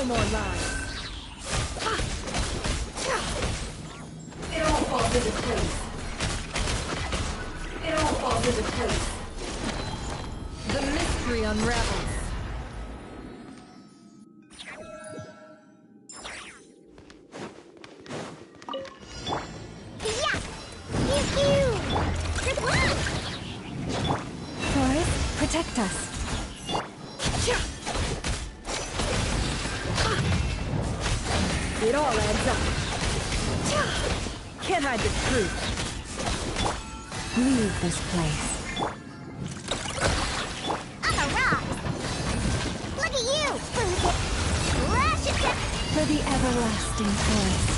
more lies. It all falls into place. It all falls into place. The mystery unravels. Yeah! Pew pew! Good luck! Forest, protect us. It all adds up. Can't hide the truth. Leave this place. I'm a rock! Look at you! Rush it down! For the everlasting forest.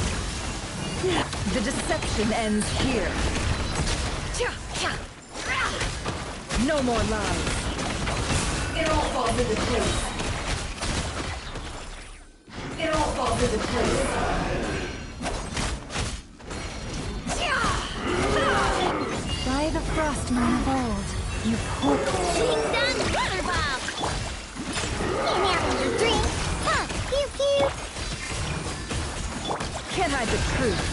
The deception ends here. No more lies. It all falls into place. It all falls into place. By the frostman of old, you poor... Shooting sun water ball! Can't have your drink! Huh! Pew pew! Can't hide the truth.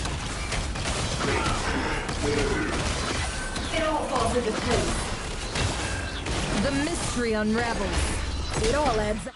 It all falls into place. The mystery unravels. It all adds up.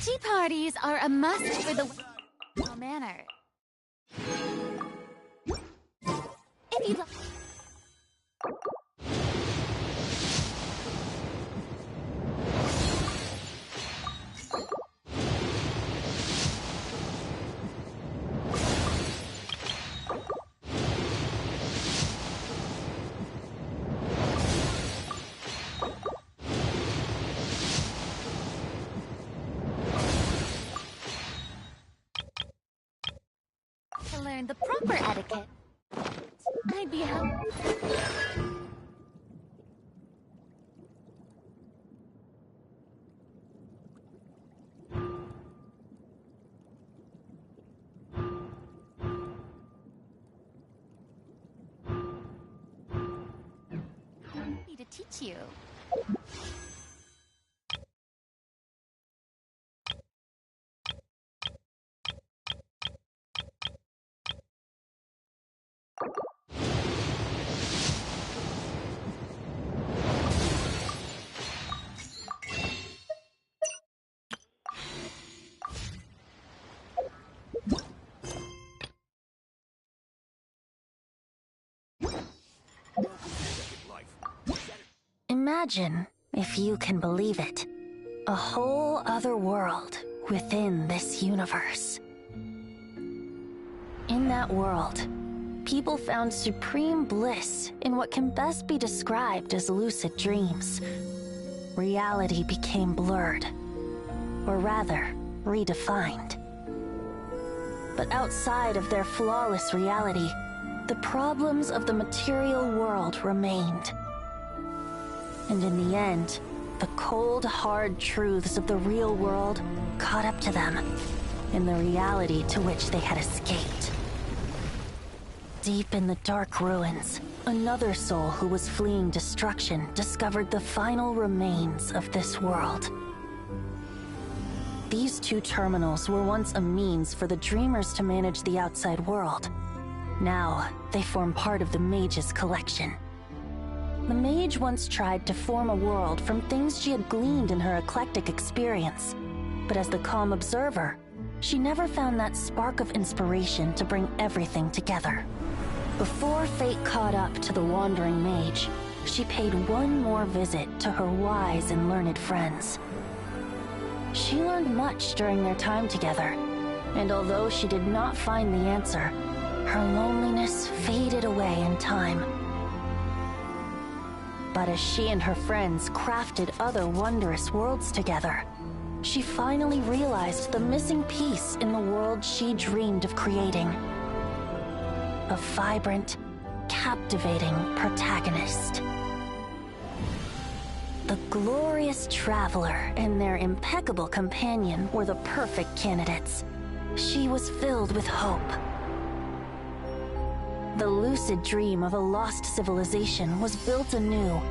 Tea parties are a must for the manner. If you'd like... to learn the proper etiquette, I'd be happy. To teach you. Imagine, if you can believe it, a whole other world within this universe. In that world, people found supreme bliss in what can best be described as lucid dreams. Reality became blurred, or rather, redefined. But outside of their flawless reality, the problems of the material world remained. And in the end, the cold, hard truths of the real world caught up to them in the reality to which they had escaped. Deep in the dark ruins, another soul who was fleeing destruction discovered the final remains of this world. These two terminals were once a means for the dreamers to manage the outside world. Now, they form part of the mage's collection. The mage once tried to form a world from things she had gleaned in her eclectic experience, but as the calm observer, she never found that spark of inspiration to bring everything together. Before fate caught up to the wandering mage, she paid one more visit to her wise and learned friends. She learned much during their time together, and although she did not find the answer, her loneliness faded away in time. But as she and her friends crafted other wondrous worlds together, she finally realized the missing piece in the world she dreamed of creating. A vibrant, captivating protagonist. The glorious traveler and their impeccable companion were the perfect candidates. She was filled with hope. The lucid dream of a lost civilization was built anew,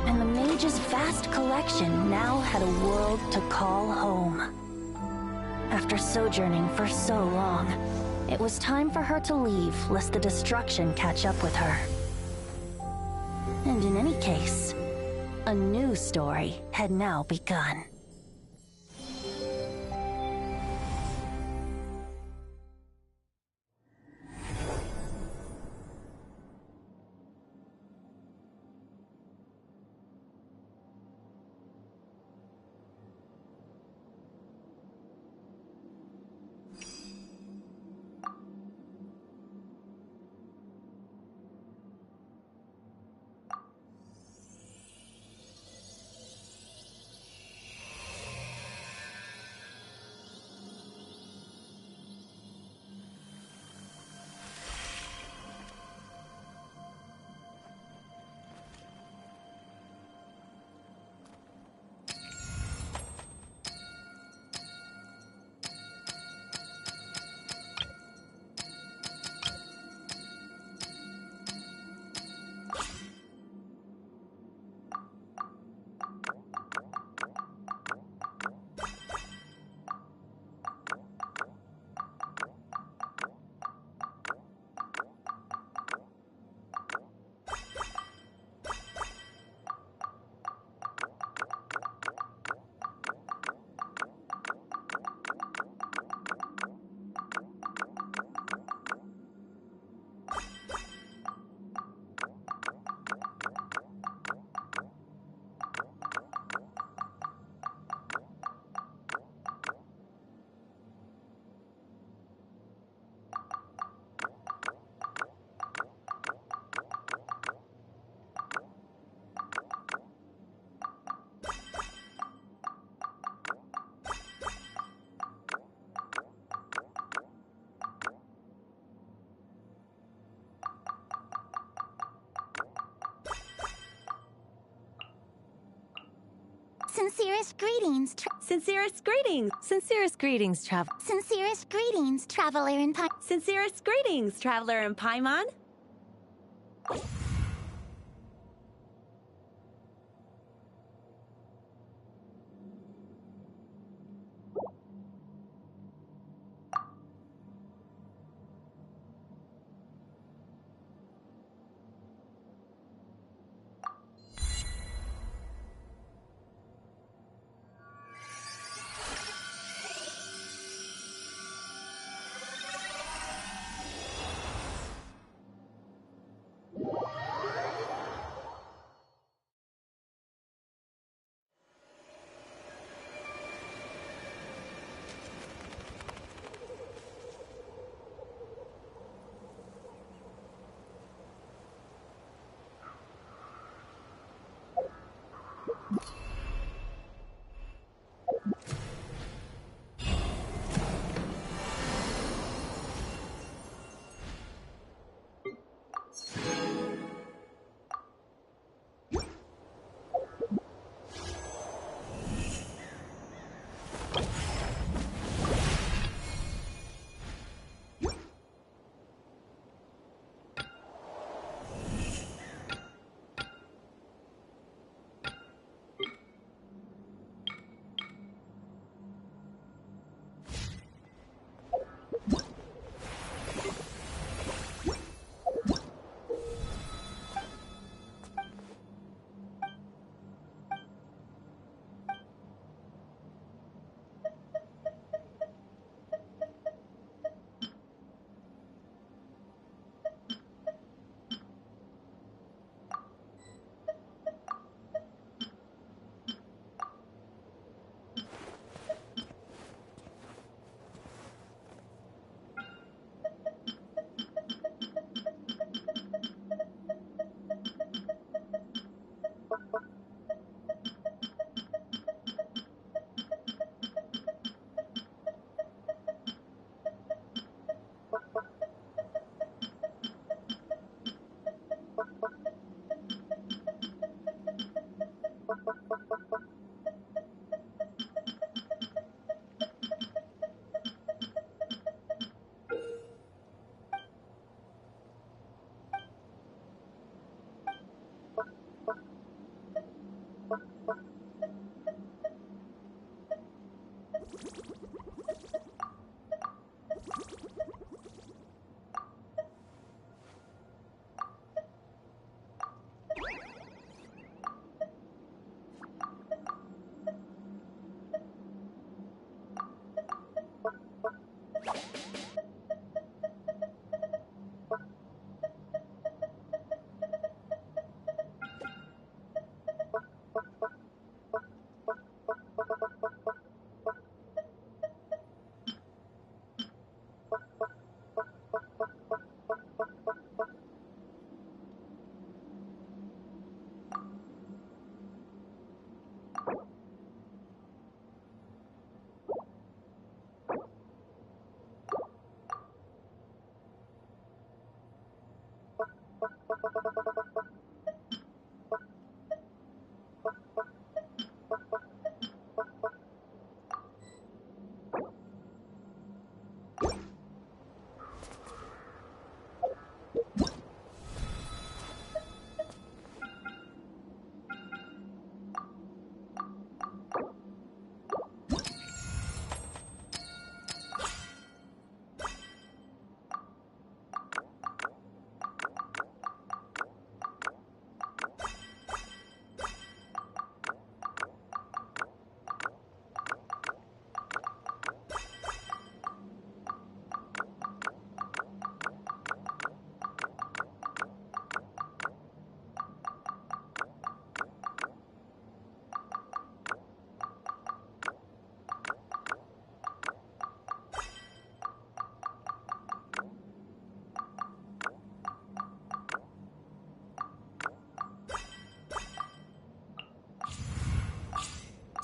and the mage's vast collection now had a world to call home. After sojourning for so long, it was time for her to leave lest the destruction catch up with her. And in any case, a new story had now begun. Sincerest greetings, Sincerest greetings! Sincerest greetings, Sincerest greetings, traveler in Sincerest greetings, traveler in Paimon.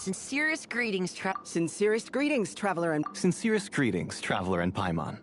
Sincerest greetings, Traveler and Sincerest greetings, Traveler and Paimon.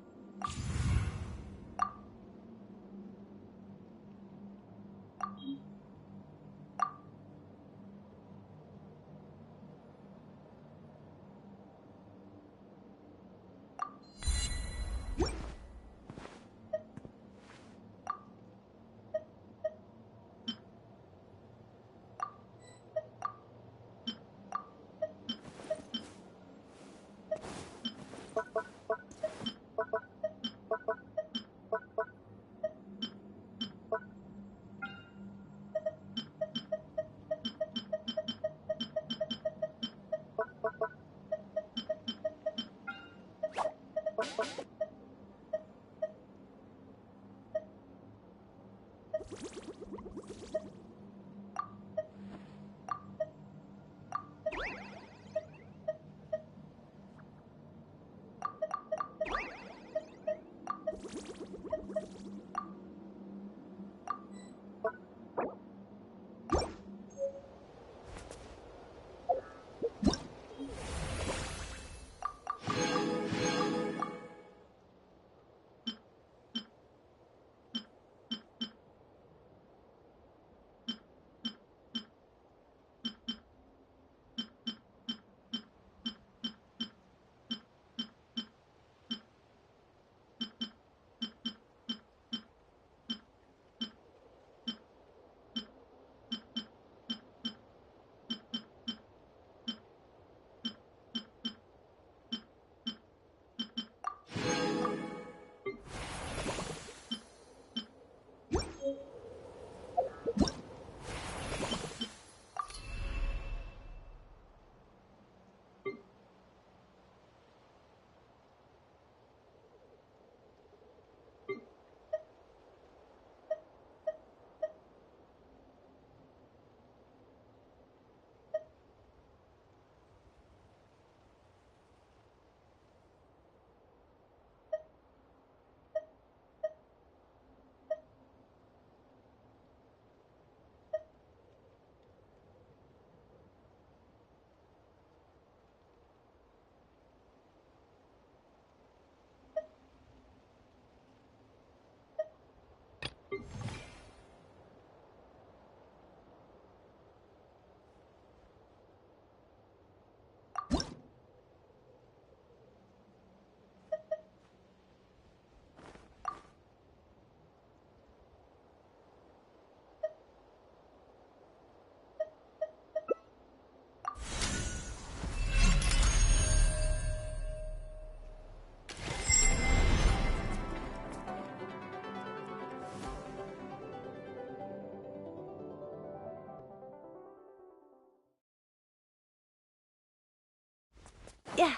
Yeah.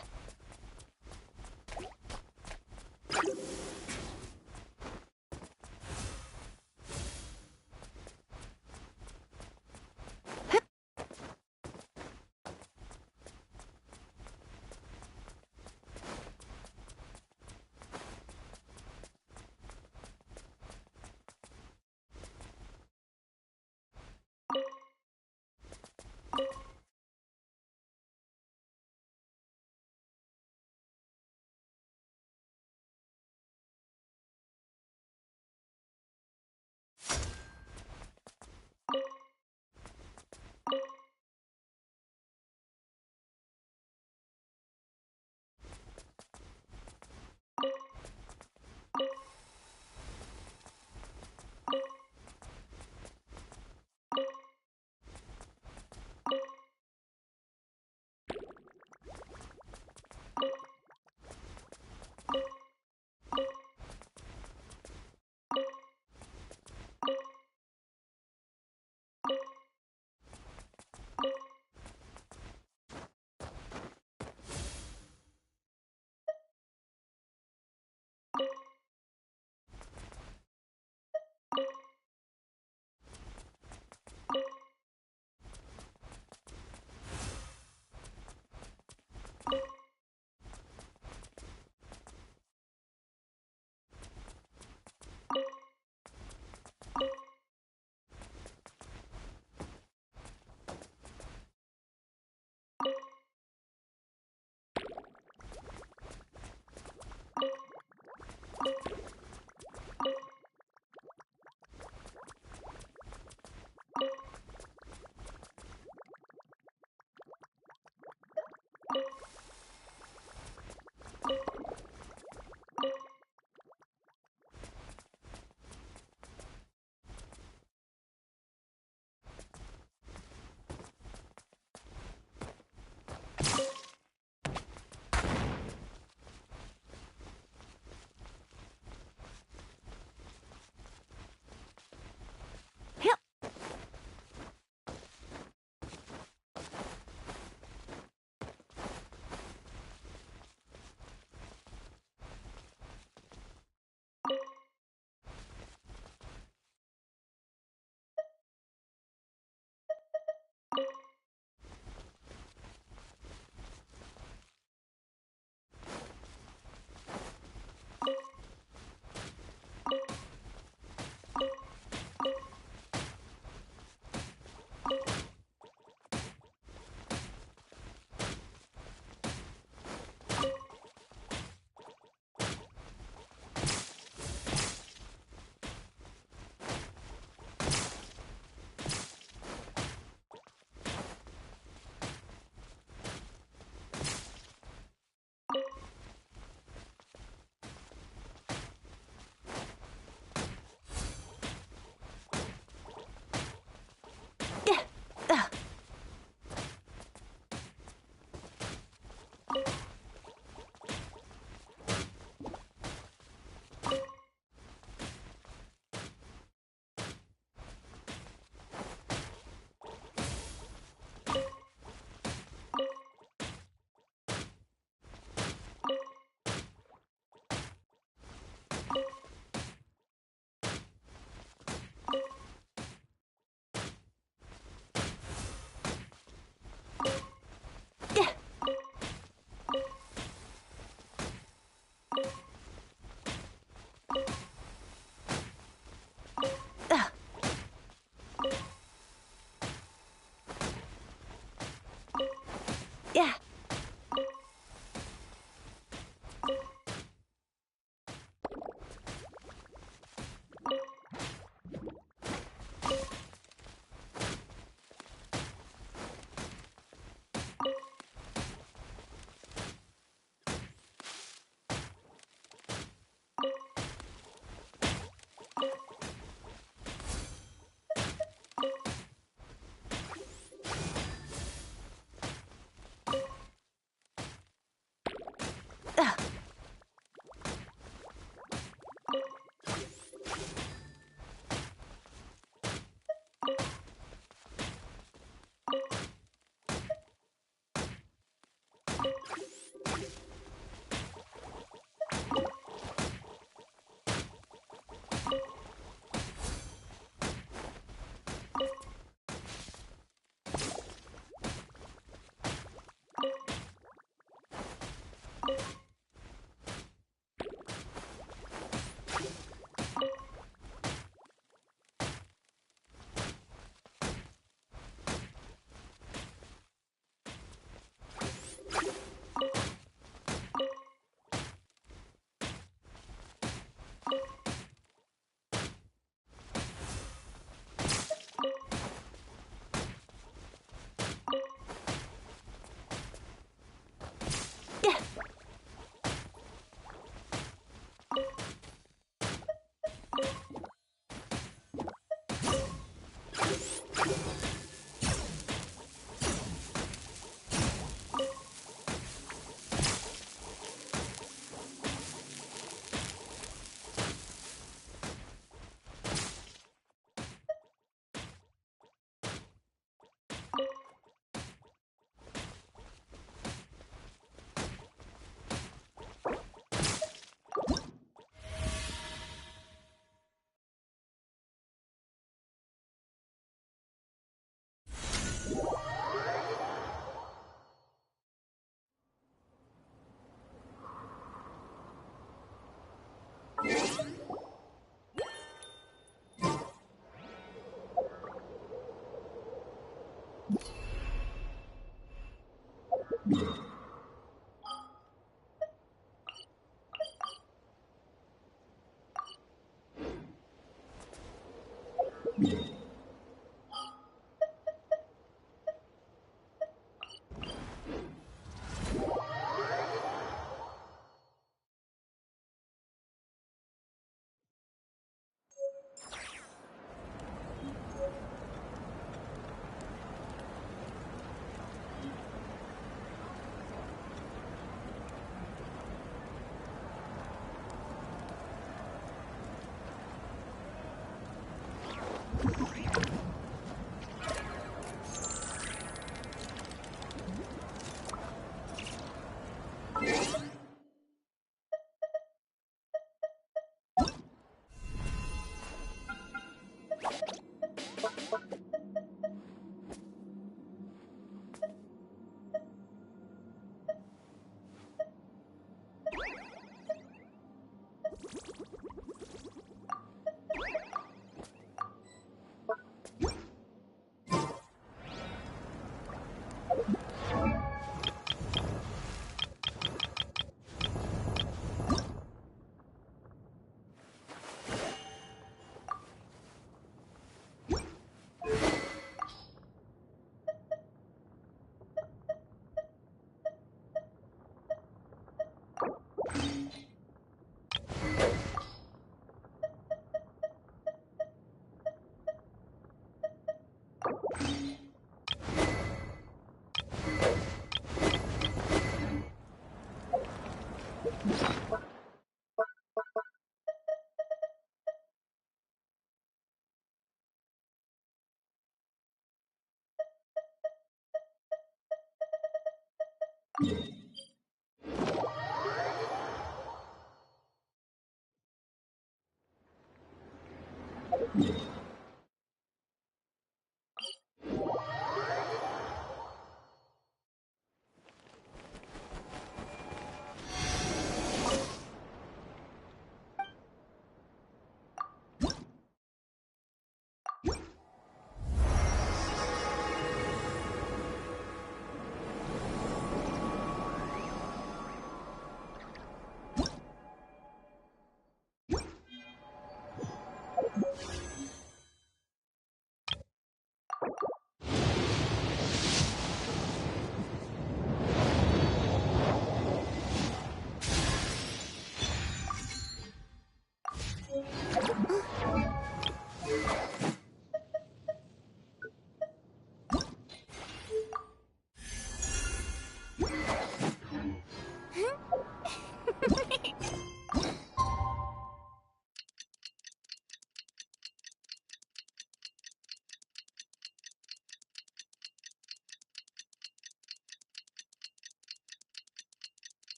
Yeah.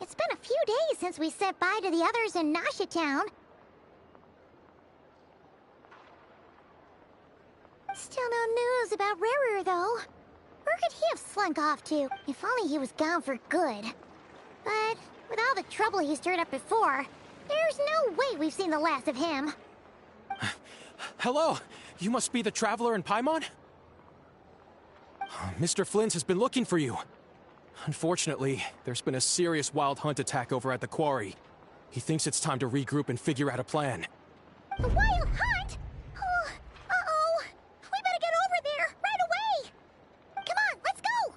It's been a few days since we said bye to the others in Nasha Town. Still no news about Rarer, though. Where could he have slunk off to? If only he was gone for good. But with all the trouble he stirred up before, there's no way we've seen the last of him. Hello! You must be the traveler in Paimon? Mr. Flint has been looking for you. Unfortunately, there's been a serious wild hunt attack over at the quarry. He thinks it's time to regroup and figure out a plan. The wild hunt? Oh, uh-oh. We better get over there, right away! Come on, let's go!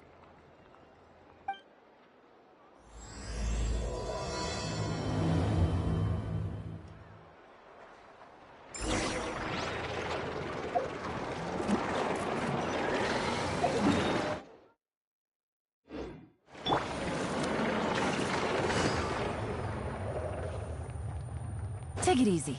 Take it easy.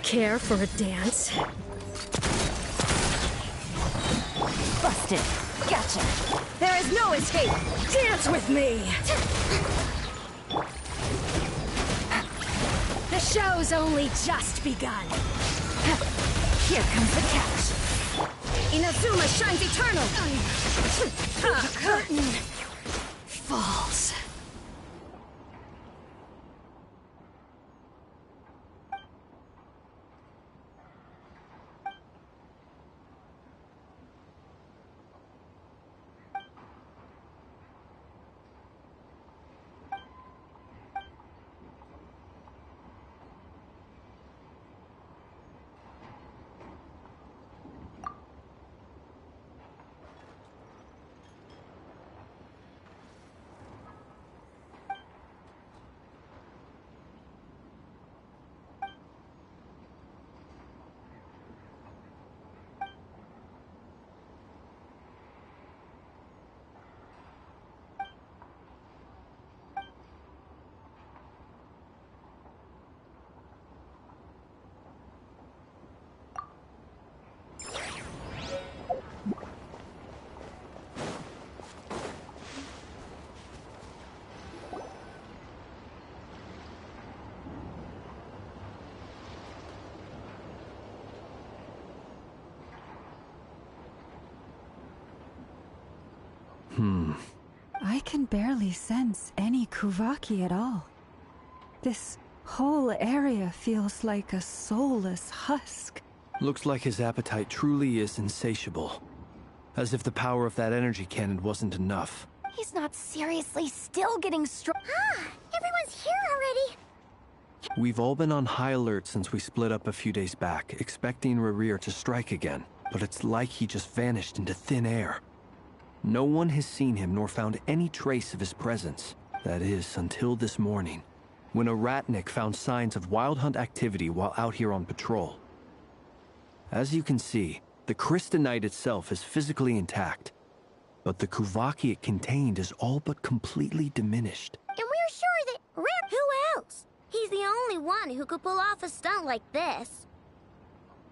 care for a dance? Busted. Gotcha. There is no escape! Dance with me! The show's only just begun. Here comes the catch. Inazuma shines eternal! The curtain falls. I can barely sense any Kuvaki at all. This whole area feels like a soulless husk. Looks like his appetite truly is insatiable. As if the power of that energy cannon wasn't enough. He's not seriously still getting strong. Everyone's here already. We've all been on high alert since we split up a few days back, expecting Rerir to strike again. But it's like he just vanished into thin air. No one has seen him nor found any trace of his presence. That is, until this morning, when a ratnik found signs of wild hunt activity while out here on patrol. As you can see, the Crystonite itself is physically intact, but the Kuvaki it contained is all but completely diminished. And we're sure that who else? He's the only one who could pull off a stunt like this.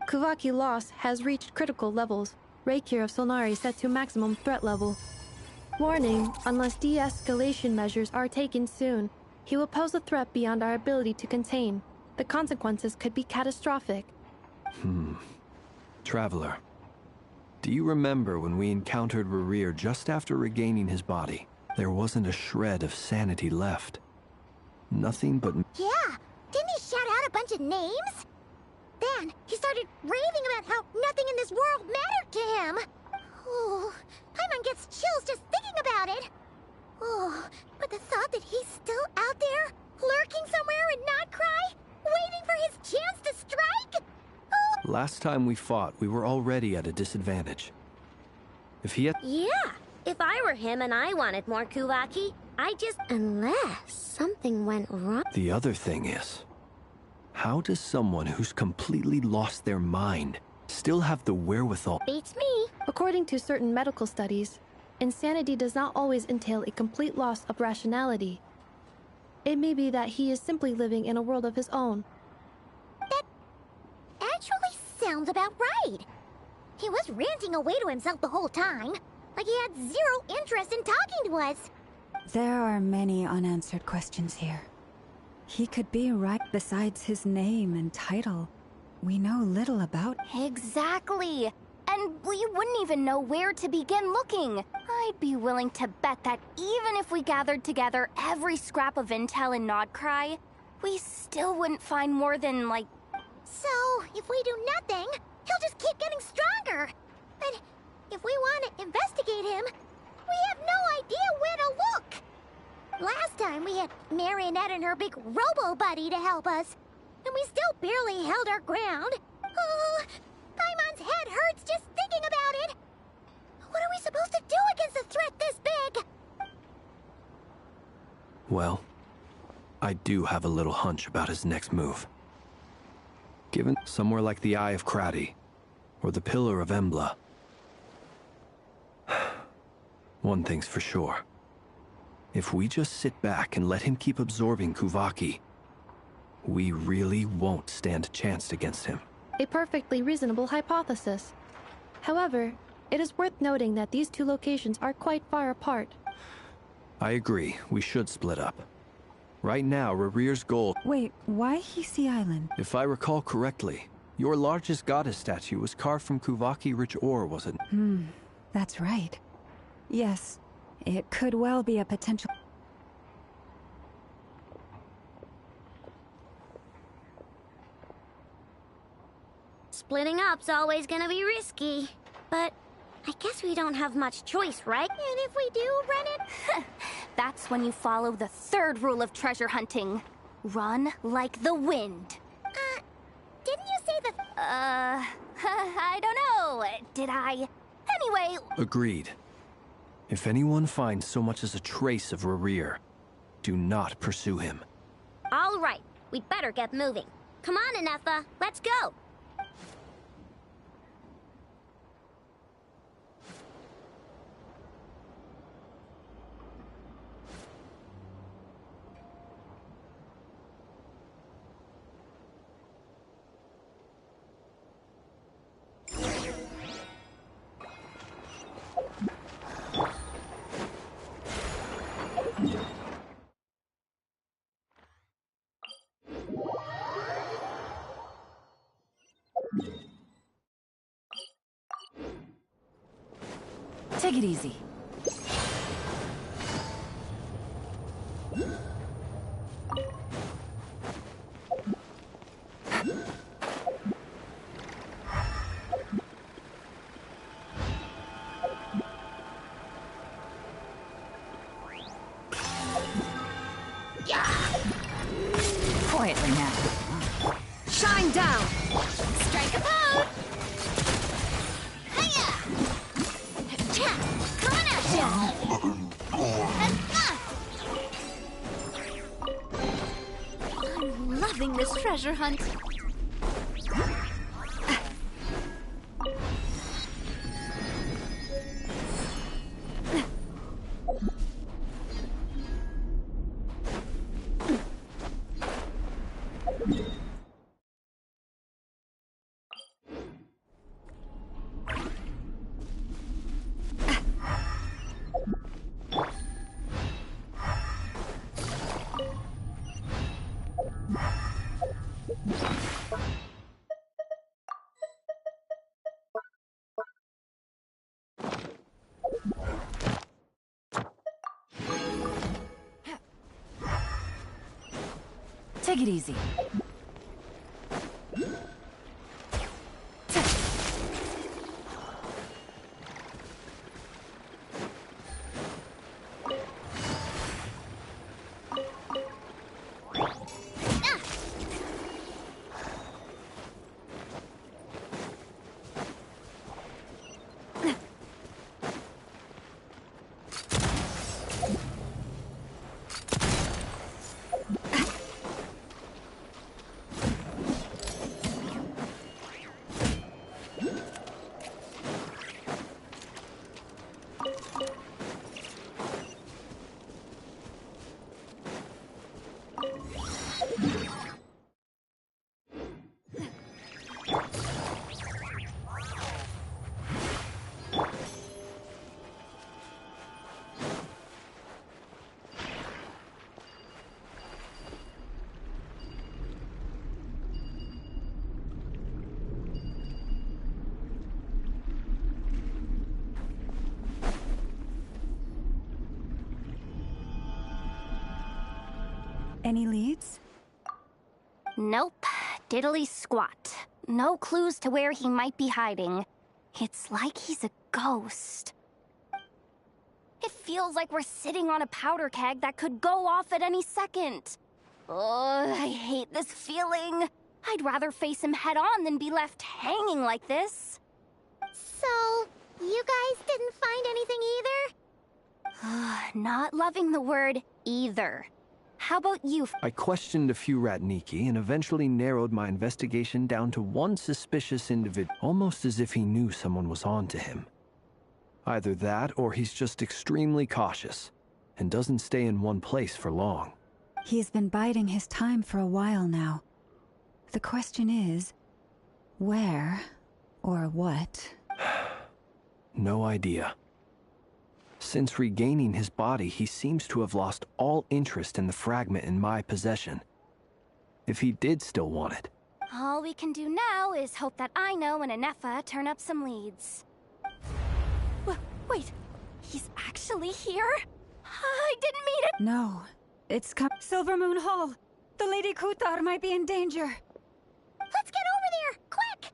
Kuvaki loss has reached critical levels. Reikir of Solnari set to maximum threat level. Warning, unless de-escalation measures are taken soon, he will pose a threat beyond our ability to contain. The consequences could be catastrophic. Traveler, do you remember when we encountered Rerir just after regaining his body? There wasn't a shred of sanity left. Nothing but... Yeah, didn't he shout out a bunch of names? Then he started raving about how nothing in this world mattered to him. Oh, Paimon gets chills just thinking about it. Oh, but the thought that he's still out there, lurking somewhere in Not Cry, waiting for his chance to strike? Oh. Last time we fought, we were already at a disadvantage. If he had... Yeah, if I were him and I wanted more Kuvaki, Unless something went wrong. The other thing is... how does someone who's completely lost their mind still have the wherewithal? Beats me. According to certain medical studies, insanity does not always entail a complete loss of rationality. It may be that he is simply living in a world of his own. That actually sounds about right. He was ranting away to himself the whole time, like he had zero interest in talking to us. There are many unanswered questions here. He could be right. Besides his name and title, we know little about... Exactly. And we wouldn't even know where to begin looking. I'd be willing to bet that even if we gathered together every scrap of intel in Nodcry, we still wouldn't find more than, like... So, if we do nothing, he'll just keep getting stronger. But if we want to investigate him, we have no idea where to look. Last time we had Marionette and her big robo-buddy to help us, and we still barely held our ground. Oh, Paimon's head hurts just thinking about it. What are we supposed to do against a threat this big? Well, I do have a little hunch about his next move. Given somewhere like the Eye of Krati, or the Pillar of Embla. One thing's for sure. If we just sit back and let him keep absorbing Kuvaki, we really won't stand a chance against him. A perfectly reasonable hypothesis. However, it is worth noting that these two locations are quite far apart. I agree, we should split up. Right now, Rarir's goal... Wait, why Hisi Island? If I recall correctly, your largest goddess statue was carved from Kuvaki rich ore, was it? That's right. Yes, it could well be a potential... Splitting up's always gonna be risky. But I guess we don't have much choice, right? And if we do run it... That's when you follow the third rule of treasure hunting. Run like the wind. Didn't you say the... I don't know. Did I? Anyway... Agreed. If anyone finds so much as a trace of Rarir, do not pursue him. All right, we'd better get moving. Come on, Anetha, let's go. Take it easy. Quietly now. Shine down! Strike a pose! Hiya! Coming at ya! I'm loving this treasure hunt. Take it easy. Any leads? Nope. Diddly squat. No clues to where he might be hiding. It's like he's a ghost. It feels like we're sitting on a powder keg that could go off at any second. Oh, I hate this feeling. I'd rather face him head on than be left hanging like this. So, you guys didn't find anything either? Not loving the word either. How about you? I questioned a few Ratniki and eventually narrowed my investigation down to one suspicious individual, almost as if he knew someone was on to him. Either that, or he's just extremely cautious and doesn't stay in one place for long. He's been biding his time for a while now. The question is, where or what? No idea. Since regaining his body, he seems to have lost all interest in the fragment in my possession. If he did still want it. All we can do now is hope that Aino and Anefa turn up some leads. Wait, he's actually here? I didn't mean it! No, it's Silver Moon Hall. The Lady Kuthar might be in danger. Let's get over there, quick!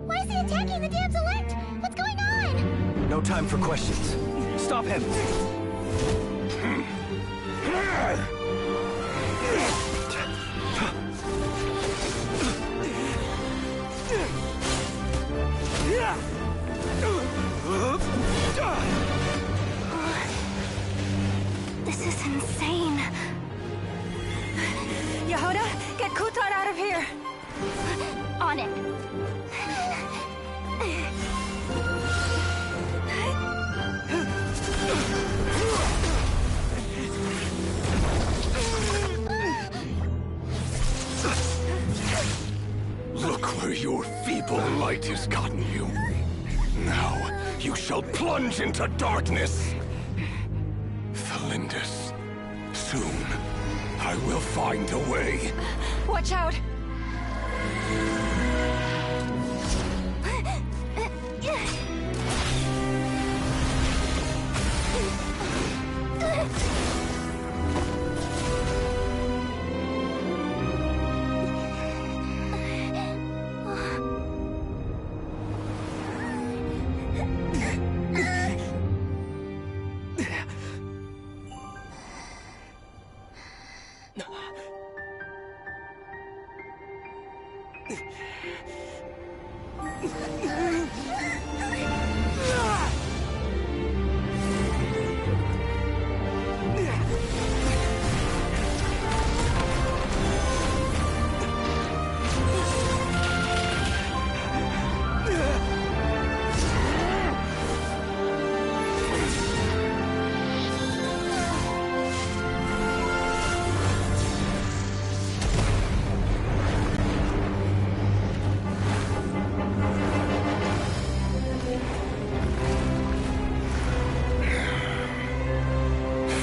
Why is he attacking the damsel elect? What's going on? No time for questions. Stop him! This is insane. Yehuda, get Kuthar out of here! On it. Look where your feeble might has gotten you. Now, you shall plunge into darkness. Thalindus, soon, I will find a way. Watch out!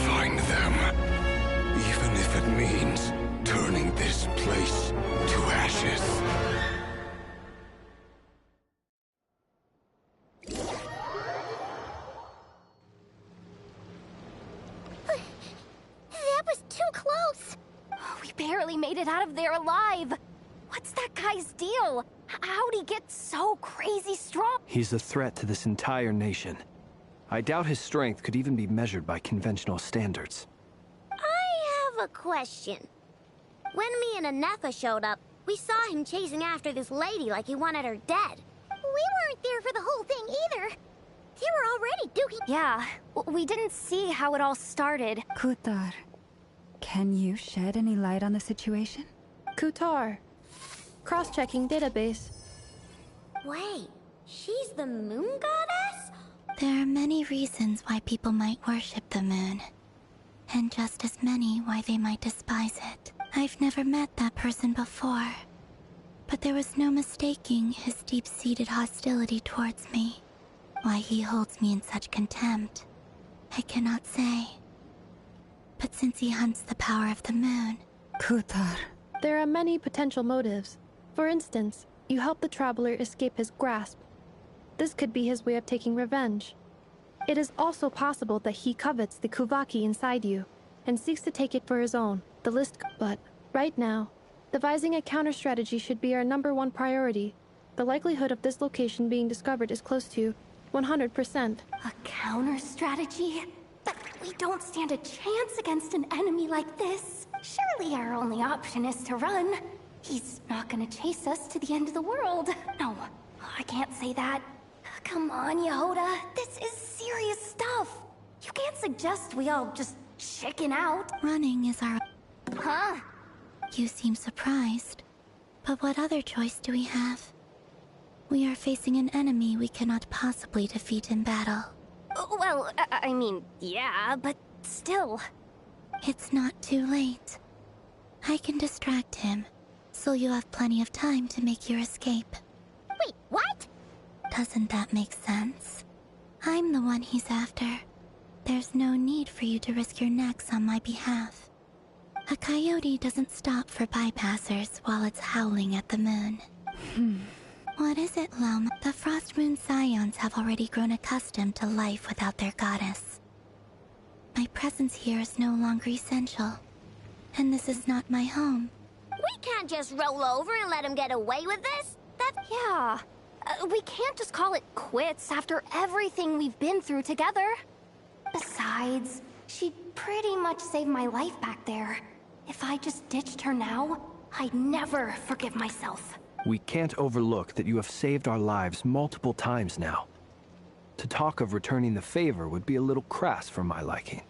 Find them. Even if it means turning this place to ashes. That was too close! We barely made it out of there alive. What's that guy's deal? How'd he get so crazy strong? He's a threat to this entire nation. I doubt his strength could even be measured by conventional standards. I have a question. When me and Anefa showed up, we saw him chasing after this lady like he wanted her dead. We weren't there for the whole thing either. They were already duking. Yeah, we didn't see how it all started. Kuthar, can you shed any light on the situation? Kuthar. Cross-checking database. Wait, she's the moon goddess? There are many reasons why people might worship the moon, and just as many why they might despise it. I've never met that person before, but there was no mistaking his deep-seated hostility towards me. Why he holds me in such contempt, I cannot say. But since he hunts the power of the moon... Kuthar. There are many potential motives. For instance, you help the traveler escape his grasp. This could be his way of taking revenge. It is also possible that he covets the Kuvaki inside you, and seeks to take it for his own. The list... But, right now, devising a counter-strategy should be our #1 priority. The likelihood of this location being discovered is close to 100%. A counter strategy? But we don't stand a chance against an enemy like this. Surely our only option is to run. He's not gonna chase us to the end of the world. No, I can't say that. Come on, Yehoda. This is serious stuff. You can't suggest we all just chicken out. Running is our... Huh? You seem surprised. But what other choice do we have? We are facing an enemy we cannot possibly defeat in battle. Well, I mean, yeah, but still. It's not too late. I can distract him, so you have plenty of time to make your escape. Wait, what? Doesn't that make sense? I'm the one he's after. There's no need for you to risk your necks on my behalf. A coyote doesn't stop for bypassers while it's howling at the moon. What is it, Lum? The Frost Moon Scions have already grown accustomed to life without their goddess. My presence here is no longer essential, and this is not my home. We can't just roll over and let him get away with this. Yeah. We can't just call it quits after everything we've been through together. Besides, she pretty much saved my life back there. If I just ditched her now, I'd never forgive myself. We can't overlook that you have saved our lives multiple times now. To talk of returning the favor would be a little crass for my liking.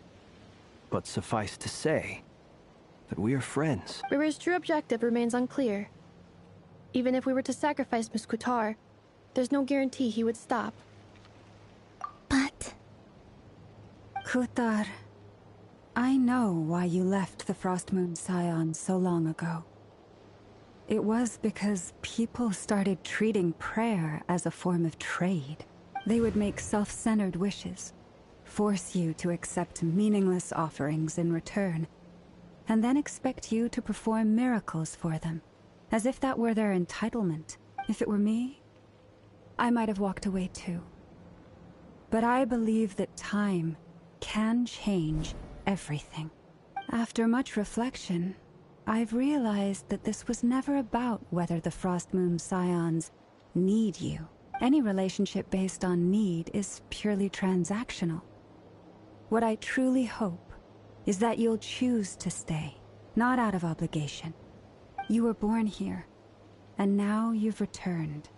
But suffice to say that we are friends. River's true objective remains unclear. Even if we were to sacrifice Miss Kutar, there's no guarantee he would stop. But... Kutar, I know why you left the Frost Moon Scions so long ago. It was because people started treating prayer as a form of trade. They would make self-centered wishes, force you to accept meaningless offerings in return, and then expect you to perform miracles for them, as if that were their entitlement. If it were me, I might have walked away too. But I believe that time can change everything. After much reflection, I've realized that this was never about whether the Frost Moon Scions need you. Any relationship based on need is purely transactional. What I truly hope is that you'll choose to stay, not out of obligation. You were born here, and now you've returned.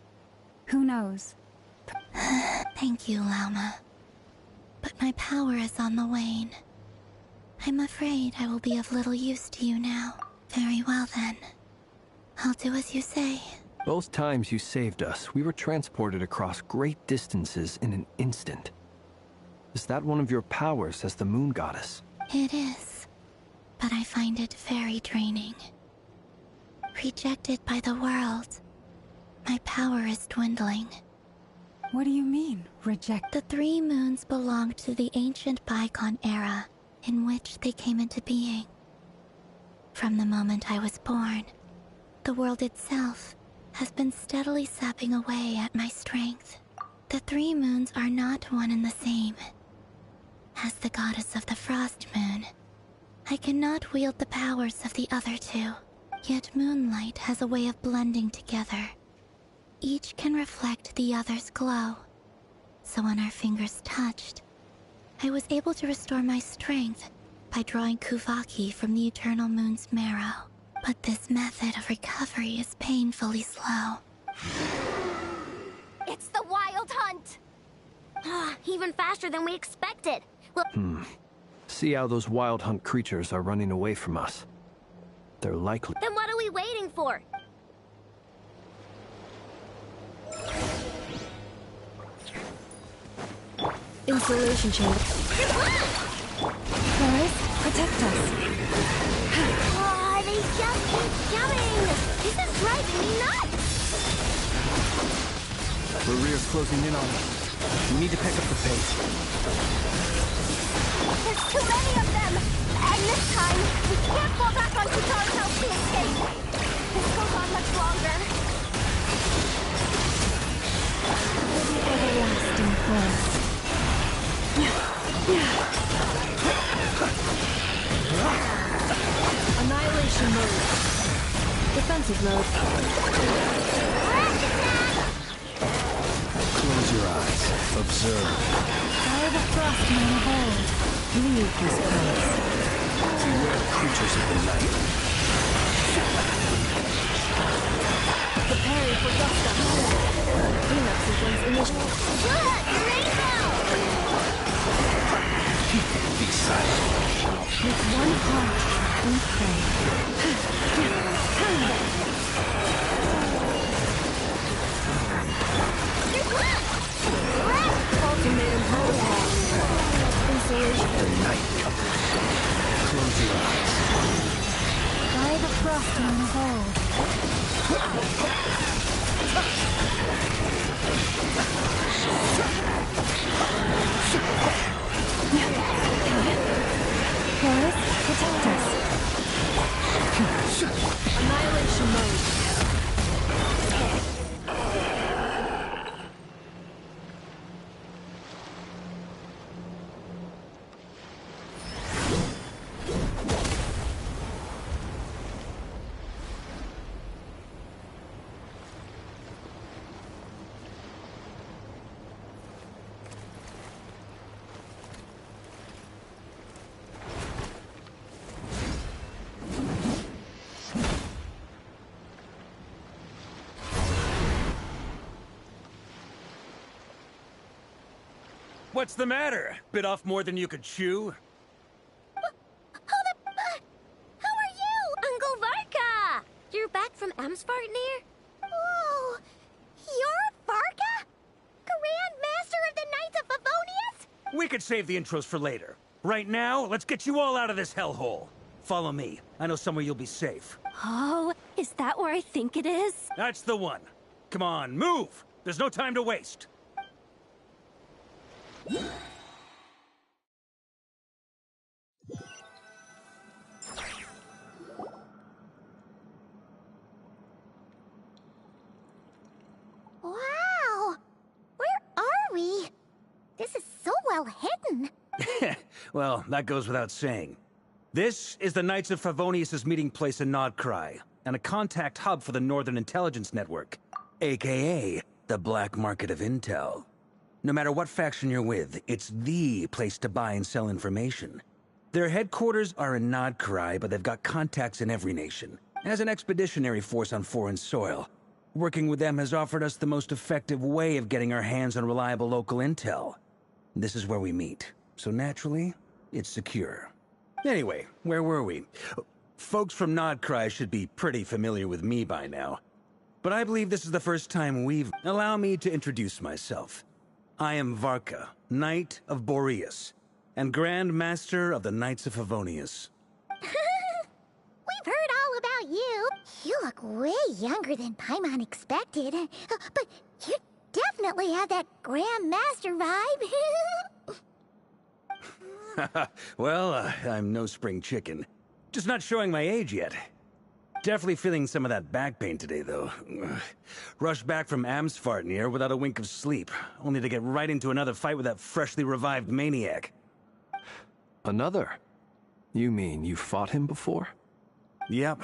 Who knows? Thank you, Lauma. But my power is on the wane. I'm afraid I will be of little use to you now. Very well then. I'll do as you say. Both times you saved us, we were transported across great distances in an instant. Is that one of your powers as the Moon Goddess? It is, but I find it very draining. Rejected by the world, my power is dwindling. What do you mean, reject? The 3 moons belong to the ancient bygone era in which they came into being. From the moment I was born, the world itself has been steadily sapping away at my strength. The 3 moons are not one and the same. As the goddess of the Frost Moon, I cannot wield the powers of the other 2. Yet moonlight has a way of blending together. Each can reflect the other's glow. So when our fingers touched, I was able to restore my strength by drawing Kuvaki from the Eternal Moon's marrow. But this method of recovery is painfully slow. It's the Wild Hunt! Even faster than we expected. Well, See how those Wild Hunt creatures are running away from us. They're likely... Then what are we waiting for? Installation chamber. Flores, protect us. Oh, they just keep coming! This is driving me nuts! Rear's closing in on us. We need to pick up the pace. There's too many of them! And this time, we can't fall back on Kutar's help to escape. This goes on much longer. Everlasting forest. Annihilation mode. Defensive mode. Close your eyes. A observe. By the frost moon of old, leave this place. Beware creatures of the night. Preparing for dust up. Cleanup sequence initial. Look! Rainbow! Be silent. With one heart, we pray. Ultimatum protocol. Installation. The night comes. Close your eyes. By the frost moon of old. Chorus, protect us. Annihilation mode. What's the matter? Bit off more than you could chew? Hold up! How are you, Uncle Varka? You're back from Amsvartnir? Whoa! You're Varka? Grand Master of the Knights of Favonius? We could save the intros for later. Right now, let's get you all out of this hellhole. Follow me. I know somewhere you'll be safe. Oh, is that where I think it is? That's the one. Come on, move! There's no time to waste. Wow! Where are we? This is so well hidden. Well, that goes without saying. This is the Knights of Favonius' meeting place in Nodcry, and a contact hub for the Northern Intelligence Network, aka the Black Market of Intel. No matter what faction you're with, it's the place to buy and sell information. Their headquarters are in Nodcry, but they've got contacts in every nation. As an expeditionary force on foreign soil, working with them has offered us the most effective way of getting our hands on reliable local intel. This is where we meet, so naturally, it's secure. Anyway, where were we? Folks from Nodcry should be pretty familiar with me by now. But I believe this is the first time we've... Allow me to introduce myself. I am Varka, Knight of Boreas, and Grand Master of the Knights of Favonius. We've heard all about you. You look way younger than Paimon expected. But you definitely have that Grand Master vibe. Well, I'm no spring chicken. Just not showing my age yet. Definitely feeling some of that back pain today, though. Rushed back from Amsvartnir without a wink of sleep, only to get right into another fight with that freshly revived maniac. Another? You mean you fought him before? Yep.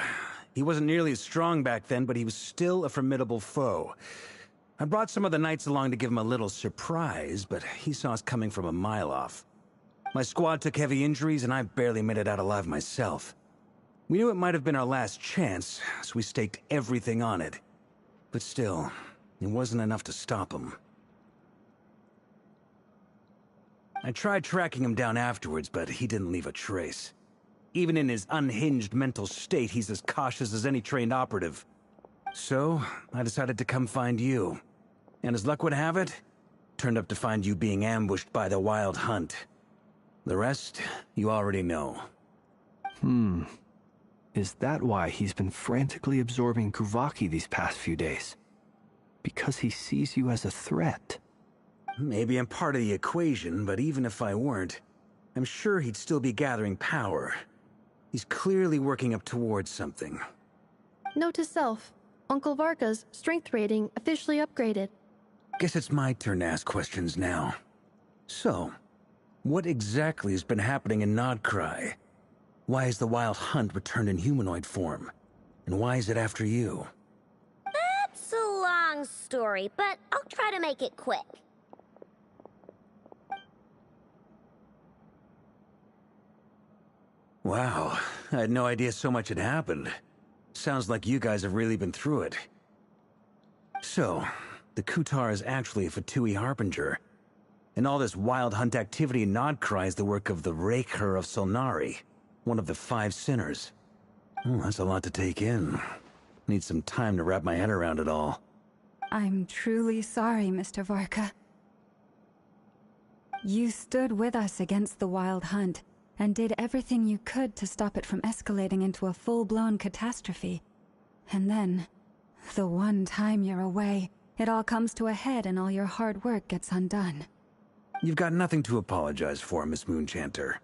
He wasn't nearly as strong back then, but he was still a formidable foe. I brought some of the knights along to give him a little surprise, but he saw us coming from a mile off. My squad took heavy injuries, and I barely made it out alive myself. We knew it might have been our last chance, so we staked everything on it. But still, it wasn't enough to stop him. I tried tracking him down afterwards, but he didn't leave a trace. Even in his unhinged mental state, he's as cautious as any trained operative. So, I decided to come find you. And as luck would have it, turned up to find you being ambushed by the Wild Hunt. The rest, you already know. Is that why he's been frantically absorbing Kuvaki these past few days? Because he sees you as a threat? Maybe I'm part of the equation, but even if I weren't, I'm sure he'd still be gathering power. He's clearly working up towards something. Note to self, Uncle Varka's strength rating officially upgraded. Guess it's my turn to ask questions now. So, what exactly has been happening in Nodcry? Why is the Wild Hunt returned in humanoid form? And why is it after you? That's a long story, but I'll try to make it quick. Wow, I had no idea so much had happened. Sounds like you guys have really been through it. So, the Kutar is actually a Fatui Harbinger. And all this wild hunt activity in Nodcry is the work of the Raker of Solnari, one of the 5 sinners. Oh, that's a lot to take in. Need some time to wrap my head around it all. I'm truly sorry, Mr. Varka. You stood with us against the Wild Hunt, and did everything you could to stop it from escalating into a full-blown catastrophe. And then, the one time you're away, it all comes to a head and all your hard work gets undone. You've got nothing to apologize for, Miss Moonchanter.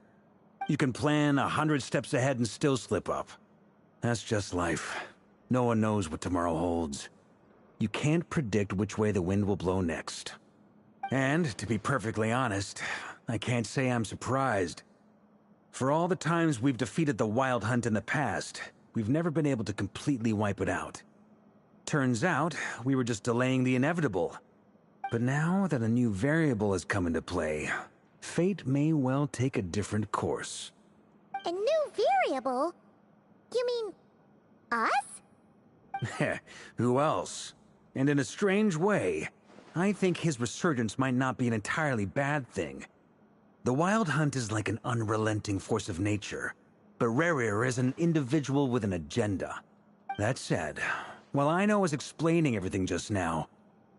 You can plan 100 steps ahead and still slip up. That's just life. No one knows what tomorrow holds. You can't predict which way the wind will blow next. And, to be perfectly honest, I can't say I'm surprised. For all the times we've defeated the Wild Hunt in the past, we've never been able to completely wipe it out. Turns out, we were just delaying the inevitable. But now that a new variable has come into play, fate may well take a different course. A new variable? You mean... us? Who else? And in a strange way, I think his resurgence might not be an entirely bad thing. The Wild Hunt is like an unrelenting force of nature, but Rerir is an individual with an agenda. That said, while I know I was explaining everything just now,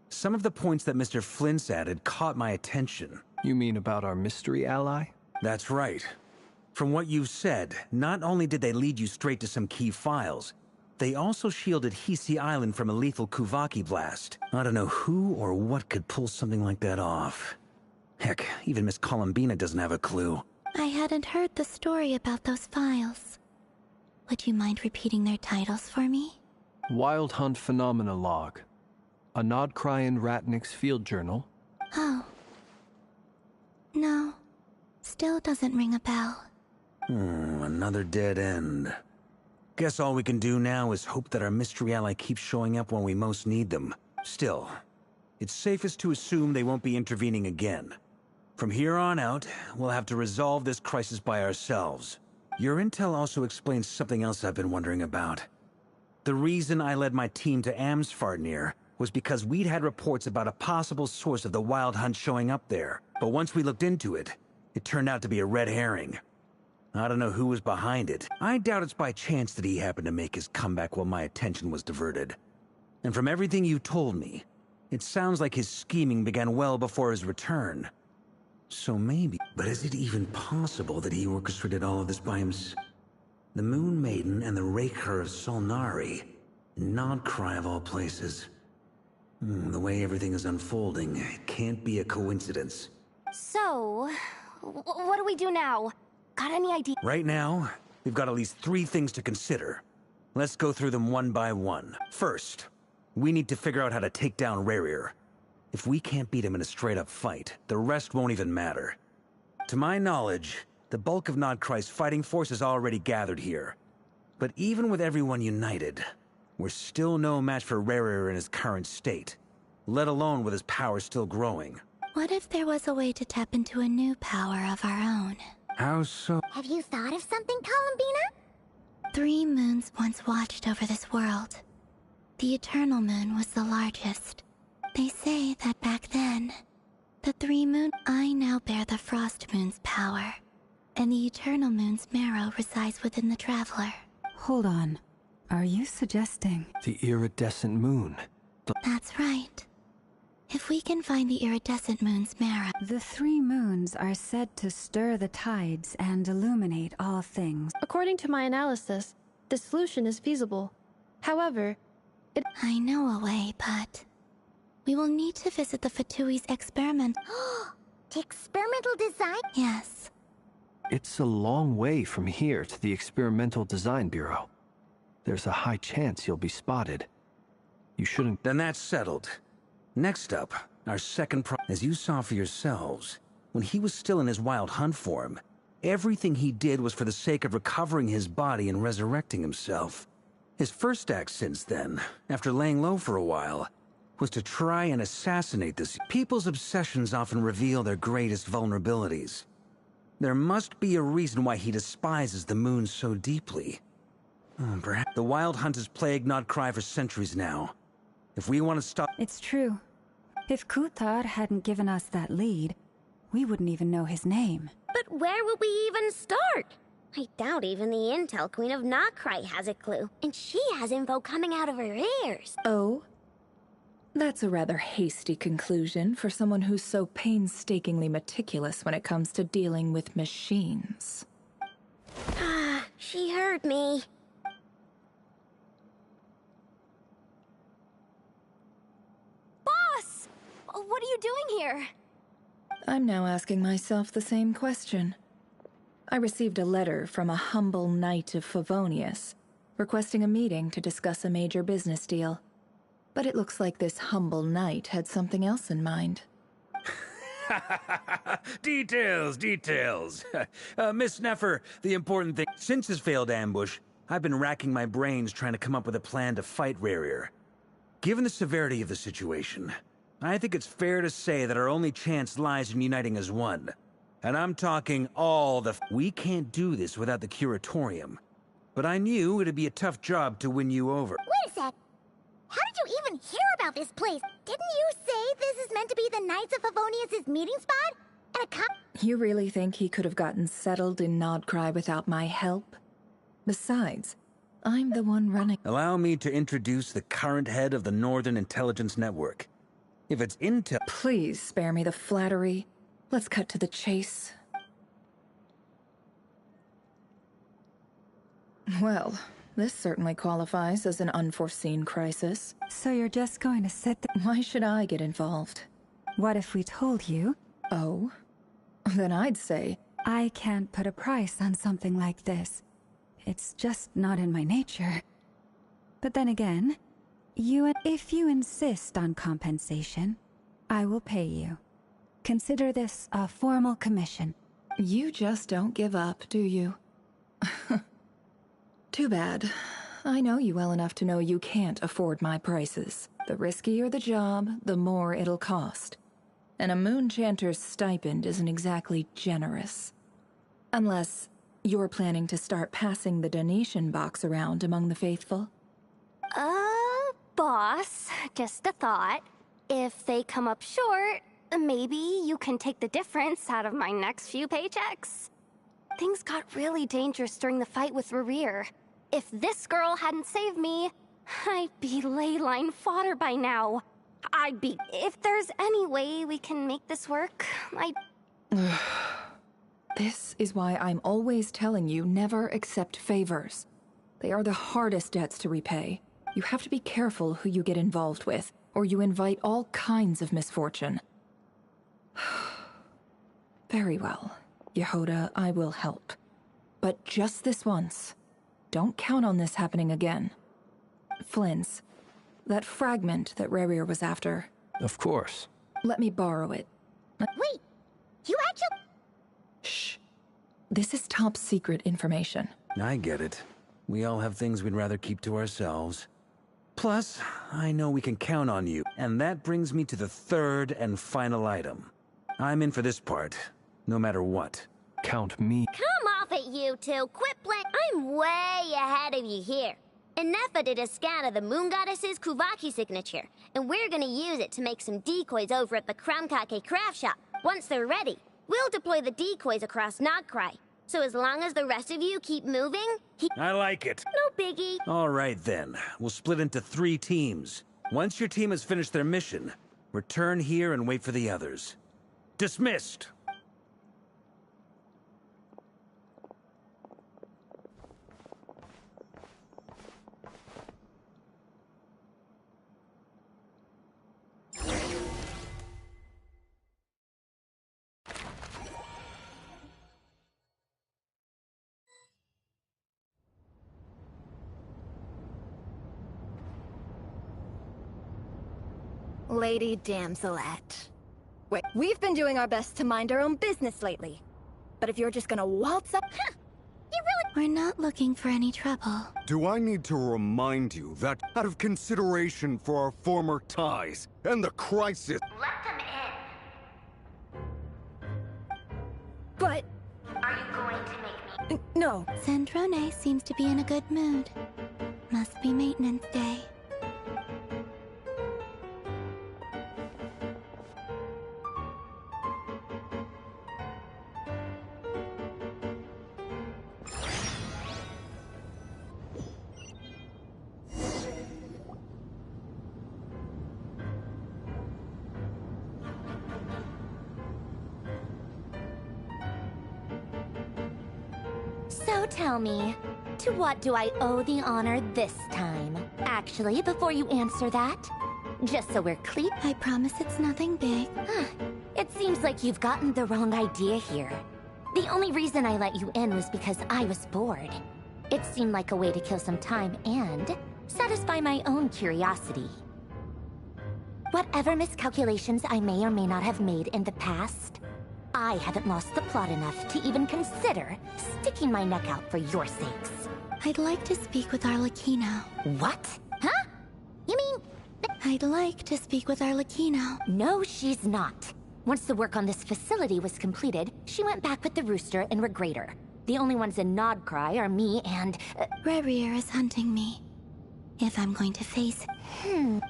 some of the points that Mr. Flint's added caught my attention. You mean about our mystery ally? That's right. From what you've said, not only did they lead you straight to some key files, they also shielded Hisi Island from a lethal Kuvaki blast. I don't know who or what could pull something like that off. Heck, even Miss Columbina doesn't have a clue. I hadn't heard the story about those files. Would you mind repeating their titles for me? Wild Hunt Phenomena Log. A Nodcryan Ratnik's Field Journal. Oh. No. Still doesn't ring a bell. Another dead end. Guess all we can do now is hope that our mystery ally keeps showing up when we most need them. Still, it's safest to assume they won't be intervening again. From here on out, we'll have to resolve this crisis by ourselves. Your intel also explains something else I've been wondering about. The reason I led my team to Amsfarnir was because we'd had reports about a possible source of the Wild Hunt showing up there. But once we looked into it, it turned out to be a red herring. I don't know who was behind it. I doubt it's by chance that he happened to make his comeback while my attention was diverted. And from everything you told me, it sounds like his scheming began well before his return. So maybe... But is it even possible that he orchestrated all of this by himself? The Moon Maiden and the Raker of Solnari. Nodcry of all places. The way everything is unfolding, it can't be a coincidence. So, what do we do now? Got any idea? Right now, we've got at least 3 things to consider. Let's go through them one by one. First, we need to figure out how to take down Rerir. If we can't beat him in a straight-up fight, the rest won't even matter. To my knowledge, the bulk of Nodcry's fighting force is already gathered here. But even with everyone united, we're still no match for Rerir in his current state, let alone with his power still growing. What if there was a way to tap into a new power of our own? How so? Have you thought of something, Columbina? 3 moons once watched over this world. The Eternal Moon was the largest. They say that back then, the 3 moon... I now bear the Frost Moon's power, and the Eternal Moon's marrow resides within the Traveler. Hold on. Are you suggesting... The iridescent moon. That's right. If we can find the iridescent moon's marrow... The 3 moons are said to stir the tides and illuminate all things. According to my analysis, the solution is feasible. However, I know a way, but... we will need to visit the Fatui's experiment... The experimental design? Yes. It's a long way from here to the Experimental Design Bureau. There's a high chance you'll be spotted. You shouldn't... Then that's settled. Next up, our second As you saw for yourselves, when he was still in his Wild Hunt form, everything he did was for the sake of recovering his body and resurrecting himself. His first act since then, after laying low for a while, was to try and assassinate this. People's obsessions often reveal their greatest vulnerabilities. There must be a reason why he despises the moon so deeply. Perhaps the Wild Hunt has plagued Nodcry for centuries now. If we want to stop... It's true. If Kuthar hadn't given us that lead, we wouldn't even know his name. But where would we even start? I doubt even the Intel Queen of Nodcry has a clue, and she has info coming out of her ears. Oh? That's a rather hasty conclusion for someone who's so painstakingly meticulous when it comes to dealing with machines. Ah, she heard me. Boss! What are you doing here? I'm now asking myself the same question. I received a letter from a humble knight of Favonius, requesting a meeting to discuss a major business deal. But it looks like this humble knight had something else in mind. Details. Miss Neffer, the important thing... Since his failed ambush, I've been racking my brains trying to come up with a plan to fight Rarier. Given the severity of the situation, I think it's fair to say that our only chance lies in uniting as one. And I'm talking all the... We can't do this without the Curatorium. But I knew it'd be a tough job to win you over. Wait a sec. How did you even hear about this place? Didn't you say this is meant to be the Knights of Favonius' meeting spot? And You really think he could have gotten settled in Nodcry without my help? Besides, I'm the one running... Allow me to introduce the current head of the Northern Intelligence Network. If it's intel... Please spare me the flattery. Let's cut to the chase. Well, this certainly qualifies as an unforeseen crisis. So you're just going to sit there? Why should I get involved? What if we told you? Oh? Then I'd say... I can't put a price on something like this. It's just not in my nature. But then again, if you insist on compensation, I will pay you. Consider this a formal commission. You just don't give up, do you? Too bad. I know you well enough to know you can't afford my prices. The riskier the job, the more it'll cost. And a Moonchanter's stipend isn't exactly generous. Unless you're planning to start passing the donation box around among the faithful. Boss, just a thought. If they come up short, maybe you can take the difference out of my next few paychecks. Things got really dangerous during the fight with Rarier. If this girl hadn't saved me, I'd be ley line fodder by now. If there's any way we can make this work, This is why I'm always telling you never accept favors. They are the hardest debts to repay. You have to be careful who you get involved with, or you invite all kinds of misfortune. Very well, Yehoda, I will help. But just this once. Don't count on this happening again. Flynn's, that fragment that Rarier was after. Of course. Let me borrow it. Wait, you actually... Shh. This is top secret information. I get it. We all have things we'd rather keep to ourselves. Plus, I know we can count on you. And that brings me to the third and final item. I'm in for this part, no matter what. Count me. Come off it, you two. Quit playing. I'm way ahead of you here. Nefa did a scan of the Moon Goddess's Kuvaki signature, and we're gonna use it to make some decoys over at the Kramkake craft shop. Once they're ready, we'll deploy the decoys across Nodcry. So as long as the rest of you keep moving, I like it. No biggie. All right then. We'll split into 3 teams. Once your team has finished their mission, return here and wait for the others. Dismissed! Lady Damselette. Wait, we've been doing our best to mind our own business lately. But if you're just gonna waltz up... Huh! You really... We're not looking for any trouble. Do I need to remind you that, out of consideration for our former ties and the crisis... Let them in. But... No. Sandrone seems to be in a good mood. Must be maintenance day. So tell me, to what do I owe the honor this time? Actually, before you answer that, just so we're clear... I promise it's nothing big. It seems like you've gotten the wrong idea here. The only reason I let you in was because I was bored. It seemed like a way to kill some time and satisfy my own curiosity. Whatever miscalculations I may or may not have made in the past, I haven't lost the plot enough to even consider sticking my neck out for your sakes. I'd like to speak with Arlecchino. What? Huh? You mean... I'd like to speak with Arlecchino. No, she's not. Once the work on this facility was completed, she went back with the Rooster and Regrator. The only ones in Nodcry are me and... Rerir is hunting me. If I'm going to face it.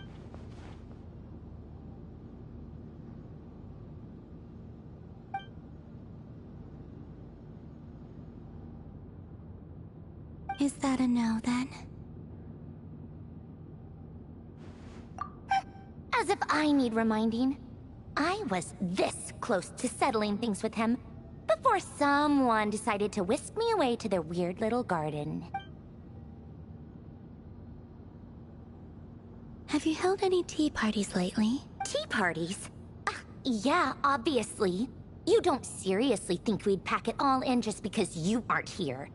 Is that a no, then? As if I need reminding. I was this close to settling things with him before someone decided to whisk me away to their weird little garden. Have you held any tea parties lately? Tea parties? Yeah, obviously. You don't seriously think we'd pack it all in just because you aren't here.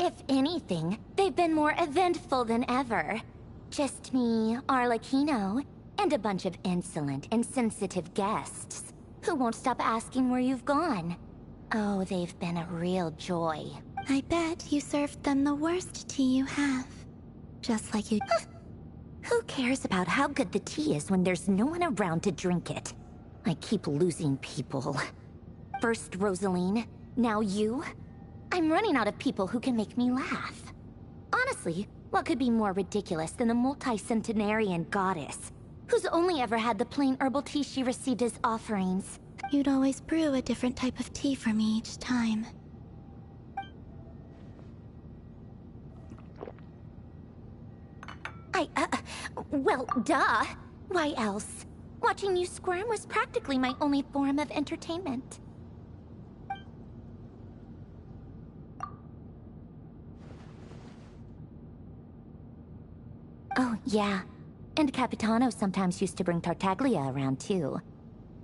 If anything, they've been more eventful than ever. Just me, Arlecchino, and a bunch of insolent and sensitive guests who won't stop asking where you've gone. Oh, they've been a real joy. I bet you served them the worst tea you have. Just like you... Who cares about how good the tea is when there's no one around to drink it? I keep losing people. First Rosaline, now you. I'm running out of people who can make me laugh. Honestly, what could be more ridiculous than the multi-centenarian goddess, who's only ever had the plain herbal tea she received as offerings? You'd always brew a different type of tea for me each time. Well, duh. Why else? Watching you squirm was practically my only form of entertainment. Oh, yeah. And Capitano sometimes used to bring Tartaglia around, too.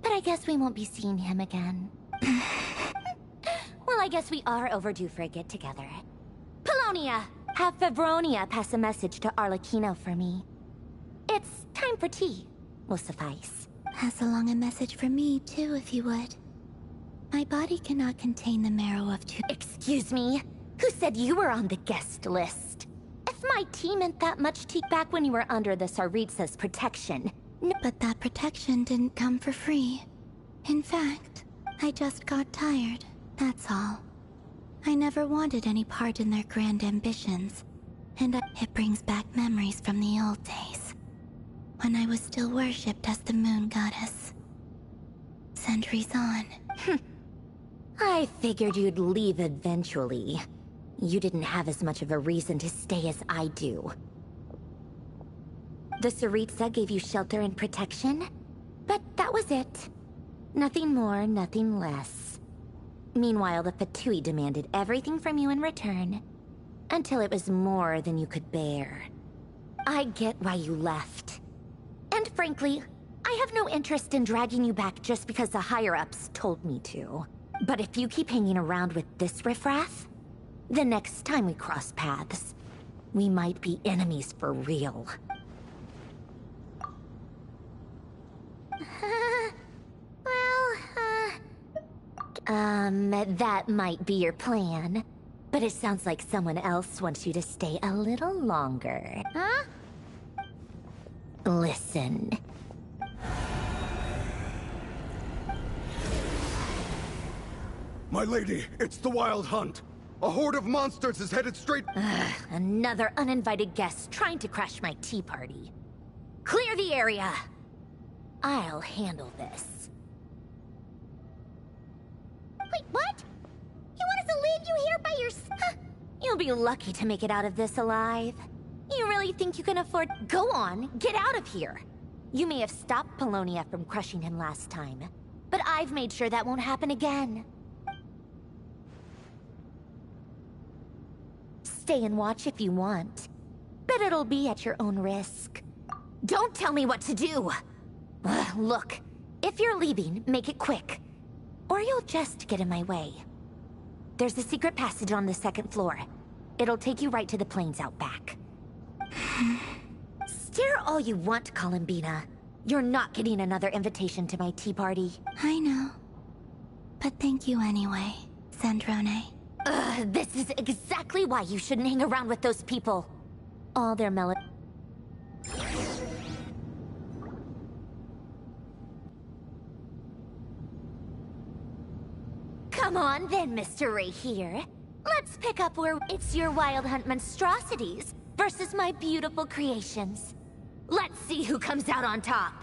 But I guess we won't be seeing him again. Well, I guess we are overdue for a get-together. Polonia! Have Favronia pass a message to Arlecchino for me. It's time for tea. Will suffice. Pass along a message for me, too, if you would. My body cannot contain the marrow of two... Excuse me? Who said you were on the guest list? If my tea meant that much tea back when you were under the Tsaritsa's protection... But that protection didn't come for free. In fact, I just got tired, that's all. I never wanted any part in their grand ambitions, and it brings back memories from the old days, when I was still worshipped as the moon goddess. Centuries on. I figured you'd leave eventually. You didn't have as much of a reason to stay as I do. The Tsaritsa gave you shelter and protection, but that was it. Nothing more, nothing less. Meanwhile, the Fatui demanded everything from you in return, until it was more than you could bear. I get why you left. And frankly, I have no interest in dragging you back just because the higher-ups told me to. But if you keep hanging around with this riffraff, the next time we cross paths, we might be enemies for real. That might be your plan. But it sounds like someone else wants you to stay a little longer. Huh? Listen. My lady, it's the Wild Hunt. A horde of monsters is headed straight— Another uninvited guest trying to crash my tea party. Clear the area! I'll handle this. Wait, what? You want us to leave you here by yourself? You'll be lucky to make it out of this alive. You really think you can afford— Go on, get out of here! You may have stopped Polonia from crushing him last time, but I've made sure that won't happen again. Stay and watch if you want, but it'll be at your own risk. Don't tell me what to do! Look, if you're leaving, make it quick, or you'll just get in my way. There's a secret passage on the second floor. It'll take you right to the plains out back. Stare all you want, Columbina. You're not getting another invitation to my tea party. I know. But thank you anyway, Sandrone. This is exactly why you shouldn't hang around with those people. All their Come on then, Mr. Ray here. Let's pick up where it's your Wild Hunt monstrosities versus my beautiful creations. Let's see who comes out on top.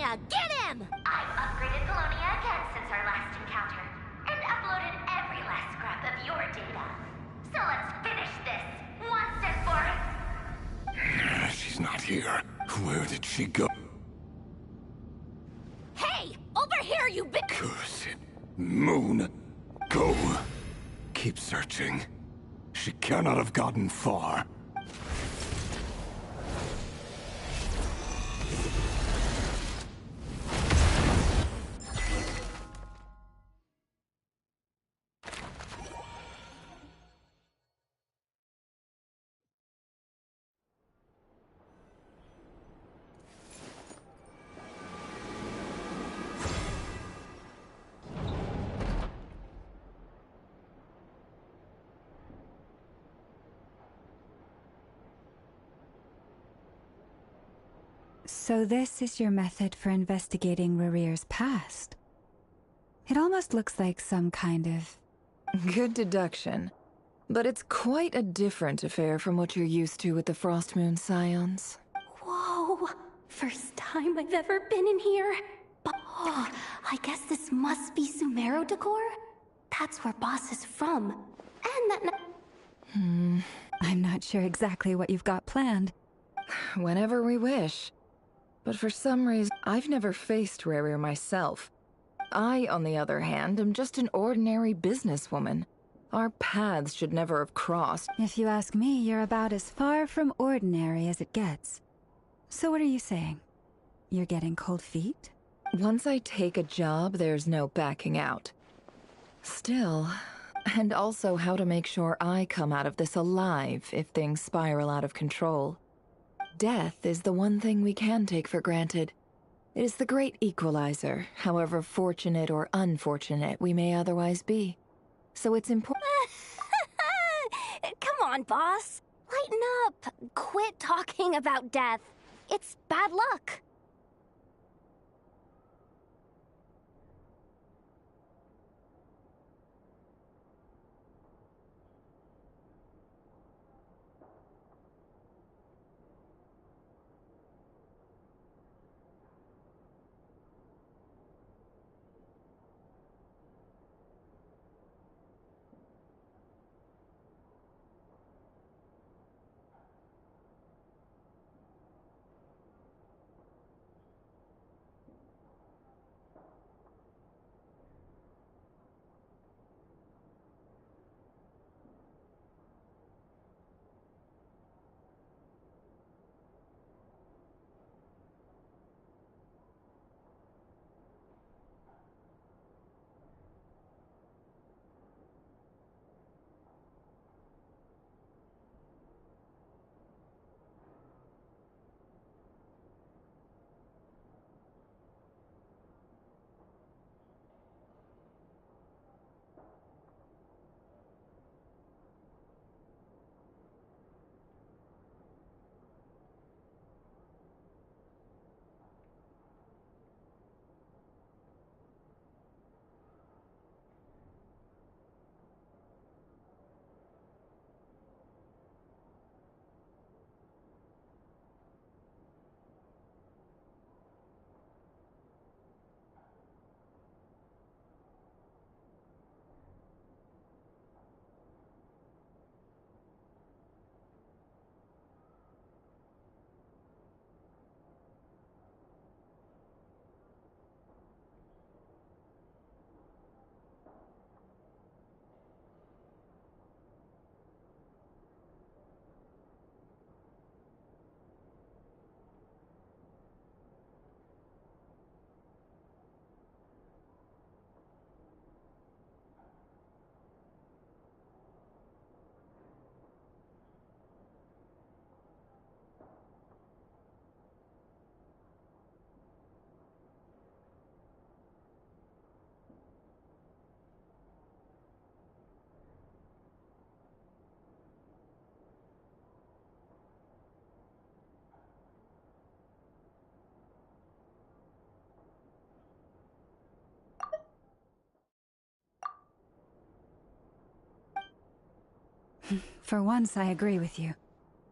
Polonia! Get him! I've upgraded Polonia again since our last encounter, and uploaded every last scrap of your data. So let's finish this, once and for... She's not here. Where did she go? Hey! Over here, you big— Curse it. Moon. Go. Keep searching. She cannot have gotten far. So this is your method for investigating Rarir's past? It almost looks like some kind of... Good deduction. But it's quite a different affair from what you're used to with the Frostmoon Scions. Whoa! First time I've ever been in here. Oh, I guess this must be Sumero decor? That's where Boss is from. And that... I'm not sure exactly what you've got planned. Whenever we wish. But for some reason, I've never faced Rarir myself. I, on the other hand, am just an ordinary businesswoman. Our paths should never have crossed. If you ask me, you're about as far from ordinary as it gets. So what are you saying? You're getting cold feet? Once I take a job, there's no backing out. Still, and also how to make sure I come out of this alive if things spiral out of control. Death is the one thing we can take for granted. It is the great equalizer, however fortunate or unfortunate we may otherwise be. So it's important. Come on, boss. Lighten up. Quit talking about death. It's bad luck. For once, I agree with you.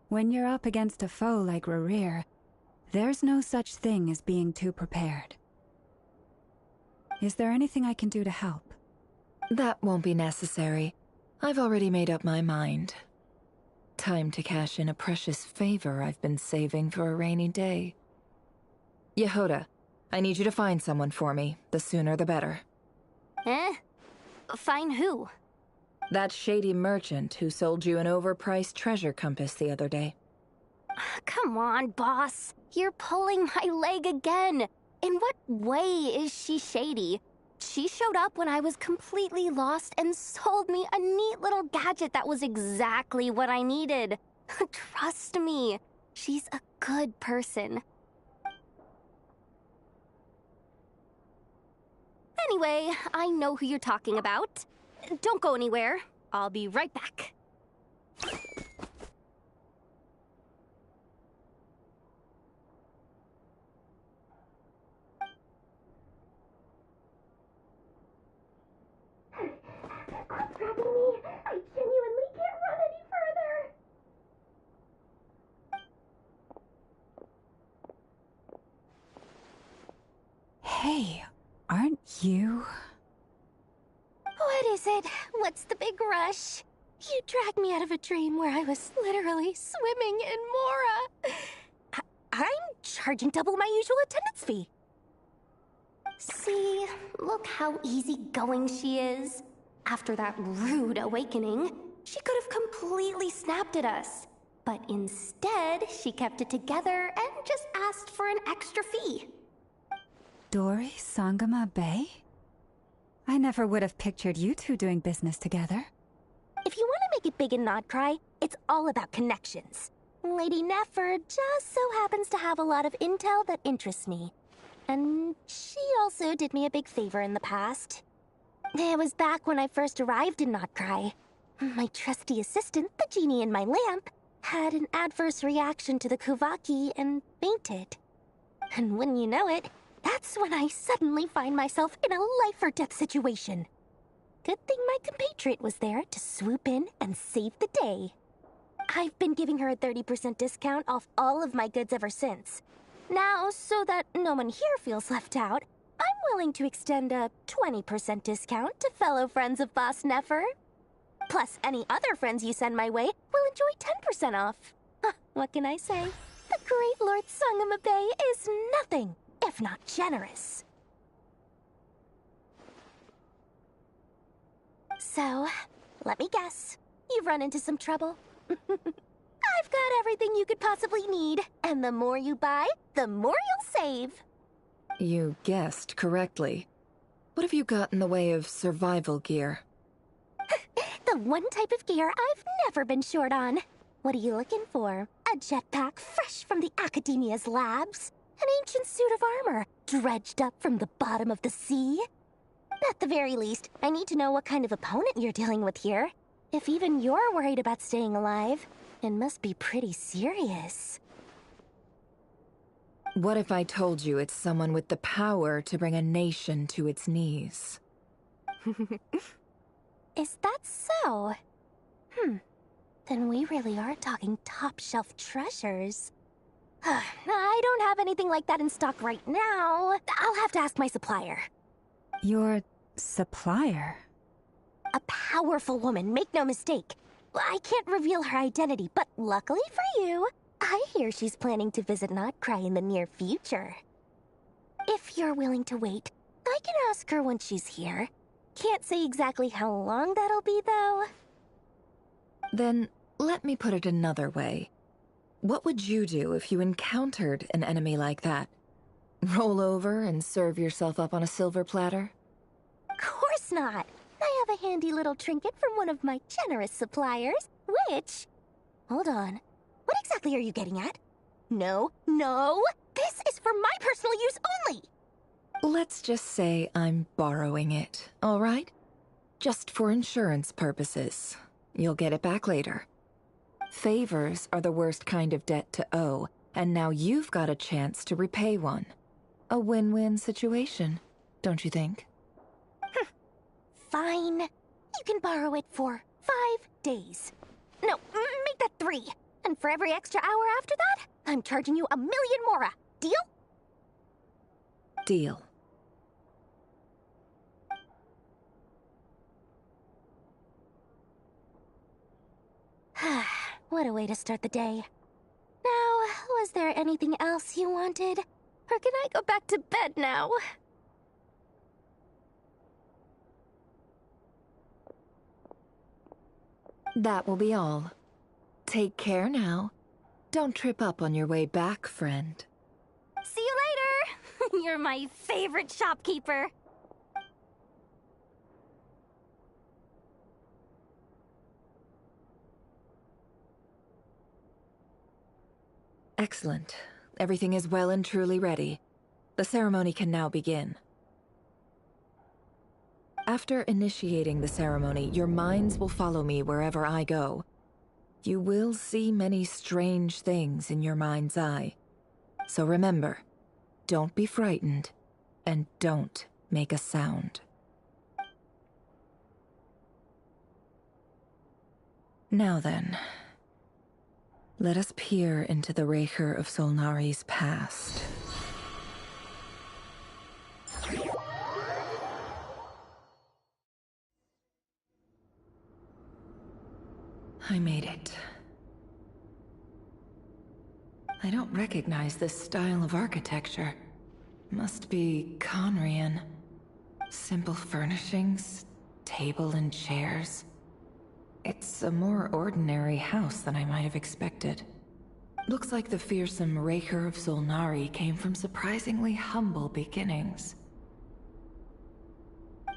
When you're up against a foe like Rarir, There's no such thing as being too prepared. Is there anything I can do to help? That won't be necessary. I've already made up my mind. Time to cash in a precious favor I've been saving for a rainy day. Yehoda, I need you to find someone for me. The sooner the better. Eh? Find who? That shady merchant who sold you an overpriced treasure compass the other day. Come on, boss. You're pulling my leg again. In what way is she shady? She showed up when I was completely lost and sold me a neat little gadget that was exactly what I needed. Trust me, she's a good person. Anyway, I know who you're talking about. Don't go anywhere. I'll be right back. Quit grabbing me. I genuinely can't run any further. Hey, aren't you? What is it? What's the big rush? You dragged me out of a dream where I was literally swimming in Mora. I'm charging double my usual attendance fee. See, look how easygoing she is. After that rude awakening, she could have completely snapped at us. But instead, she kept it together and just asked for an extra fee. Dori Sangama Bay? I never would have pictured you two doing business together. If you want to make it big in Nodcry, it's all about connections. Lady Nefer just so happens to have a lot of intel that interests me. And she also did me a big favor in the past. It was back when I first arrived in Nodcry. My trusty assistant, the genie in my lamp, had an adverse reaction to the Kuvaki and fainted. And when you know it, that's when I suddenly find myself in a life-or-death situation. Good thing my compatriot was there to swoop in and save the day. I've been giving her a 30% discount off all of my goods ever since. Now, so that no one here feels left out, I'm willing to extend a 20% discount to fellow friends of Boss Nefer. Plus, any other friends you send my way will enjoy 10% off. What can I say? The great Lord Sangama Bay is nothing if not generous. So, let me guess. You've run into some trouble. I've got everything you could possibly need, and the more you buy, the more you'll save. You guessed correctly. What have you got in the way of survival gear? The one type of gear I've never been short on. What are you looking for? A jetpack fresh from the Academia's labs? An ancient suit of armor dredged up from the bottom of the sea? At the very least, I need to know what kind of opponent you're dealing with here. If even you're worried about staying alive, it must be pretty serious. What if I told you it's someone with the power to bring a nation to its knees? Is that so? Then we really are talking top-shelf treasures. I don't have anything like that in stock right now. I'll have to ask my supplier. Your supplier? A powerful woman, make no mistake. I can't reveal her identity, but luckily for you, I hear she's planning to visit Nodcry in the near future. If you're willing to wait, I can ask her when she's here. Can't say exactly how long that'll be, though. Then, let me put it another way. What would you do if you encountered an enemy like that? Roll over and serve yourself up on a silver platter? Of course not. I have a handy little trinket from one of my generous suppliers, which... Hold on. What exactly are you getting at? No, this is for my personal use only! Let's just say I'm borrowing it, all right? Just for insurance purposes. You'll get it back later. Favors are the worst kind of debt to owe, and now you've got a chance to repay one. A win-win situation, don't you think? Fine. You can borrow it for 5 days. No, make that 3. And for every extra hour after that, I'm charging you 1,000,000 mora. Deal? Deal. What a way to start the day. Now, was there anything else you wanted? Or can I go back to bed now? That will be all. Take care now. Don't trip up on your way back, friend. See you later! You're my favorite shopkeeper. Excellent. Everything is well and truly ready. The ceremony can now begin. After initiating the ceremony, your minds will follow me wherever I go. You will see many strange things in your mind's eye. So remember, don't be frightened, and don't make a sound. Now then, let us peer into the Raker of Solnari's past. I made it. I don't recognize this style of architecture. Must be Conrian. Simple furnishings, table and chairs. It's a more ordinary house than I might have expected. Looks like the fearsome Raker of Solnari came from surprisingly humble beginnings.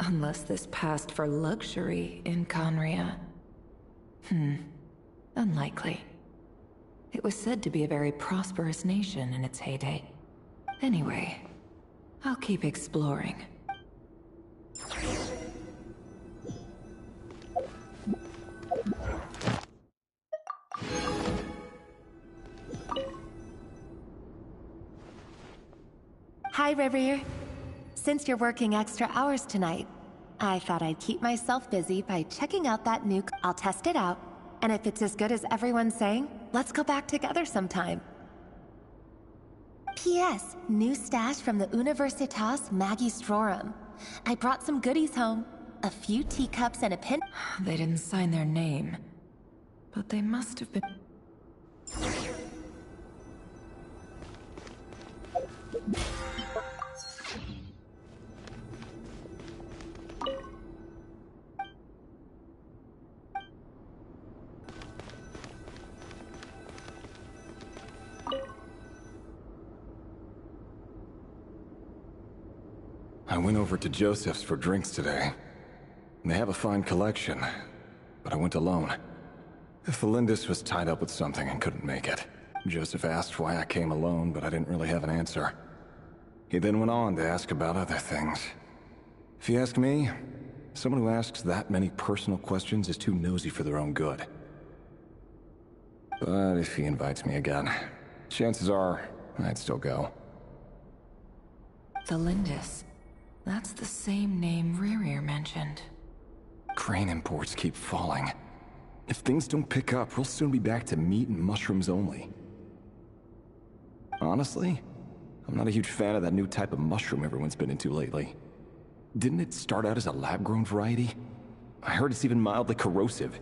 Unless this passed for luxury in Conria. Unlikely. It was said to be a very prosperous nation in its heyday. Anyway, I'll keep exploring. Hi, Reverie. Since you're working extra hours tonight, I thought I'd keep myself busy by checking out that new... I'll test it out, and if it's as good as everyone's saying, let's go back together sometime. P.S. New stash from the Universitas Magistrorum. I brought some goodies home. A few teacups and a pin... They didn't sign their name, but they must have been... I went over to Joseph's for drinks today. They have a fine collection, but I went alone. Felindis was tied up with something and couldn't make it. Joseph asked why I came alone, but I didn't really have an answer. He then went on to ask about other things. If you ask me, someone who asks that many personal questions is too nosy for their own good. But if he invites me again, chances are I'd still go. Felindis. That's the same name Rerir mentioned. Grain imports keep falling. If things don't pick up, we'll soon be back to meat and mushrooms only. Honestly, I'm not a huge fan of that new type of mushroom everyone's been into lately. Didn't it start out as a lab-grown variety? I heard it's even mildly corrosive.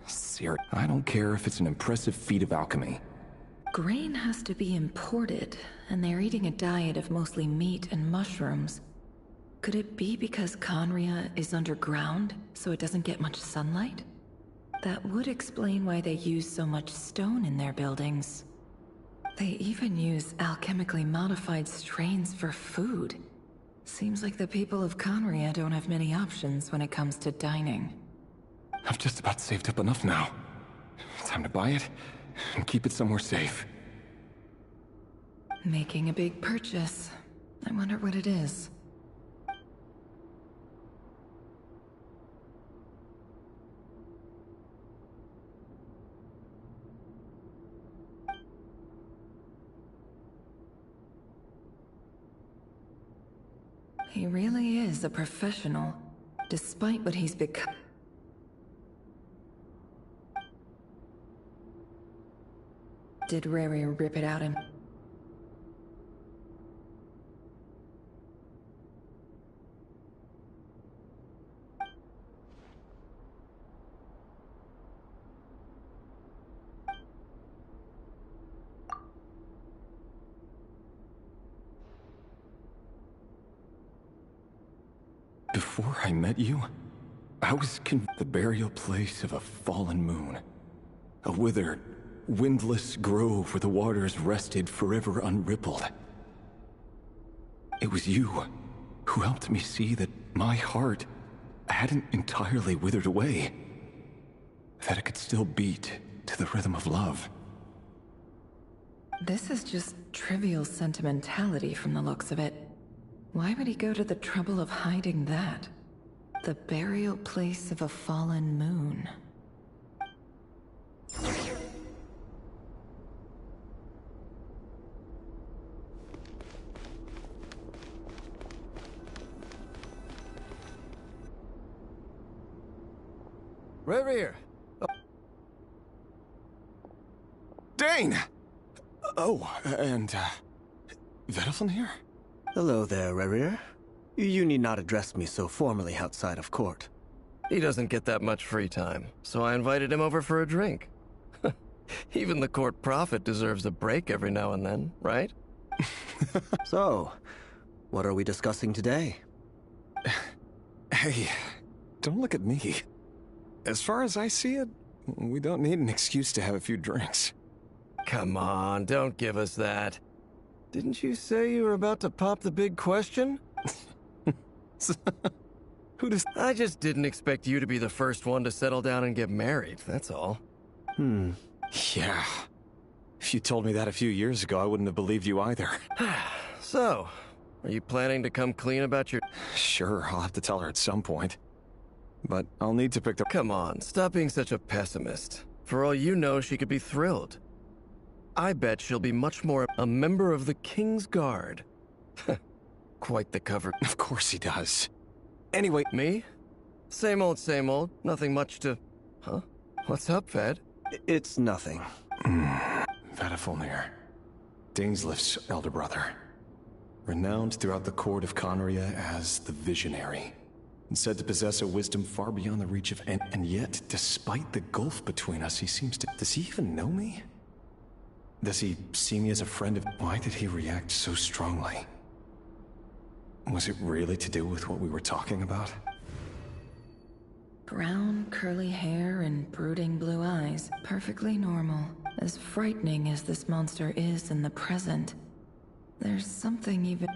Seriously, I don't care if it's an impressive feat of alchemy. Grain has to be imported, and they're eating a diet of mostly meat and mushrooms. Could it be because Conria is underground, so it doesn't get much sunlight? That would explain why they use so much stone in their buildings. They even use alchemically modified strains for food. Seems like the people of Conria don't have many options when it comes to dining. I've just about saved up enough now. Time to buy it and keep it somewhere safe. Making a big purchase. I wonder what it is. He really is a professional, despite what he's become. Did Riri rip it out him? Before I met you, I was the burial place of a fallen moon. A withered, windless grove where the waters rested forever unrippled. It was you who helped me see that my heart hadn't entirely withered away. That it could still beat to the rhythm of love. This is just trivial sentimentality from the looks of it. Why would he go to the trouble of hiding that? The burial place of a fallen moon. Reverie! Dane! Oh, and, Vediflin here? Hello there, Reverie. You need not address me so formally outside of court. He doesn't get that much free time, so I invited him over for a drink. Even the court prophet deserves a break every now and then, right? So, what are we discussing today? Hey, don't look at me. As far as I see it, we don't need an excuse to have a few drinks. Come on, don't give us that. Didn't you say you were about to pop the big question? Who does... I just didn't expect you to be the first one to settle down and get married, that's all. Yeah. If you told me that a few years ago, I wouldn't have believed you either. So, are you planning to come clean about your... Sure, I'll have to tell her at some point. But I'll need to pick the... Come on, stop being such a pessimist. For all you know, she could be thrilled. I bet she'll be much more a member of the King's Guard. Quite the cover. Of course he does. Anyway... Me? Same old, nothing much to... Huh? What's up, Ved? It's nothing. Vediflin, Dainslift's elder brother. Renowned throughout the court of Conria as the Visionary. And said to possess a wisdom far beyond the reach of... And yet, despite the gulf between us, he seems to... Does he even know me? Does he see me as a friend of... Why did he react so strongly? Was it really to do with what we were talking about? Brown, curly hair and brooding blue eyes. Perfectly normal. As frightening as this monster is in the present, there's something even...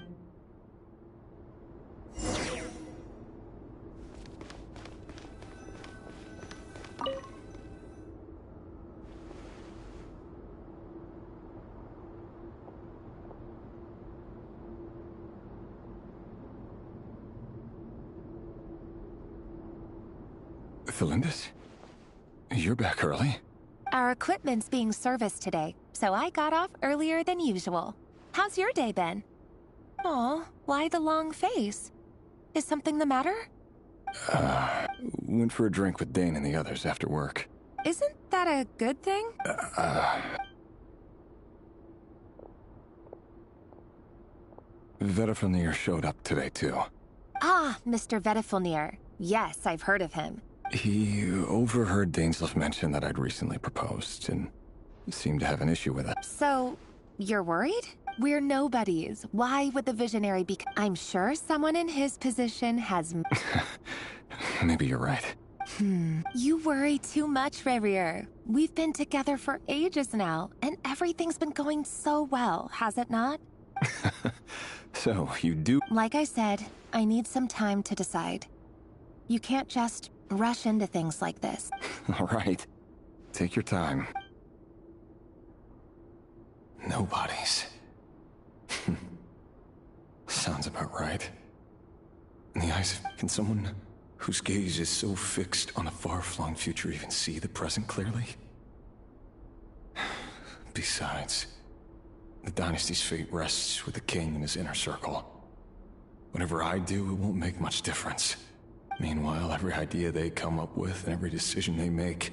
Felindis? You're back early? Our equipment's being serviced today, so I got off earlier than usual. How's your day been? Aw, why the long face? Is something the matter? Went for a drink with Dane and the others after work. Isn't that a good thing? Vediflin showed up today, too. Ah, Mr. Vediflin. Yes, I've heard of him. He overheard Dainslift mention that I'd recently proposed, and seemed to have an issue with it. So, you're worried? We're nobodies. Why would the Visionary be... I'm sure someone in his position has... Maybe you're right. You worry too much, Reverie. We've been together for ages now, and everything's been going so well, has it not? So, you do... Like I said, I need some time to decide. You can't just rush into things like this. All right. Take your time. Nobodies. Sounds about right. In the eyes of... Can someone whose gaze is so fixed on a far-flung future even see the present clearly? Besides, the dynasty's fate rests with the king and his inner circle. Whatever I do, it won't make much difference. Meanwhile, every idea they come up with and every decision they make,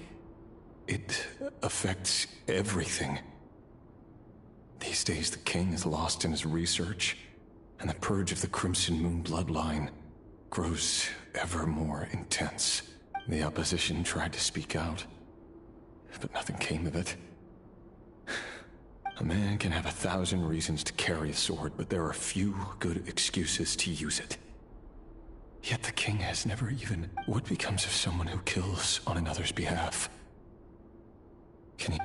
it affects everything. These days, the king is lost in his research, and the purge of the Crimson Moon bloodline grows ever more intense. The opposition tried to speak out, but nothing came of it. A man can have 1,000 reasons to carry a sword, but there are few good excuses to use it. Yet the king has never even... What becomes of someone who kills on another's behalf? Can he...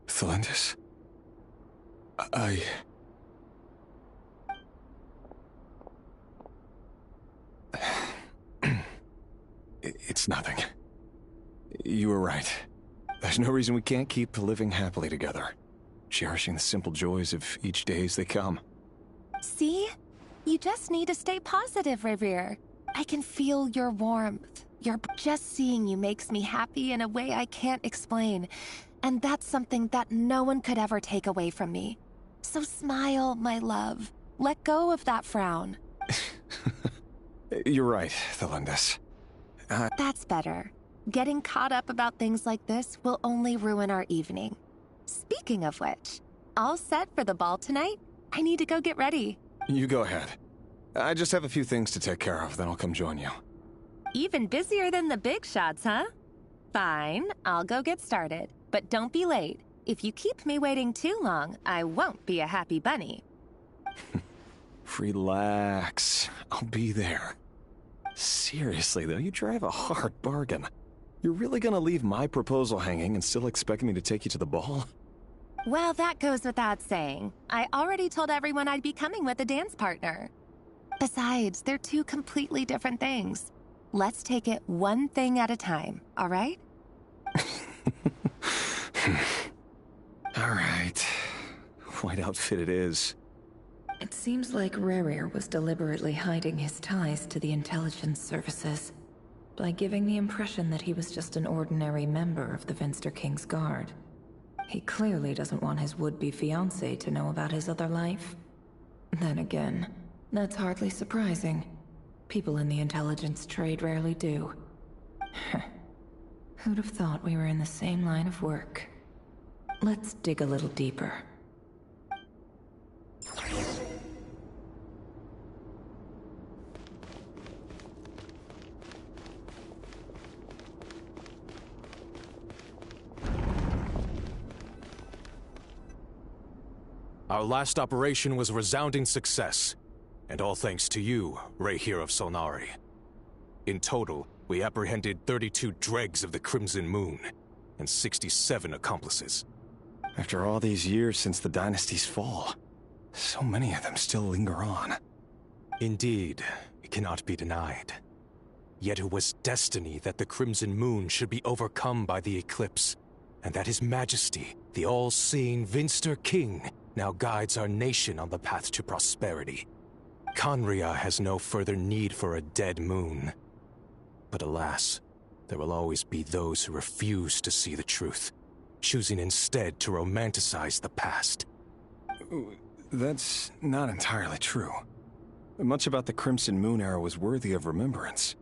Felindis? It's nothing. You were right. There's no reason we can't keep living happily together, cherishing the simple joys of each day as they come. See? You just need to stay positive, Revere. I can feel your warmth. Just seeing you makes me happy in a way I can't explain. And that's something that no one could ever take away from me. So smile, my love. Let go of that frown. You're right, Felindis. That's better. Getting caught up about things like this will only ruin our evening. Speaking of which, all set for the ball tonight? I need to go get ready. You go ahead. I just have a few things to take care of, then I'll come join you. Even busier than the big shots, huh? Fine, I'll go get started. But don't be late. If you keep me waiting too long, I won't be a happy bunny. Relax. I'll be there. Seriously, though, you drive a hard bargain. You're really gonna leave my proposal hanging and still expect me to take you to the ball? Well, that goes without saying. I already told everyone I'd be coming with a dance partner. Besides, they're two completely different things. Let's take it one thing at a time, all right? All right. White outfit it is. It seems like Rerir was deliberately hiding his ties to the intelligence services by giving the impression that he was just an ordinary member of the Venster King's Guard. He clearly doesn't want his would-be fiancée to know about his other life. Then again, that's hardly surprising. People in the intelligence trade rarely do. Who'd have thought we were in the same line of work? Let's dig a little deeper. Our last operation was a resounding success, and all thanks to you, Rehir of Solnari. In total, we apprehended 32 dregs of the Crimson Moon, and 67 accomplices. After all these years since the dynasty's fall, so many of them still linger on. Indeed, it cannot be denied. Yet it was destiny that the Crimson Moon should be overcome by the eclipse, and that His Majesty, the all-seeing Venster King, now guides our nation on the path to prosperity. Conria has no further need for a dead moon. But alas, there will always be those who refuse to see the truth, choosing instead to romanticize the past. That's not entirely true. Much about the Crimson Moon era was worthy of remembrance.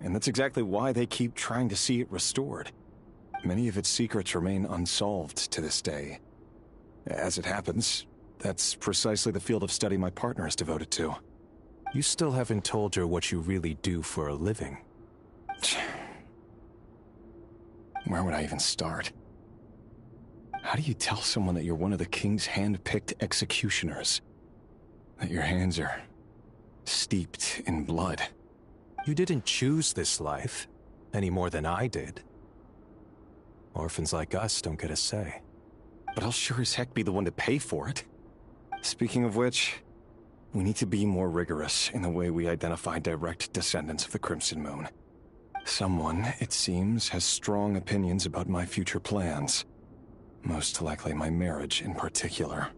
And that's exactly why they keep trying to see it restored. Many of its secrets remain unsolved to this day. As it happens, that's precisely the field of study my partner is devoted to. You still haven't told her what you really do for a living. Where would I even start? How do you tell someone that you're one of the king's hand-picked executioners? That your hands are steeped in blood? You didn't choose this life, any more than I did. Orphans like us don't get a say. But I'll sure as heck be the one to pay for it. Speaking of which, we need to be more rigorous in the way we identify direct descendants of the Crimson Moon. Someone, it seems, has strong opinions about my future plans. Most likely my marriage in particular.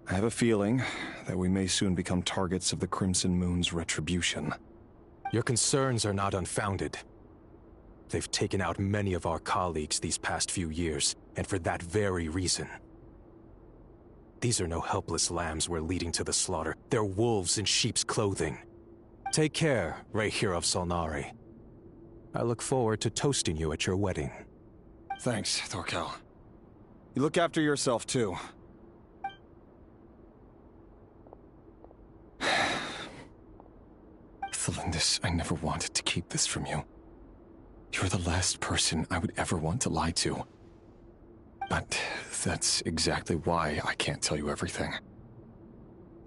I have a feeling that we may soon become targets of the Crimson Moon's retribution. Your concerns are not unfounded. They've taken out many of our colleagues these past few years, and for that very reason. These are no helpless lambs we're leading to the slaughter. They're wolves in sheep's clothing. Take care, Rehir of Solnari. I look forward to toasting you at your wedding. Thanks, Thorkel. You look after yourself, too. Felindis, I never wanted to keep this from you. You're the last person I would ever want to lie to. But that's exactly why I can't tell you everything.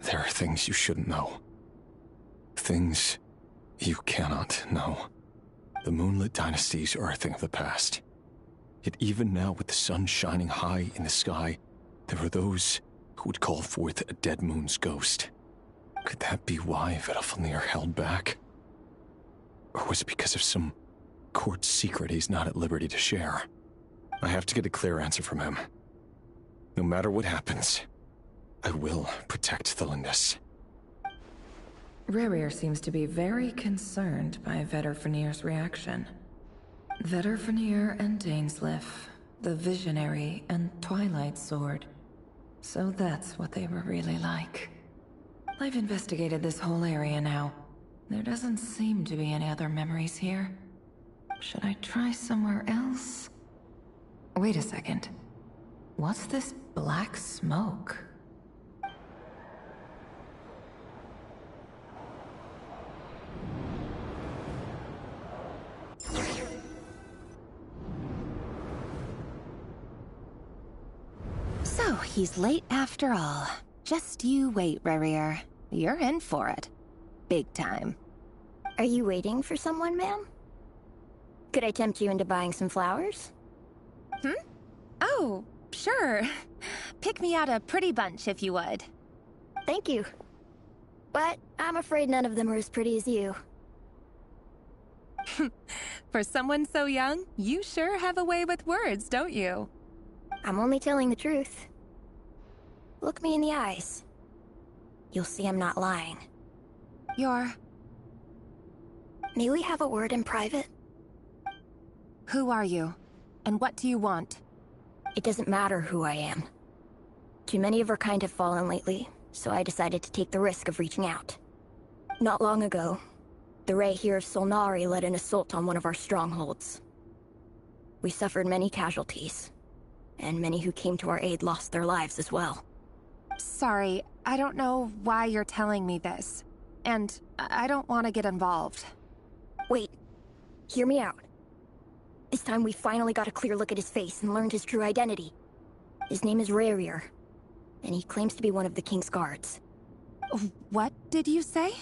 There are things you shouldn't know. Things you cannot know. The moonlit dynasties are a thing of the past. Yet even now, with the sun shining high in the sky, there are those who would call forth a dead moon's ghost. Could that be why Vedalfnir held back? Or was it because of some court secret he's not at liberty to share? I have to get a clear answer from him. No matter what happens, I will protect the Lindis. Rerir seems to be very concerned by Vedalfnir's reaction. Vedalfnir and Dainsleif, the Visionary and Twilight Sword. So that's what they were really like. I've investigated this whole area now. There doesn't seem to be any other memories here. Should I try somewhere else? Wait a second. What's this black smoke? So, he's late after all. Just you wait, Rerir. You're in for it. Big time. Are you waiting for someone, ma'am? Could I tempt you into buying some flowers? Oh, sure. Pick me out a pretty bunch if you would. Thank you. But I'm afraid none of them are as pretty as you. For someone so young, you sure have a way with words, don't you? I'm only telling the truth. Look me in the eyes. You'll see I'm not lying. May we have a word in private? Who are you? And what do you want? It doesn't matter who I am. Too many of our kind have fallen lately, so I decided to take the risk of reaching out. Not long ago, the Ray here of Solnari led an assault on one of our strongholds. We suffered many casualties, and many who came to our aid lost their lives as well. Sorry, I don't know why you're telling me this. And I don't want to get involved. Wait, hear me out. This time we finally got a clear look at his face and learned his true identity. His name is Rerir, and he claims to be one of the King's guards. What did you say?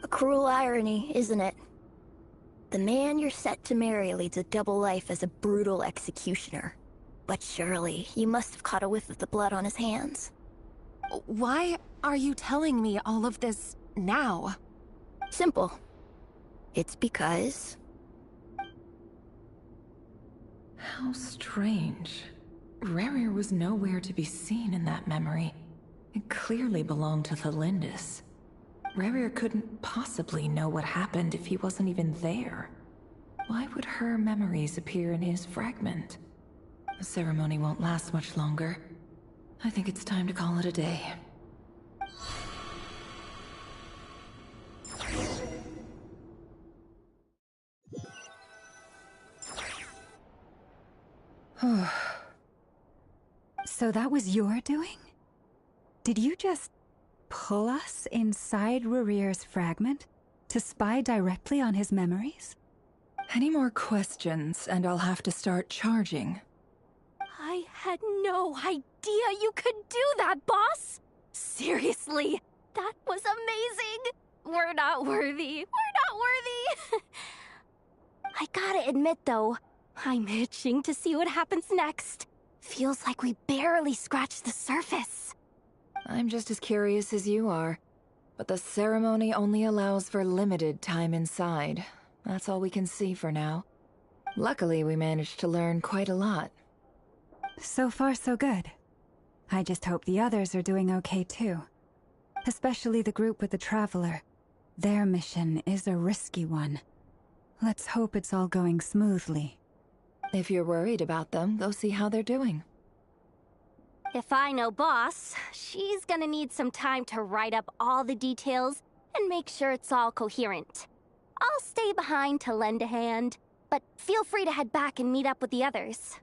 A cruel irony, isn't it? The man you're set to marry leads a double life as a brutal executioner. But surely, you must have caught a whiff of the blood on his hands. Why are you telling me all of this now? Simple. It's because... How strange. Rerir was nowhere to be seen in that memory. It clearly belonged to the Lindis. Rerir couldn't possibly know what happened if he wasn't even there. Why would her memories appear in his fragment? The ceremony won't last much longer. I think it's time to call it a day. So that was your doing? Did you just pull us inside Rerir's fragment to spy directly on his memories? Any more questions, and I'll have to start charging. I had no idea you could do that, boss! Seriously, that was amazing! We're not worthy. We're not worthy! I gotta admit, though, I'm itching to see what happens next. Feels like we barely scratched the surface. I'm just as curious as you are. But the ceremony only allows for limited time inside. That's all we can see for now. Luckily, we managed to learn quite a lot. So far, so good. I just hope the others are doing okay too. Especially the group with the Traveler. Their mission is a risky one. Let's hope it's all going smoothly. If you're worried about them, go see how they're doing. If I know Boss, she's gonna need some time to write up all the details and make sure it's all coherent. I'll stay behind to lend a hand, but feel free to head back and meet up with the others.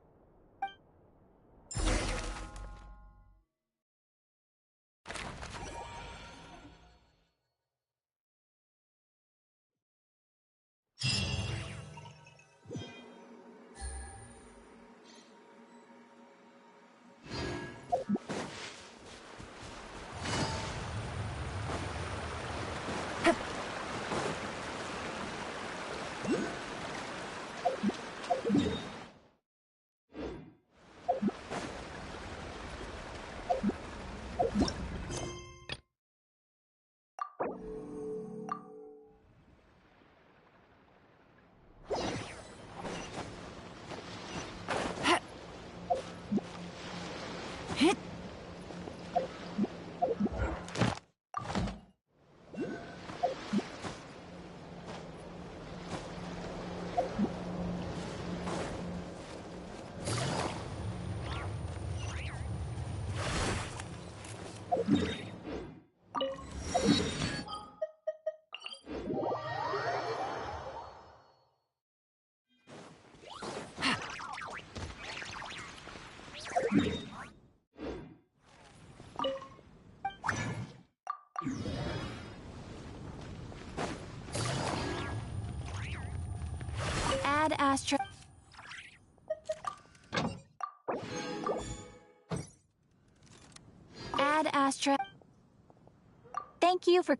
Add Astra. Add Astra. Thank you for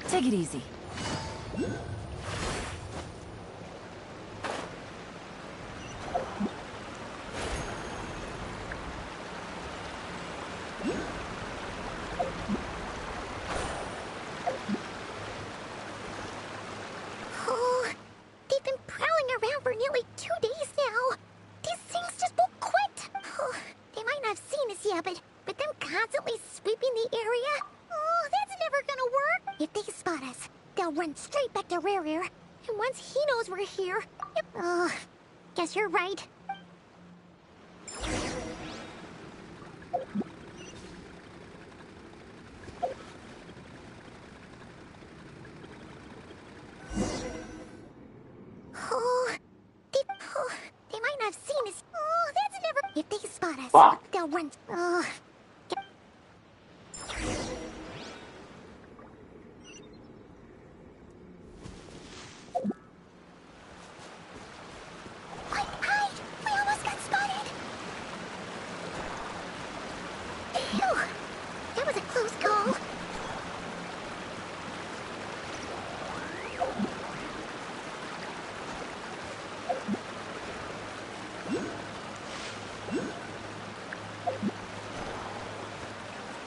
Take it easy. Oh, they've been prowling around for nearly 2 days now. These things just won't quit. Oh, they might not have seen us yet, but them constantly sweeping the area, oh, that's never gonna work. If they spot us, they'll run straight back to Rare. And once he knows we're here, yep. Oh, guess you're right. They might not have seen us. Oh, that's never. If they spot us, they'll run. Oh. Hide! We almost got spotted. Phew. That was a close call.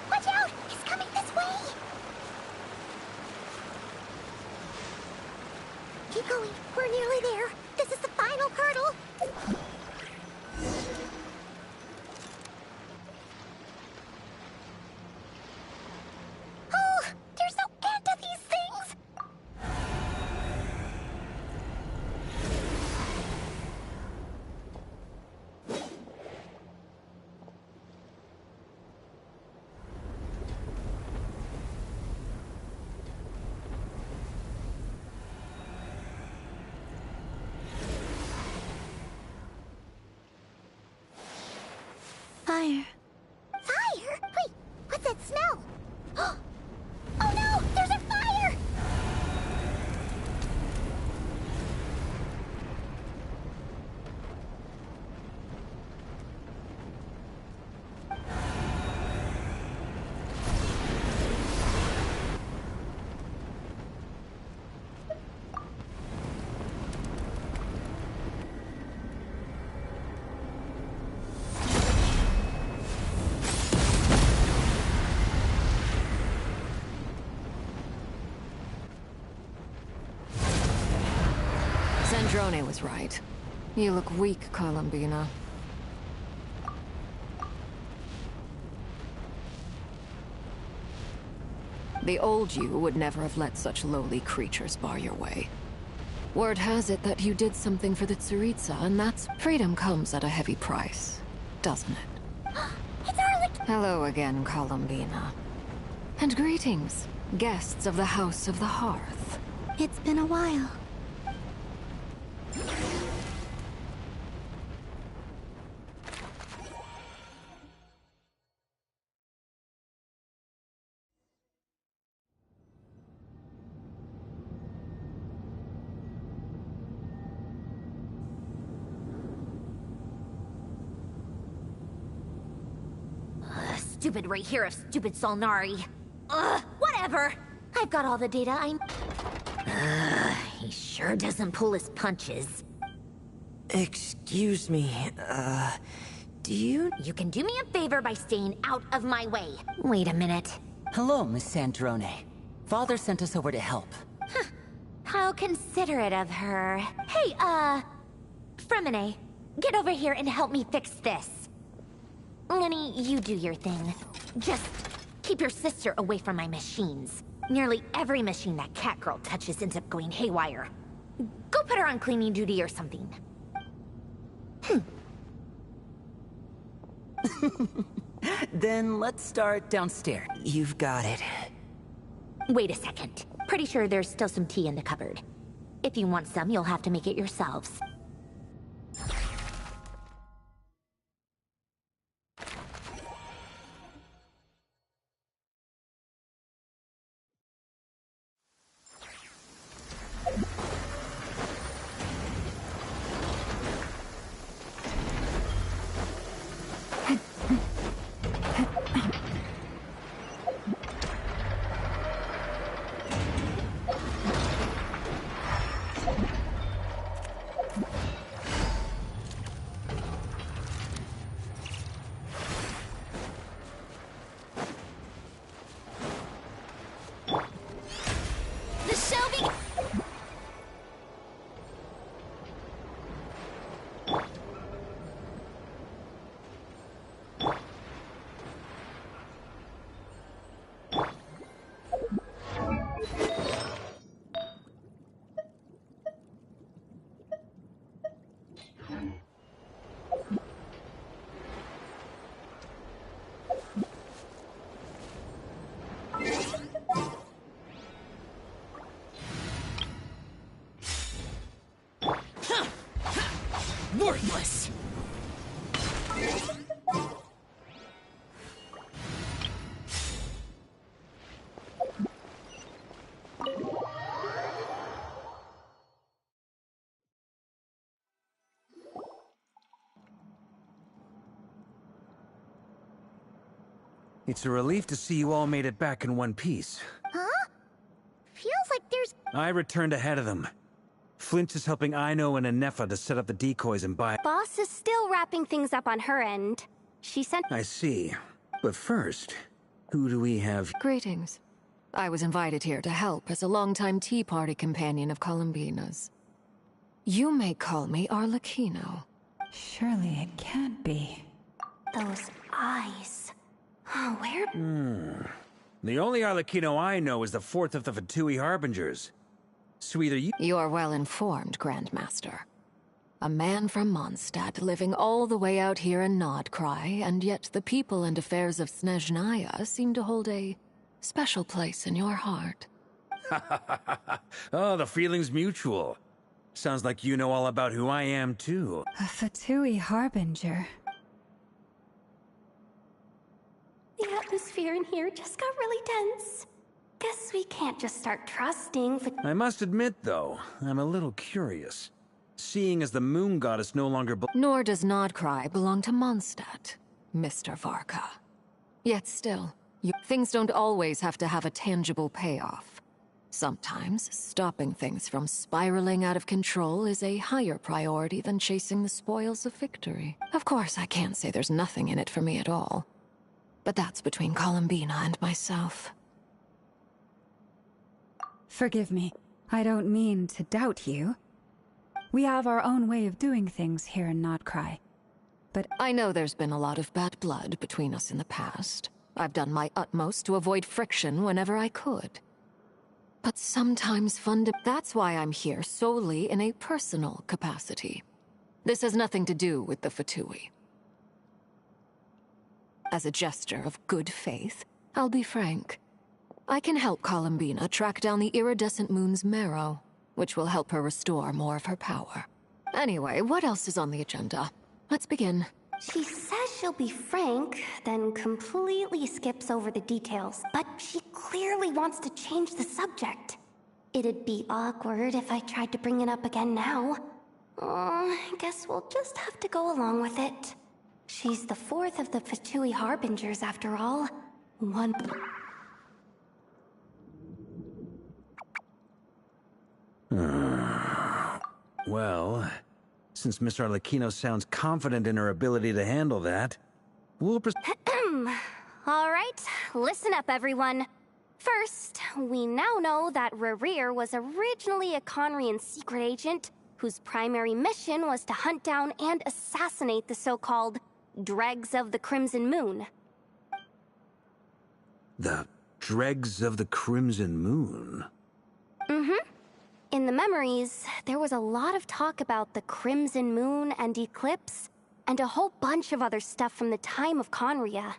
Watch out! He's coming this way! Keep going. We're nearly there. This is the final hurdle. Oh, there's no end to these things! Fire. Fire? Wait, what's that smell? Oh no! There's a fire! Sandrone was right. You look weak, Columbina. The old you would never have let such lowly creatures bar your way. Word has it that you did something for the Tsaritsa, and that's... Freedom comes at a heavy price, doesn't it? It's Arlic! Hello again, Columbina. And greetings, guests of the House of the Hearth. It's been a while. stupid right here of stupid Solnari. Ugh, whatever. I've got all the data he sure doesn't pull his punches. Excuse me, do you... You can do me a favor by staying out of my way. Wait a minute. Hello, Miss Sandrone. Father sent us over to help. Huh. How considerate of her. Hey, Fremine, get over here and help me fix this. Lenny, you do your thing. Just keep your sister away from my machines. Nearly every machine that cat girl touches ends up going haywire. Go put her on cleaning duty or something. Then let's start downstairs. You've got it. Wait a second. Pretty sure there's still some tea in the cupboard. If you want some, you'll have to make it yourselves. Worthless! It's a relief to see you all made it back in one piece. Huh? Feels like there's... I returned ahead of them. Flint is helping Aino and Anefa to set up the decoys and buy... Boss is still wrapping things up on her end. She sent... I see. But first, who do we have? Greetings. I was invited here to help as a longtime Tea Party companion of Columbina's. You may call me Arlecchino. Surely it can't be. Those eyes. Oh, where... The only Arlecchino I know is the fourth of the Fatui Harbingers. So either you... You're well informed, Grandmaster. A man from Mondstadt living all the way out here in Nodcry, and yet the people and affairs of Snezhnaya seem to hold a special place in your heart. Oh, the feeling's mutual. Sounds like you know all about who I am, too. A Fatui Harbinger. The atmosphere in here just got really tense. Guess we can't just start trusting for... I must admit, though, I'm a little curious. Seeing as the moon goddess no longer... Nor does Nodcry belong to Mondstadt, Mr. Varka. Yet still, things don't always have to have a tangible payoff. Sometimes, stopping things from spiraling out of control is a higher priority than chasing the spoils of victory. Of course, I can't say there's nothing in it for me at all. But that's between Columbina and myself. Forgive me. I don't mean to doubt you. We have our own way of doing things here in Nodcry. But I know there's been a lot of bad blood between us in the past. I've done my utmost to avoid friction whenever I could. But sometimes that's why I'm here solely in a personal capacity. This has nothing to do with the Fatui. As a gesture of good faith, I'll be frank. I can help Columbina track down the iridescent moon's marrow, which will help her restore more of her power. Anyway, what else is on the agenda? Let's begin. She says she'll be frank, then completely skips over the details. But she clearly wants to change the subject. It'd be awkward if I tried to bring it up again now. I guess we'll just have to go along with it. She's the fourth of the Fatui Harbingers, after all. One... Well, since Miss Arlecchino sounds confident in her ability to handle that, we'll All right, listen up, everyone. First, we now know that Rerir was originally a Conrian secret agent whose primary mission was to hunt down and assassinate the so-called Dregs of the Crimson Moon. The Dregs of the Crimson Moon? Mm-hmm. In the memories, there was a lot of talk about the Crimson Moon and Eclipse, and a whole bunch of other stuff from the time of Conria.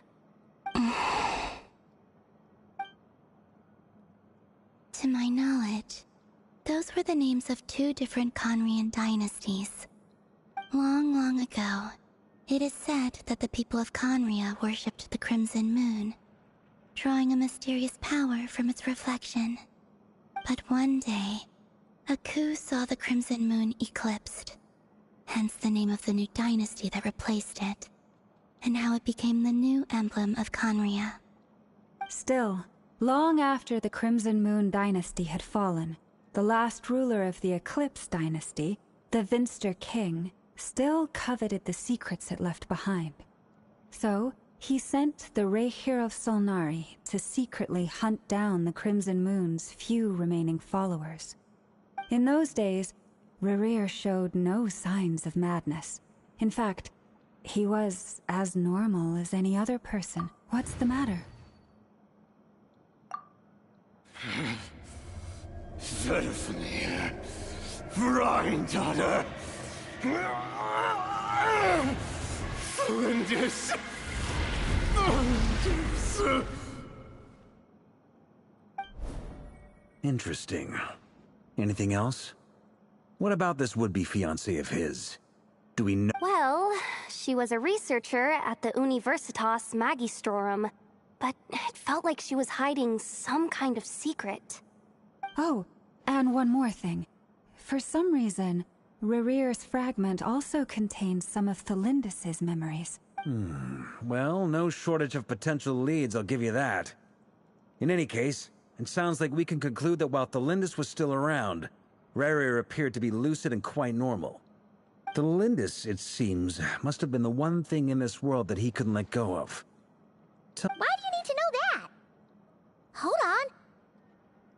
To my knowledge, those were the names of two different Conrian dynasties. Long, long ago, it is said that the people of Conria worshipped the Crimson Moon, drawing a mysterious power from its reflection. But one day, a coup saw the Crimson Moon eclipsed, hence the name of the new dynasty that replaced it, and how it became the new emblem of Conria. Still, long after the Crimson Moon dynasty had fallen, the last ruler of the Eclipse dynasty, the Vinster King, still coveted the secrets it left behind. So, he sent the Rehir of Solnari to secretly hunt down the Crimson Moon's few remaining followers. In those days, Rerir showed no signs of madness. In fact, he was as normal as any other person. What's the matter? Verfnir, Freindaughter, Flinders. Interesting. Anything else? What about this would-be fiancé of his? Do we know? Well, she was a researcher at the Universitas Magistrorum, but it felt like she was hiding some kind of secret. Oh, and one more thing. For some reason, Rerir's fragment also contains some of Thelindis' memories. Well, no shortage of potential leads, I'll give you that. In any case, it sounds like we can conclude that while Thelindis was still around, Rerir appeared to be lucid and quite normal. Thelindis, it seems, must have been the one thing in this world that he couldn't let go of. Why do you need to know that? Hold on.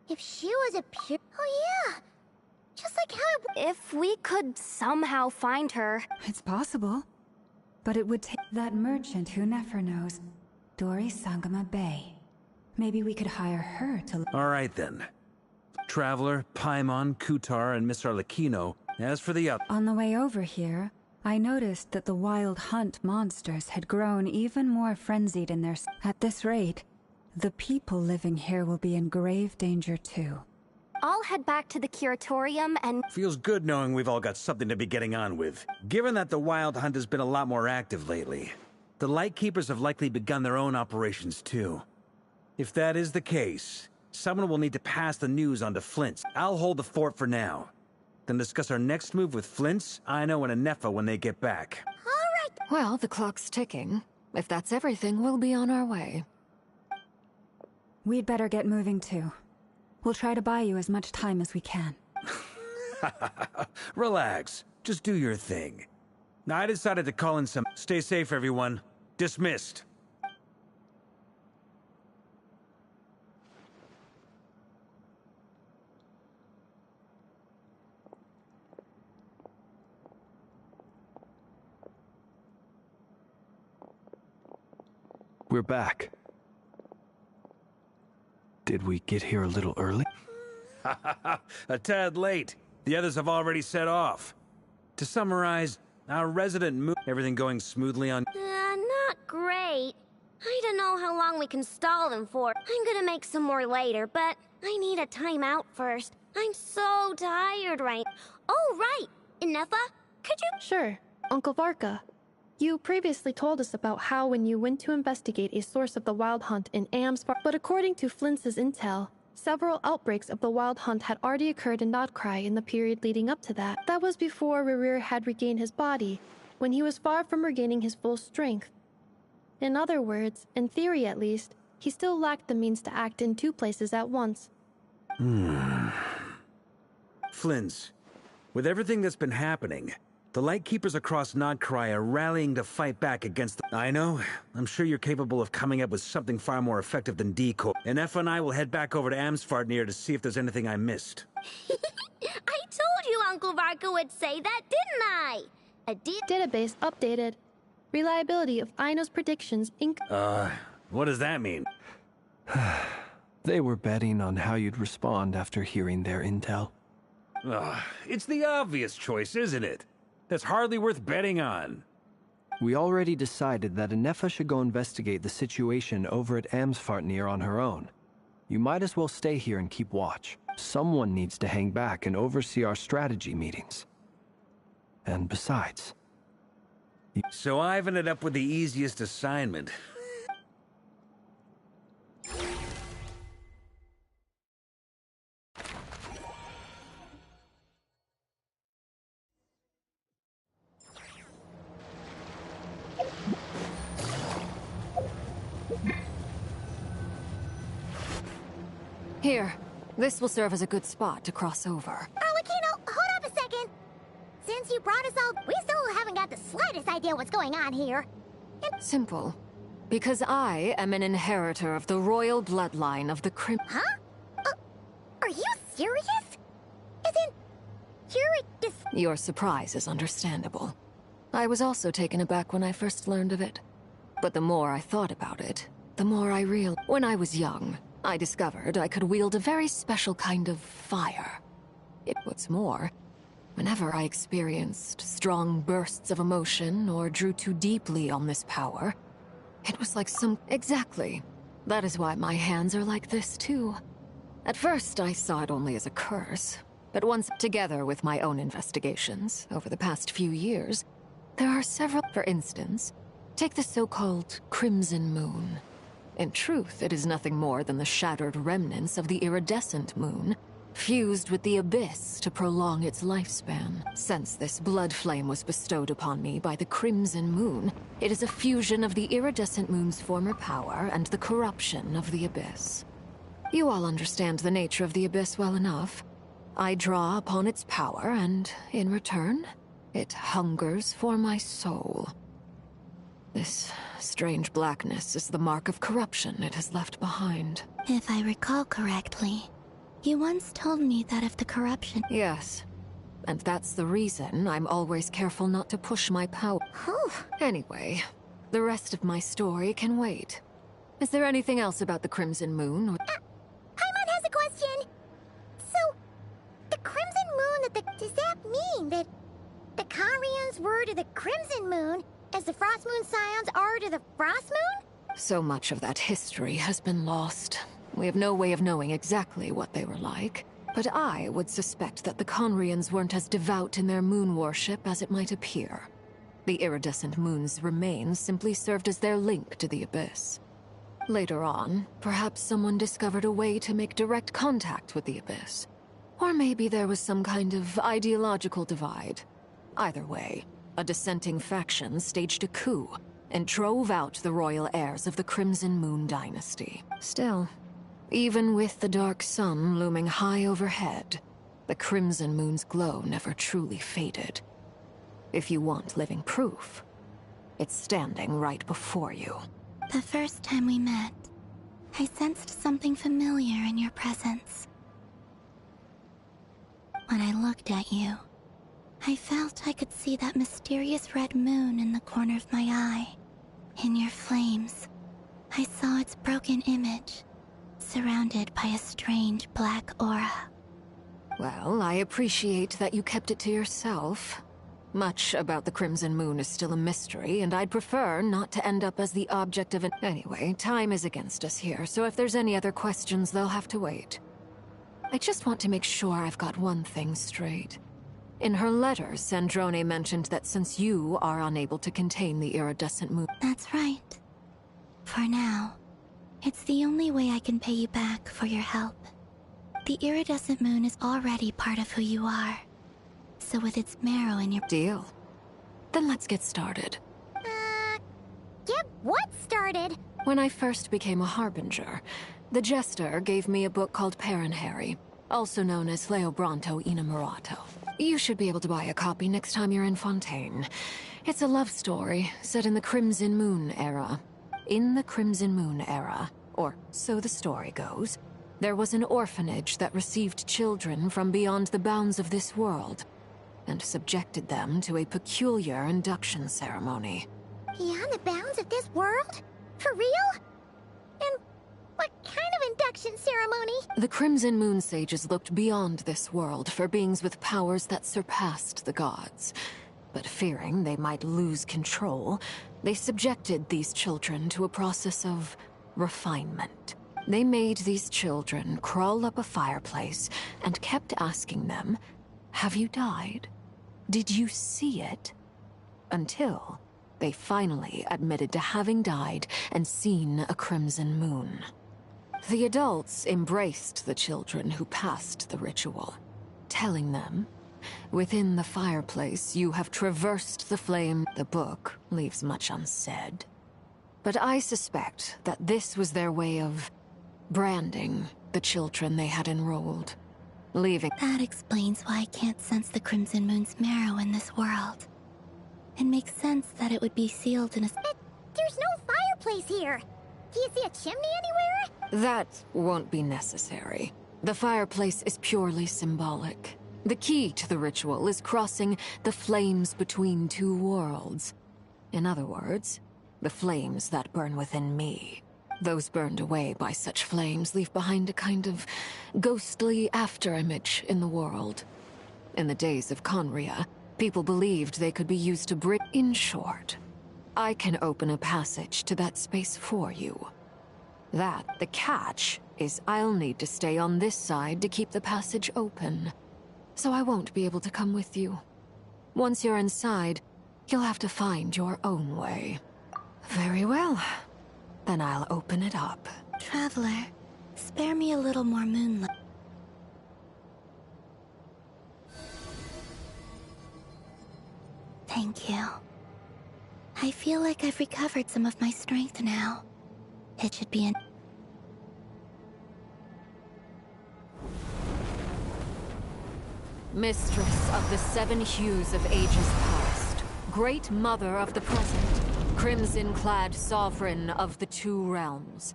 If she was a pure... Oh yeah! Just like how it... If we could somehow find her... It's possible. But it would take that merchant who Nefer knows, Dori Sangama Bay. Maybe we could hire her to... Alright then. Traveler, Paimon, Kutar, and Miss Arlecchino. As for the other... On the way over here, I noticed that the Wild Hunt monsters had grown even more frenzied in their... At this rate, the people living here will be in grave danger too. I'll head back to the curatorium and... Feels good knowing we've all got something to be getting on with. Given that the Wild Hunt has been a lot more active lately, the Lightkeepers have likely begun their own operations too. If that is the case, someone will need to pass the news on to Flint's. I'll hold the fort for now. Then discuss our next move with Flint's, Aino, and Anefa when they get back. Well, the clock's ticking. If that's everything, we'll be on our way. We'd better get moving too. We'll try to buy you as much time as we can. Relax. Just do your thing. I decided to call in some... Stay safe, everyone. Dismissed. We're back. Did we get here a little early? A tad late. The others have already set off. To summarize, our resident everything going smoothly on... not great. I don't know how long we can stall them for. I'm gonna make some more later, but I need a timeout first. I'm so tired right... Oh, right! Inefa, could you... Sure. Uncle Varka. You previously told us about how when you went to investigate a source of the Wild Hunt in Amsfar, but according to Flint's intel, several outbreaks of the Wild Hunt had already occurred in Nodcry in the period leading up to that. That was before Rerir had regained his body. when he was far from regaining his full strength. In other words, in theory at least, he still lacked the means to act in two places at once. Flins, with everything that's been happening, the Lightkeepers across Nodcry are rallying to fight back against the— I know, I'm sure you're capable of coming up with something far more effective than decoy. And Effa and I will head back over to Amsvartnir to see if there's anything I missed. I told you Uncle Varka would say that, didn't I? Database updated. Reliability of Aino's predictions What does that mean? They were betting on how you'd respond after hearing their intel. It's the obvious choice, isn't it? That's hardly worth betting on. We already decided that Anefa should go investigate the situation over at Amsvartnir on her own. You might as well stay here and keep watch. Someone needs to hang back and oversee our strategy meetings. And besides... So I've ended up with the easiest assignment. Here, this will serve as a good spot to cross over. Arlecchino, hold up a second. Since you brought us all, we still haven't got the slightest idea what's going on here. Simple. Because I am an inheritor of the royal bloodline of the Huh? Are you serious? Isn't... Your surprise is understandable. I was also taken aback when I first learned of it. But the more I thought about it, the more I realized. When I was young, I discovered I could wield a very special kind of fire. What's more, whenever I experienced strong bursts of emotion or drew too deeply on this power, it was like some... Exactly. That is why my hands are like this, too. At first, I saw it only as a curse. But once, together with my own investigations over the past few years, there are several... For instance, take the so-called Crimson Moon. In truth, it is nothing more than the shattered remnants of the iridescent moon, fused with the abyss to prolong its lifespan. Since this blood flame was bestowed upon me by the Crimson Moon, it is a fusion of the iridescent moon's former power and the corruption of the abyss. You all understand the nature of the abyss well enough. I draw upon its power, and in return, it hungers for my soul. This strange blackness is the mark of corruption it has left behind. If I recall correctly, you once told me that of the corruption. Yes. And that's the reason I'm always careful not to push my power. Anyway, the rest of my story can wait. Is there anything else about the Crimson Moon? Paimon has a question. So, the Crimson Moon, does that mean that the Conrians were to the Crimson Moon as the Frost Moon Scions are to the Frost Moon? So much of that history has been lost. We have no way of knowing exactly what they were like. But I would suspect that the Conrians weren't as devout in their moon worship as it might appear. The iridescent moon's remains simply served as their link to the abyss. Later on, perhaps someone discovered a way to make direct contact with the abyss. Or maybe there was some kind of ideological divide. Either way, a dissenting faction staged a coup and drove out the royal heirs of the Crimson Moon dynasty. Still, even with the dark sun looming high overhead, the Crimson Moon's glow never truly faded. If you want living proof, it's standing right before you. The first time we met, I sensed something familiar in your presence. When I looked at you, I felt I could see that mysterious red moon in the corner of my eye. In your flames, I saw its broken image, surrounded by a strange black aura. Well, I appreciate that you kept it to yourself. Much about the Crimson Moon is still a mystery, and I'd prefer not to end up as the object of an... Anyway, time is against us here, so if there's any other questions, they'll have to wait. I just want to make sure I've got one thing straight. In her letter, Sandrone mentioned that since you are unable to contain the iridescent moon... That's right. For now, it's the only way I can pay you back for your help. The iridescent moon is already part of who you are. So with its marrow in your... Deal. Then let's get started. Get what started? When I first became a Harbinger, the Jester gave me a book called Paranhari, also known as Leobranto Innamorato. You should be able to buy a copy next time you're in Fontaine. It's a love story set in the Crimson Moon era. In the Crimson Moon era, or so the story goes, there was an orphanage that received children from beyond the bounds of this world, and subjected them to a peculiar induction ceremony. Beyond the bounds of this world? For real? And what kind of induction ceremony? The Crimson Moon sages looked beyond this world for beings with powers that surpassed the gods. But fearing they might lose control, they subjected these children to a process of refinement. They made these children crawl up a fireplace and kept asking them, "Have you died? Did you see it?" Until they finally admitted to having died and seen a crimson moon. The adults embraced the children who passed the ritual, telling them, "Within the fireplace, you have traversed the flame." The book leaves much unsaid. But I suspect that this was their way of branding the children they had enrolled, leaving... That explains why I can't sense the Crimson Moon's marrow in this world. It makes sense that it would be sealed in a... But there's no fireplace here. Do you see a chimney anywhere? That won't be necessary. The fireplace is purely symbolic. The key to the ritual is crossing the flames between two worlds. In other words, the flames that burn within me. Those burned away by such flames leave behind a kind of ghostly afterimage in the world. In the days of Conria, people believed they could be used to bring... In short, I can open a passage to that space for you. The catch is I'll need to stay on this side to keep the passage open. So I won't be able to come with you. Once you're inside, you'll have to find your own way. Very well. Then I'll open it up. Traveler, spare me a little more moonlight. Thank you. I feel like I've recovered some of my strength now. It should be an... Mistress of the seven hues of ages past, great mother of the present, crimson-clad sovereign of the two realms,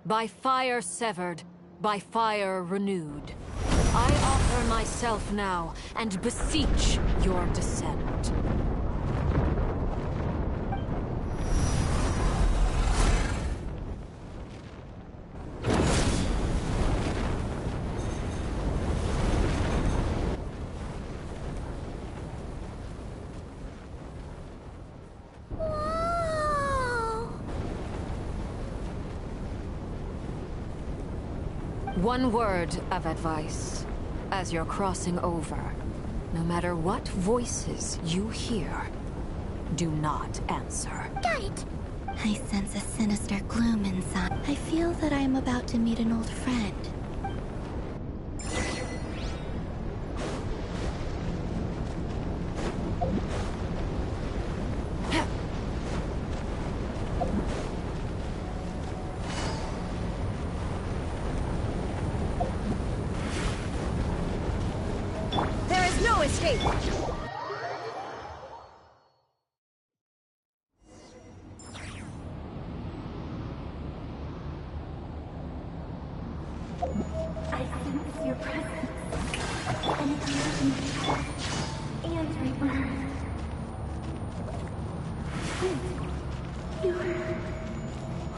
by fire severed, by fire renewed, I offer myself now and beseech your descent. One word of advice. As you're crossing over, no matter what voices you hear, do not answer. Got it! I sense a sinister gloom inside. I feel that I am about to meet an old friend. Escape! I sense your presence, and death and rebirth.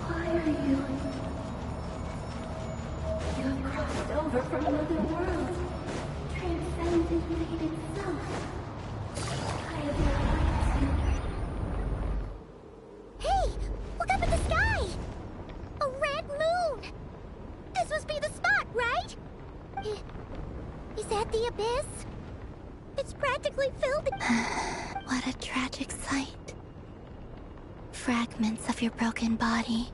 Why are you? You have crossed over from another world. Transcended fate itself. I have no right to... Hey! Look up at the sky! A red moon! This must be the spot, right? Is that the abyss? It's practically filled... What a tragic sight. Fragments of your broken body,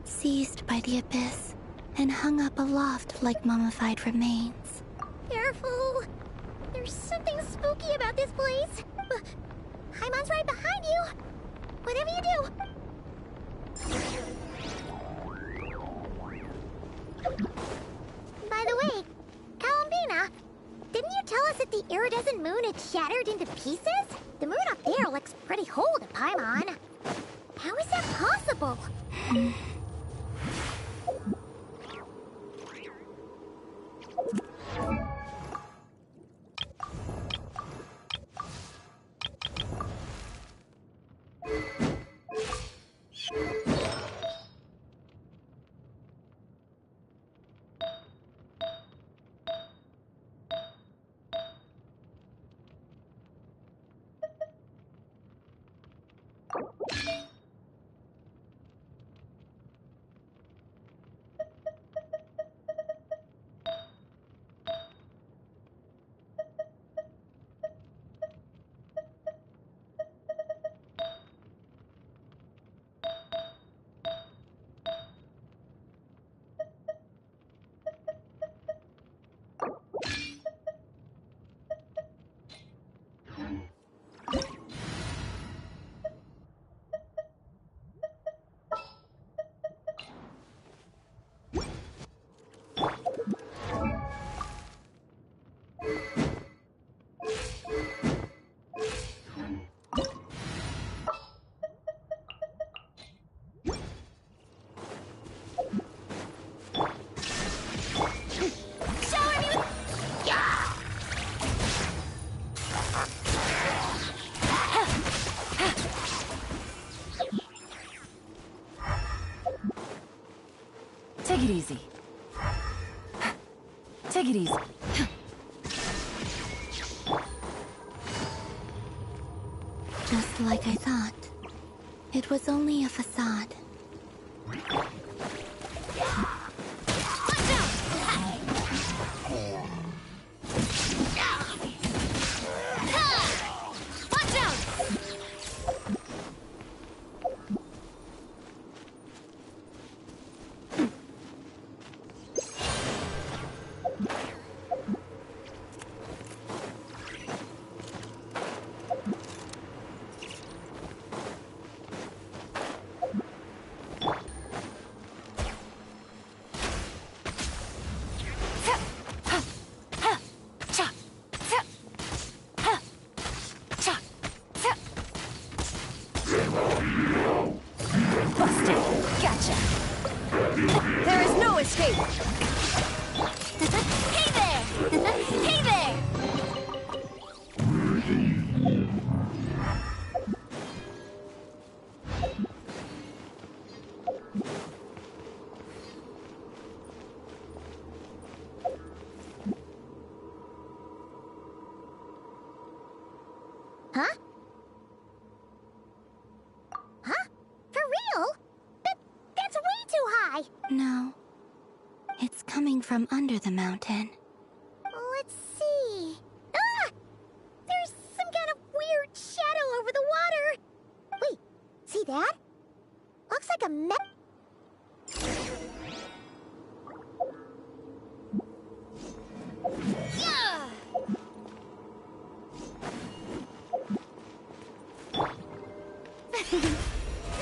seized by the abyss, and hung up aloft like mummified remains. Careful! There's something spooky about this place. Paimon's right behind you. Whatever you do. By the way, Columbina, didn't you tell us that the iridescent moon had shattered into pieces? The moon up there looks pretty whole to Paimon. How is that possible? Take it easy. Take it easy. Just like I thought. It was only a facade. There is no escape! Hey there! Hey there! Huh? Huh? For real? That's way too high! No. It's coming from under the mountain. Let's see. Ah! There's some kind of weird shadow over the water. Wait, see that? Looks like a Yeah!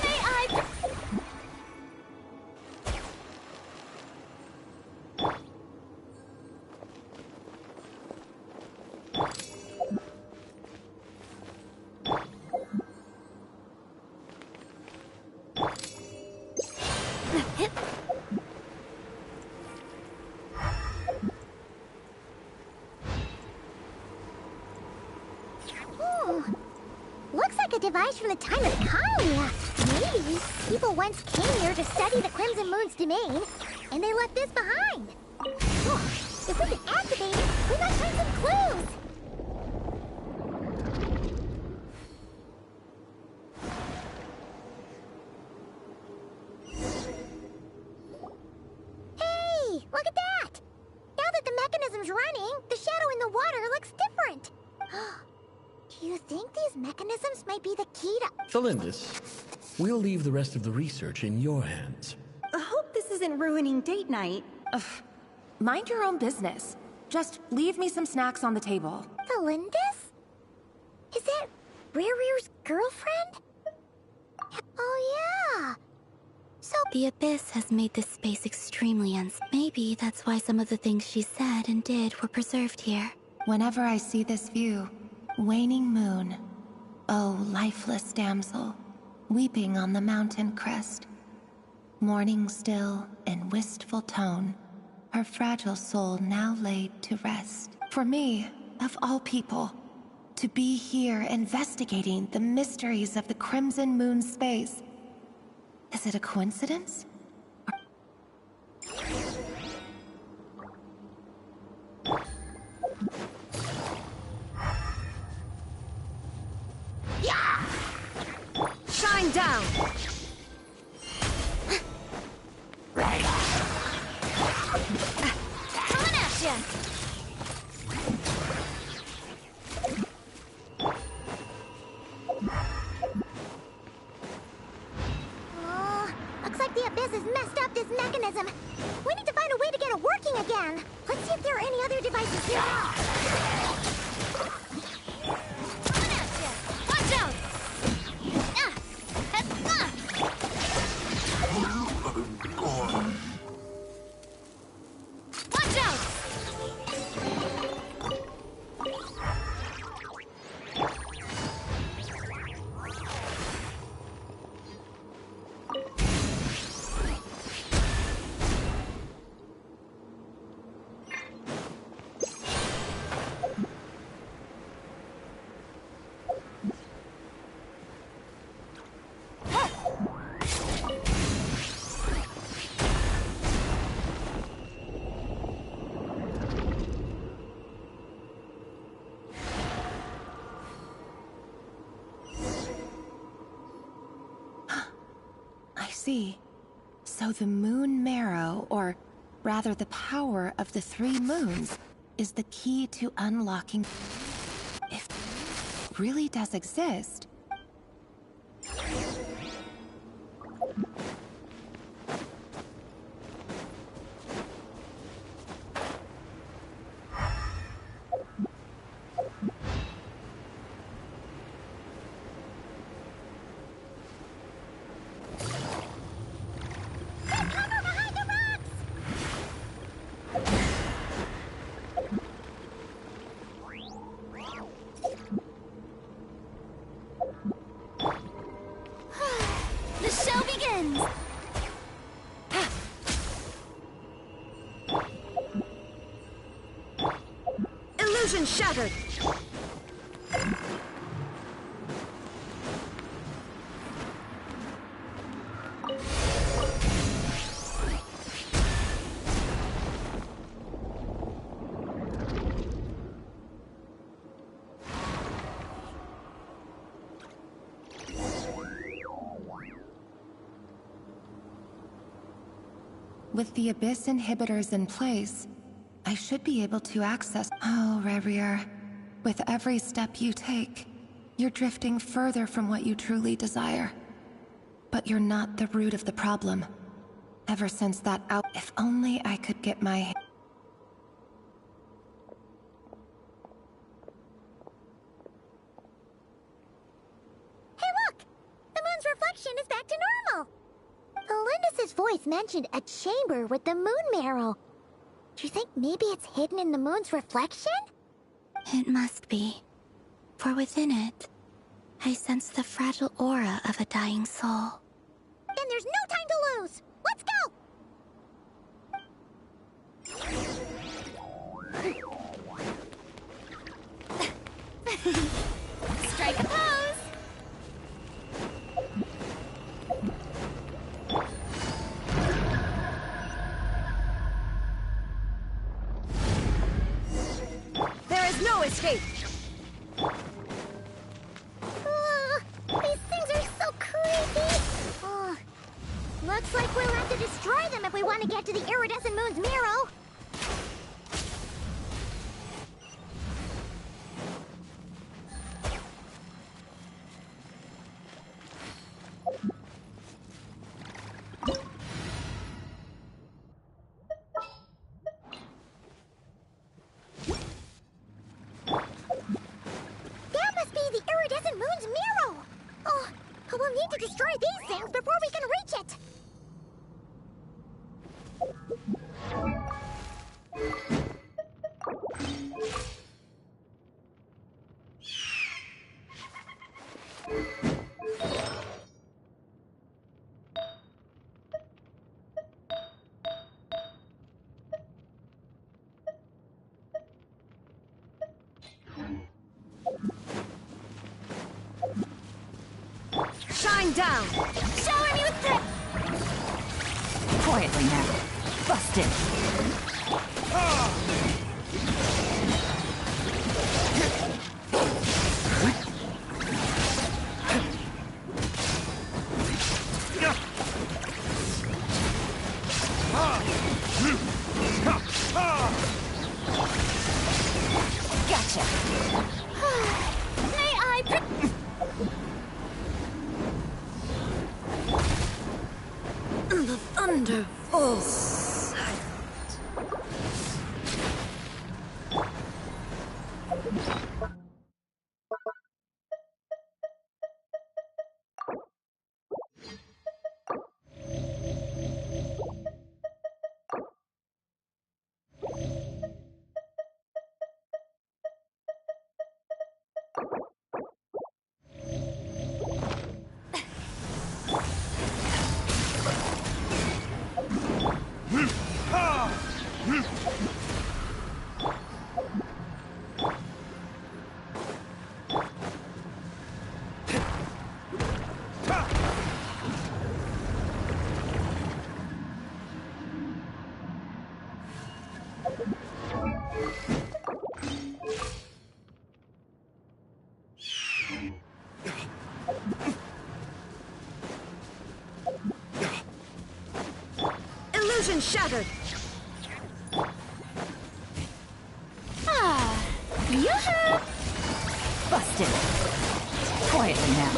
May I... Looks like a device from the time of the colony. Maybe people once came here to study the Crimson Moon's domain, and they left this behind. If we can activate it, we might find some clues. Hey, look at that! Now that the mechanism's running, the shadow in the water looks different. Do you think these mechanisms might be the key to... Felindis, we'll leave the rest of the research in your hands. I hope this isn't ruining date night. Mind your own business. Just leave me some snacks on the table. Felindis? Is that Rear's girlfriend? Oh yeah! So the Abyss has made this space extremely maybe that's why some of the things she said and did were preserved here. Whenever I see this view, waning moon, oh lifeless damsel, weeping on the mountain crest, mourning still in wistful tone, her fragile soul now laid to rest. For me, of all people, to be here investigating the mysteries of the Crimson Moon space, is it a coincidence? Yeah! Shine down! coming at ya! Looks like the Abyss has messed up this mechanism. We need to find a way to get it working again. Let's see if there are any other devices here. Coming at ya! Watch out! Watch out! I see. So the moon marrow, or rather the power of the 3 moons, is the key to unlocking... if it really does exist. The show begins! Illusion shattered! With the Abyss inhibitors in place, I should be able to access... Oh, Rerir. With every step you take, you're drifting further from what you truly desire. But you're not the root of the problem. Ever since that out... If only I could get my... Hey look! The moon's reflection is back to normal! Elindis' voice mentioned a chamber with the moon marrow. Do you think maybe it's hidden in the moon's reflection? It must be. For within it, I sense the fragile aura of a dying soul. Then there's no time to lose! Let's go! Strike a pose! There is no escape! These things are so creepy! Looks like we'll have to destroy them if we want to get to the iridescent moon's marrow. to destroy these things before we can reach it! Shine down! Shower me with the... Quietly now. Busted! Gotcha! May I... The thunder falls. Illusion shattered! Ah, yoo-hoo! Busted! Quietly now.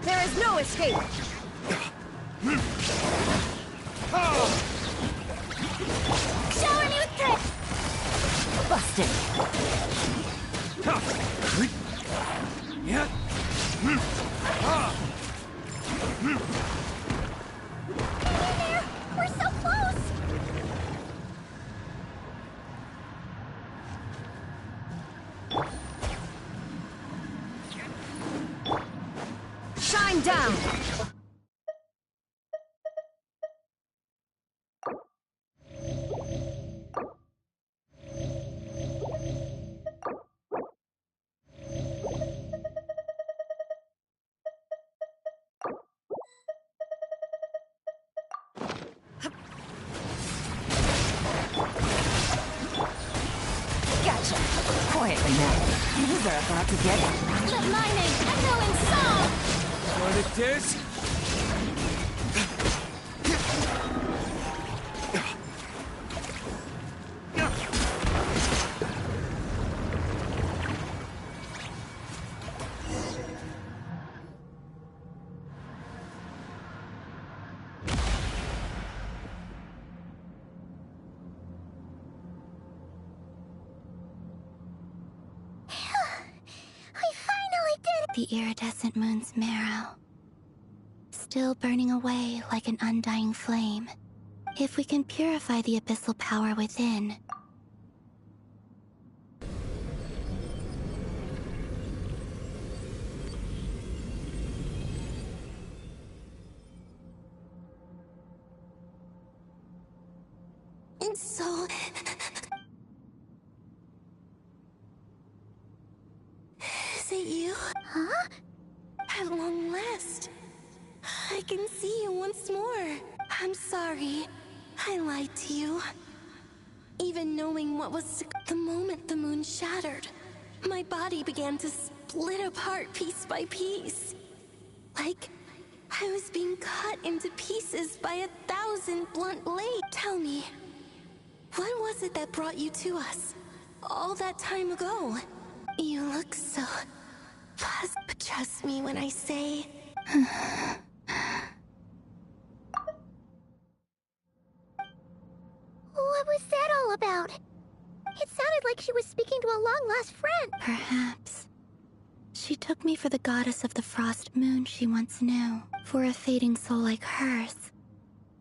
There is no escape! Shower me with the... Busted! We're so close! Shine down! Gotcha! Quietly now. You are about to get it. Let my name echo in song! For the disc? The iridescent moon's marrow, still burning away like an undying flame. If we can purify the abyssal power within, so... Is it you? Huh? At long last, I can see you once more. I'm sorry. I lied to you. Even knowing what was to... The moment the moon shattered, my body began to split apart piece by piece. Like I was being cut into pieces by 1,000 blunt blades. Tell me, what was it that brought you to us all that time ago? You look so... But trust me when I say... she was speaking to a long-lost friend. Perhaps. She took me for the goddess of the frost moon she once knew. For a fading soul like hers,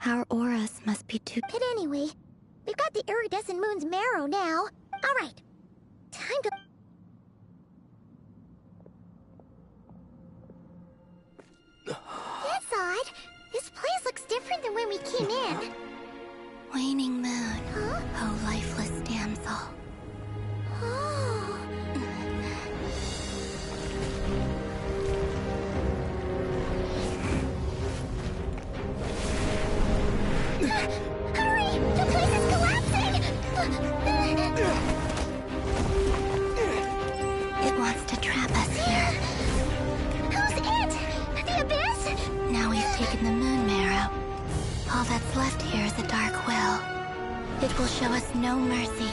our auras must be too... But anyway, we've got the iridescent moon's marrow now. Alright, time to... That's odd. This place looks different than when we came in. Waning moon. Huh? Oh, lifeless damsel. Oh. Hurry! The place is collapsing! It wants to trap us here. Who's it? The Abyss? Now we've taken the moon marrow. All that's left here is a dark will. It will show us no mercy.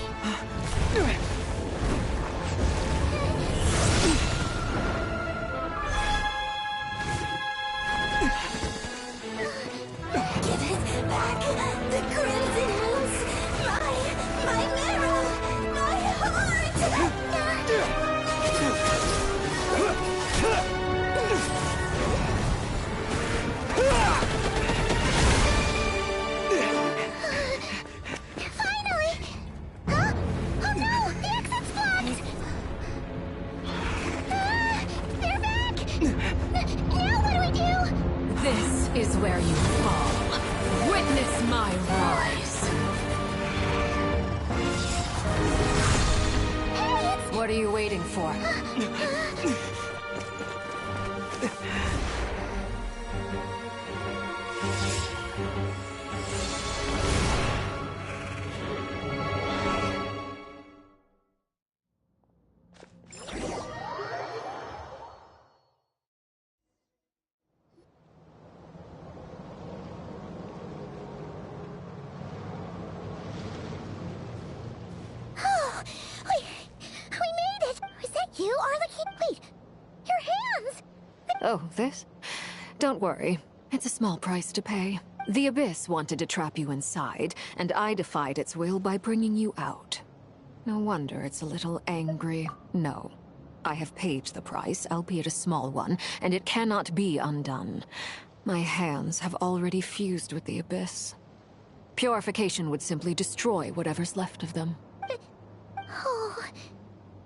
Give it back! The Crimson House! My marrow! My heart! Finally! Huh? Oh no! The exit's blocked! They're back! Now what do we do? This is where you fall. Witness my rise. Hey, What are you waiting for? Oh, we made it! Was that you, Arlecchino? Wait, your hands! Oh, this? Don't worry. It's a small price to pay. The Abyss wanted to trap you inside, and I defied its will by bringing you out. No wonder it's a little angry. No. I have paid the price, albeit a small one, and it cannot be undone. My hands have already fused with the Abyss. Purification would simply destroy whatever's left of them. Oh,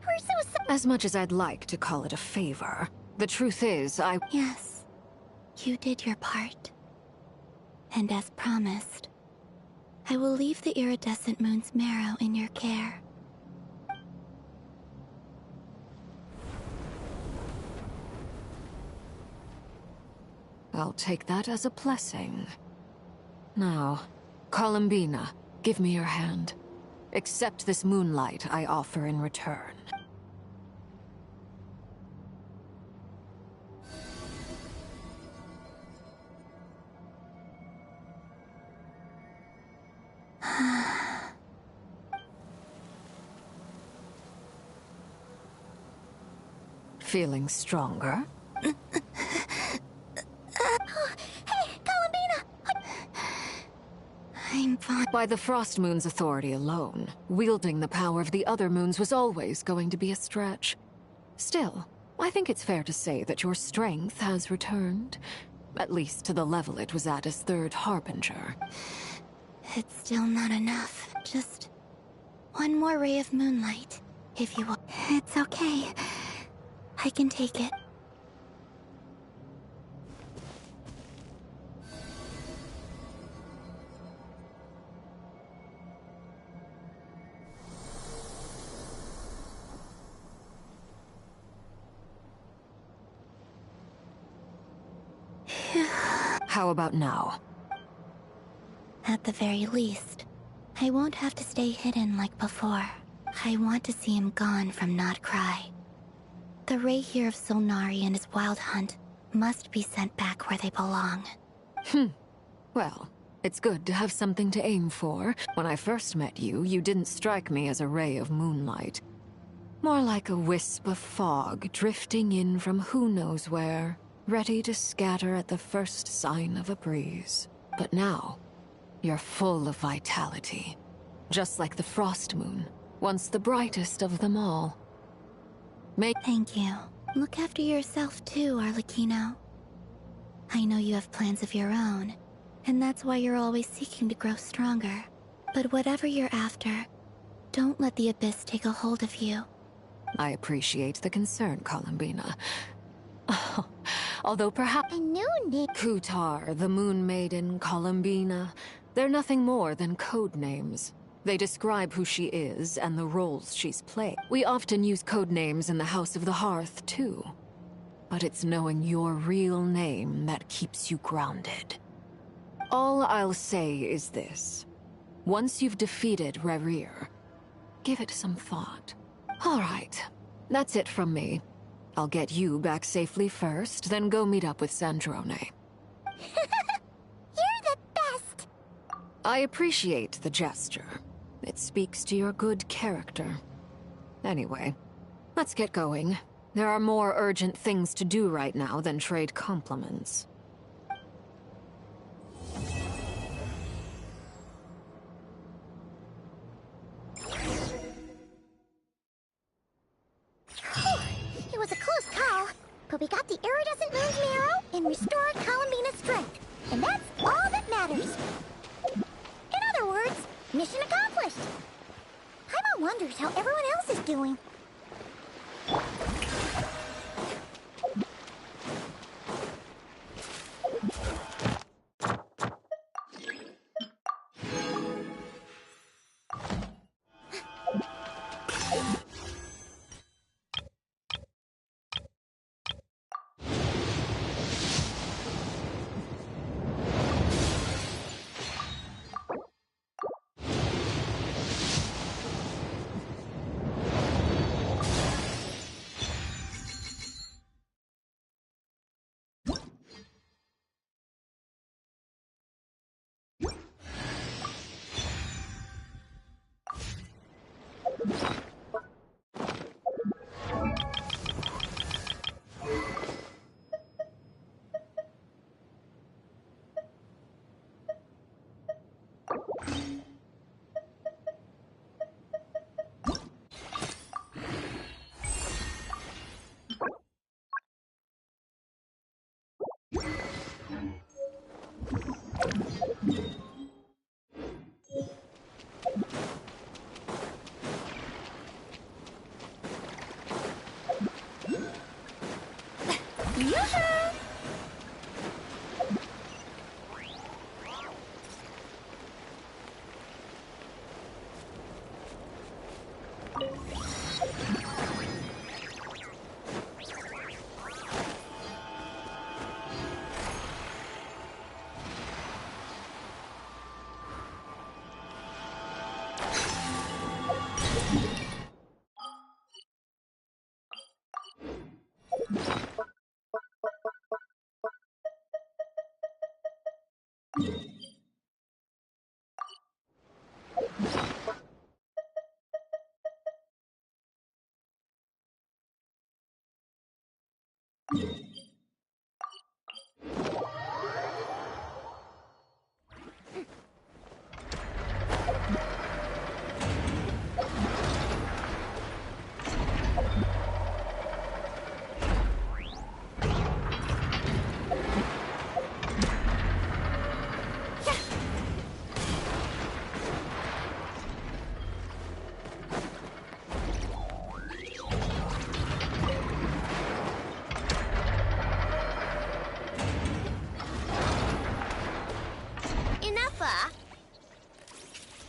we're so sorry. As much as I'd like to call it a favor, the truth is, Yes, you did your part. And as promised, I will leave the iridescent moon's marrow in your care. I'll take that as a blessing. Now, Columbina, give me your hand. Accept this moonlight I offer in return. Feeling stronger? Hey, Columbina! I'm fine. By the Frost Moon's authority alone, wielding the power of the other moons was always going to be a stretch. Still, I think it's fair to say that your strength has returned. At least to the level it was at as Third Harbinger. It's still not enough. Just one more ray of moonlight, if you will. It's okay. I can take it. How about now? At the very least, I won't have to stay hidden like before. I want to see him gone from Notcry. The Ray here of Solnari and his wild hunt must be sent back where they belong. Well, it's good to have something to aim for. When I first met you, you didn't strike me as a ray of moonlight. More like a wisp of fog drifting in from who knows where, ready to scatter at the first sign of a breeze. But now, you're full of vitality. Just like the Frost Moon, Once the brightest of them all. Thank you. Look after yourself too, Arlecchino. I know you have plans of your own, and that's why you're always seeking to grow stronger. But whatever you're after, don't let the Abyss take a hold of you. I appreciate the concern, Columbina. Although perhaps... I knew Nick... Kutar, the Moon Maiden, Columbina, they're nothing more than code names. They describe who she is and the roles she's played. We often use code names in the House of the Hearth, too. But it's knowing your real name that keeps you grounded. All I'll say is this. Once you've defeated Rerir, give it some thought. All right, that's it from me. I'll get you back safely first, then go meet up with Sandrone. You're the best! I appreciate the gesture. It speaks to your good character. Anyway, let's get going. There are more urgent things to do right now than trade compliments. It was a close call, but we got the iridescent moon's marrow and restored Columbina's strength. And that's all that matters. In other words, mission accomplished. Paimon wonders how everyone else is doing.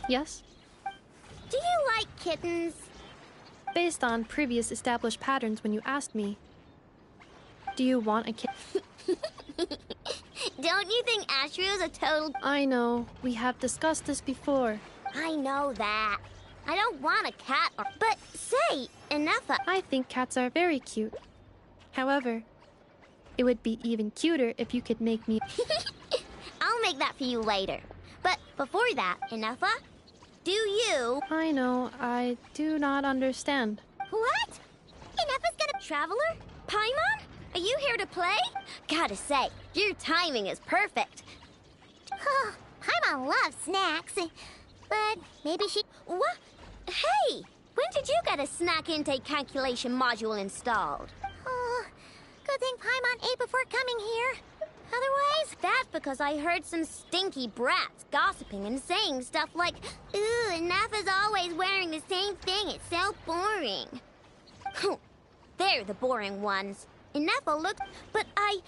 Yes? Do you like kittens? Based on previous established patterns when you asked me. Do you want a kitten? Don't you think Ashrio's a total... I know. We have discussed this before. I know that. I don't want a cat or... But say, Inefa... I think cats are very cute. However, it would be even cuter if you could make me... I'll make that for you later. But before that, Inefa, do you... I know, I do not understand. What? Inefa's gonna... Traveler? Paimon? Are you here to play? Gotta say, your timing is perfect. Paimon loves snacks, but maybe she... What? Hey! When did you get a snack intake calculation module installed? Oh, good thing Paimon ate before coming here. Otherwise, that's because I heard some stinky brats gossiping and saying stuff like, "Ooh, Nefa's always wearing the same thing. It's so boring." They're the boring ones. Nefa looked, but I,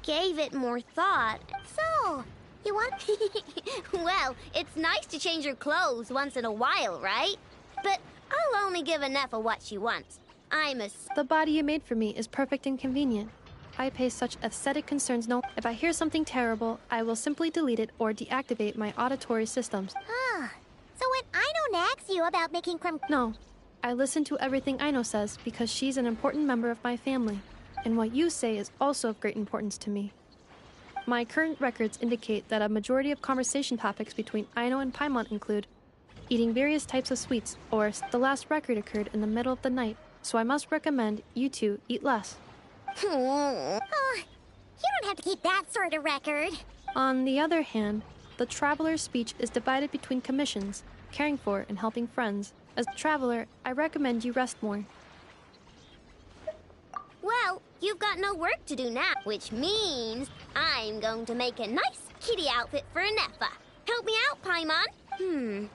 gave it more thought. So, you want? Well, it's nice to change your clothes once in a while, right? But I'll only give Nefa what she wants. The body you made for me is perfect and convenient. I pay such aesthetic concerns no. If I hear something terrible, I will simply delete it or deactivate my auditory systems. So when Aino nags you about making No. I listen to everything Aino says because she's an important member of my family. And what you say is also of great importance to me. My current records indicate that a majority of conversation topics between Aino and Paimon include eating various types of sweets, or the last record occurred in the middle of the night, so I must recommend you two eat less. Oh, you don't have to keep that sort of record. On the other hand, the traveler's speech is divided between commissions, caring for and helping friends. As a traveler, I recommend you rest more. Well, you've got no work to do now, which means I'm going to make a nice kitty outfit for Nefa. Help me out, Paimon.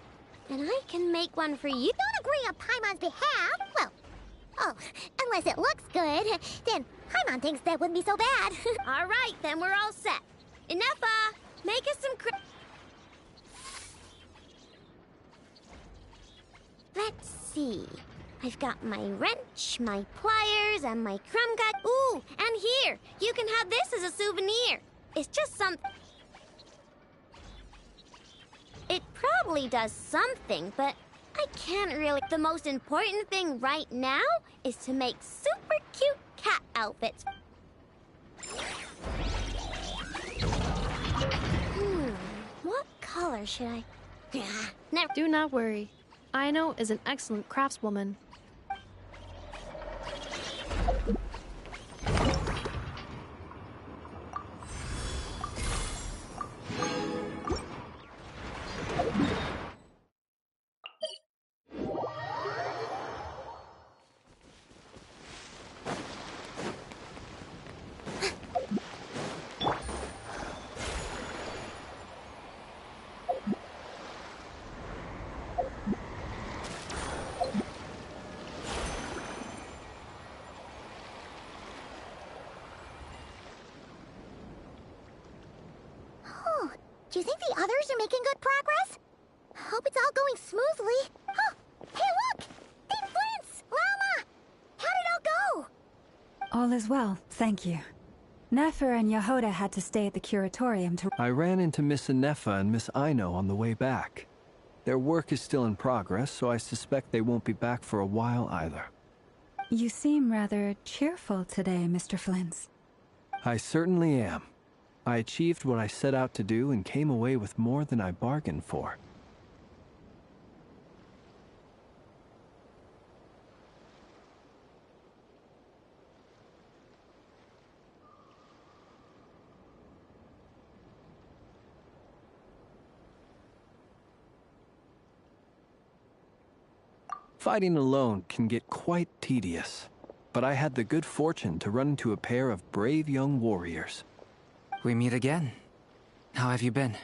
And I can make one for you. Don't agree on Paimon's behalf. Well, unless it looks good, then Paimon thinks that wouldn't be so bad. All right, then we're all set. Nefa, make us some Let's see. I've got my wrench, my pliers, and my crumb cut. Ooh, and here, you can have this as a souvenir. It's just It probably does something, but I can't really. The most important thing right now is to make super cute cat outfits. What color should I? Never. Do not worry. Aino is an excellent craftswoman. Do you think the others are making good progress? Hope it's all going smoothly. Oh, hey look! Big Flint's! Lama! How did it all go? All is well, thank you. Nefer and Yehoda had to stay at the curatorium to... I ran into Miss Nefa and Miss Aino on the way back. Their work is still in progress, so I suspect they won't be back for a while either. You seem rather cheerful today, Mr. Flint's. I certainly am. I achieved what I set out to do and came away with more than I bargained for. Fighting alone can get quite tedious, but I had the good fortune to run into a pair of brave young warriors. We meet again. How have you been?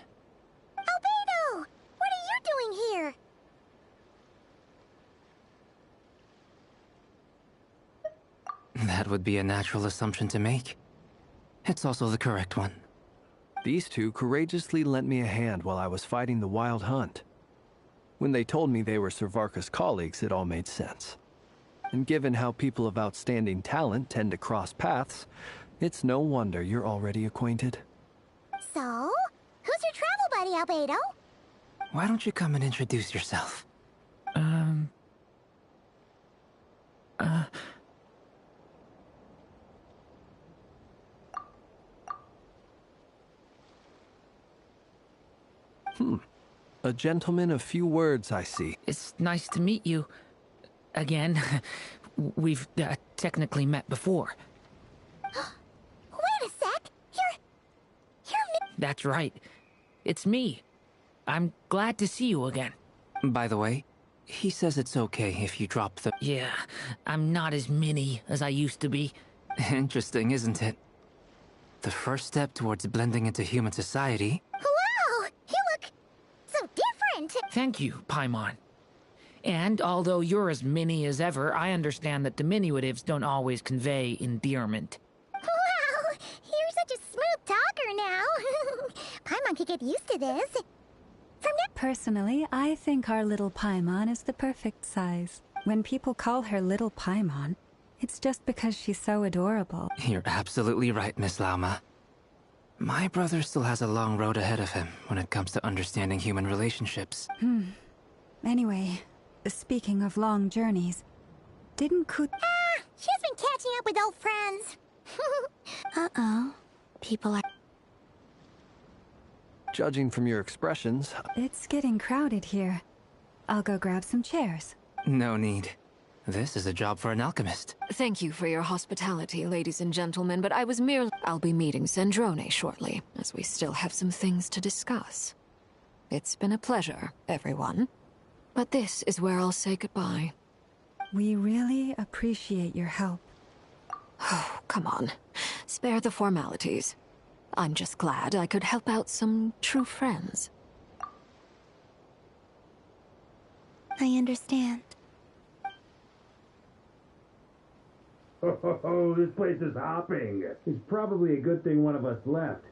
Albedo! What are you doing here? That would be a natural assumption to make. It's also the correct one. These two courageously lent me a hand while I was fighting the Wild Hunt. When they told me they were Servarka's colleagues, it all made sense. And given how people of outstanding talent tend to cross paths, it's no wonder you're already acquainted. So, who's your travel buddy, Albedo? Why don't you come and introduce yourself? A gentleman of few words, I see. It's nice to meet you. Again. We've technically met before. Wait a sec! You're That's right. It's me. I'm glad to see you again. By the way, He says it's okay if you drop the... Yeah, I'm not as mini as I used to be. Interesting, isn't it? The first step towards blending into human society... Wow! You look so different! Thank you, Paimon. And although you're as mini as ever, I understand that diminutives don't always convey endearment. Wow! You're such a smooth talker now. Paimon could get used to this. Personally, I think our little Paimon is the perfect size. When people call her little Paimon, it's just because she's so adorable. You're absolutely right, Miss Lauma. My brother still has a long road ahead of him when it comes to understanding human relationships. Anyway, speaking of long journeys, didn't She's been catching up with old friends. Uh-oh. People are... Judging from your expressions... It's getting crowded here. I'll go grab some chairs. No need. This is a job for an alchemist. Thank you for your hospitality, ladies and gentlemen, but I was merely... I'll be meeting Zendrone shortly, as we still have some things to discuss. It's been a pleasure, everyone. But this is where I'll say goodbye. We really appreciate your help. Oh, come on. Spare the formalities. I'm just glad I could help out some true friends. I understand. Oh, this place is hopping. It's probably a good thing one of us left.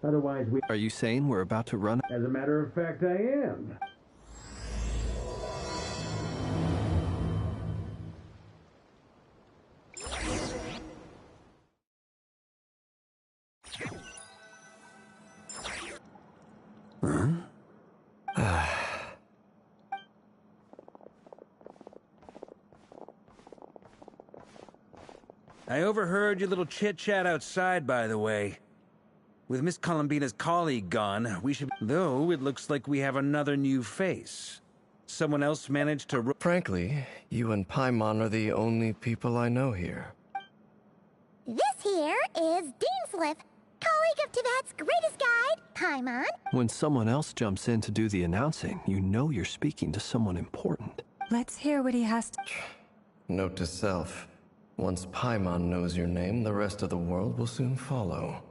Otherwise we... Are you saying we're about to run? As a matter of fact, I am. I overheard your little chit-chat outside, by the way. With Miss Columbina's colleague gone, we should... Though, it looks like we have another new face. Someone else managed to... Frankly, you and Paimon are the only people I know here. This here is Deanslip, colleague of Tibet's greatest guide, Paimon. When someone else jumps in to do the announcing, you know you're speaking to someone important. Let's hear what he has to... Note to self. Once Paimon knows your name, the rest of the world will soon follow.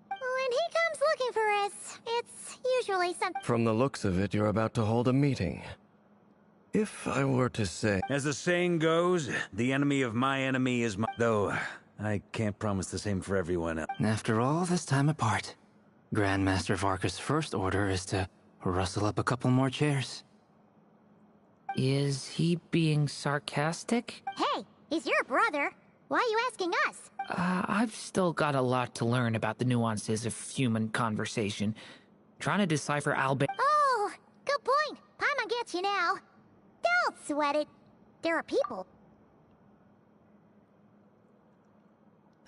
When he comes looking for us, it's usually something... From the looks of it, you're about to hold a meeting. If I were to say... As the saying goes, the enemy of my enemy is my... Though, I can't promise the same for everyone else. After all this time apart, Grandmaster Varka's first order is to rustle up a couple more chairs. Is he being sarcastic? Hey, he's your brother. Why are you asking us? I've still got a lot to learn about the nuances of human conversation. Trying to decipher Oh, good point. Paimon gets you now. Don't sweat it. There are people.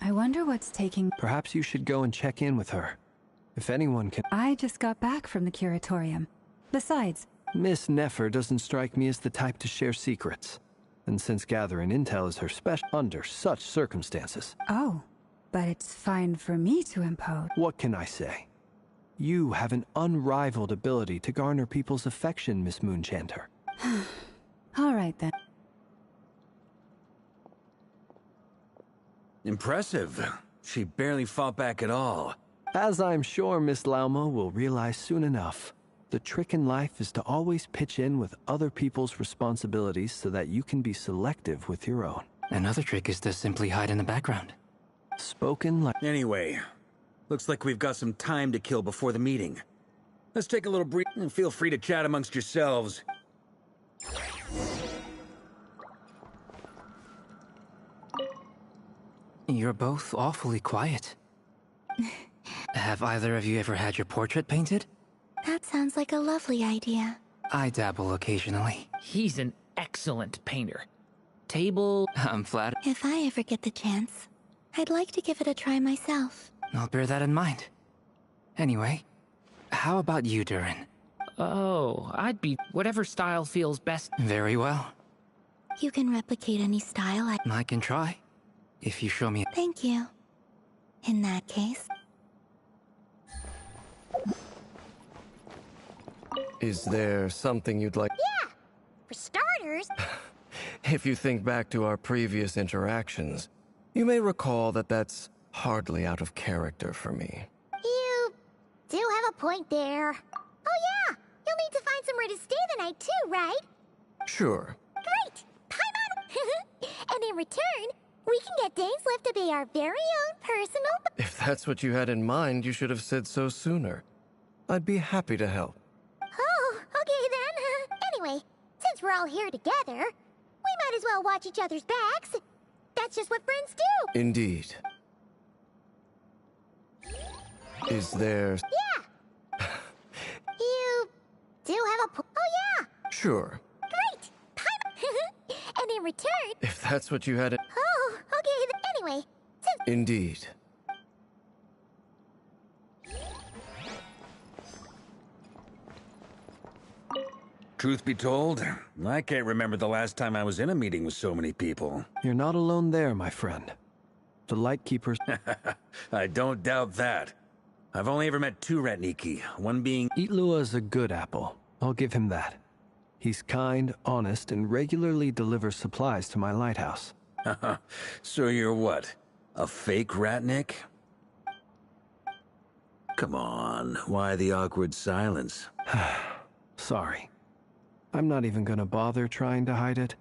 I wonder what's taking... Perhaps you should go and check in with her. If anyone can... I just got back from the curatorium. Besides... Miss Nefer doesn't strike me as the type to share secrets. And since gathering intel is her special under such circumstances... Oh, but it's fine for me to impose. What can I say? You have an unrivaled ability to garner people's affection, Miss Moonchanter. All right, then. Impressive. She barely fought back at all. As I'm sure Miss Lauma will realize soon enough, the trick in life is to always pitch in with other people's responsibilities so that you can be selective with your own. Another trick is to simply hide in the background. Spoken like... Anyway, looks like we've got some time to kill before the meeting. Let's take a little break and feel free to chat amongst yourselves. You're both awfully quiet. Have either of you ever had your portrait painted? That sounds like a lovely idea. I dabble occasionally. He's an excellent painter. Table... I'm flattered. If I ever get the chance, I'd like to give it a try myself. I'll bear that in mind. Anyway, how about you, Durin? Oh, I'd be whatever style feels best. Very well. You can replicate any style I can try, if you show me... Thank you. In that case... Is there something you'd like... Yeah! For starters... If you think back to our previous interactions, you may recall that that's hardly out of character for me. You do have a point there. Oh yeah, you'll need to find somewhere to stay the night too, right? Sure. Great! Paimon! And in return, we can get Dainslift to be our very own personal... If that's what you had in mind, you should have said so sooner. I'd be happy to help. Oh, okay then. Anyway, since we're all here together, we might as well watch each other's backs. That's just what friends do. Indeed. Is there... Yeah! You do have a... Oh yeah! Sure. Great! Paimon! And in return... If that's what you had in... Oh, okay then. Anyway, since... Indeed. Truth be told, I can't remember the last time I was in a meeting with so many people. You're not alone there, my friend. The Lightkeepers... I don't doubt that. I've only ever met two Ratniki, one being... Itlua's a good apple. I'll give him that. He's kind, honest, and regularly delivers supplies to my lighthouse. So you're what? A fake Ratnik? Come on, why the awkward silence? Sorry. I'm not even gonna bother trying to hide it.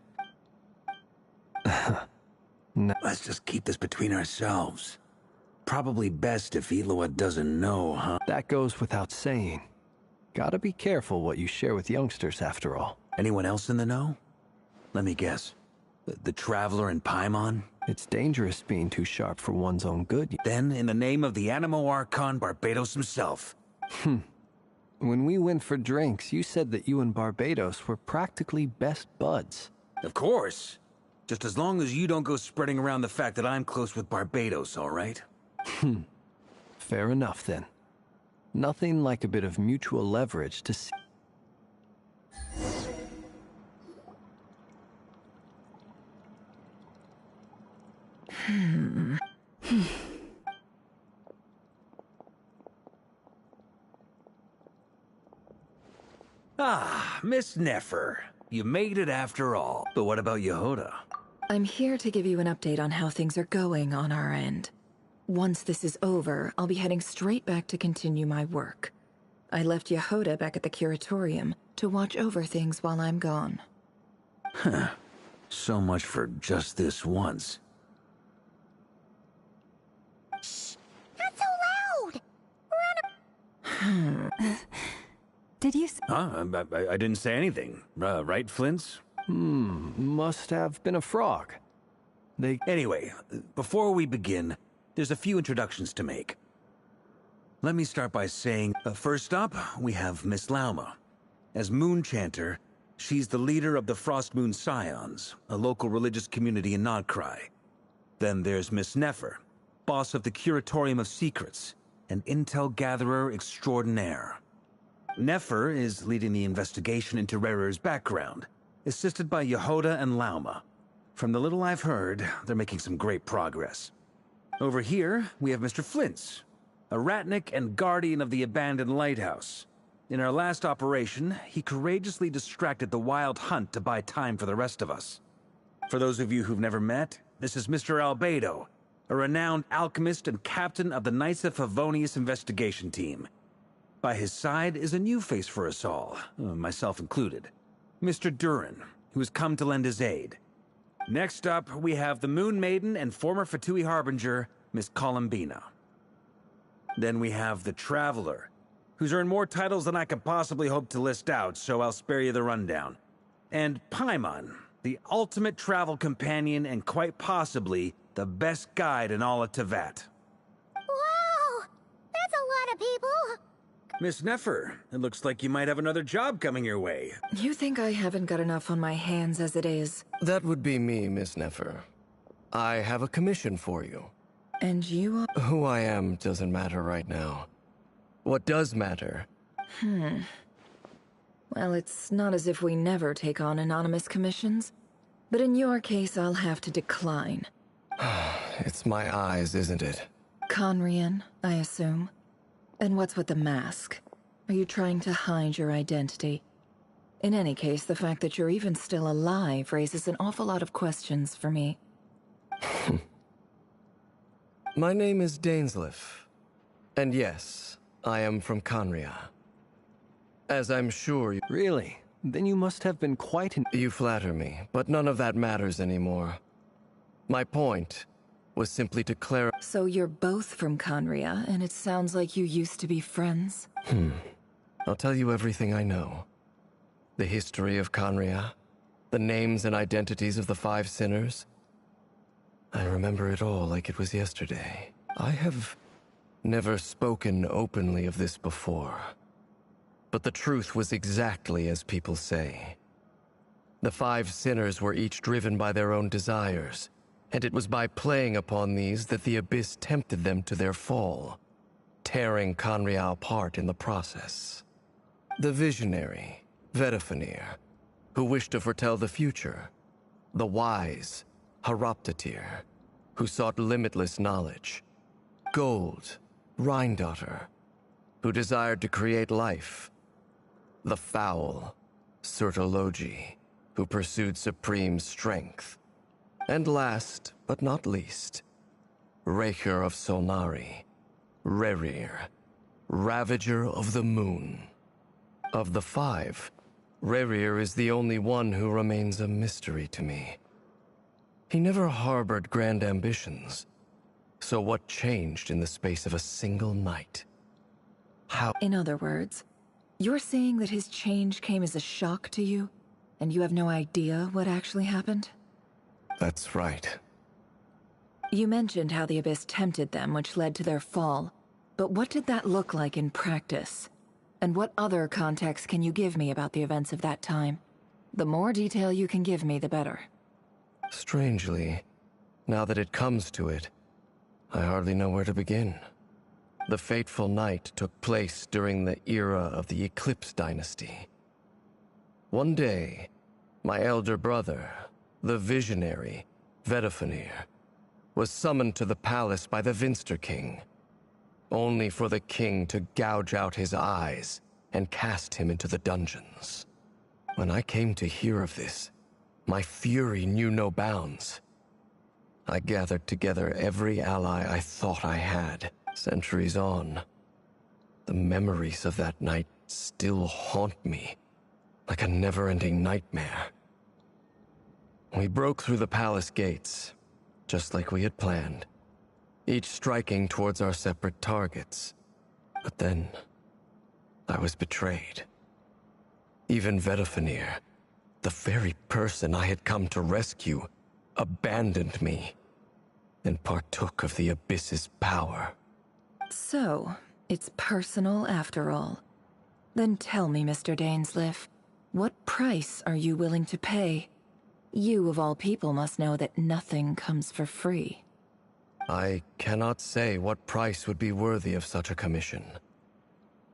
No. Let's just keep this between ourselves. Probably best if Itlua doesn't know, huh? That goes without saying. Gotta be careful what you share with youngsters, after all. Anyone else in the know? Let me guess. The Traveler and Paimon? It's dangerous being too sharp for one's own good. Then, in the name of the Animo Archon Barbados himself. When we went for drinks, you said that you and Barbados were practically best buds. Of course. Just as long as you don't go spreading around the fact that I'm close with Barbados, all right? Fair enough, then. Nothing like a bit of mutual leverage to see. Ah, Miss Nefer. You made it after all. But what about Yehoda? I'm here to give you an update on how things are going on our end. Once this is over, I'll be heading straight back to continue my work. I left Yehoda back at the Curatorium to watch over things while I'm gone. Huh. So much for just this once. Shh! Not so loud! We're on a... Did you... Huh? I didn't say anything. Right, Flints? Must have been a frog. Anyway, before we begin, there's a few introductions to make. Let me start by saying, first up, we have Miss Lauma. As Moon Chanter, she's the leader of the Frost Moon Scions, a local religious community in Nodcry. Then there's Miss Nefer, boss of the Curatorium of Secrets, an intel gatherer extraordinaire. Nefer is leading the investigation into Rerer's background, assisted by Yehoda and Lauma. From the little I've heard, they're making some great progress. Over here, we have Mr. Flintz, a Ratnik and guardian of the abandoned lighthouse. In our last operation, he courageously distracted the wild hunt to buy time for the rest of us. For those of you who've never met, this is Mr. Albedo, a renowned alchemist and captain of the Knights of Favonius investigation team. By his side is a new face for us all, myself included. Mr. Durin, who has come to lend his aid. Next up, we have the Moon Maiden and former Fatui Harbinger, Miss Columbina. Then we have the Traveler, who's earned more titles than I could possibly hope to list out, so I'll spare you the rundown. And Paimon, the ultimate travel companion and quite possibly the best guide in all of Tevat. Wow! That's a lot of people! Miss Nefer, it looks like you might have another job coming your way. You think I haven't got enough on my hands as it is? That would be me, Miss Nefer. I have a commission for you. And you are... Who I am doesn't matter right now. What does matter? Well, it's not as if we never take on anonymous commissions. But in your case, I'll have to decline. It's my eyes, isn't it? Conrian, I assume. And what's with the mask? Are you trying to hide your identity? In any case, the fact that you're even still alive raises an awful lot of questions for me. My name is Dainsleif. And yes, I am from Conria. As I'm sure you... Really? Then you must have been quite an... You flatter me, but none of that matters anymore. My point was simply to clarify... So you're both from Conria, and it sounds like you used to be friends? I'll tell you everything I know. The history of Conria, the names and identities of the five sinners. I remember it all like it was yesterday. I have never spoken openly of this before. But the truth was exactly as people say. The five sinners were each driven by their own desires, and it was by playing upon these that the Abyss tempted them to their fall, tearing Conria apart in the process. The visionary, Vedifenir, who wished to foretell the future. The wise, Haroptatir, who sought limitless knowledge. Gold, Rheindotter, who desired to create life. The foul, Sertologi, who pursued supreme strength. And last, but not least, Raker of Solnari, Rerir, Ravager of the Moon. Of the five, Rerir is the only one who remains a mystery to me. He never harbored grand ambitions. So what changed in the space of a single night? How— In other words, you're saying that his change came as a shock to you, and you have no idea what actually happened? That's right. You mentioned how the Abyss tempted them, which led to their fall. But what did that look like in practice? And what other context can you give me about the events of that time? The more detail you can give me, the better. Strangely, now that it comes to it, I hardly know where to begin. The fateful night took place during the era of the Eclipse Dynasty. One day, my elder brother, the visionary, Vedifenir, was summoned to the palace by the Vinster King, only for the king to gouge out his eyes and cast him into the dungeons. When I came to hear of this, my fury knew no bounds. I gathered together every ally I thought I had. Centuries on, the memories of that night still haunt me like a never-ending nightmare. We broke through the palace gates, just like we had planned, each striking towards our separate targets. But then, I was betrayed. Even Vedifenir, the very person I had come to rescue, abandoned me and partook of the Abyss's power. So, it's personal after all. Then tell me, Mr. Dainsleif, what price are you willing to pay? You, of all people, must know that nothing comes for free. I cannot say what price would be worthy of such a commission.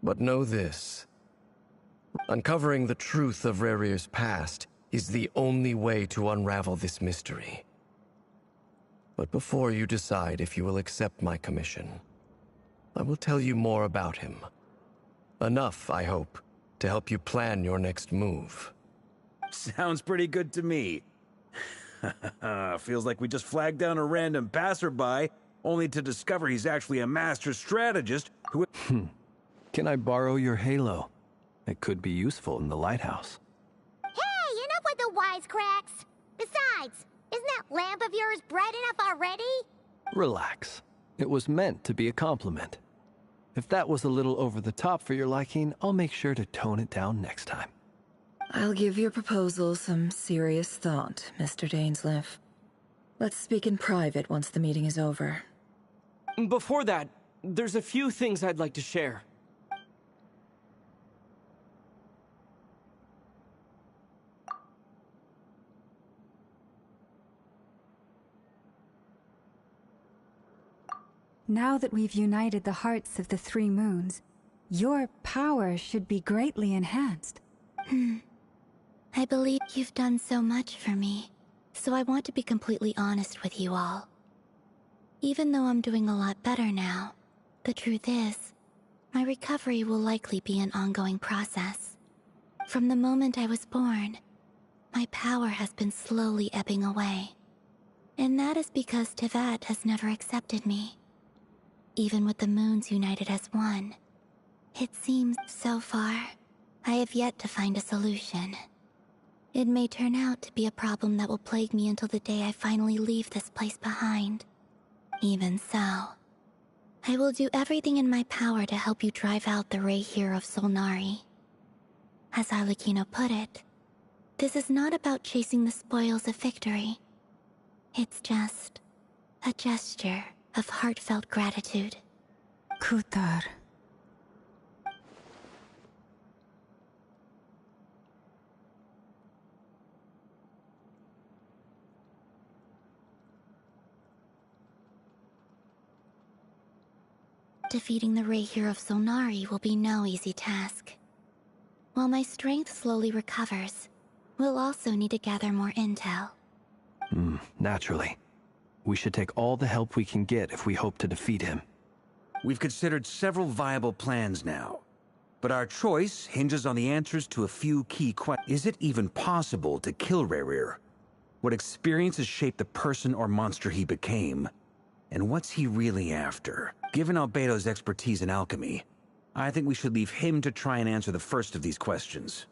But know this. Uncovering the truth of Rerir's past is the only way to unravel this mystery. But before you decide if you will accept my commission, I will tell you more about him. Enough, I hope, to help you plan your next move. Sounds pretty good to me. Feels like we just flagged down a random passerby, only to discover he's actually a master strategist who— Can I borrow your halo? It could be useful in the lighthouse. Hey, enough with the wisecracks! Besides, isn't that lamp of yours bright enough already? Relax. It was meant to be a compliment. If that was a little over the top for your liking, I'll make sure to tone it down next time. I'll give your proposal some serious thought, Mr. Dainsleif. Let's speak in private once the meeting is over. Before that, there's a few things I'd like to share. Now that we've united the hearts of the three moons, your power should be greatly enhanced. I believe you've done so much for me, so I want to be completely honest with you all. Even though I'm doing a lot better now, the truth is, my recovery will likely be an ongoing process. From the moment I was born, my power has been slowly ebbing away. And that is because Tevat has never accepted me. Even with the moons united as one, it seems, so far, I have yet to find a solution. It may turn out to be a problem that will plague me until the day I finally leave this place behind. Even so, I will do everything in my power to help you drive out the Rayhir of Solnari. As Arlecchino put it, this is not about chasing the spoils of victory. It's just a gesture of heartfelt gratitude. Kutar. Defeating the Rayhir of Solnari will be no easy task. While my strength slowly recovers, we'll also need to gather more intel. Naturally. We should take all the help we can get if we hope to defeat him. We've considered several viable plans now, but our choice hinges on the answers to a few key questions. Is it even possible to kill Rayhir? What experiences shaped the person or monster he became? And what's he really after? Given Albedo's expertise in alchemy, I think we should leave him to try and answer the first of these questions.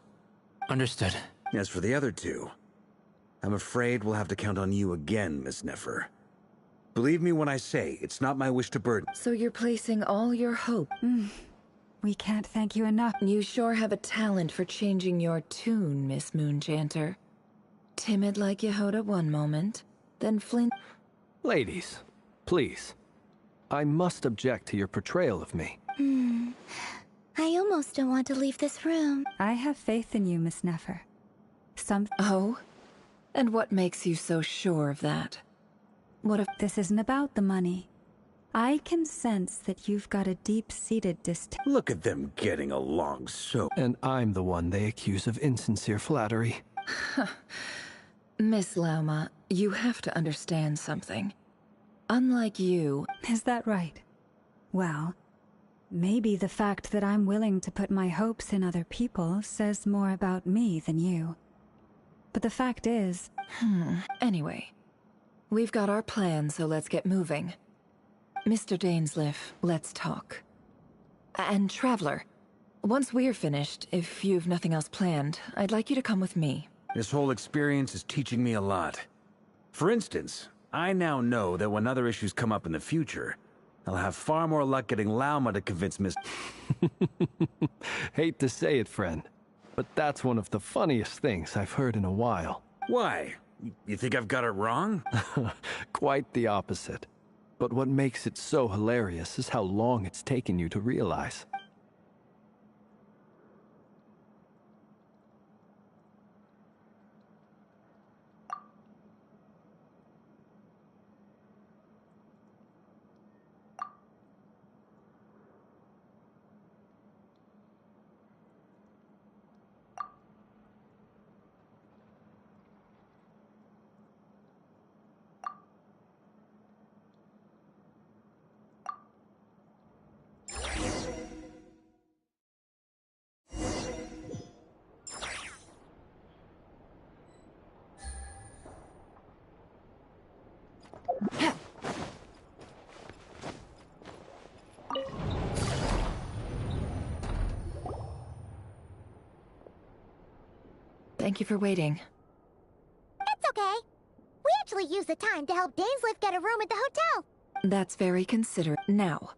Understood. As for the other two, I'm afraid we'll have to count on you again, Miss Nefer. Believe me when I say, it's not my wish to burden. So you're placing all your hope. We can't thank you enough. You sure have a talent for changing your tune, Miss Moonchanter. Timid like Yehoda one moment, then flint. Ladies, please. I must object to your portrayal of me. I almost don't want to leave this room. I have faith in you, Miss Nefer. Oh? And what makes you so sure of that? What if this isn't about the money? I can sense that you've got a deep-seated distaste. Look at them getting along so... And I'm the one they accuse of insincere flattery. Miss Lauma, you have to understand something. Unlike you... Is that right? Well, maybe the fact that I'm willing to put my hopes in other people says more about me than you. But the fact is... Anyway, we've got our plan, so let's get moving. Mr. Dainsleif, let's talk. And Traveler, once we're finished, if you've nothing else planned, I'd like you to come with me. This whole experience is teaching me a lot. For instance, I now know that when other issues come up in the future, I'll have far more luck getting Lauma to convince Miss... Hate to say it, friend, but that's one of the funniest things I've heard in a while. Why? You think I've got it wrong? Quite the opposite. But what makes it so hilarious is how long it's taken you to realize. Thank you for waiting. It's okay. We actually used the time to help Dainsleif get a room at the hotel. That's very considerate. Now,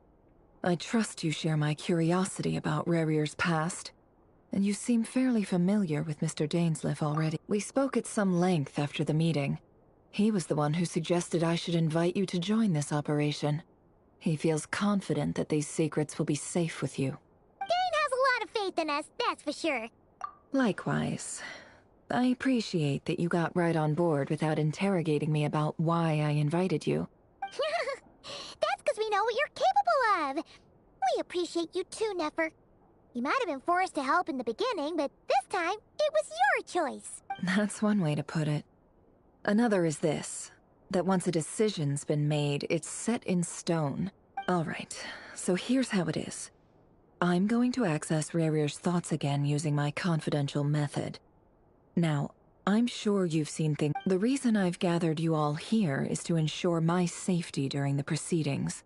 I trust you share my curiosity about Rarier's past, and you seem fairly familiar with Mr. Dainsleif already. We spoke at some length after the meeting. He was the one who suggested I should invite you to join this operation. He feels confident that these secrets will be safe with you. Dane has a lot of faith in us, that's for sure. Likewise. I appreciate that you got right on board without interrogating me about why I invited you. That's because we know what you're capable of. We appreciate you too, Nefer. You might have been forced to help in the beginning, but this time, it was your choice. That's one way to put it. Another is this, that once a decision's been made, it's set in stone. All right, so here's how it is. I'm going to access Rerir's thoughts again using my confidential method. Now, I'm sure you've seen things. The reason I've gathered you all here is to ensure my safety during the proceedings.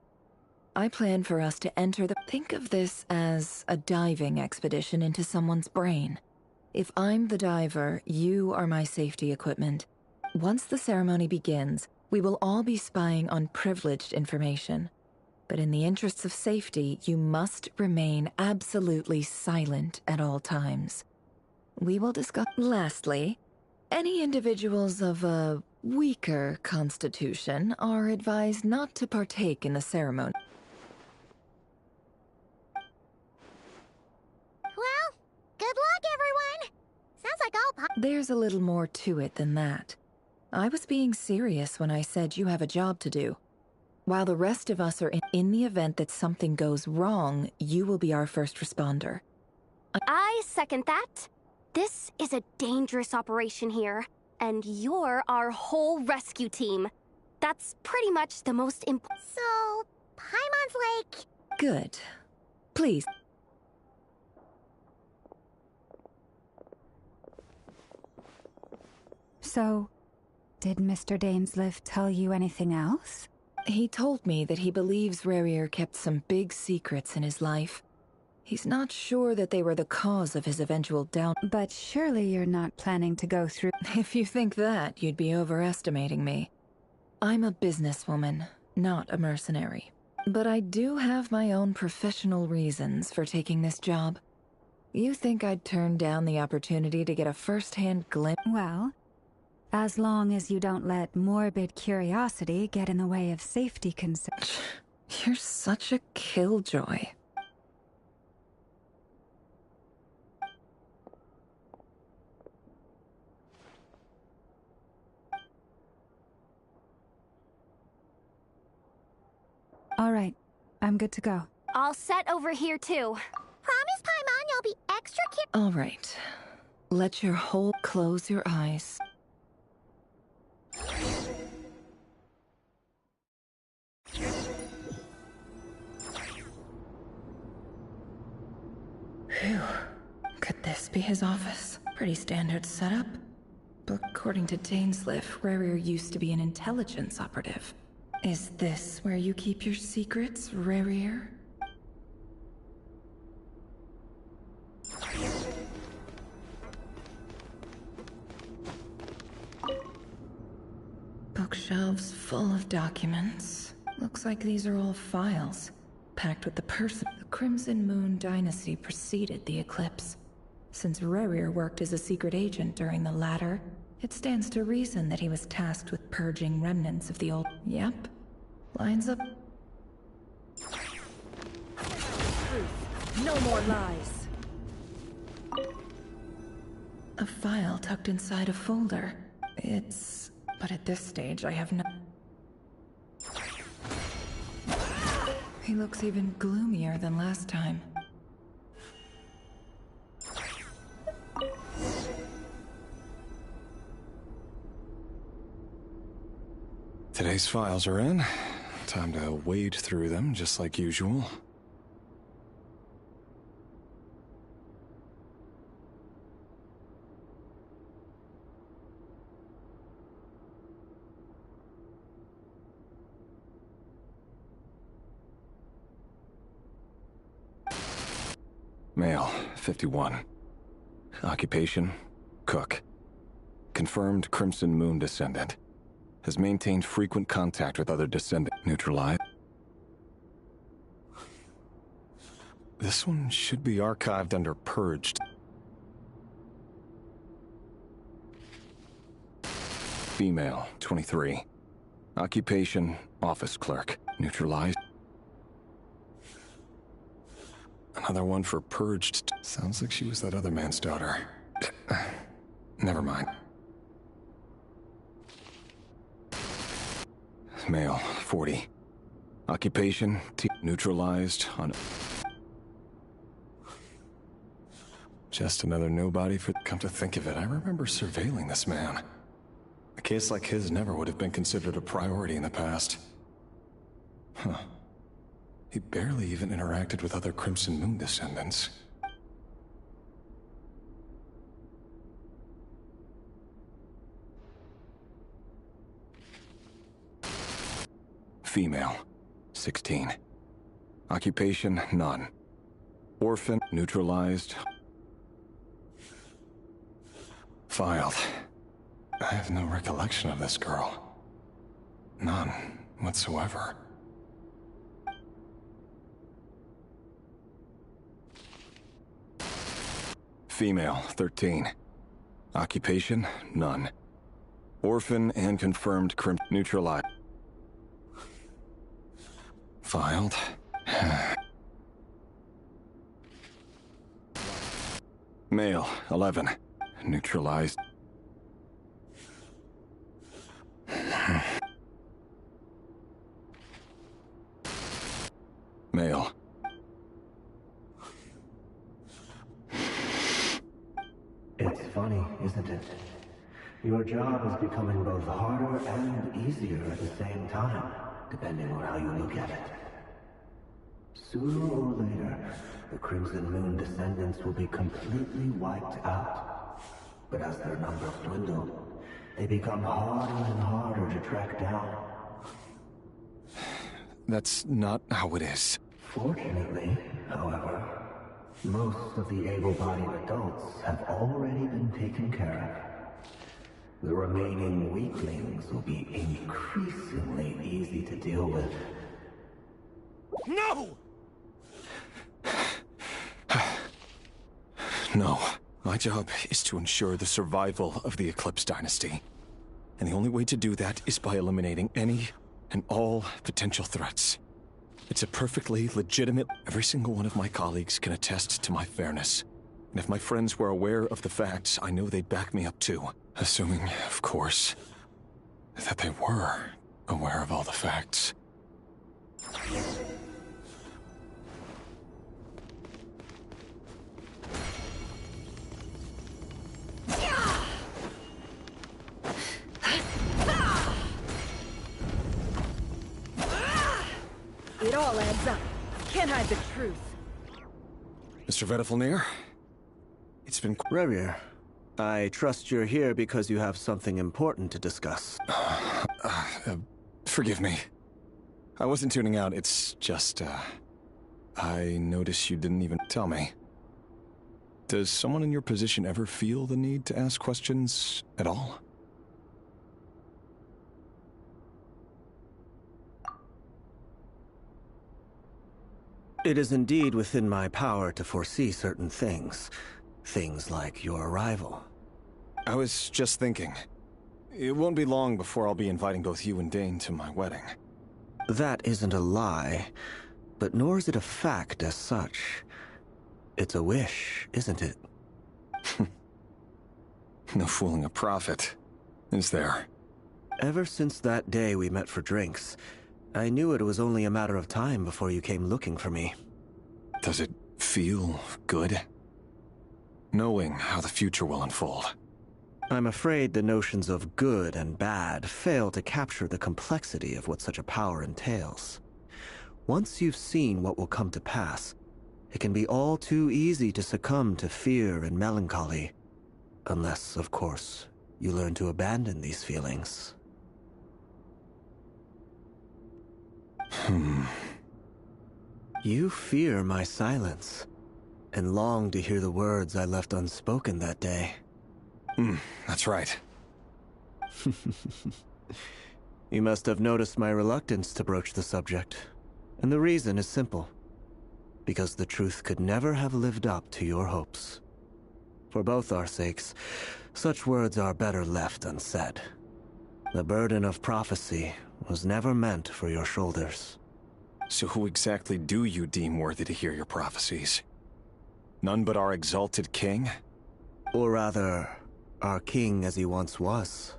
I plan for us to enter the... Think of this as a diving expedition into someone's brain. If I'm the diver, you are my safety equipment. Once the ceremony begins, we will all be spying on privileged information. But in the interests of safety, you must remain absolutely silent at all times. We will discuss... Lastly, any individuals of a weaker constitution are advised not to partake in the ceremony. Well, good luck, everyone! Sounds like all There's a little more to it than that. I was being serious when I said you have a job to do. While the rest of us are in the event that something goes wrong, you will be our first responder. I second that. This is a dangerous operation here, and you're our whole rescue team. That's pretty much the most important. So, Paimon's like... Good. Please. So, did Mr. Dainsliff tell you anything else? He told me that he believes Rerir kept some big secrets in his life. He's not sure that they were the cause of his eventual down. But surely you're not planning to go through... If you think that, you'd be overestimating me. I'm a businesswoman, not a mercenary. But I do have my own professional reasons for taking this job. You think I'd turn down the opportunity to get a first-hand glimpse? Well, as long as you don't let morbid curiosity get in the way of safety concerns. You're such a killjoy. All right, I'm good to go. All set over here, too. Promise, Paimon, you'll be extra careful. All right. Let your whole... Close your eyes. Phew. Could this be his office? Pretty standard setup. But according to Dainsliff, Rerir used to be an intelligence operative. Is this where you keep your secrets, Rerir? Bookshelves full of documents. Looks like these are all files, packed with the person. The Crimson Moon Dynasty preceded the eclipse. Since Rerir worked as a secret agent during the latter, it stands to reason that he was tasked with purging remnants of the old... Yep. Lines up. Truth. No more lies. A file tucked inside a folder. It's... But at this stage, I have no... He looks even gloomier than last time. Today's files are in. Time to wade through them, just like usual. Male, 51. Occupation, cook. Confirmed Crimson Moon descendant. Has maintained frequent contact with other descendants. Neutralized. This one should be archived under Purged. Female, 23. Occupation, office clerk. Neutralized. Another one for Purged. Sounds like she was that other man's daughter. Never mind. Male, 40. Occupation, neutralized on... Just another nobody for... Come to think of it, I remember surveilling this man. A case like his never would have been considered a priority in the past. Huh. He barely even interacted with other Crimson Moon descendants. Female, 16. Occupation, none. Orphan, neutralized. Filed. I have no recollection of this girl. None whatsoever. Female, 13. Occupation, none. Orphan and confirmed neutralized. Filed. Male, 11. Neutralized. Male. It's funny, isn't it? Your job is becoming both harder and easier at the same time, depending on how you look at it. Sooner or later, the Crimson Moon descendants will be completely wiped out. But as their numbers dwindle, they become harder and harder to track down. That's not how it is. Fortunately, however, most of the able-bodied adults have already been taken care of. The remaining weaklings will be increasingly easy to deal with. No! No. My job is to ensure the survival of the Eclipse Dynasty. And the only way to do that is by eliminating any and all potential threats. It's a perfectly legitimate... Every single one of my colleagues can attest to my fairness. And if my friends were aware of the facts, I know they'd back me up too. Assuming, of course, that they were aware of all the facts. It all adds up. Can't hide the truth. Mr. Vedifalnir? It's been... Rerir, I trust you're here because you have something important to discuss. Forgive me. I wasn't tuning out, it's just, I noticed you didn't even tell me. Does someone in your position ever feel the need to ask questions at all? It is indeed within my power to foresee certain things. Things like your arrival. I was just thinking. It won't be long before I'll be inviting both you and Dane to my wedding. That isn't a lie, but nor is it a fact as such. It's a wish, isn't it? No fooling a prophet, is there? Ever since that day we met for drinks, I knew it was only a matter of time before you came looking for me. Does it feel good? Knowing how the future will unfold. I'm afraid the notions of good and bad fail to capture the complexity of what such a power entails. Once you've seen what will come to pass, it can be all too easy to succumb to fear and melancholy. Unless, of course, you learn to abandon these feelings. You fear my silence, and long to hear the words I left unspoken that day. That's right. You must have noticed my reluctance to broach the subject, and the reason is simple. Because the truth could never have lived up to your hopes. For both our sakes, such words are better left unsaid. The burden of prophecy was never meant for your shoulders. So who exactly do you deem worthy to hear your prophecies? None but our exalted king? Or rather, our king as he once was.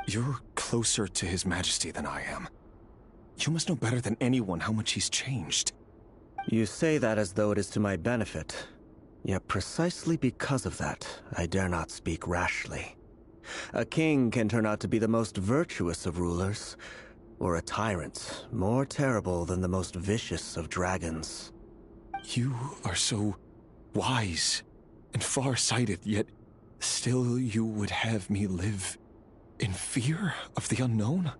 You're closer to his majesty than I am. You must know better than anyone how much he's changed. You say that as though it is to my benefit. Yet precisely because of that, I dare not speak rashly. A king can turn out to be the most virtuous of rulers, or a tyrant more terrible than the most vicious of dragons. You are so wise and far-sighted, yet still you would have me live in fear of the unknown?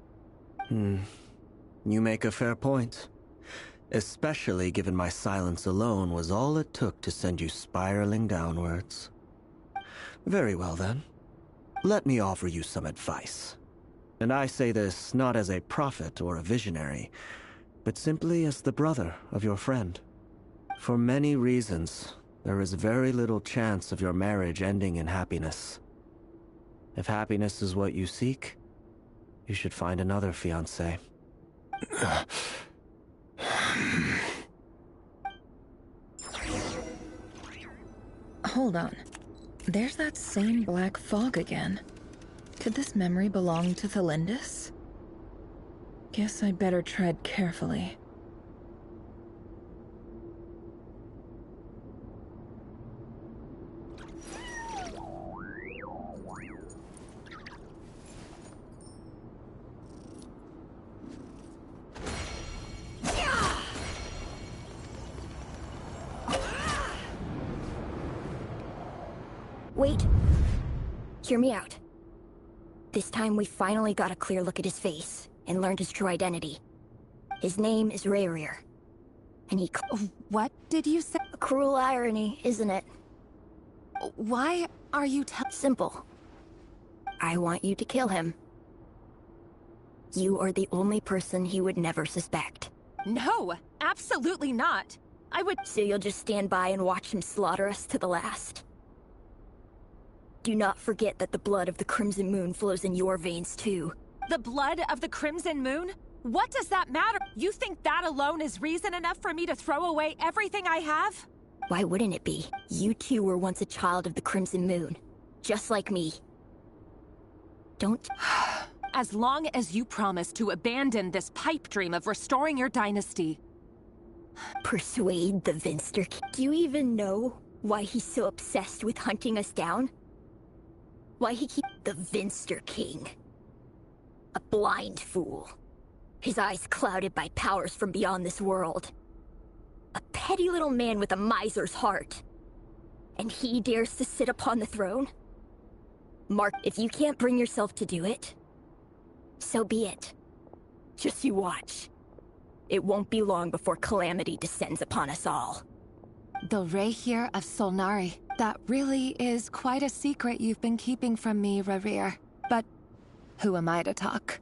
You make a fair point. Especially given my silence alone was all it took to send you spiraling downwards. Very well then. Let me offer you some advice. And I say this not as a prophet or a visionary, but simply as the brother of your friend. For many reasons, there is very little chance of your marriage ending in happiness. If happiness is what you seek, you should find another fiancé. Hold on. There's that same black fog again. Could this memory belong to Thelindis? Guess I'd better tread carefully. Wait. Hear me out. This time we finally got a clear look at his face and learned his true identity. His name is Rayrir. And he... What did you say? A cruel irony, isn't it? Why are you Simple. I want you to kill him. You are the only person he would never suspect. No, absolutely not. I would... So you'll just stand by and watch him slaughter us to the last? Do not forget that the blood of the Crimson Moon flows in your veins, too. The blood of the Crimson Moon? What does that matter? You think that alone is reason enough for me to throw away everything I have? Why wouldn't it be? You too were once a child of the Crimson Moon. Just like me. Don't... As long as you promise to abandon this pipe dream of restoring your dynasty. Persuade the Vinster King? Do you even know why he's so obsessed with hunting us down? Why he keeps the Vinster King? A blind fool. His eyes clouded by powers from beyond this world. A petty little man with a miser's heart. And he dares to sit upon the throne? Mark, if you can't bring yourself to do it, so be it. Just you watch. It won't be long before calamity descends upon us all. The Rayrir of Solnari. That really is quite a secret you've been keeping from me, Rayrir. But who am I to talk?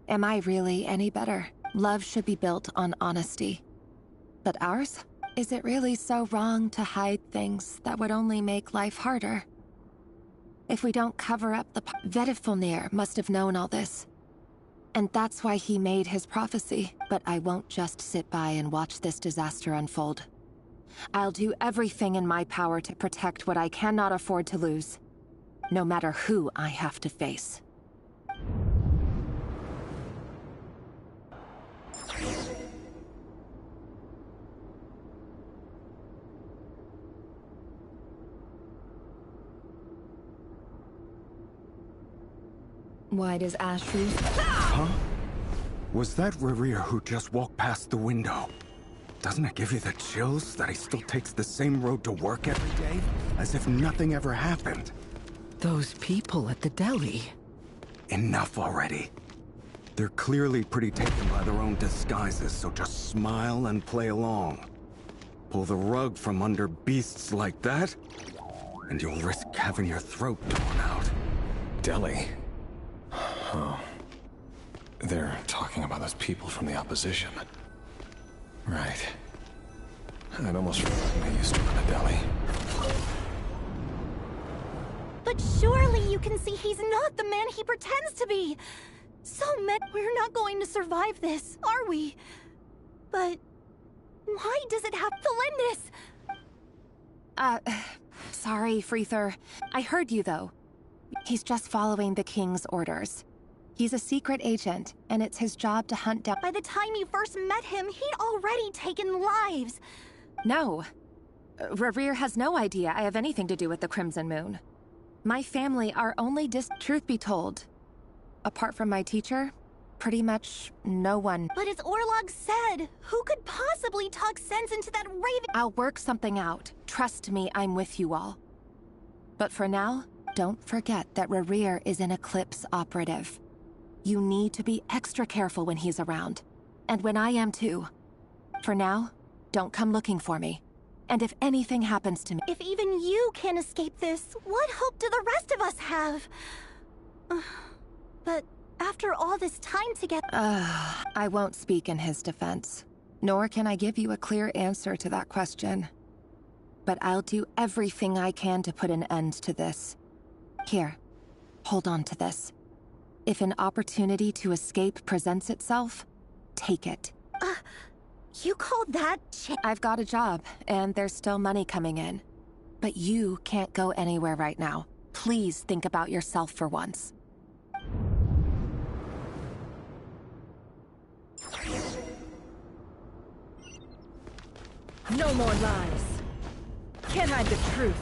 Am I really any better? Love should be built on honesty. But ours? Is it really so wrong to hide things that would only make life harder? If we don't cover up the... Vedifulnir must have known all this. And that's why he made his prophecy. But I won't just sit by and watch this disaster unfold. I'll do everything in my power to protect what I cannot afford to lose. No matter who I have to face. Why does Ashru's... Huh? Was that Rayrir who just walked past the window? Doesn't it give you the chills that he still takes the same road to work every day? As if nothing ever happened. Those people at the deli. Enough already. They're clearly pretty taken by their own disguises, so just smile and play along. Pull the rug from under beasts like that, and you'll risk having your throat torn out. Deli? Oh. They're talking about those people from the opposition. Right. I'd almost forgotten I used to run a deli. But surely you can see he's not the man he pretends to be! We're not going to survive this, are we? But... why does it have Thelindis? Sorry, Freether. I heard you, though. He's just following the King's orders. He's a secret agent, and it's his job to hunt down... By the time you first met him, he'd already taken lives! No. Rayrir has no idea I have anything to do with the Crimson Moon. My family are only truth be told. Apart from my teacher, Pretty much no one. But as Orlog said, who could possibly talk sense into that raven? I'll work something out. Trust me, I'm with you all. But for now, don't forget that Rerir is an Eclipse operative. You need to be extra careful when he's around. And when I am too. For now, don't come looking for me. And if anything happens to me... If even you can't escape this, what hope do the rest of us have? But after all this time together... I won't speak in his defense. Nor can I give you a clear answer to that question. But I'll do everything I can to put an end to this. Here, hold on to this. If an opportunity to escape presents itself, take it. You call that I've got a job, and there's still money coming in. But you can't go anywhere right now. Please think about yourself for once. No more lies. Can't hide the truth.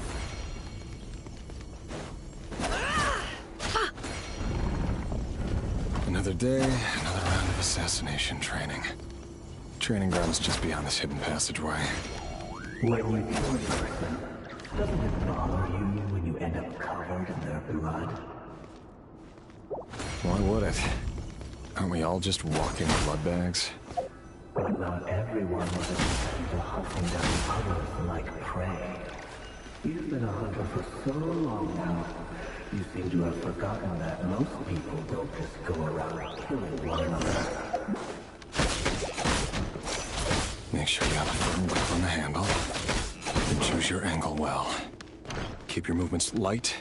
Another day, another round of assassination training. Training grounds just beyond this hidden passageway. When you kill a person, doesn't it bother you when you end up covered in their blood? Why would it? Aren't we all just walking blood bags? But not everyone was accustomed to hunting down others like prey. You've been a hunter for so long now, you seem to have forgotten that most people don't just go around killing one another. Make sure you have a firm grip on the handle, and choose your angle well. Keep your movements light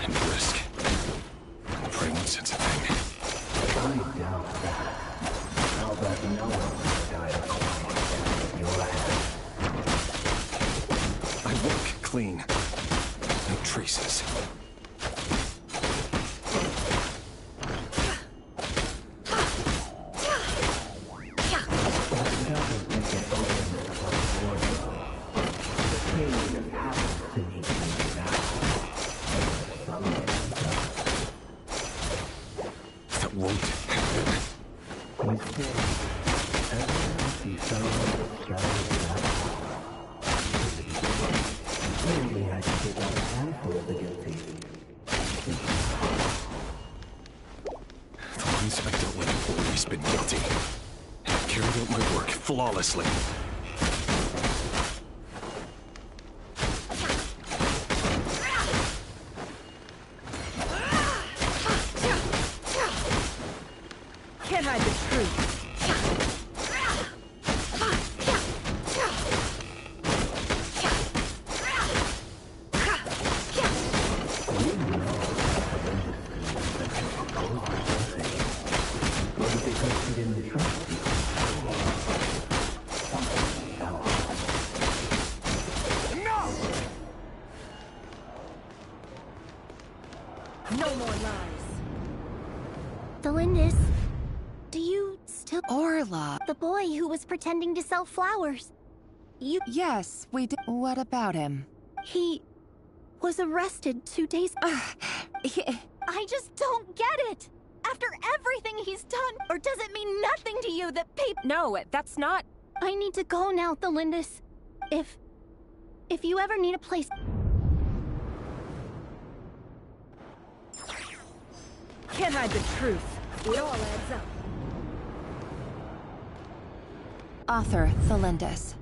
and brisk. And pray won't sense a thing. I doubt that. I'll bet no one will die of quiet your hand. I work clean. No traces. Flawlessly. Can't hide the truth. No more lies. Delindis, do you still... Orla! The boy who was pretending to sell flowers. You... Yes, we did. What about him? He was arrested 2 days... I just don't get it! After everything he's done, or does it mean nothing to you that people... No, that's not... I need to go now, Delindis. If you ever need a place... Can't hide the truth. It all adds up. Author, Thelindis.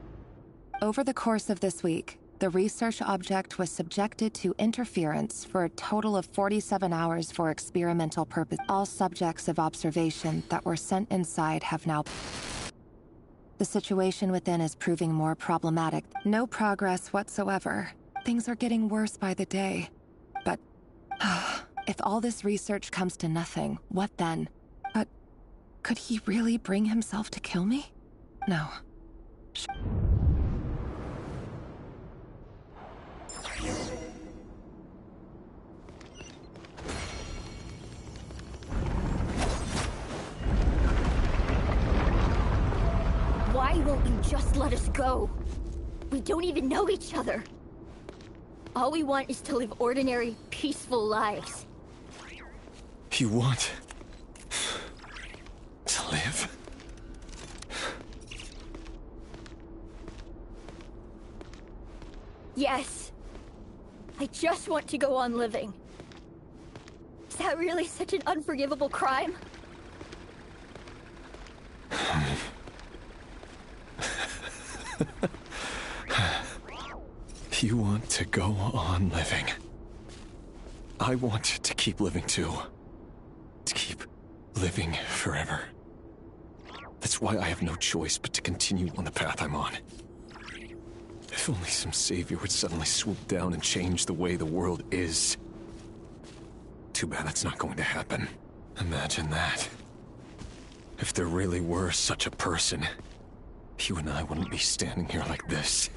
Over the course of this week, the research object was subjected to interference for a total of 47 hours for experimental purpose. All subjects of observation that were sent inside have now... The situation within is proving more problematic. No progress whatsoever. Things are getting worse by the day. But... if all this research comes to nothing, what then? But... could he really bring himself to kill me? No. Why won't you just let us go? We don't even know each other. All we want is to live ordinary, peaceful lives. You want Yes. I just want to go on living. Is that really such an unforgivable crime? You want to go on living. I want to keep living too. To keep living forever. That's why I have no choice but to continue on the path I'm on. If only some savior would suddenly swoop down and change the way the world is. Too bad that's not going to happen. Imagine that. If there really were such a person, you and I wouldn't be standing here like this,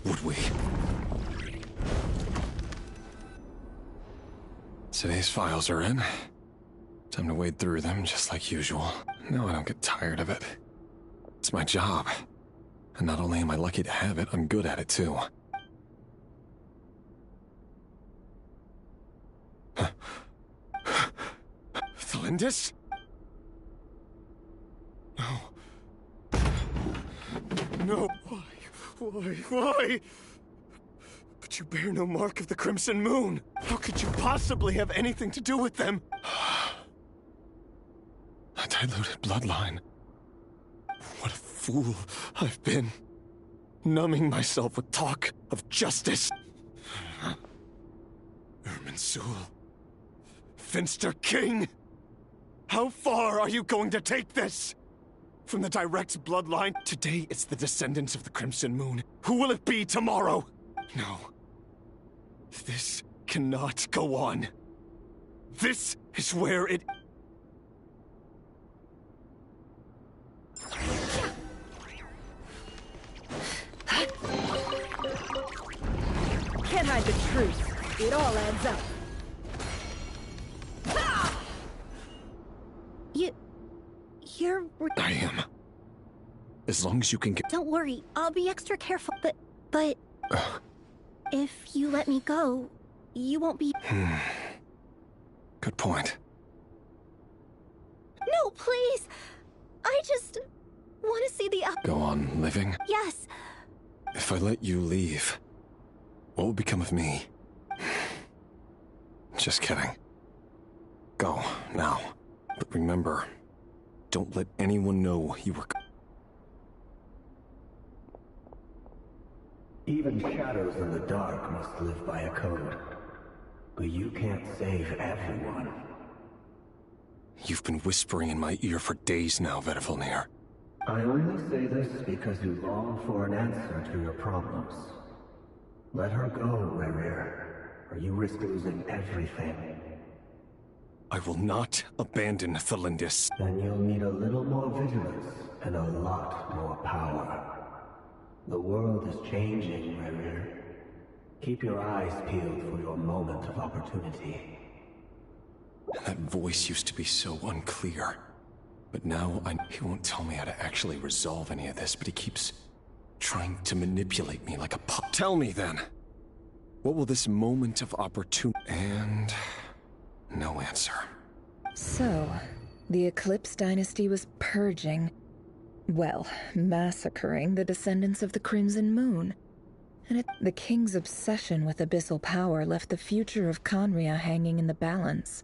would we? Today's files are in. Time to wade through them just like usual. No, I don't get tired of it. It's my job. And not only am I lucky to have it, I'm good at it too. Thalindis? No. No. Why? But you bear no mark of the Crimson Moon. How could you possibly have anything to do with them? A diluted bloodline. What a fool I've been. Numbing myself with talk of justice. Irminsul. Finster King. How far are you going to take this? From the direct bloodline, today it's the descendants of the Crimson Moon. Who will it be tomorrow? No. This cannot go on. This is where it... Can't hide the truth. It all adds up. You're... I am. As long as you can get... Don't worry, I'll be extra careful, but... If you let me go, you won't be... Good point. No, please! I just... want to see the up... Go on living? Yes. If I let you leave, what will become of me? Just kidding. Go, now. But remember, don't let anyone know you were... Even shadows in the dark must live by a code. But you can't save everyone. You've been whispering in my ear for days now, Vedifilnir. I only say this because you long for an answer to your problems. Let her go, Rerir, or you risk losing everything. I will not abandon Thalindis. Then you'll need a little more vigilance and a lot more power. The world is changing, Rerir. Keep your eyes peeled for your moment of opportunity. That voice used to be so unclear. But now he won't tell me how to actually resolve any of this, but he keeps trying to manipulate me like a pup. Tell me then, what will this moment of opportunity... And... no answer. So, the Eclipse Dynasty was purging, well, massacring the descendants of the Crimson Moon. And the king's obsession with abyssal power left the future of Khaenri'ah hanging in the balance.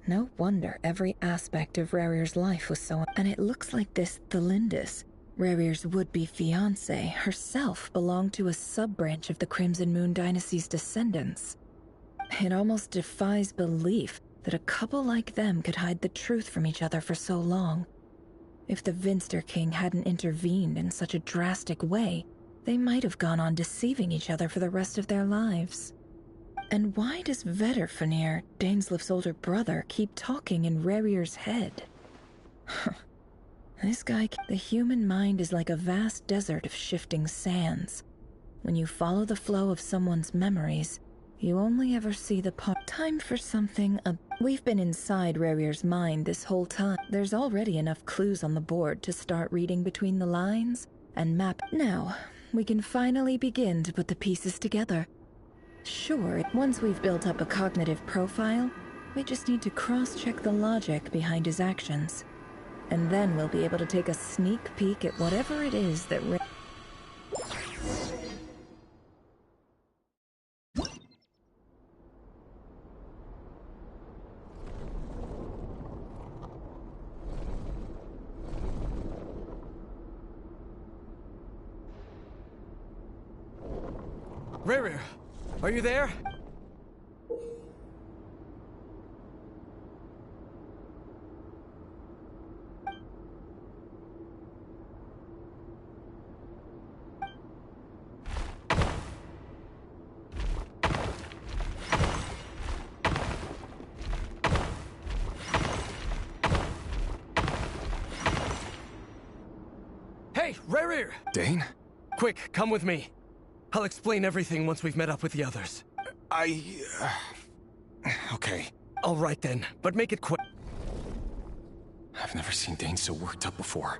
No wonder every aspect of Rerir's life was so... And it looks like this Thalindis, Rerir's would-be fiancée, herself belonged to a sub-branch of the Crimson Moon Dynasty's descendants. It almost defies belief that a couple like them could hide the truth from each other for so long. If the Vinster King hadn't intervened in such a drastic way, they might have gone on deceiving each other for the rest of their lives. And why does Vedifilnir, Daneslif's older brother, keep talking in Rerir's head? This guy... The human mind is like a vast desert of shifting sands. When you follow the flow of someone's memories, you only ever see the part. Time for something... We've been inside Rerir's mind this whole time. There's already enough clues on the board to start reading between the lines and map. Now, we can finally begin to put the pieces together. Sure, once we've built up a cognitive profile, we just need to cross-check the logic behind his actions. And then we'll be able to take a sneak peek at whatever it is that Rerir, are you there? Hey, Rerir! Dane? Quick, come with me. I'll explain everything once we've met up with the others. Okay. All right then, but make it quick. I've never seen Dane so worked up before.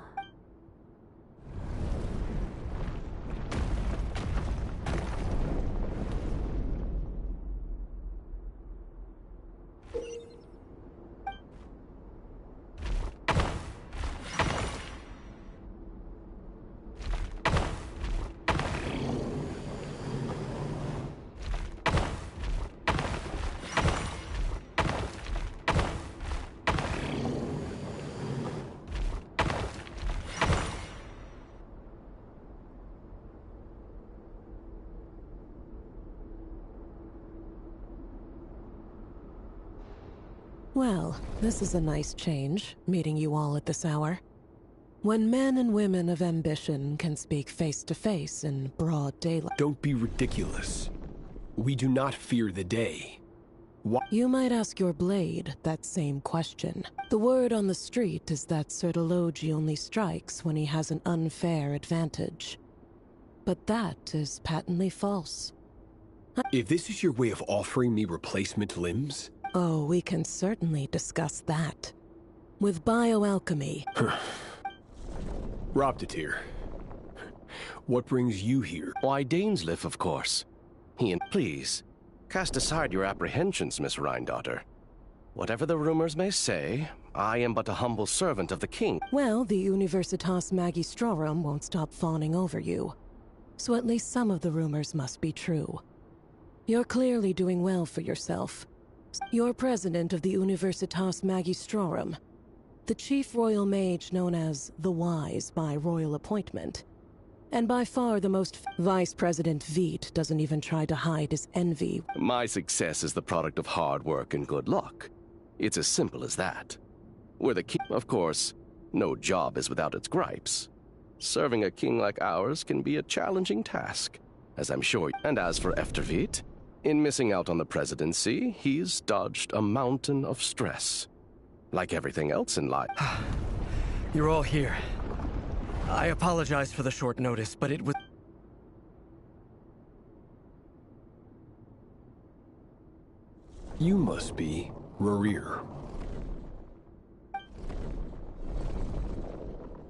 Well, this is a nice change, meeting you all at this hour. When men and women of ambition can speak face to face in broad daylight. Don't be ridiculous. We do not fear the day. Why? You might ask your blade that same question. The word on the street is that Sertologi only strikes when he has an unfair advantage. But that is patently false. If this is your way of offering me replacement limbs... Oh, we can certainly discuss that. With bioalchemy... Roptatir, what brings you here? Why, Dainsleif, of course. Please, cast aside your apprehensions, Miss Rhindaughter. Whatever the rumors may say, I am but a humble servant of the king. Well, the Universitas Magistrorum won't stop fawning over you. So at least some of the rumors must be true. You're clearly doing well for yourself. You're president of the Universitas Magistrorum, the chief royal mage known as the Wise by royal appointment. And by far the most... Vice President Veit doesn't even try to hide his envy. My success is the product of hard work and good luck. It's as simple as that. We're the king, of course. No job is without its gripes. Serving a king like ours can be a challenging task, as I'm sure. And as for Efterveit, in missing out on the presidency, he's dodged a mountain of stress. Like everything else in life. You're all here. I apologize for the short notice, but it was... You must be Rerir.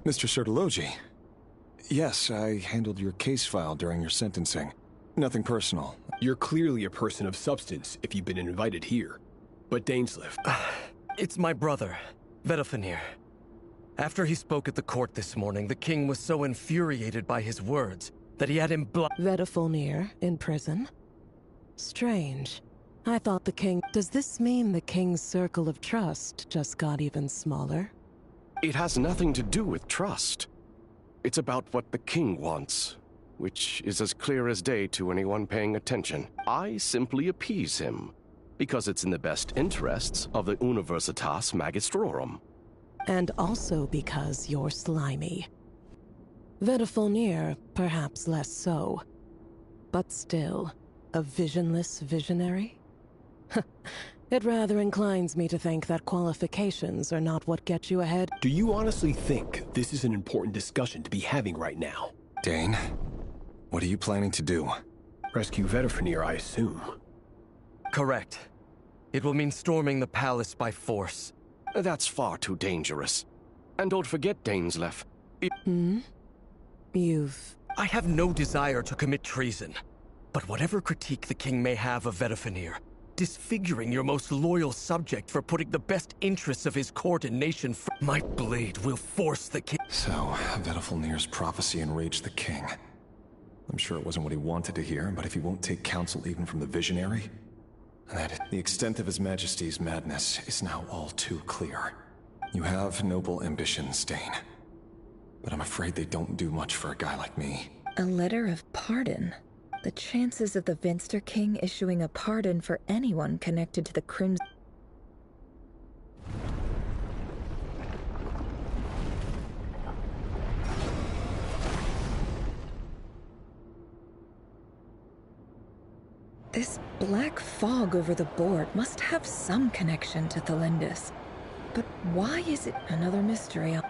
Mr. Sertologi. Yes, I handled your case file during your sentencing. Nothing personal. You're clearly a person of substance if you've been invited here. But Dainsleif... It's my brother, Vedalfenir. After he spoke at the court this morning, the king was so infuriated by his words that he had him Vedalfenir in prison? Strange. I thought the king... Does this mean the king's circle of trust just got even smaller? It has nothing to do with trust. It's about what the king wants, which is as clear as day to anyone paying attention. I simply appease him, because it's in the best interests of the Universitas Magistrorum. And also because you're slimy. Vedalfenir, perhaps less so. But still, a visionless visionary? It rather inclines me to think that qualifications are not what get you ahead. Do you honestly think this is an important discussion to be having right now? Dane, what are you planning to do? Rescue Vedalfenir, I assume. Correct. It will mean storming the palace by force. That's far too dangerous. And don't forget, Dainsleif. I have no desire to commit treason. But whatever critique the king may have of Vedalfenir, disfiguring your most loyal subject for putting the best interests of his court and nation my blade will force the king. So, Vedalfenir's prophecy enraged the king. I'm sure it wasn't what he wanted to hear, but if he won't take counsel even from the visionary, that the extent of His Majesty's madness is now all too clear. You have noble ambitions, Dane. But I'm afraid they don't do much for a guy like me. A letter of pardon? The chances of the Vinster King issuing a pardon for anyone connected to the Crimson... This black fog over the board must have some connection to Thelindis. But why is it another mystery?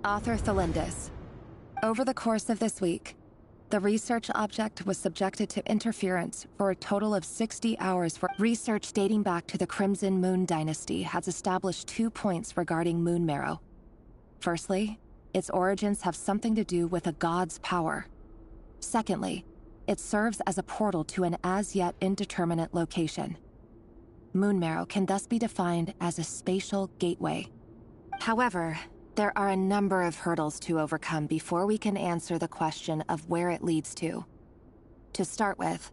Author Thelindis. Over the course of this week, the research object was subjected to interference for a total of 60 hours. For research dating back to the Crimson Moon Dynasty has established 2 points regarding Moon Marrow. Firstly, its origins have something to do with a god's power. Secondly, it serves as a portal to an as-yet indeterminate location. Moon Marrow can thus be defined as a spatial gateway. However, there are a number of hurdles to overcome before we can answer the question of where it leads to. To start with,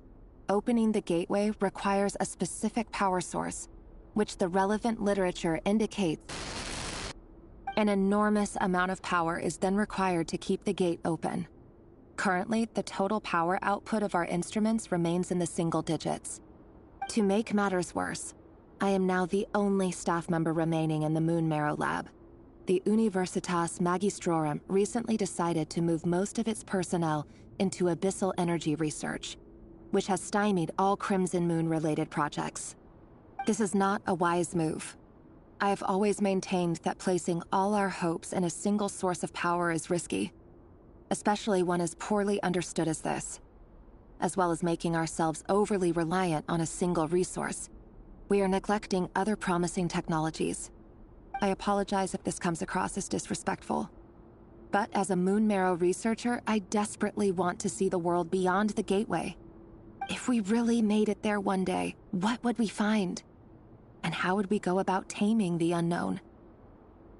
opening the gateway requires a specific power source, which the relevant literature indicates. An enormous amount of power is then required to keep the gate open. Currently, the total power output of our instruments remains in the single digits. To make matters worse, I am now the only staff member remaining in the Moon Marrow lab. The Universitas Magistrorum recently decided to move most of its personnel into abyssal energy research, which has stymied all Crimson Moon-related projects. This is not a wise move. I have always maintained that placing all our hopes in a single source of power is risky, especially one as poorly understood as this. As well as making ourselves overly reliant on a single resource, we are neglecting other promising technologies. I apologize if this comes across as disrespectful. But as a Moon Marrow researcher, I desperately want to see the world beyond the gateway. If we really made it there one day, what would we find? And how would we go about taming the unknown?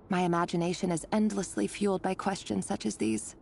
My imagination is endlessly fueled by questions such as these.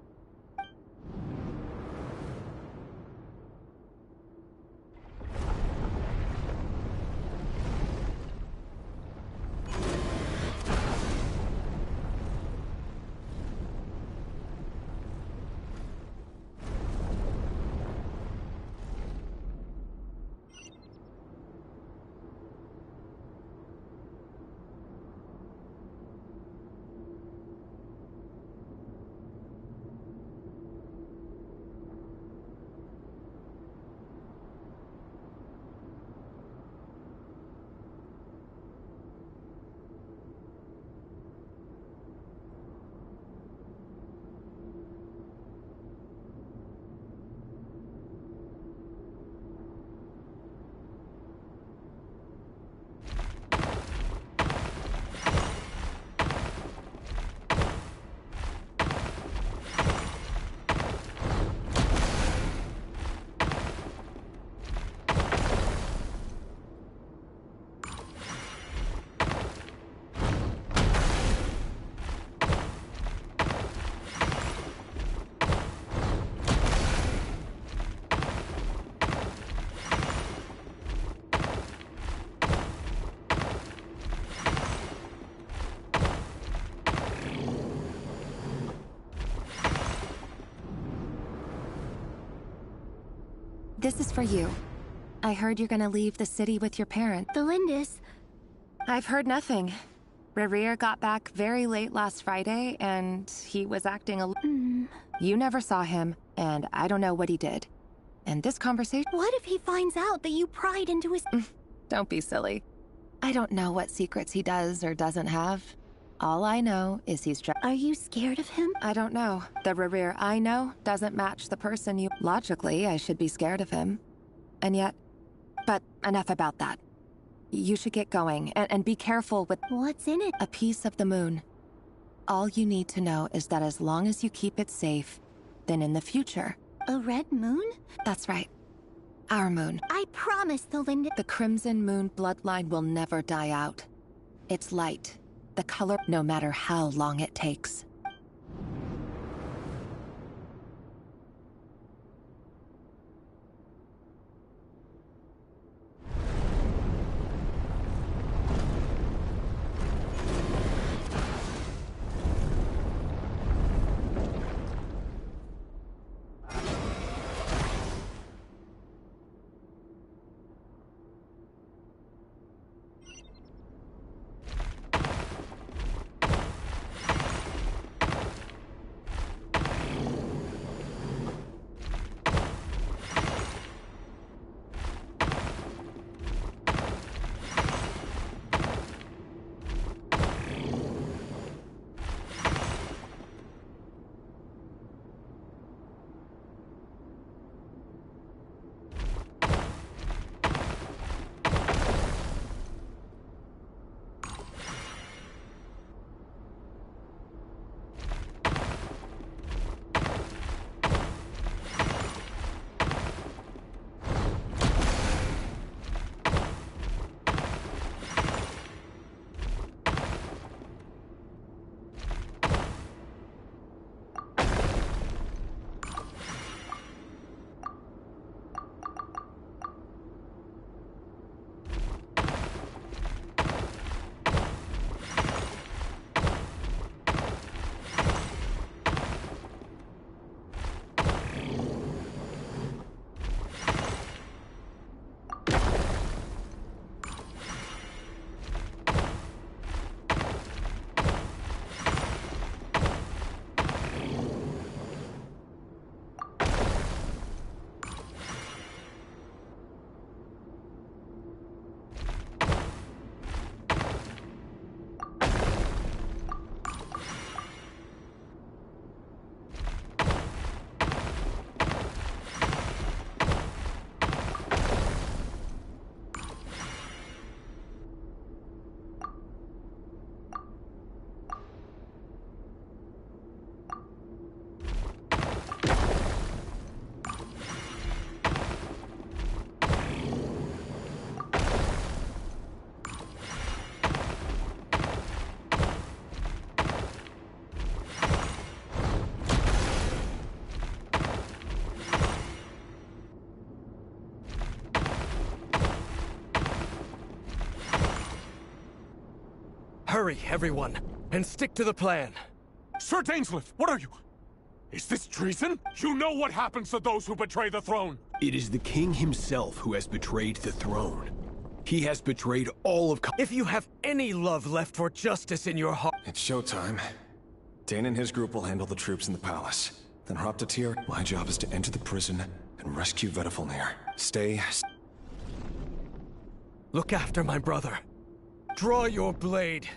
This is for you. I heard you're gonna leave the city with your parents. The Lindis. I've heard nothing. Rerir got back very late last Friday, and he was acting a... You never saw him, and I don't know what he did. And this conversation... What if he finds out that you pried into his... Don't be silly. I don't know what secrets he does or doesn't have. All I know is he's... Are you scared of him? I don't know. The Rerir I know doesn't match the person you... Logically, I should be scared of him. And yet... But enough about that. You should get going, and be careful with... What's in it? A piece of the moon. All you need to know is that as long as you keep it safe, then in the future... A red moon? That's right. Our moon. I promise the Lindis... The Crimson Moon bloodline will never die out. It's light. The color, no matter how long it takes. Hurry, everyone, and stick to the plan. Sir Dainsleif, what are you? Is this treason? You know what happens to those who betray the throne. It is the king himself who has betrayed the throne. He has betrayed all of... If you have any love left for justice in your heart... It's showtime. Dane and his group will handle the troops in the palace. Then Hraptatir, my job is to enter the prison and rescue Vedifalnir. Stay... Look after my brother. Draw your blade.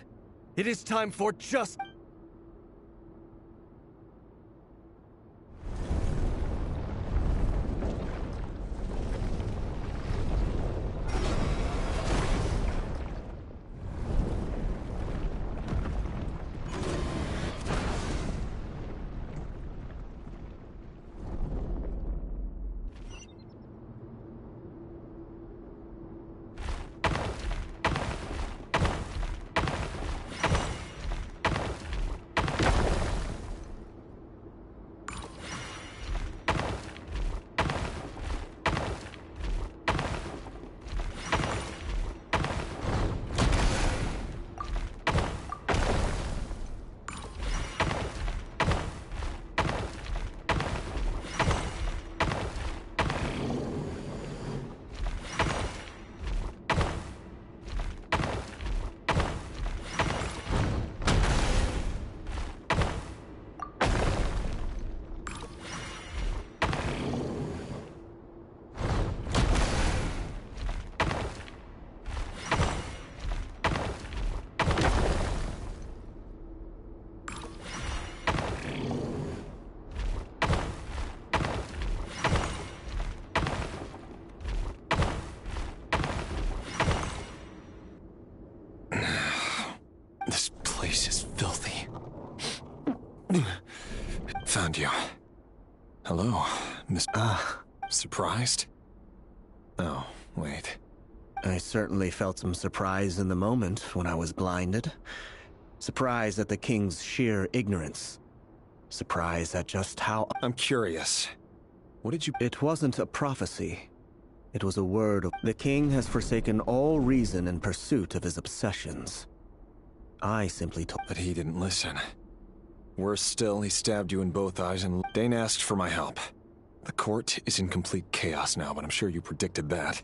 It is time for justice. Hello, Miss... Surprised? Oh, wait. I certainly felt some surprise in the moment when I was blinded. Surprise at the king's sheer ignorance. Surprise at just how... I'm curious. What did you... It wasn't a prophecy. It was a word of... The king has forsaken all reason in pursuit of his obsessions. I simply told... But he didn't listen. Worse still, he stabbed you in both eyes and... Dane asked for my help. The court is in complete chaos now, but I'm sure you predicted that.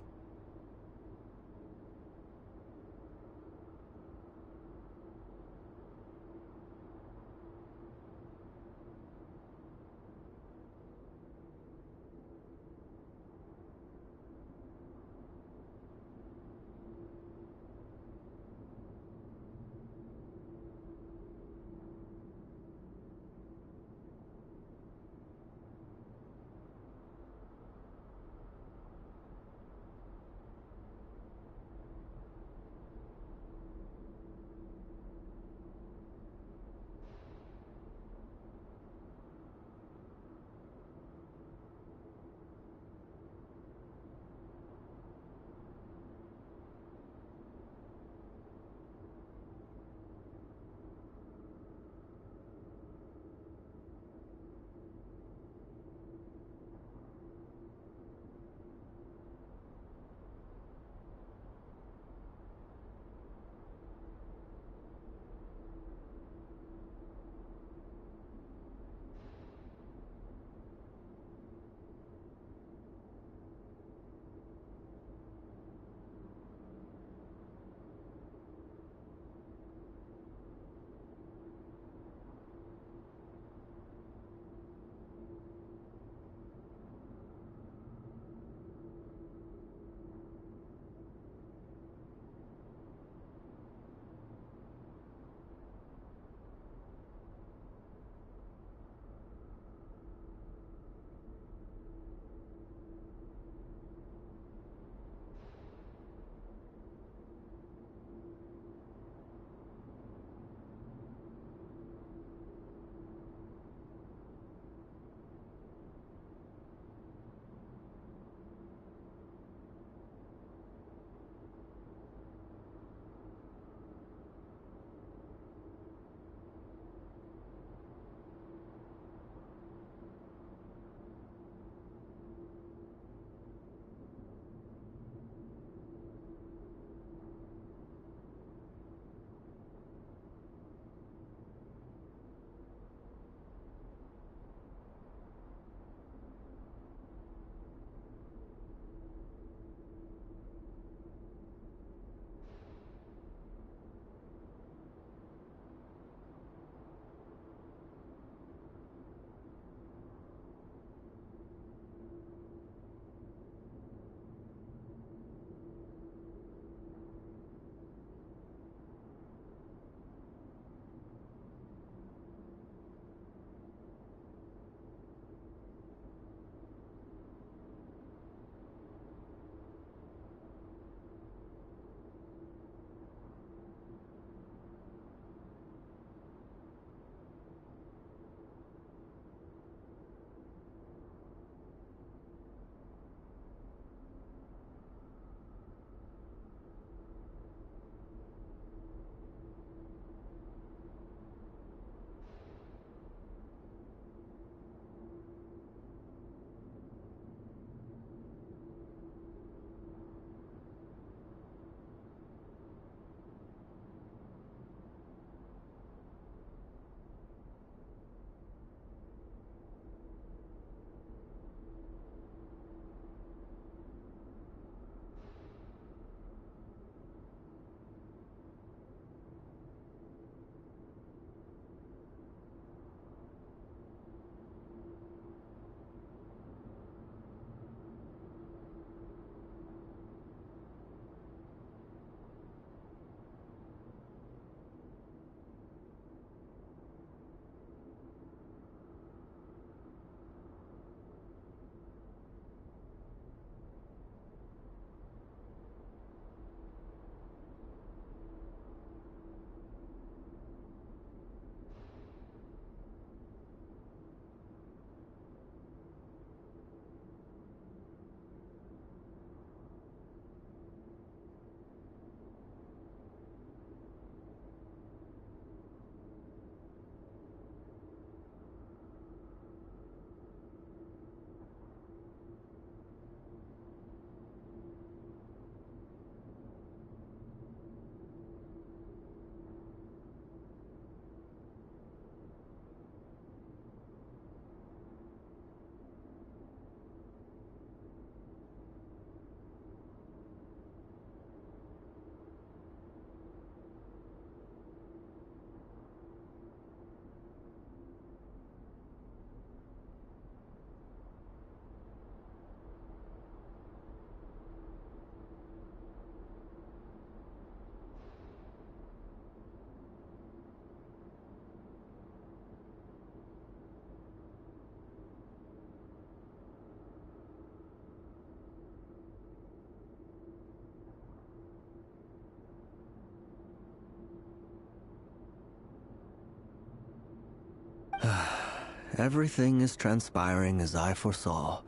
everything is transpiring as I foresaw.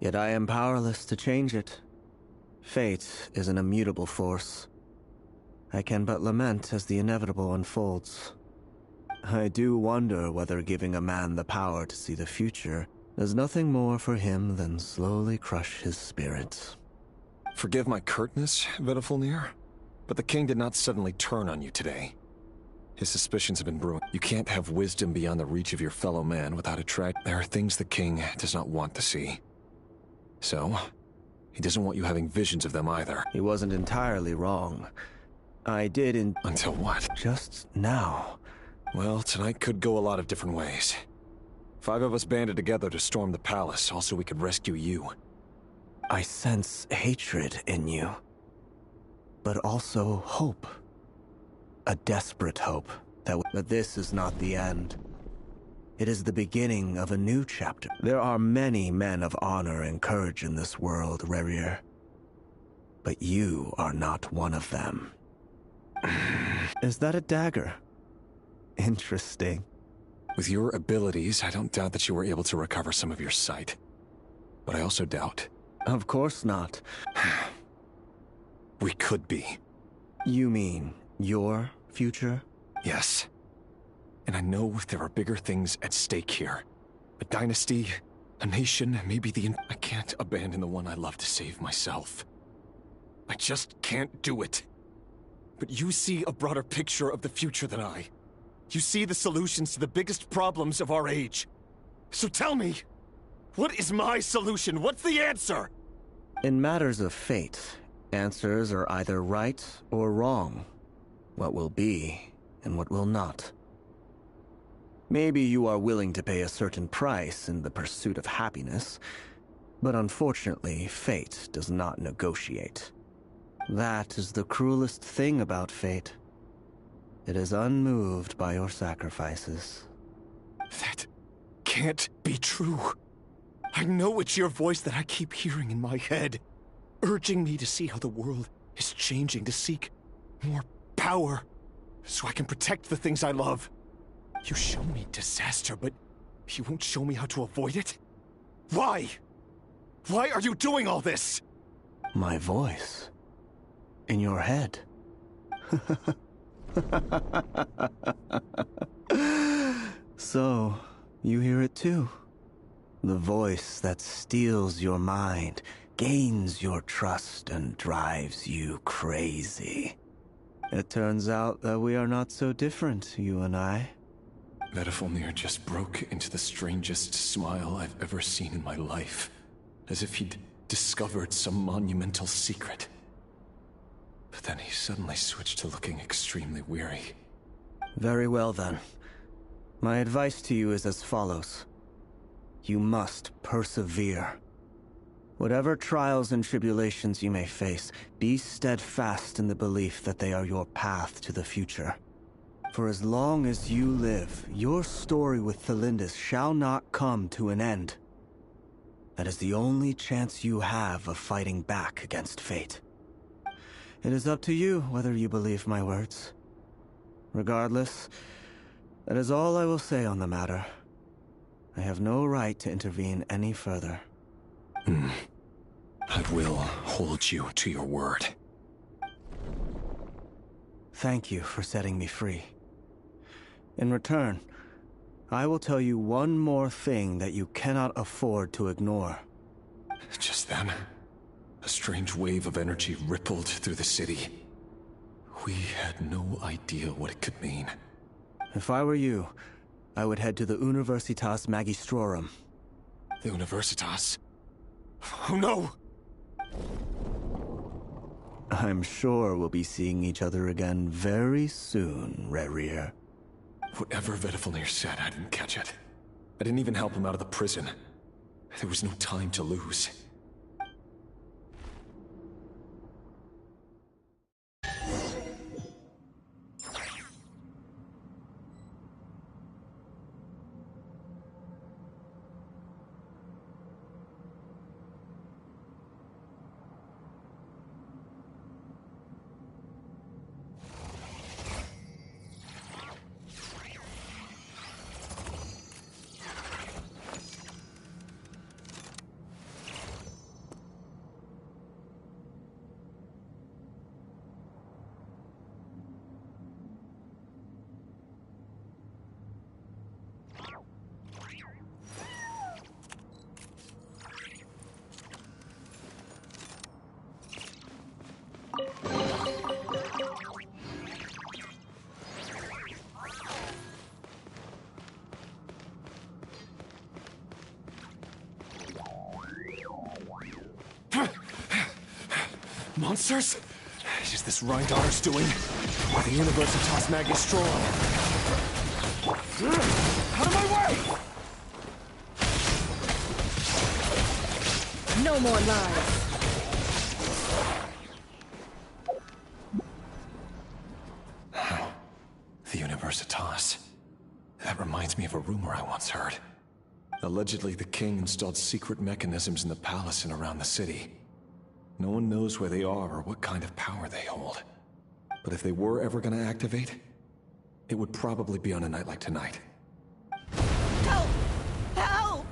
Yet I am powerless to change it. Fate is an immutable force. I can but lament as the inevitable unfolds. I do wonder whether giving a man the power to see the future does nothing more for him than slowly crush his spirit. Forgive my curtness, Vedafulnir, but the king did not suddenly turn on you today. His suspicions have been brewing. You can't have wisdom beyond the reach of your fellow man without a track. There are things the king does not want to see. So, he doesn't want you having visions of them either. He wasn't entirely wrong. I did Until what? Just now. Well, tonight could go a lot of different ways. 5 of us banded together to storm the palace, also we could rescue you. I sense hatred in you. But also hope. A desperate hope that this is not the end. It is the beginning of a new chapter. There are many men of honor and courage in this world, Rerir. But you are not one of them. Is that a dagger? Interesting. With your abilities, I don't doubt that you were able to recover some of your sight. But I also doubt. Of course not. We could be. You mean your future? Yes. And I know there are bigger things at stake here. A dynasty, a nation, maybe I can't abandon the one I love to save myself. I just can't do it. But you see a broader picture of the future than I. You see the solutions to the biggest problems of our age. So tell me, what is my solution? What's the answer? In matters of fate, answers are either right or wrong. What will be, and what will not. Maybe you are willing to pay a certain price in the pursuit of happiness, but unfortunately, fate does not negotiate. That is the cruelest thing about fate. It is unmoved by your sacrifices. That can't be true. I know it's your voice that I keep hearing in my head, urging me to see how the world is changing, to seek more power, so I can protect the things I love. You show me disaster, but you won't show me how to avoid it? Why? Why are you doing all this? My voice. In your head. So, you hear it too. The voice that steals your mind, gains your trust, and drives you crazy. It turns out that we are not so different, you and I. Vedafulnir just broke into the strangest smile I've ever seen in my life, as if he'd discovered some monumental secret. But then he suddenly switched to looking extremely weary. Very well then. My advice to you is as follows. You must persevere. Whatever trials and tribulations you may face, be steadfast in the belief that they are your path to the future. For as long as you live, your story with Thelindis shall not come to an end. That is the only chance you have of fighting back against fate. It is up to you whether you believe my words. Regardless, that is all I will say on the matter. I have no right to intervene any further. I will hold you to your word. Thank you for setting me free. In return, I will tell you one more thing that you cannot afford to ignore. Just then, a strange wave of energy rippled through the city. We had no idea what it could mean. If I were you, I would head to the Universitas Magistrorum. The Universitas? Oh no! I'm sure we'll be seeing each other again very soon, Rerir. Whatever Vedafulnir said, I didn't catch it. I didn't even help him out of the prison. There was no time to lose. Monsters? Is this Rhindaughter's doing? Or the Universitas Magistrorum? Out of my way! No more lies. The Universitas. That reminds me of a rumor I once heard. Allegedly, the king installed secret mechanisms in the palace and around the city. No one knows where they are or what kind of power they hold. But if they were ever gonna activate, it would probably be on a night like tonight. Help! Help!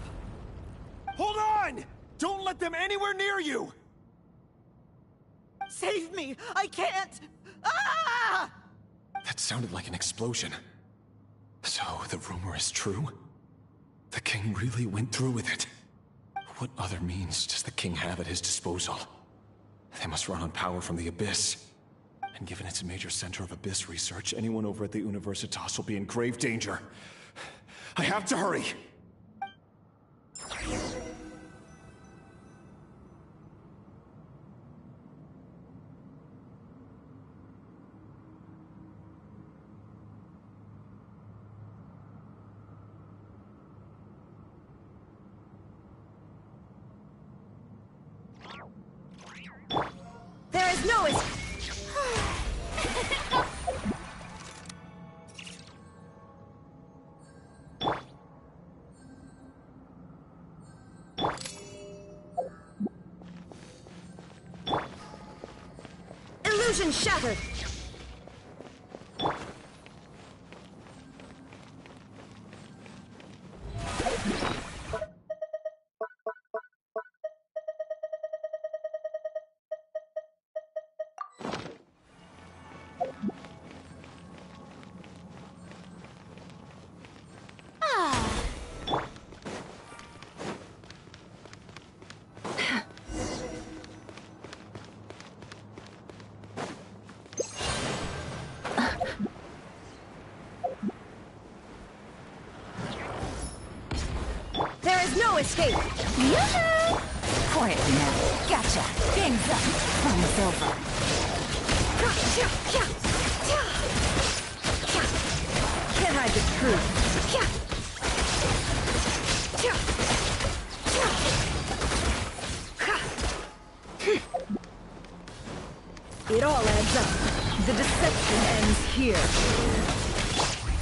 Hold on! Don't let them anywhere near you! Save me! I can't! Ah! That sounded like an explosion. So, the rumor is true? The king really went through with it? What other means does the king have at his disposal? They must run on power from the Abyss. And given it's a major center of Abyss research, anyone over at the Universitas will be in grave danger. I have to hurry! There is no Illusion shattered! There is no escape! Yoo-hoo! Quietly now. Gotcha. Game's up. Fun's over. Can't hide the truth. It all adds up. The deception ends here.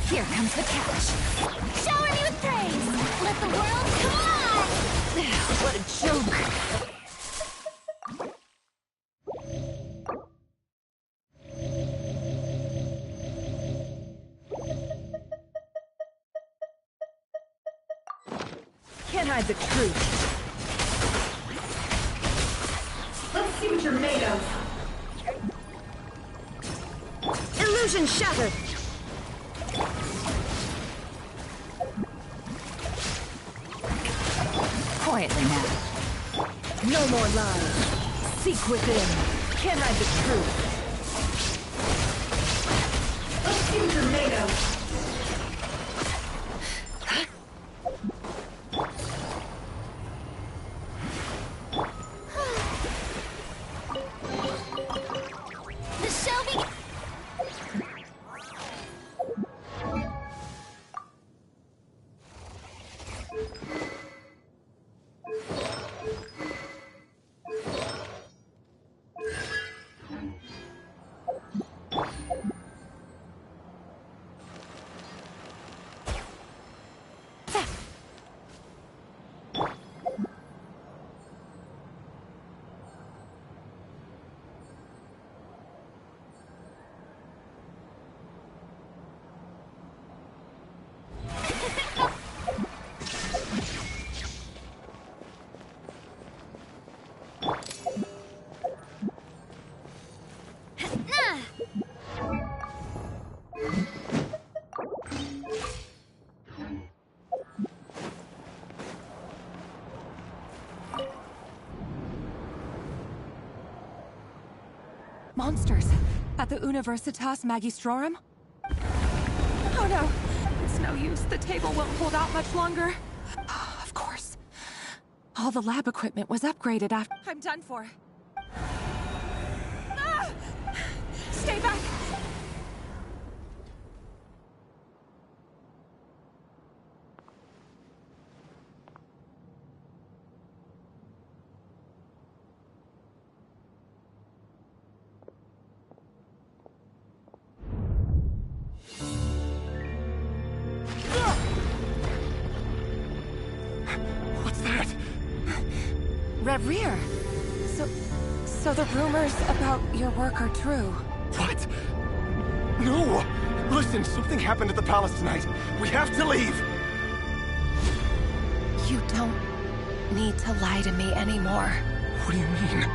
Here comes the catch. Shower me with praise! Let the world come on! What a joke! Can't hide the truth. Let's see what you're made of. Illusion shattered! Quietly now. No more lies. Seek within. Can't hide the truth. Let's see what you're made of. The show begins! Monsters! At the Universitas Magistrorum? Oh no! It's no use. The table won't hold out much longer. Of course. All the lab equipment was upgraded after... I'm done for. Stay back! What's that? Reverie! So the rumors about your work are true. What? No! Listen, something happened at the palace tonight. We have to leave! You don't need to lie to me anymore. What do you mean?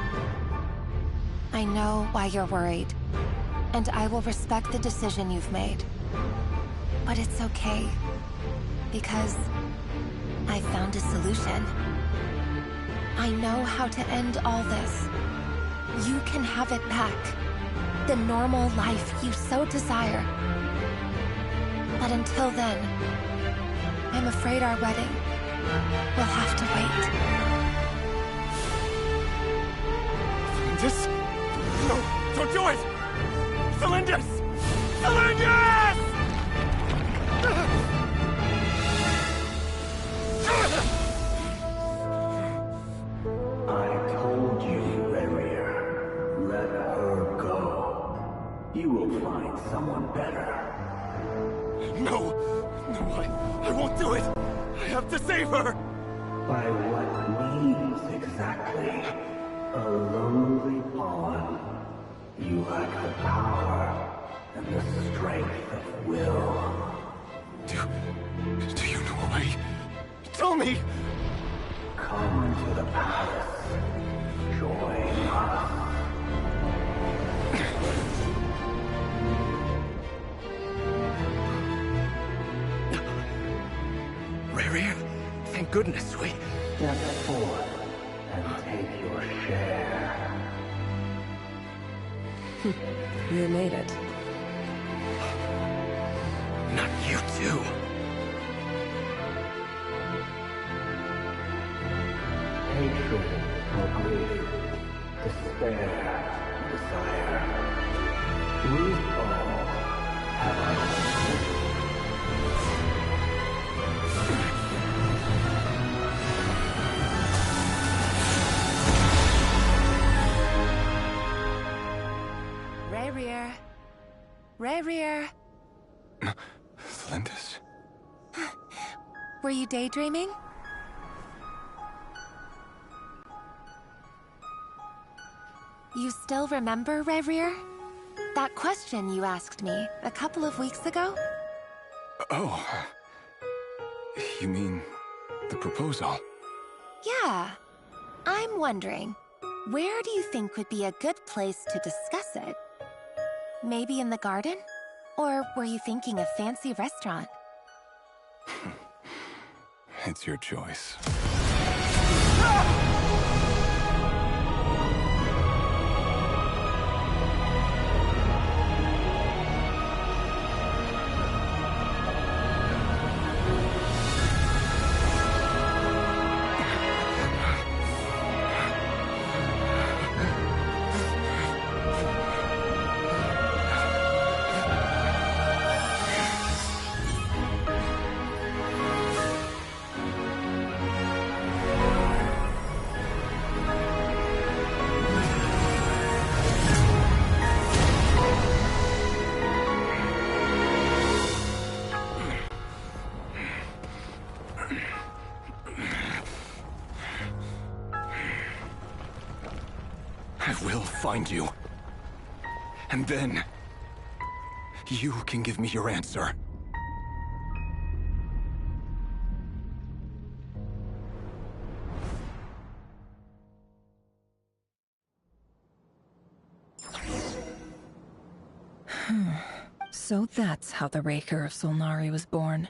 I know why you're worried, and I will respect the decision you've made. But it's okay, because I found a solution. I know how to end all this. You can have it back. The normal life you so desire. But until then, I'm afraid our wedding will have to wait. Felindis? No, don't do it! Felindis! Felindis! I told you, Reverie. Let her go. You will find someone better. No! No, I won't do it! I have to save her! By what means exactly? A lonely pawn. You lack the power and the strength of will. Do you know a way? Tell me! Come to the palace. Join us. Reverie, thank goodness we... Step forth and take your share. You made it. Not you too. Hatred or grief, despair, desire. We all have our own. Reverie. Reverie. Felindis? Were you daydreaming? You still remember, Reverie? That question you asked me a couple of weeks ago? Oh. You mean the proposal? Yeah. I'm wondering, where do you think would be a good place to discuss it? Maybe in the garden? Or were you thinking a fancy restaurant? It's your choice. I will find you. And then... you can give me your answer. So that's how the Raker of Solnari was born.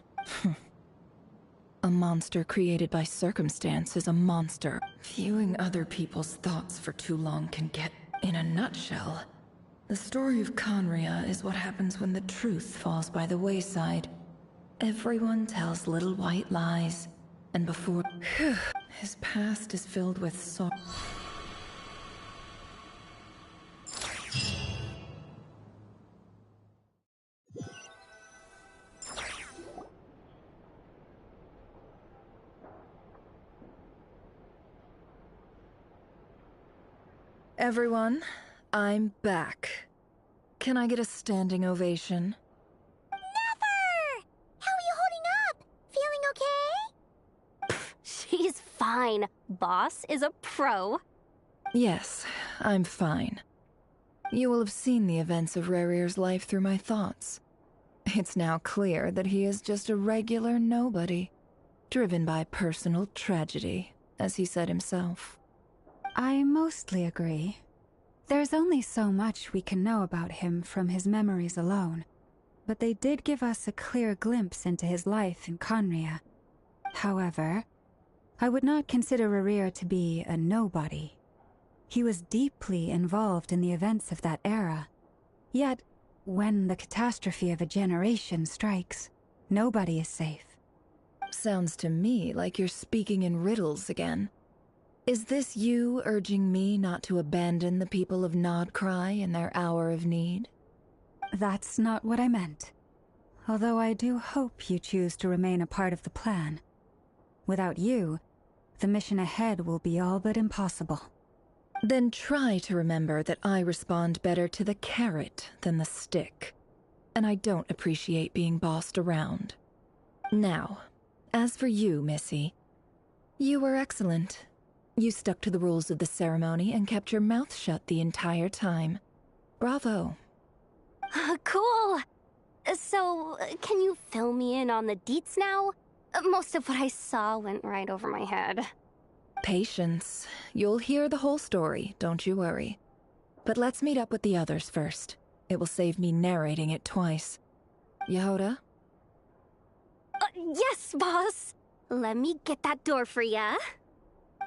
A monster created by circumstance is a monster. Viewing other people's thoughts for too long can get... In a nutshell, the story of Conria is what happens when the truth falls by the wayside. Everyone tells little white lies, and before... his past is filled with sorrow. Everyone, I'm back. Can I get a standing ovation? Never! How are you holding up? Feeling okay? She's fine. Boss is a pro. Yes, I'm fine. You will have seen the events of Rerir's life through my thoughts. It's now clear that he is just a regular nobody, driven by personal tragedy, as he said himself. I mostly agree. There's only so much we can know about him from his memories alone, but they did give us a clear glimpse into his life in Conria. However, I would not consider Rerir to be a nobody. He was deeply involved in the events of that era. Yet, when the catastrophe of a generation strikes, nobody is safe. Sounds to me like you're speaking in riddles again. Is this you urging me not to abandon the people of Nodcry in their hour of need? That's not what I meant. Although I do hope you choose to remain a part of the plan. Without you, the mission ahead will be all but impossible. Then try to remember that I respond better to the carrot than the stick. And I don't appreciate being bossed around. Now, as for you, Missy, you were excellent. You stuck to the rules of the ceremony and kept your mouth shut the entire time. Bravo. Cool. So, can you fill me in on the deets now? Most of what I saw went right over my head. Patience. You'll hear the whole story, don't you worry. But let's meet up with the others first. It will save me narrating it twice. Yehoda? Yes, boss! Let me get that door for ya.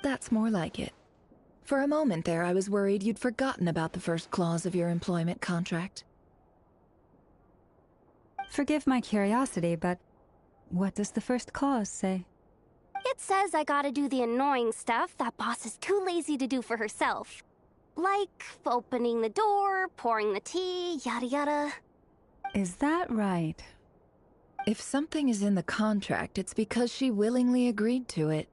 That's more like it. For a moment there, I was worried you'd forgotten about the first clause of your employment contract. Forgive my curiosity, but what does the first clause say? It says I gotta do the annoying stuff that boss is too lazy to do for herself. Like opening the door, pouring the tea, yada yada. Is that right? If something is in the contract, it's because she willingly agreed to it.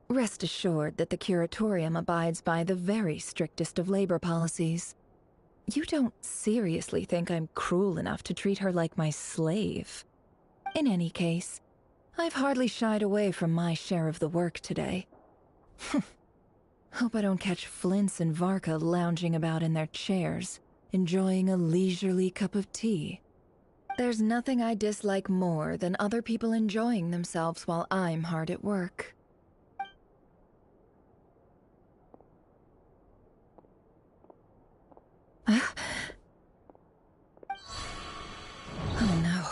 Rest assured that the Curatorium abides by the very strictest of labor policies. You don't seriously think I'm cruel enough to treat her like my slave? In any case, I've hardly shied away from my share of the work today. Hope I don't catch Flintz and Varka lounging about in their chairs, enjoying a leisurely cup of tea. There's nothing I dislike more than other people enjoying themselves while I'm hard at work. Oh no.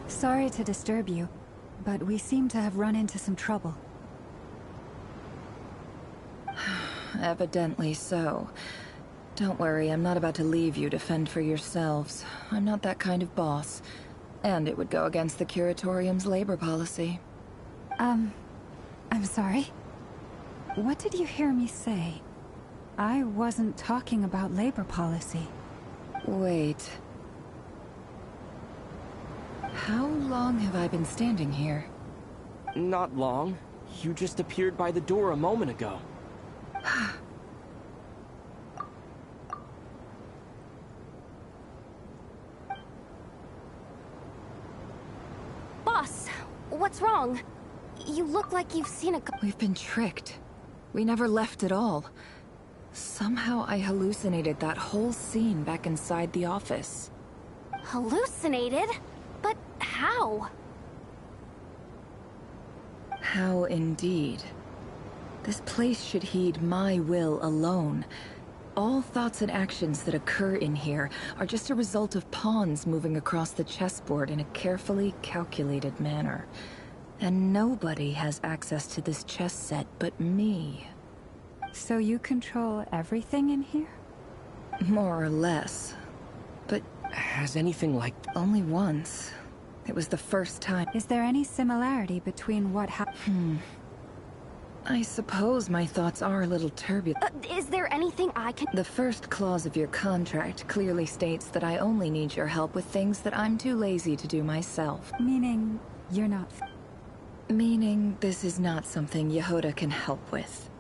Sorry to disturb you, but we seem to have run into some trouble. Evidently so. Don't worry, I'm not about to leave you to fend for yourselves. I'm not that kind of boss. And it would go against the Curatorium's labor policy. I'm sorry. What did you hear me say? I wasn't talking about labor policy. Wait. How long have I been standing here? Not long. You just appeared by the door a moment ago. Boss, what's wrong? You look like you've seen a... We've been tricked. We never left at all. Somehow I hallucinated that whole scene back inside the office. Hallucinated? But how? How indeed. This place should heed my will alone. All thoughts and actions that occur in here are just a result of pawns moving across the chessboard in a carefully calculated manner. And nobody has access to this chess set but me. So you control everything in here? More or less. But... has anything like... only once. It was the first time. Is there any similarity between what happened? I suppose my thoughts are a little turbulent. Is there anything I can... The first clause of your contract clearly states that I only need your help with things that I'm too lazy to do myself. Meaning, you're not... Meaning, this is not something Yehoda can help with.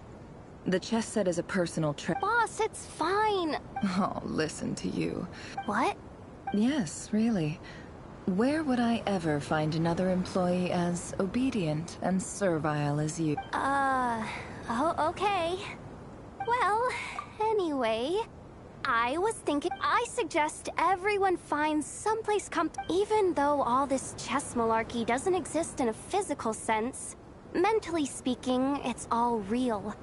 The chess set is a personal Boss, it's fine. Oh, listen to you. What? Yes, really. Where would I ever find another employee as obedient and servile as you? Oh, okay. Well, anyway, I was thinking I suggest everyone finds someplace even though all this chess malarkey doesn't exist in a physical sense, mentally speaking, it's all real.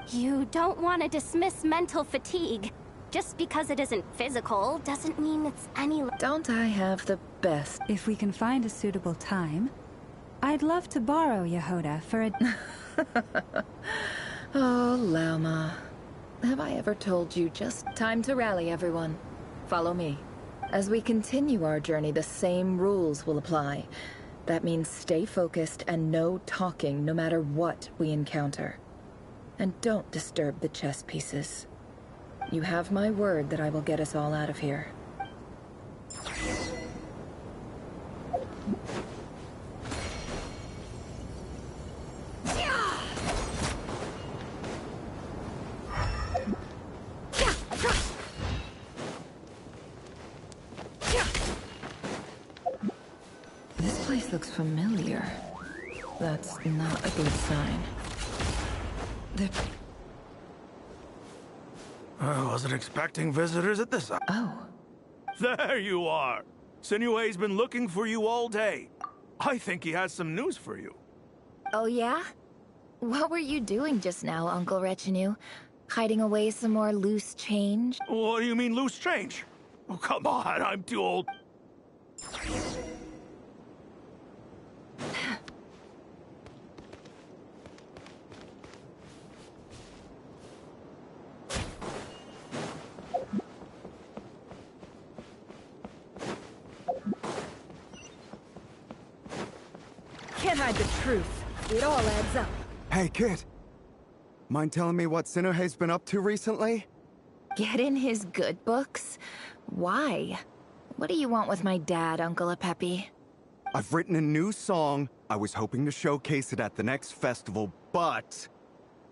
You don't want to dismiss mental fatigue. Just because it isn't physical doesn't mean it's any... Don't I have the best? If we can find a suitable time, I'd love to borrow Yehoda for a... Oh, Lama. Have I ever told you just time to rally, everyone? Follow me. As we continue our journey, the same rules will apply. That means stay focused and no talking no matter what we encounter. And don't disturb the chess pieces. You have my word that I will get us all out of here. This place looks familiar. That's not a good sign. I wasn't expecting visitors at this... Oh. There you are! Sinue's been looking for you all day. I think he has some news for you. Oh, yeah? What were you doing just now, Uncle Retinue? Hiding away some more loose change? What do you mean, loose change? Oh, come on, I'm too old. Can't hide the truth. It all adds up. Hey, kid. Mind telling me what Sinuhe's been up to recently? Get in his good books? Why? What do you want with my dad, Uncle Apepi? I've written a new song. I was hoping to showcase it at the next festival, but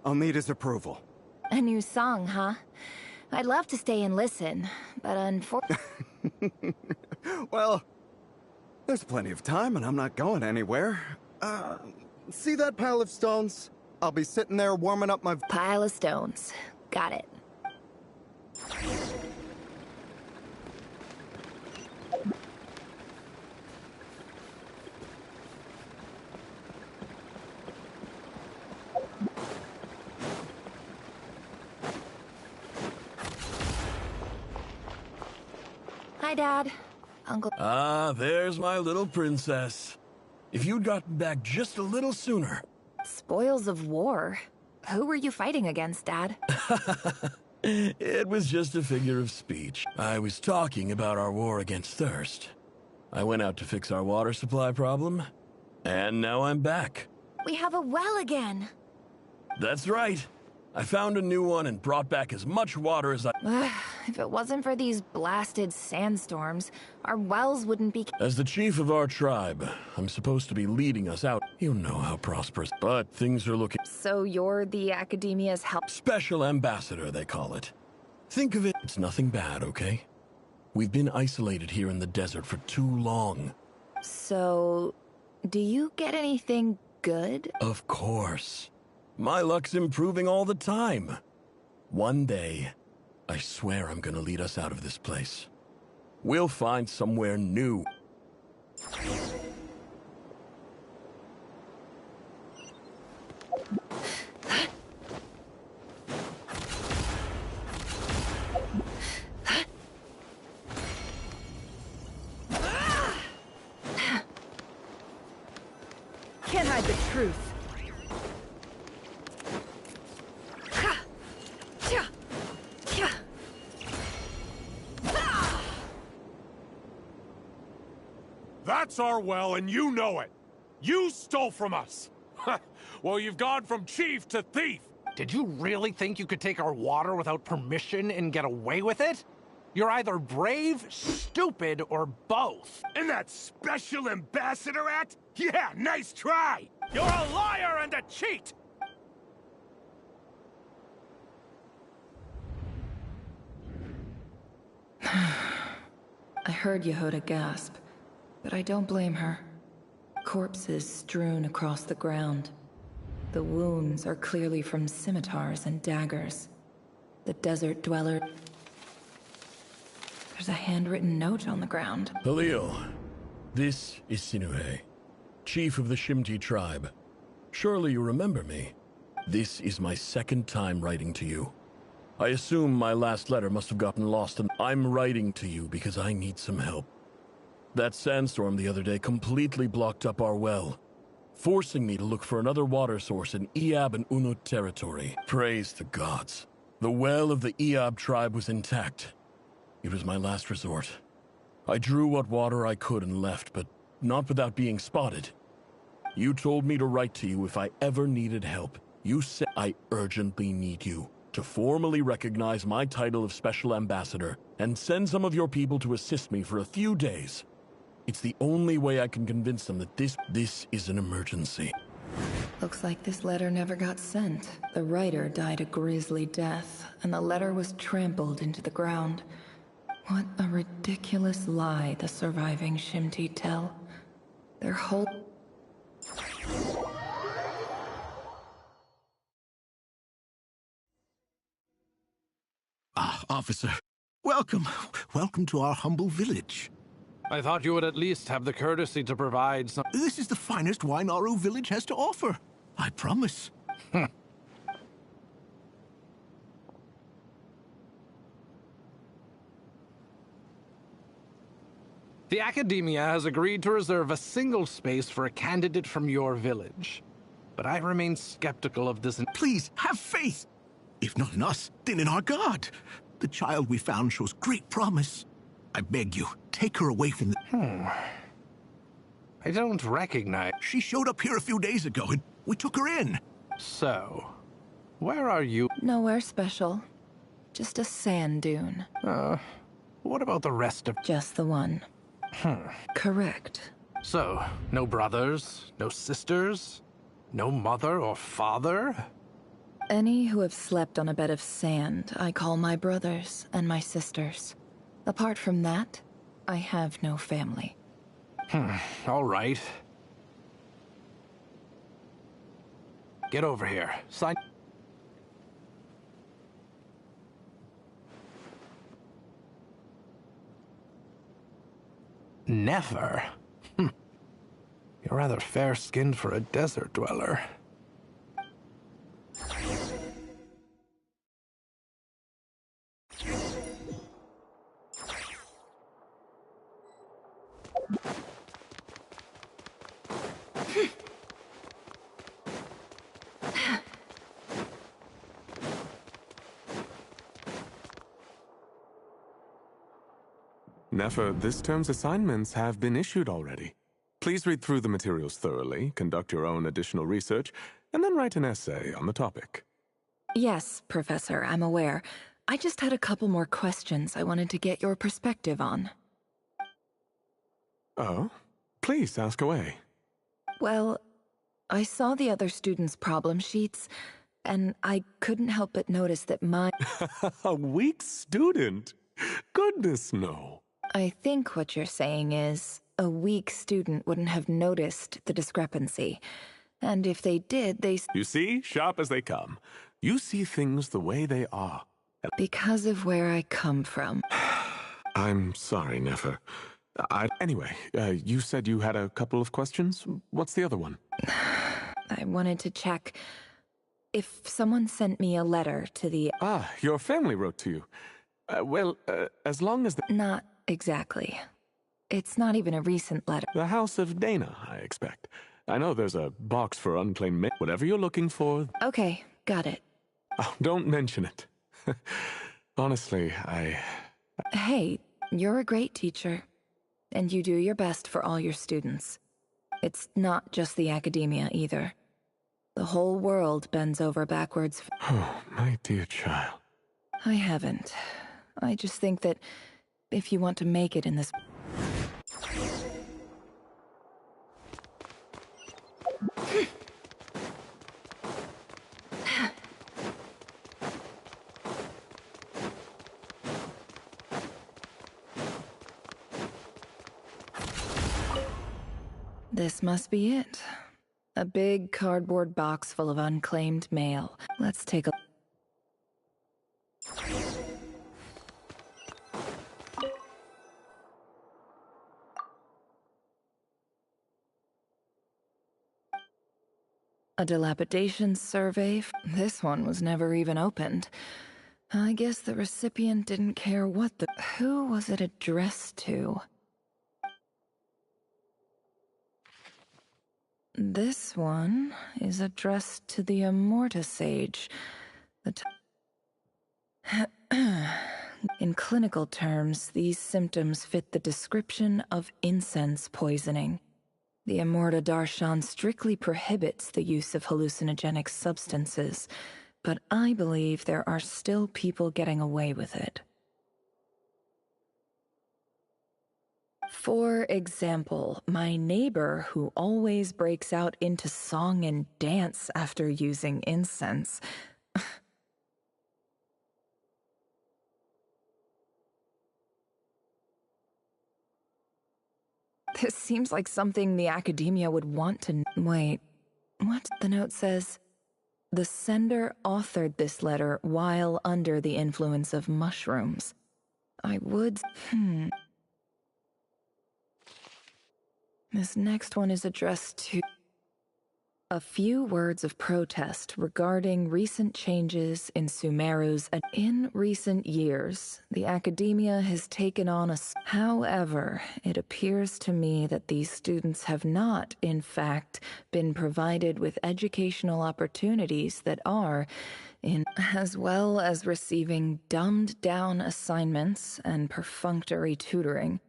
I'll need his approval. A new song, huh? I'd love to stay and listen, but unfortunately... Well, there's plenty of time and I'm not going anywhere. See that pile of stones? I'll be sitting there warming up my... Pile of stones. Got it. Hi, Dad. Uncle... Ah, there's my little princess. If you'd gotten back just a little sooner... Spoils of war? Who were you fighting against, Dad? It was just a figure of speech. I was talking about our war against thirst. I went out to fix our water supply problem, and now I'm back. We have a well again. That's right. I found a new one and brought back as much water as I... If it wasn't for these blasted sandstorms, our wells wouldn't be... As the chief of our tribe, I'm supposed to be leading us out. You know how prosperous, but things are looking... So you're the Academia's help... Special ambassador, they call it. Think of it, it's nothing bad, okay? We've been isolated here in the desert for too long. So, do you get anything good? Of course. My luck's improving all the time. One day, I swear I'm gonna lead us out of this place. We'll find somewhere new. Can't hide the truth. That's our well, and you know it. You stole from us. Well, you've gone from chief to thief! Did you really think you could take our water without permission and get away with it? You're either brave, stupid, or both. And that special ambassador act? Yeah, nice try! You're a liar and a cheat! I heard Yehuda gasp, but I don't blame her. Corpses strewn across the ground. The wounds are clearly from scimitars and daggers. The desert dweller... There's a handwritten note on the ground. Halil, this is Sinuhe, chief of the Shimti tribe. Surely you remember me. This is my second time writing to you. I assume my last letter must have gotten lost, and I'm writing to you because I need some help. That sandstorm the other day completely blocked up our well, forcing me to look for another water source in Iab and Unut territory. Praise the gods. The well of the Iab tribe was intact. It was my last resort. I drew what water I could and left, but not without being spotted. You told me to write to you if I ever needed help. You said I urgently need you to formally recognize my title of Special Ambassador and send some of your people to assist me for a few days. It's the only way I can convince them that this is an emergency. Looks like this letter never got sent. The writer died a grisly death, and the letter was trampled into the ground. What a ridiculous lie the surviving Shimti tell. Their whole... Ah, officer. Welcome. Welcome to our humble village. I thought you would at least have the courtesy to provide some... This is the finest wine Aru village has to offer. I promise. The Academia has agreed to reserve a single space for a candidate from your village. But I remain skeptical of this... Please, have faith. If not in us, then in our god. The child we found shows great promise. I beg you, take her away from the... I don't recognize... She showed up here a few days ago, and we took her in. So, where are you? Nowhere special. Just a sand dune. What about the rest of... Just the one. Correct. So, no brothers, no sisters, no mother or father? Any who have slept on a bed of sand, I call my brothers and my sisters. Apart from that, I have no family. All right. Get over here. Sign... Never? You're rather fair-skinned for a desert dweller. Nefer, this term's assignments have been issued already. Please read through the materials thoroughly, conduct your own additional research, and then write an essay on the topic. Yes, Professor, I'm aware. I just had a couple more questions I wanted to get your perspective on. Oh? Please, ask away. Well, I saw the other students' problem sheets, and I couldn't help but notice that my... A weak student? Goodness, no. I think what you're saying is, a weak student wouldn't have noticed the discrepancy. And if they did, they... You see? Sharp as they come. You see things the way they are. Because of where I come from. I'm sorry, Nefer. Anyway, you said you had a couple of questions? What's the other one? I wanted to check if someone sent me a letter to the... Ah, your family wrote to you. As long as the... Not exactly. It's not even a recent letter. The House of Dana, I expect. I know there's a box for unclaimed mail. Whatever you're looking for... Okay, got it. Oh, don't mention it. Honestly, Hey, you're a great teacher. And you do your best for all your students. It's not just the academia, either. The whole world bends over backwards. Oh, my dear child. I haven't. I just think that if you want to make it in this... This must be it. A big cardboard box full of unclaimed mail. Let's take a... A dilapidation survey. This one was never even opened. I guess the recipient didn't care what the... Who was it addressed to? This one is addressed to the Immorta Sage. In clinical terms, these symptoms fit the description of incense poisoning. The Immorta Darshan strictly prohibits the use of hallucinogenic substances, but I believe there are still people getting away with it. For example, my neighbor who always breaks out into song and dance after using incense. This seems like something the academia would want to... Wait, what? The note says, the sender authored this letter while under the influence of mushrooms. I would... This next one is addressed to... A few words of protest regarding recent changes in Sumeru's... In recent years, the academia has taken on a... However, it appears to me that these students have not, in fact, been provided with educational opportunities that are, as well as receiving dumbed-down assignments and perfunctory tutoring.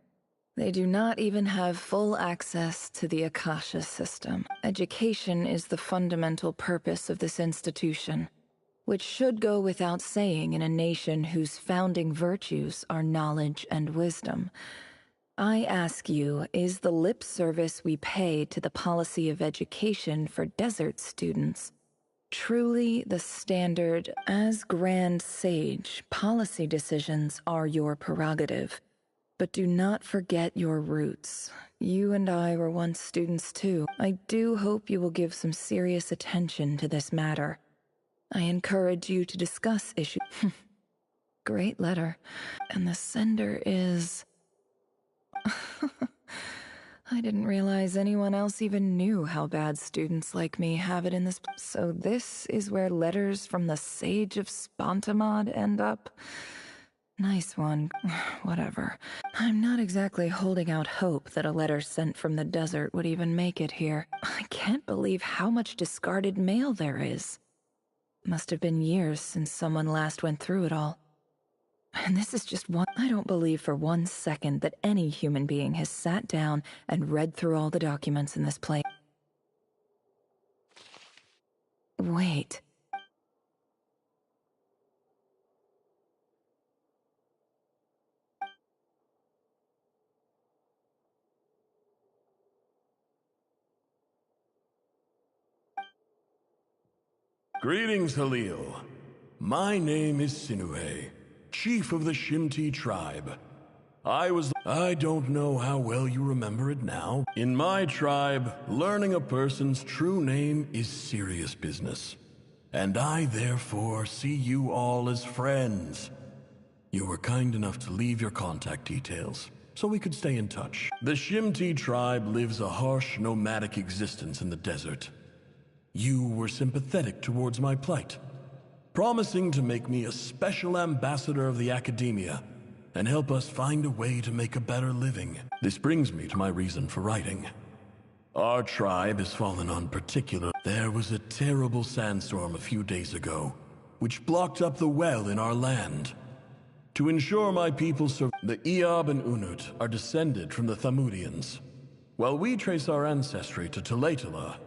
They do not even have full access to the Akasha system. Education is the fundamental purpose of this institution, which should go without saying in a nation whose founding virtues are knowledge and wisdom. I ask you, is the lip service we pay to the policy of education for desert students truly the standard? As Grand Sage, policy decisions are your prerogative. But do not forget your roots. You and I were once students too. I do hope you will give some serious attention to this matter. I encourage you to discuss issues. Great letter. And the sender is... I didn't realize anyone else even knew how bad students like me have it in this... So this is where letters from the Sage of Spontamod end up? Nice one. Whatever. I'm not exactly holding out hope that a letter sent from the desert would even make it here. I can't believe how much discarded mail there is. Must have been years since someone last went through it all. And this is just one... I don't believe for 1 second that any human being has sat down and read through all the documents in this place. Wait. Greetings, Halil. My name is Sinuhe, chief of the Shimti tribe. I don't know how well you remember it now. In my tribe, learning a person's true name is serious business. And I therefore see you all as friends. You were kind enough to leave your contact details, so we could stay in touch. The Shimti tribe lives a harsh, nomadic existence in the desert. You were sympathetic towards my plight, promising to make me a special ambassador of the academia and help us find a way to make a better living. This brings me to my reason for writing. Our tribe has fallen on particular... There was a terrible sandstorm a few days ago, which blocked up the well in our land. To ensure my people the Eob and Unut are descended from the Thamudians, while we trace our ancestry to Tulatala.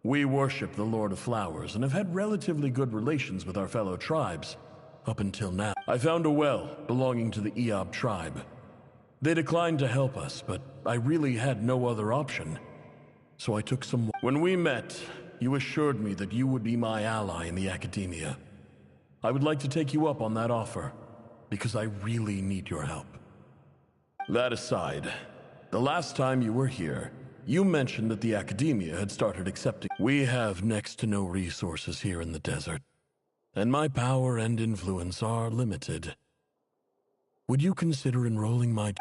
We worship the Lord of Flowers and have had relatively good relations with our fellow tribes, up until now. I found a well belonging to the Eob tribe. They declined to help us, but I really had no other option. So I took some... When we met, you assured me that you would be my ally in the academia. I would like to take you up on that offer, because I really need your help. That aside, the last time you were here, you mentioned that the academia had started accepting. We have next to no resources here in the desert, and my power and influence are limited. Would you consider enrolling my...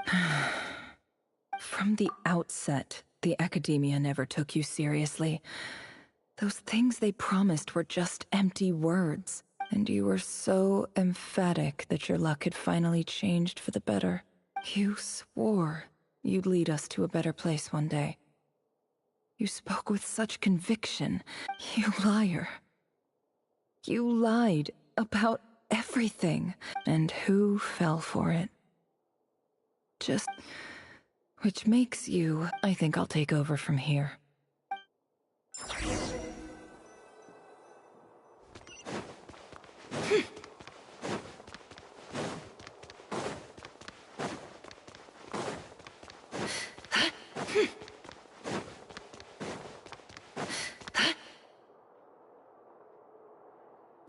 From the outset, the academia never took you seriously. Those things they promised were just empty words, and you were so emphatic that your luck had finally changed for the better. You swore you'd lead us to a better place one day. You spoke with such conviction. You liar. You lied about everything. And who fell for it? Which makes you... I think I'll take over from here.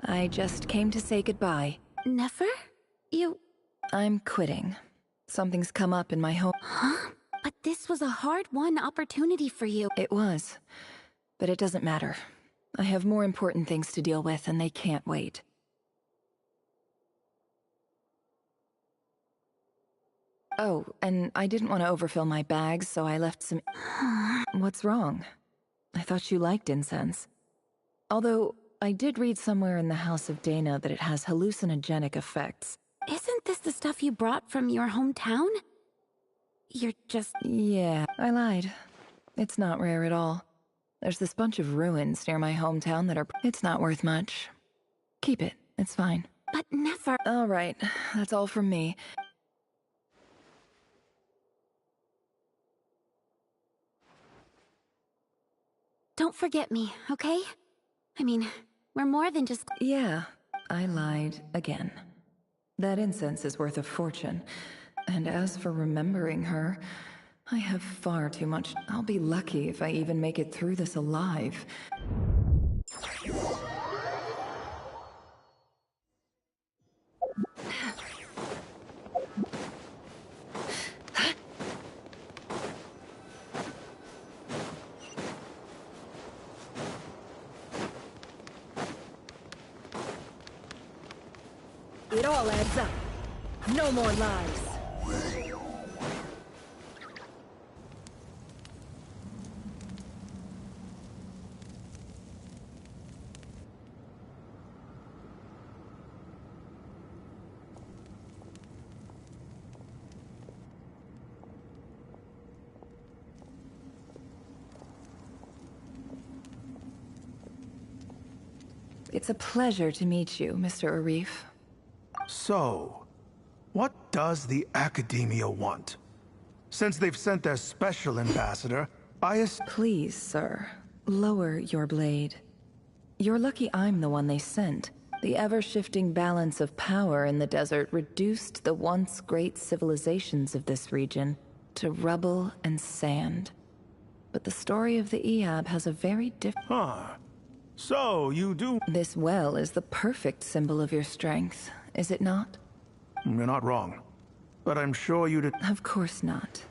I just came to say goodbye. Nefer? I'm quitting. Something's come up in my home. Huh? But this was a hard-won opportunity for you. It was. But it doesn't matter. I have more important things to deal with, and they can't wait. Oh, and I didn't want to overfill my bags, so I left some... What's wrong? I thought you liked incense. Although, I did read somewhere in the House of Dana that it has hallucinogenic effects. Isn't this the stuff you brought from your hometown? You're just... Yeah, I lied. It's not rare at all. There's this bunch of ruins near my hometown that are... It's not worth much. Keep it. It's fine. But Nefer... All right. That's all from me. Don't forget me, okay? I mean, we're more than just... Yeah, I lied again. That incense is worth a fortune. And as for remembering her, I have far too much. I'll be lucky if I even make it through this alive. It all adds up. No more lies. It's a pleasure to meet you, Mr. Arif. So, what does the Academia want? Since they've sent their special ambassador, Please, sir, lower your blade. You're lucky I'm the one they sent. The ever-shifting balance of power in the desert reduced the once great civilizations of this region to rubble and sand. But the story of the Eob has a very different... Huh. So, you do... This well is the perfect symbol of your strength, is it not? You're not wrong. But I'm sure you'd... Of course not.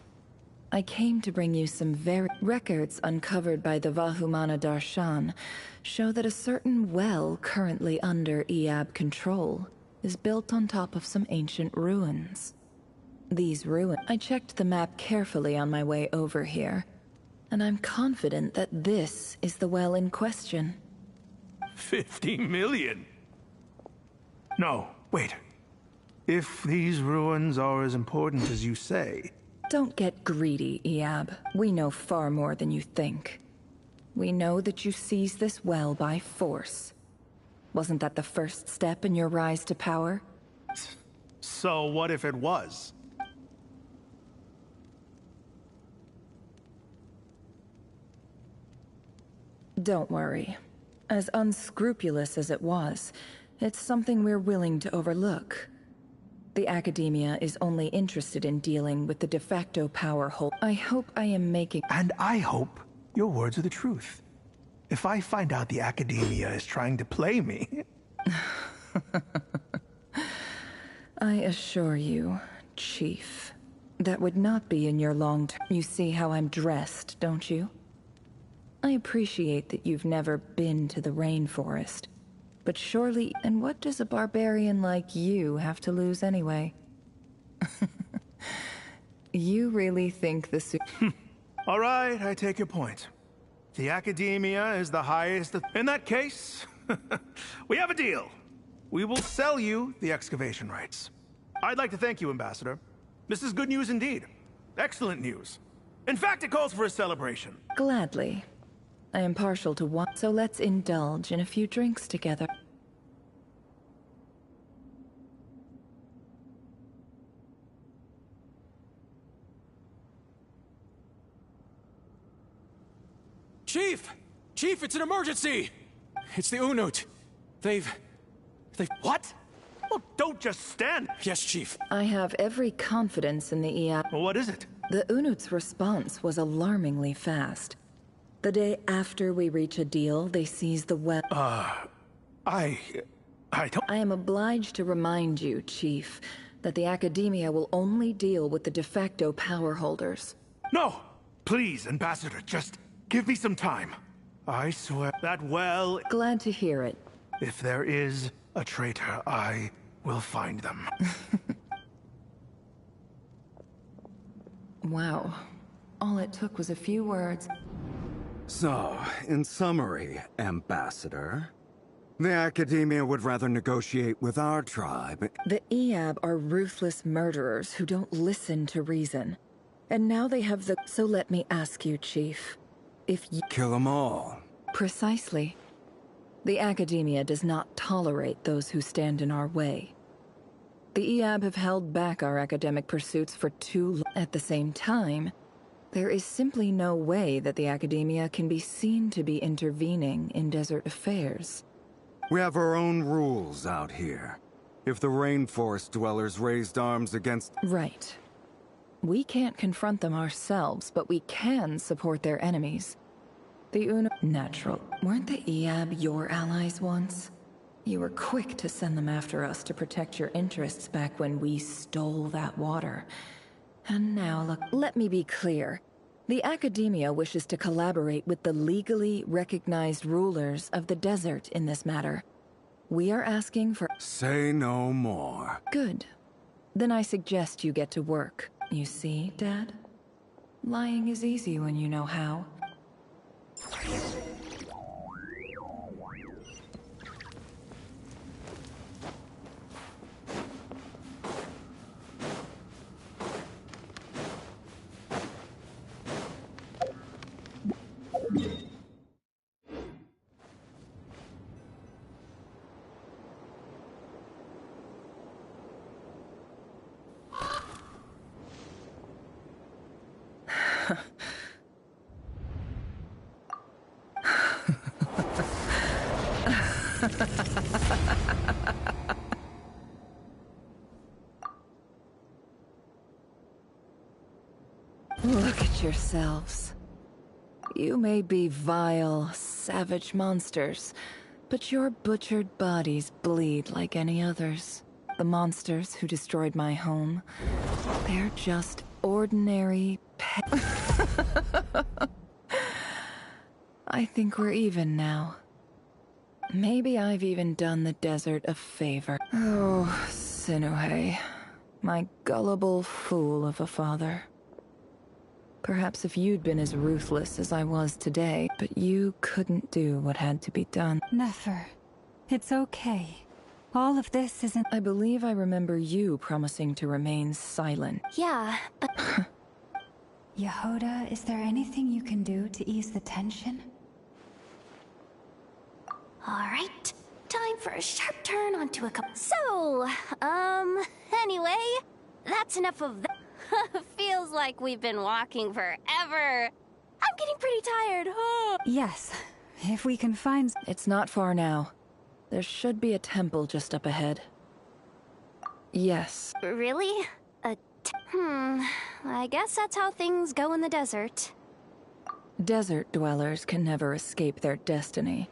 I came to bring you some records uncovered by the Vahumana Darshan show that a certain well currently under Eob control is built on top of some ancient ruins. These ruins... I checked the map carefully on my way over here, and I'm confident that this is the well in question. 50 million? No, wait. If these ruins are as important as you say... Don't get greedy, Eob. We know far more than you think. We know that you seized this well by force. Wasn't that the first step in your rise to power? So what if it was? Don't worry. As unscrupulous as it was, it's something we're willing to overlook. The Academia is only interested in dealing with the de facto power hold. I hope I am making... And I hope your words are the truth. If I find out the Academia is trying to play me... I assure you, Chief, that would not be in your long term. You see how I'm dressed, don't you? I appreciate that you've never been to the rainforest. But surely, and what does a barbarian like you have to lose anyway? You really think the suit... All right, I take your point. The Academia is the highest... In that case, we have a deal. We will sell you the excavation rights. I'd like to thank you, Ambassador. This is good news indeed. Excellent news. In fact, it calls for a celebration. Gladly. I am partial to wine, so let's indulge in a few drinks together. Chief! Chief, it's an emergency! It's the Unut. They've... What? Well, don't just stand. Yes, Chief. I have every confidence in the EAB. Well, what is it? The Unut's response was alarmingly fast. The day after we reach a deal, they seize the well. I don't... I am obliged to remind you, Chief, that the Academia will only deal with the de facto power holders. No! Please, Ambassador, just give me some time. I swear that well... Glad to hear it. If there is a traitor, I will find them. Wow. All it took was a few words. So, in summary, Ambassador, the Academia would rather negotiate with our tribe. The EAB are ruthless murderers who don't listen to reason. And now they have the... So let me ask you, Chief, if you... Kill them all. Precisely. The Academia does not tolerate those who stand in our way. The EAB have held back our academic pursuits for too long. At the same time, there is simply no way that the Academia can be seen to be intervening in desert affairs. We have our own rules out here. If the rainforest dwellers raised arms against... Right. We can't confront them ourselves, but we can support their enemies. The Uno... Natural. Weren't the EAB your allies once? You were quick to send them after us to protect your interests back when we stole that water. And now look... Let me be clear. The Academia wishes to collaborate with the legally recognized rulers of the desert in this matter. We are asking for... Say no more. Good. Then I suggest you get to work. You see, Dad? Lying is easy when you know how. Look at yourselves. You may be vile, savage monsters, but your butchered bodies bleed like any others. The monsters who destroyed my home, they're just ordinary I think we're even now. Maybe I've even done the desert a favor. Oh, Sinuhe, my gullible fool of a father. Perhaps if you'd been as ruthless as I was today, but you couldn't do what had to be done. Nefer, it's okay. All of this isn't... I believe I remember you promising to remain silent. Yeah, but... Yehoda, is there anything you can do to ease the tension? Alright, time for a sharp turn onto a cup. So, anyway, that's enough of that. Feels like we've been walking forever. I'm getting pretty tired. Yes, If we can find... It's not far now. There should be a temple just up ahead. Yes. Really? I guess that's how things go in the desert. Desert dwellers can never escape their destiny.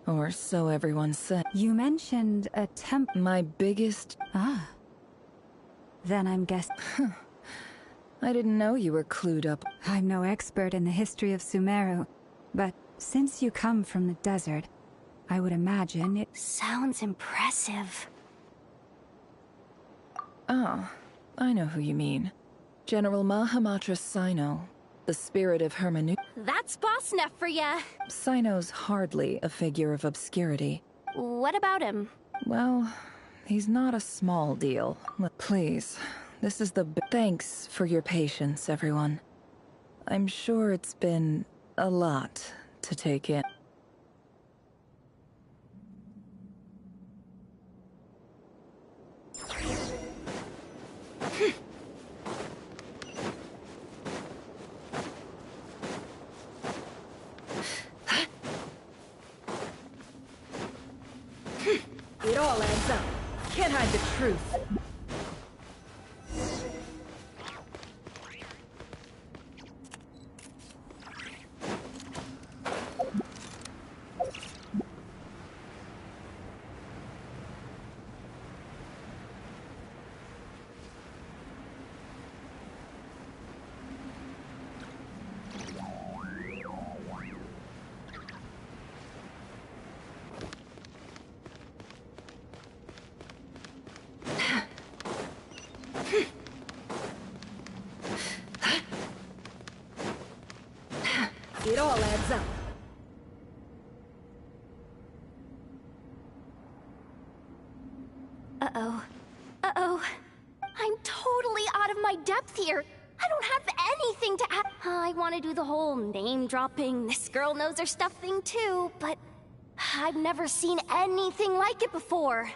Or so everyone said. You mentioned a temple. My biggest... Ah. Then I'm guessing... I didn't know you were clued up. I'm no expert in the history of Sumeru, but since you come from the desert, I would imagine it... Sounds impressive. Oh, I know who you mean. General Mahamatra Sino, the spirit of hermeneutic. That's Boss Neff for ya! Sino's hardly a figure of obscurity. What about him? Well, he's not a small deal. Please, this is the... Thanks for your patience, everyone. I'm sure it's been a lot to take in. It all adds up. Can't hide the truth. It all adds up. Uh-oh. Uh-oh. I'm totally out of my depth here. I don't have anything to add. I want to do the whole name-dropping, this girl knows her stuff thing too, but I've never seen anything like it before.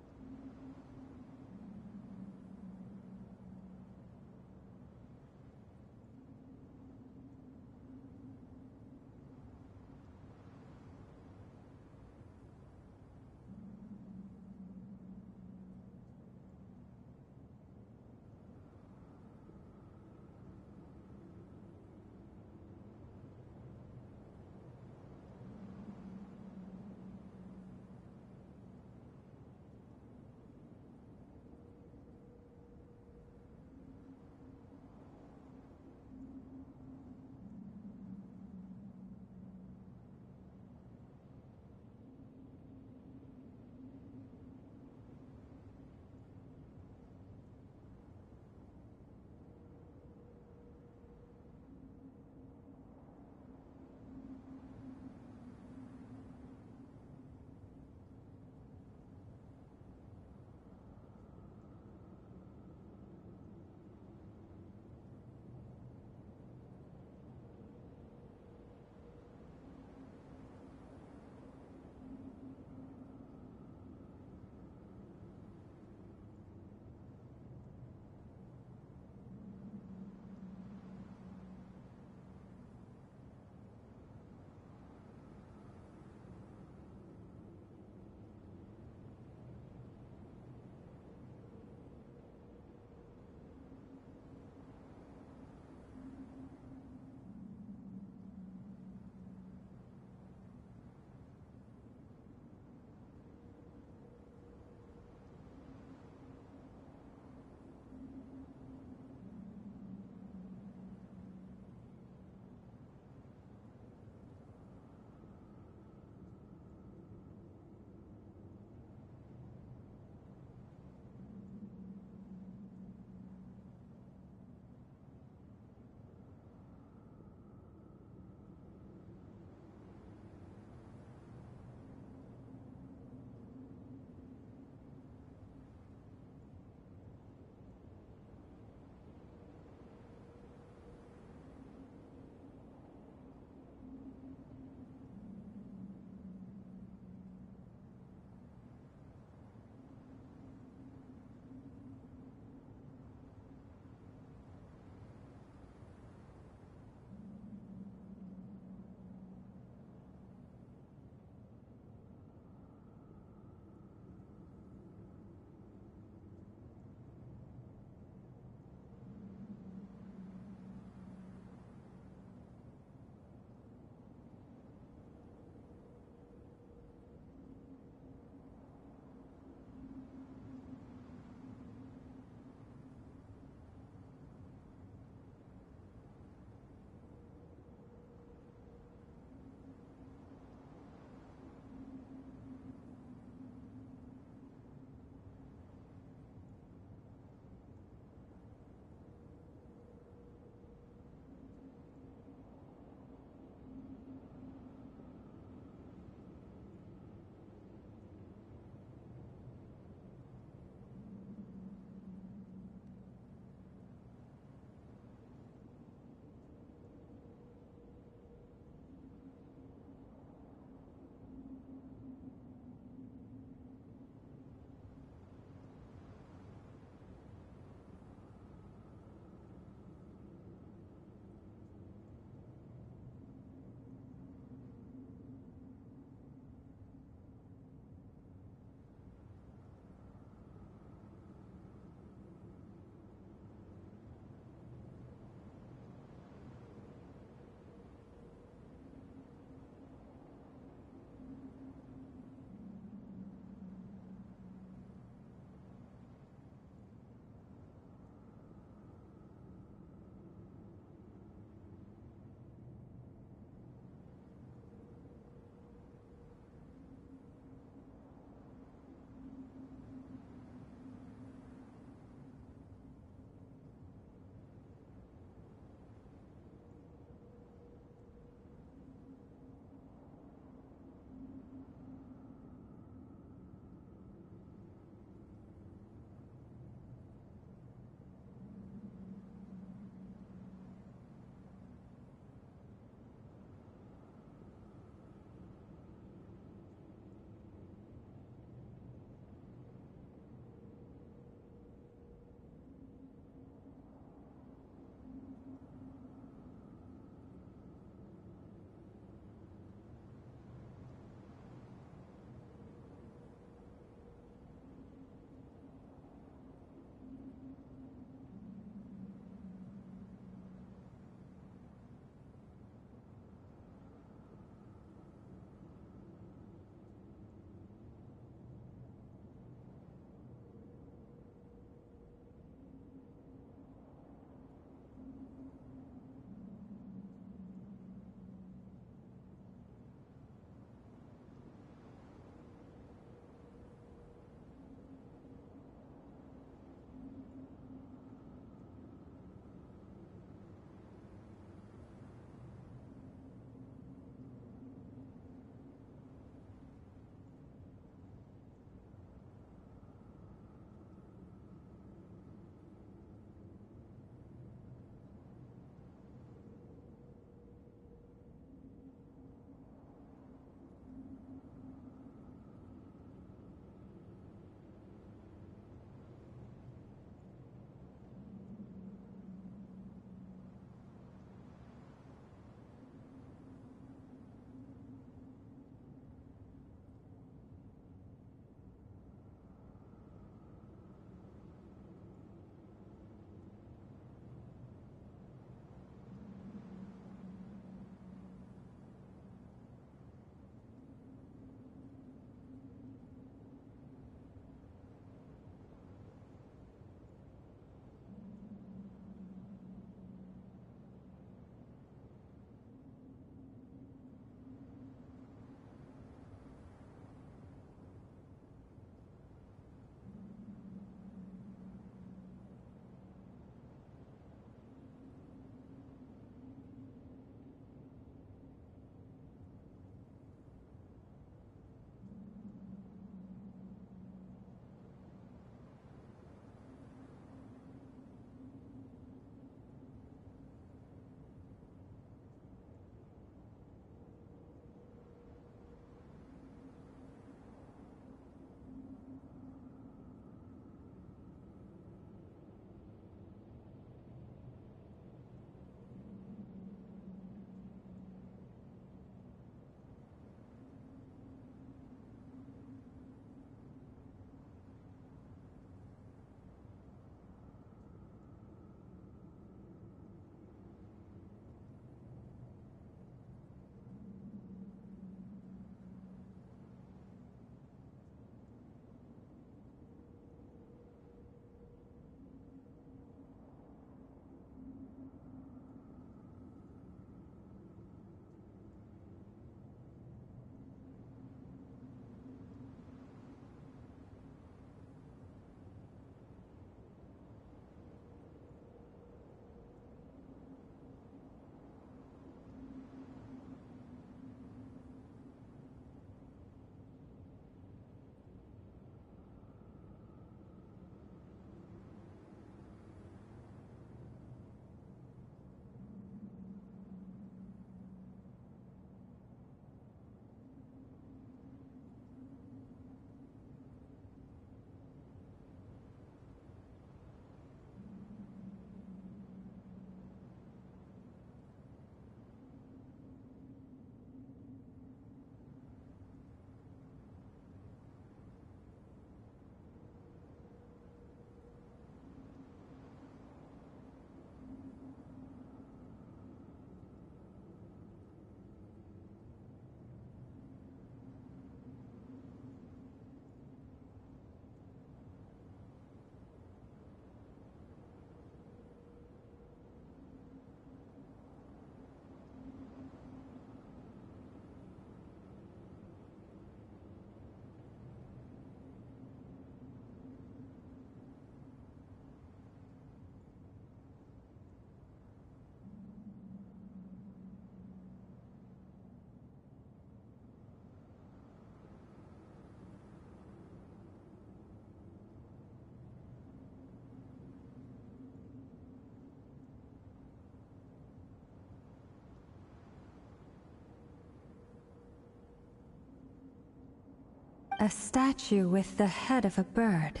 A statue with the head of a bird.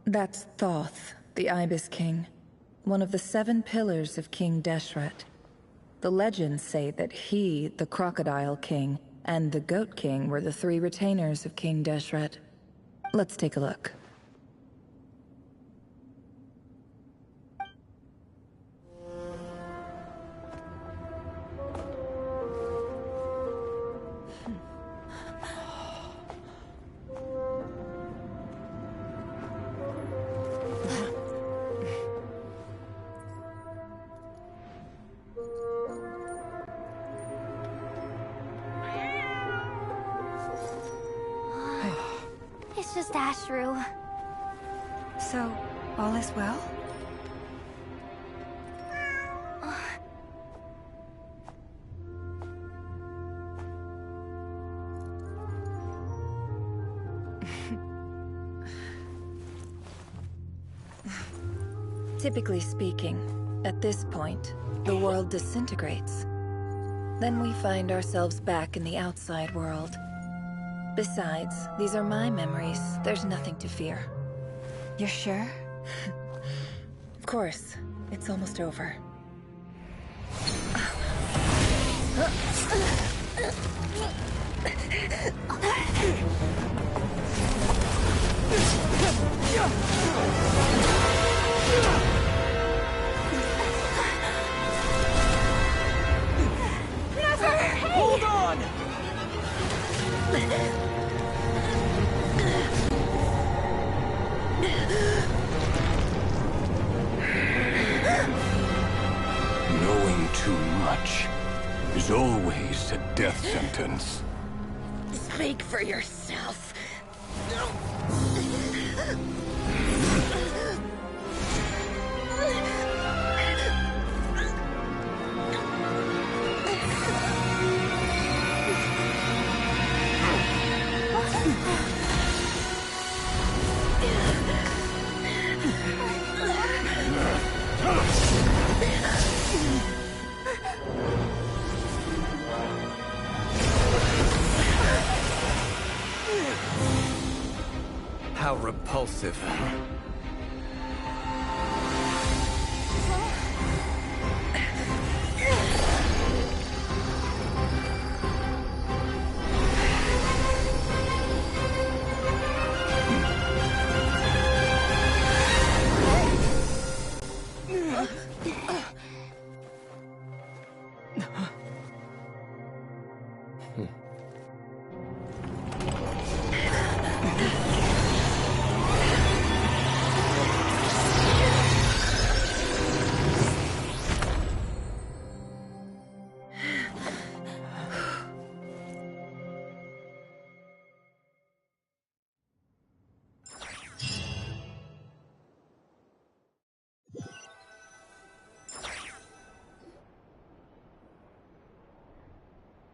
That's Thoth, the Ibis King, one of the 7 pillars of King Deshret. The legends say that he, the Crocodile King, and the Goat King were the 3 retainers of King Deshret. Let's take a look. It's just Ashru. So, all is well? Typically speaking, at this point, the world disintegrates. Then we find ourselves back in the outside world. Besides, these are my memories. There's nothing to fear. You're sure? Of course. It's almost over. Hold on! Knowing too much is always a death sentence. Speak for yourself. How repulsive.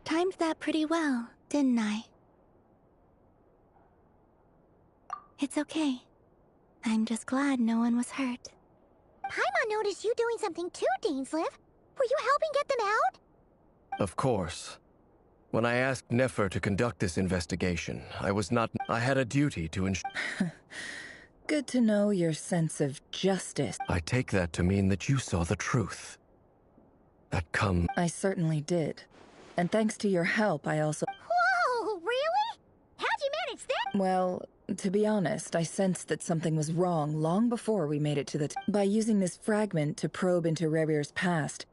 Timed that pretty well, didn't I? It's okay. I'm just glad no one was hurt. Paimon noticed you doing something too, Dainsleif. Were you helping get them out? Of course. When I asked Nefer to conduct this investigation, I had a duty to ensure. Good to know your sense of justice. I take that to mean that you saw the truth. I certainly did. And thanks to your help, I also... Whoa, really? How'd you manage that? Well, to be honest, I sensed that something was wrong long before we made it to the... By using this fragment to probe into Rerir's past.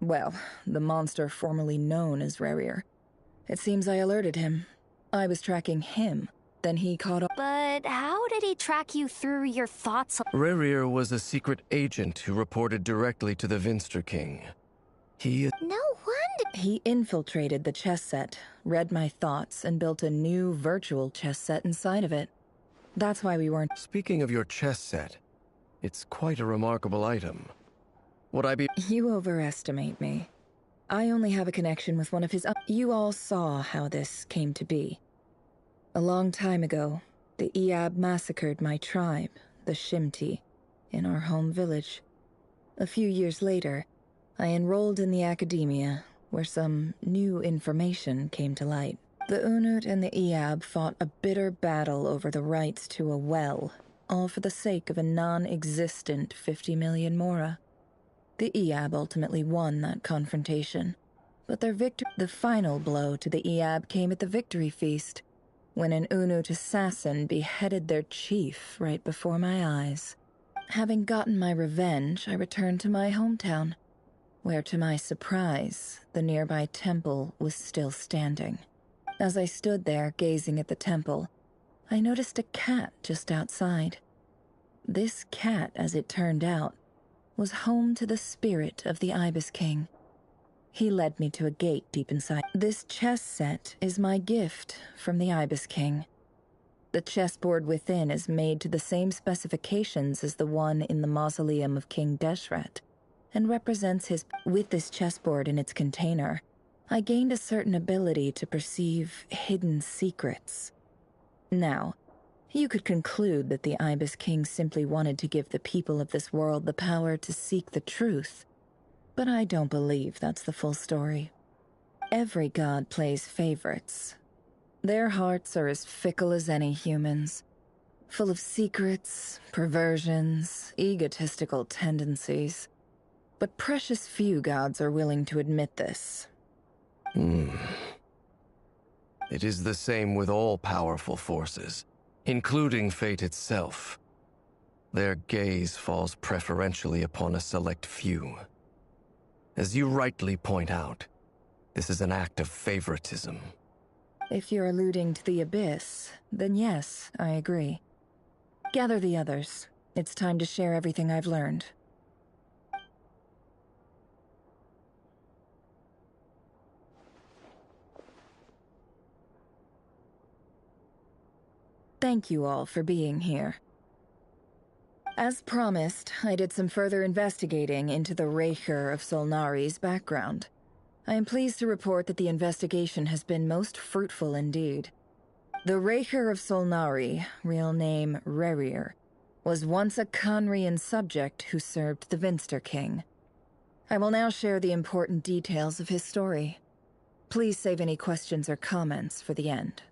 Well, the monster formerly known as Rerir. It seems I alerted him. I was tracking him. Then he caught up... But how did he track you through your thoughts? Rerir was a secret agent who reported directly to the Vinster King. No wonder. He infiltrated the chess set, read my thoughts, and built a new virtual chess set inside of it. That's why we weren't... Speaking of your chess set, it's quite a remarkable item. Would I be... You overestimate me. I only have a connection with one of his... You all saw how this came to be. A long time ago, the Iab massacred my tribe, the Shimti, in our home village. A few years later, I enrolled in the academia, where some new information came to light. The Unut and the Eab fought a bitter battle over the rights to a well, all for the sake of a non-existent 50 million mora. The Eab ultimately won that confrontation, but the final blow to the Eab came at the victory feast, when an Unut assassin beheaded their chief right before my eyes. Having gotten my revenge, I returned to my hometown, where to my surprise, the nearby temple was still standing. As I stood there gazing at the temple, I noticed a cat just outside. This cat, as it turned out, was home to the spirit of the Ibis King. He led me to a gate deep inside. This chess set is my gift from the Ibis King. The chessboard within is made to the same specifications as the one in the mausoleum of King Deshret, and represents his... With this chessboard in its container, I gained a certain ability to perceive hidden secrets. Now, you could conclude that the Ibis King simply wanted to give the people of this world the power to seek the truth, but I don't believe that's the full story. Every god plays favorites. Their hearts are as fickle as any human's, full of secrets, perversions, egotistical tendencies. But precious few gods are willing to admit this. It is the same with all powerful forces, including fate itself. Their gaze falls preferentially upon a select few. As you rightly point out, this is an act of favoritism. If you're alluding to the Abyss, then yes, I agree. Gather the others. It's time to share everything I've learned. Thank you all for being here. As promised, I did some further investigating into the Raker of Solnari's background. I am pleased to report that the investigation has been most fruitful indeed. The Raker of Solnari, real name Rerir, was once a Conrian subject who served the Vinster King. I will now share the important details of his story. Please save any questions or comments for the end.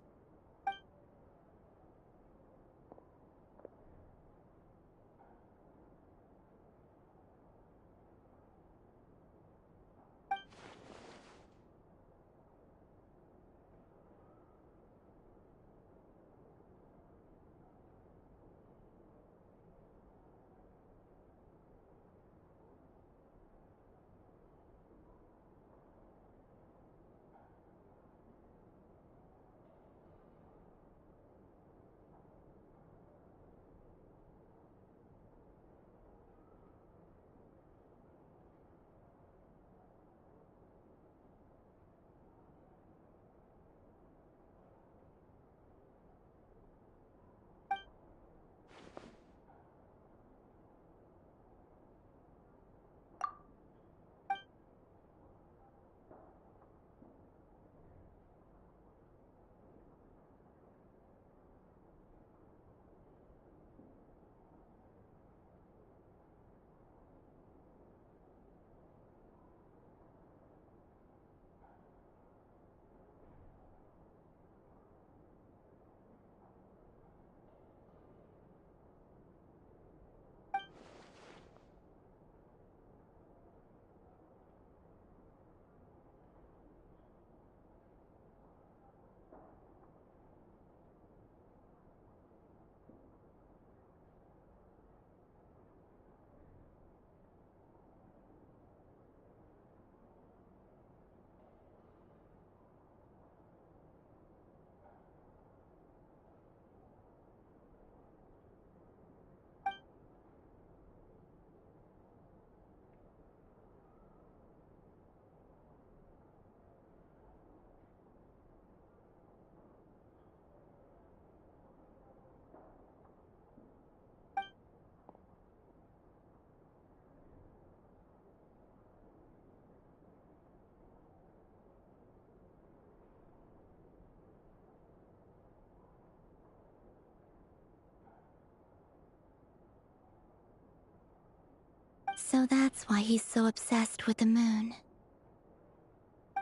So that's why he's so obsessed with the moon.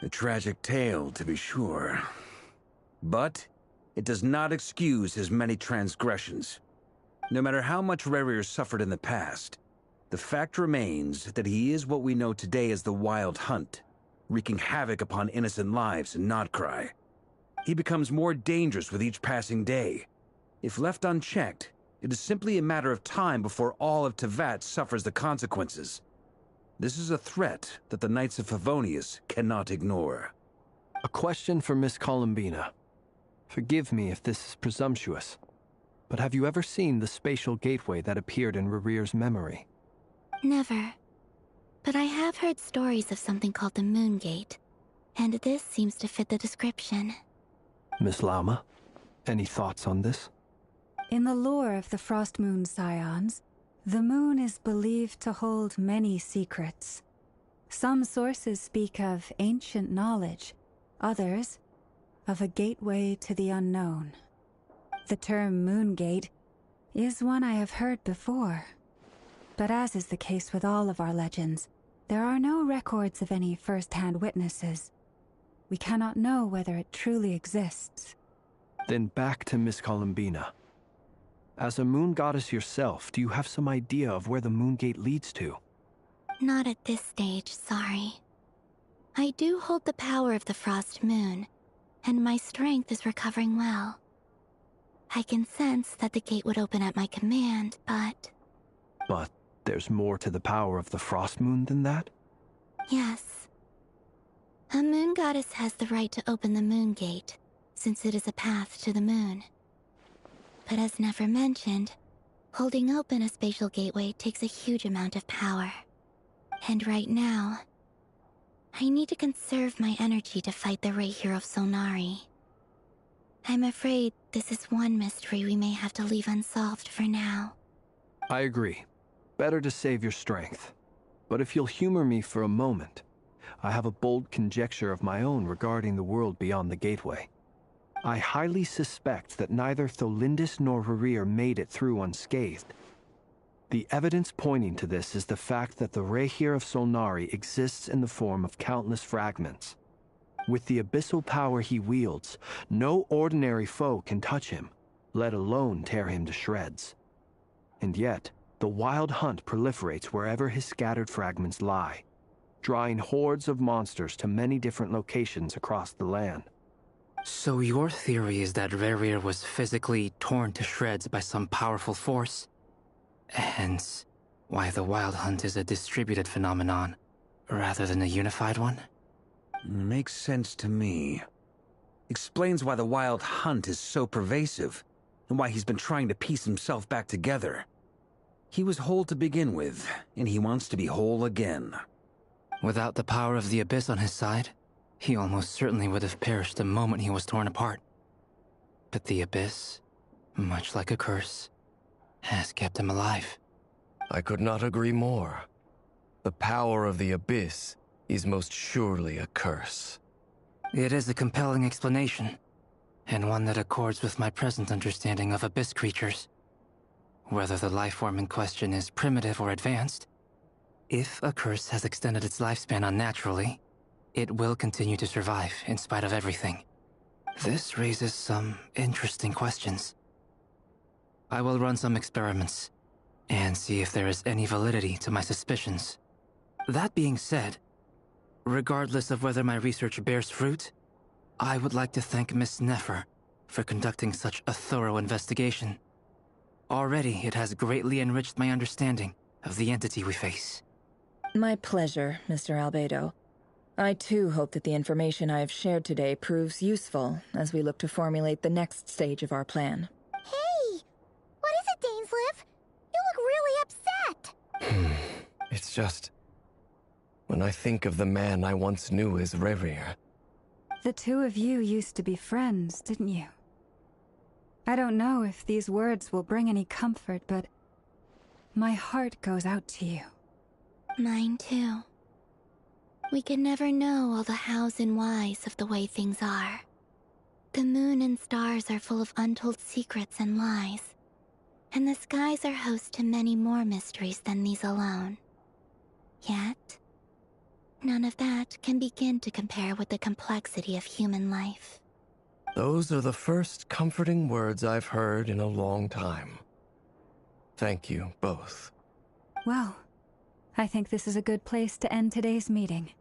A tragic tale, to be sure. But it does not excuse his many transgressions. No matter how much Rerir suffered in the past, the fact remains that he is what we know today as the Wild Hunt, wreaking havoc upon innocent lives in Nodcry. He becomes more dangerous with each passing day. If left unchecked, it is simply a matter of time before all of Tevat suffers the consequences. This is a threat that the Knights of Favonius cannot ignore. A question for Miss Columbina. Forgive me if this is presumptuous, but have you ever seen the spatial gateway that appeared in Rerir's memory? Never. But I have heard stories of something called the Moon Gate, and this seems to fit the description. Miss Lauma, any thoughts on this? In the lore of the Frost Moon Scions, the moon is believed to hold many secrets. Some sources speak of ancient knowledge, others of a gateway to the unknown. The term Moon Gate is one I have heard before, but as is the case with all of our legends, there are no records of any first-hand witnesses. We cannot know whether it truly exists. Then back to Miss Columbina. As a moon goddess yourself, do you have some idea of where the Moon Gate leads to? Not at this stage, sorry. I do hold the power of the Frost Moon, and my strength is recovering well. I can sense that the gate would open at my command, but... But there's more to the power of the Frost Moon than that? Yes. A moon goddess has the right to open the Moon Gate, since it is a path to the moon. But as Nefer mentioned, holding open a spatial gateway takes a huge amount of power. And right now, I need to conserve my energy to fight the Reihir of Solnari. I'm afraid this is one mystery we may have to leave unsolved for now. I agree. Better to save your strength. But if you'll humor me for a moment, I have a bold conjecture of my own regarding the world beyond the gateway. I highly suspect that neither Tholindis nor Rerir made it through unscathed. The evidence pointing to this is the fact that the Reihir of Solnari exists in the form of countless fragments. With the abyssal power he wields, no ordinary foe can touch him, let alone tear him to shreds. And yet, the Wild Hunt proliferates wherever his scattered fragments lie, drawing hordes of monsters to many different locations across the land. So your theory is that Rerir was physically torn to shreds by some powerful force? Hence, why the Wild Hunt is a distributed phenomenon, rather than a unified one? Makes sense to me. Explains why the Wild Hunt is so pervasive, and why he's been trying to piece himself back together. He was whole to begin with, and he wants to be whole again. Without the power of the Abyss on his side, he almost certainly would have perished the moment he was torn apart. But the Abyss, much like a curse, has kept him alive. I could not agree more. The power of the Abyss is most surely a curse. It is a compelling explanation, and one that accords with my present understanding of Abyss creatures. Whether the life form in question is primitive or advanced, if a curse has extended its lifespan unnaturally, it will continue to survive in spite of everything. This raises some interesting questions. I will run some experiments and see if there is any validity to my suspicions. That being said, regardless of whether my research bears fruit, I would like to thank Miss Nefer for conducting such a thorough investigation. Already, it has greatly enriched my understanding of the entity we face. My pleasure, Mr. Albedo. I too hope that the information I have shared today proves useful as we look to formulate the next stage of our plan. Hey! What is it, Dainsleif? You look really upset! It's just... when I think of the man I once knew as Rerir. The two of you used to be friends, didn't you? I don't know if these words will bring any comfort, but my heart goes out to you. Mine too. We can never know all the hows and whys of the way things are. The moon and stars are full of untold secrets and lies, and the skies are host to many more mysteries than these alone. Yet, none of that can begin to compare with the complexity of human life. Those are the first comforting words I've heard in a long time. Thank you, both. Well, I think this is a good place to end today's meeting.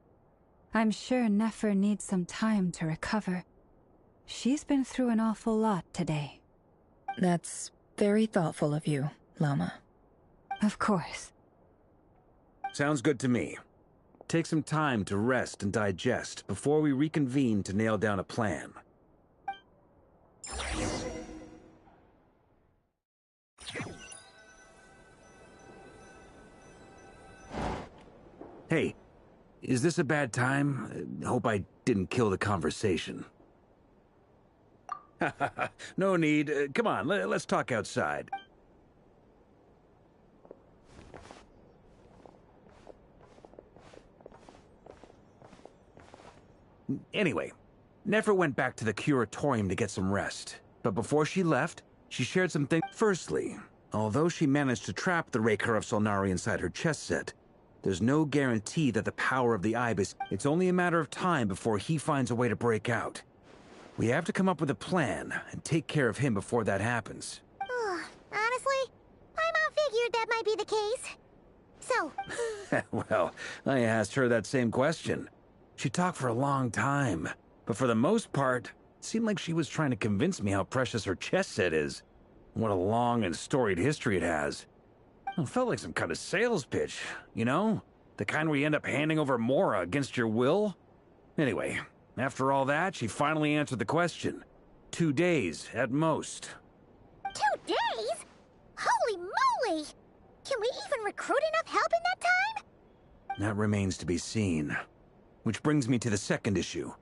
I'm sure Nefer needs some time to recover. She's been through an awful lot today. That's very thoughtful of you, Lama. Of course. Sounds good to me. Take some time to rest and digest before we reconvene to nail down a plan. Hey, is this a bad time? Hope I didn't kill the conversation. No need. Come on, let's talk outside. Anyway, Nefer went back to the curatorium to get some rest. But before she left, she shared some things. Firstly, although she managed to trap the Raker of Solnari inside her chest set, there's no guarantee that the power of the Ibis. It's only a matter of time before he finds a way to break out. We have to come up with a plan and take care of him before that happens. Honestly, my mom figured that might be the case. So... Well, I asked her that same question. She talked for a long time, but for the most part, it seemed like she was trying to convince me how precious her chess set is. What a long and storied history it has. It felt like some kind of sales pitch, you know? The kind where you end up handing over Mora against your will? Anyway, after all that, she finally answered the question. 2 days, at most. 2 days? Holy moly! Can we even recruit enough help in that time? That remains to be seen. Which brings me to the second issue.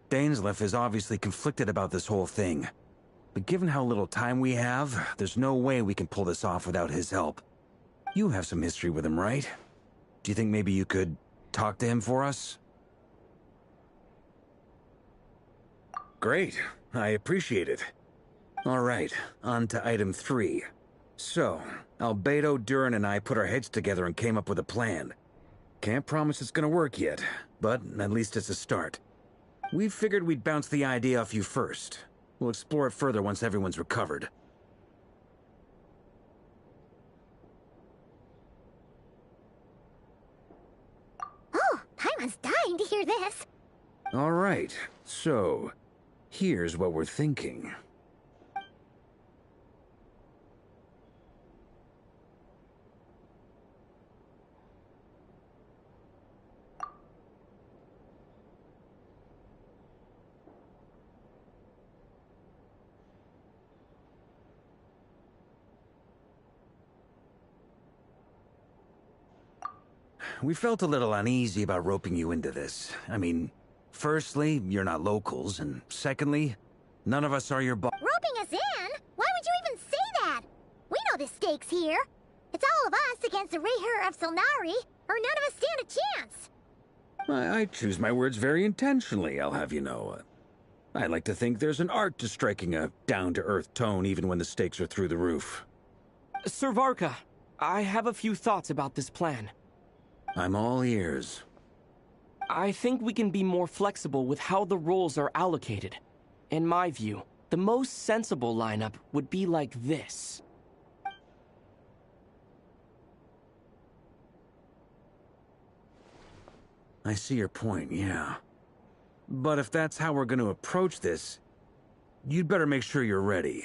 Dainsleif is obviously conflicted about this whole thing. But given how little time we have, there's no way we can pull this off without his help. You have some history with him, right? Do you think maybe you could talk to him for us? Great. I appreciate it. All right, on to item 3. So, Albedo, Durin, and I put our heads together and came up with a plan. Can't promise it's gonna work yet, but at least it's a start. We figured we'd bounce the idea off you first. We'll explore it further once everyone's recovered. Oh, Paimon's dying to hear this. All right, so here's what we're thinking. We felt a little uneasy about roping you into this. I mean, firstly, you're not locals, and secondly, none of us are your boss. Roping us in? Why would you even say that? We know the stakes here. It's all of us against the Rayher of Solnari, or none of us stand a chance. I choose my words very intentionally, I'll have you know. I like to think there's an art to striking a down-to-earth tone even when the stakes are through the roof. Sir Varka, I have a few thoughts about this plan. I'm all ears. I think we can be more flexible with how the roles are allocated. In my view, the most sensible lineup would be like this. I see your point, yeah. But if that's how we're going to approach this, you'd better make sure you're ready.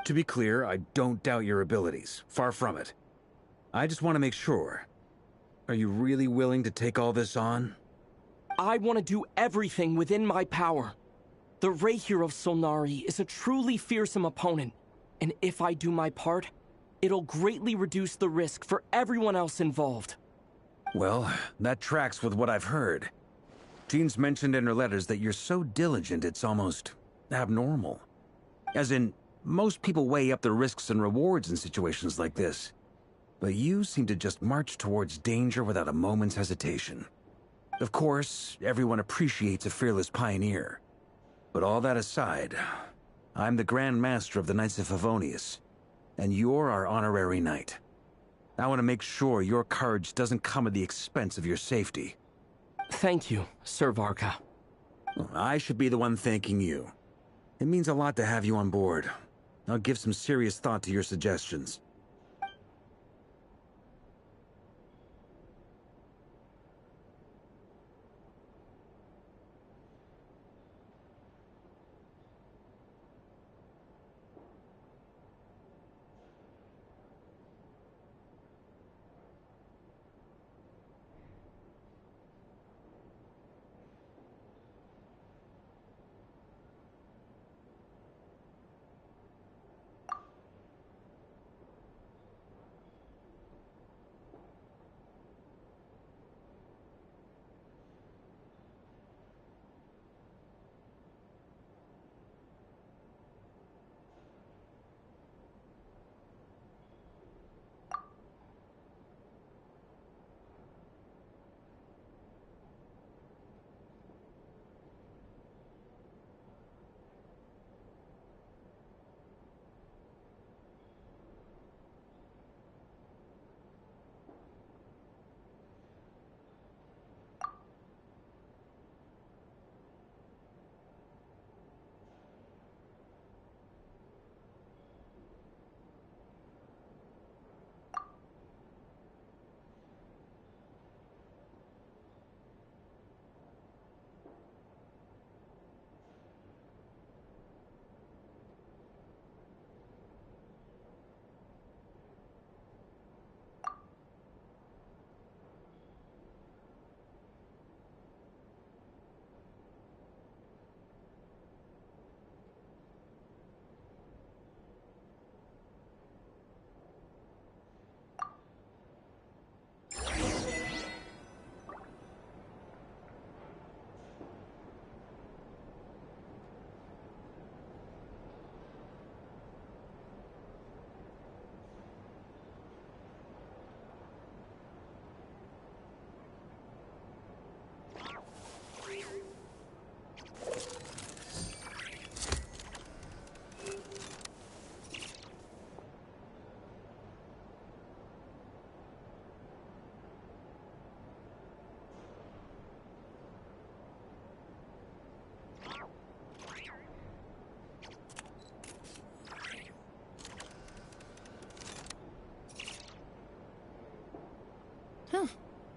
To be clear, I don't doubt your abilities. Far from it. I just want to make sure. Are you really willing to take all this on? I want to do everything within my power. The Rayher of Solnari is a truly fearsome opponent, and if I do my part, it'll greatly reduce the risk for everyone else involved. Well, that tracks with what I've heard. Jean's mentioned in her letters that you're so diligent it's almost abnormal. As in, most people weigh up the risks and rewards in situations like this. But you seem to just march towards danger without a moment's hesitation. Of course, everyone appreciates a fearless pioneer. But all that aside, I'm the Grand Master of the Knights of Favonius, and you're our honorary knight. I want to make sure your courage doesn't come at the expense of your safety. Thank you, Sir Varka. Well, I should be the one thanking you. It means a lot to have you on board. I'll give some serious thought to your suggestions.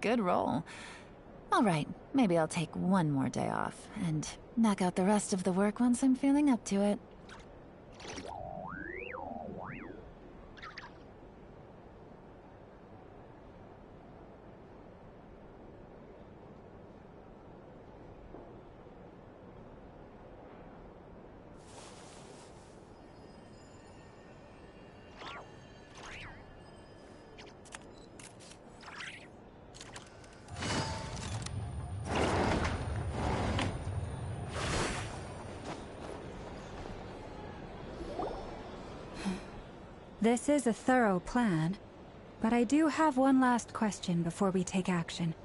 Good roll. All right, maybe I'll take one more day off and knock out the rest of the work once I'm feeling up to it. This is a thorough plan, but I do have one last question before we take action.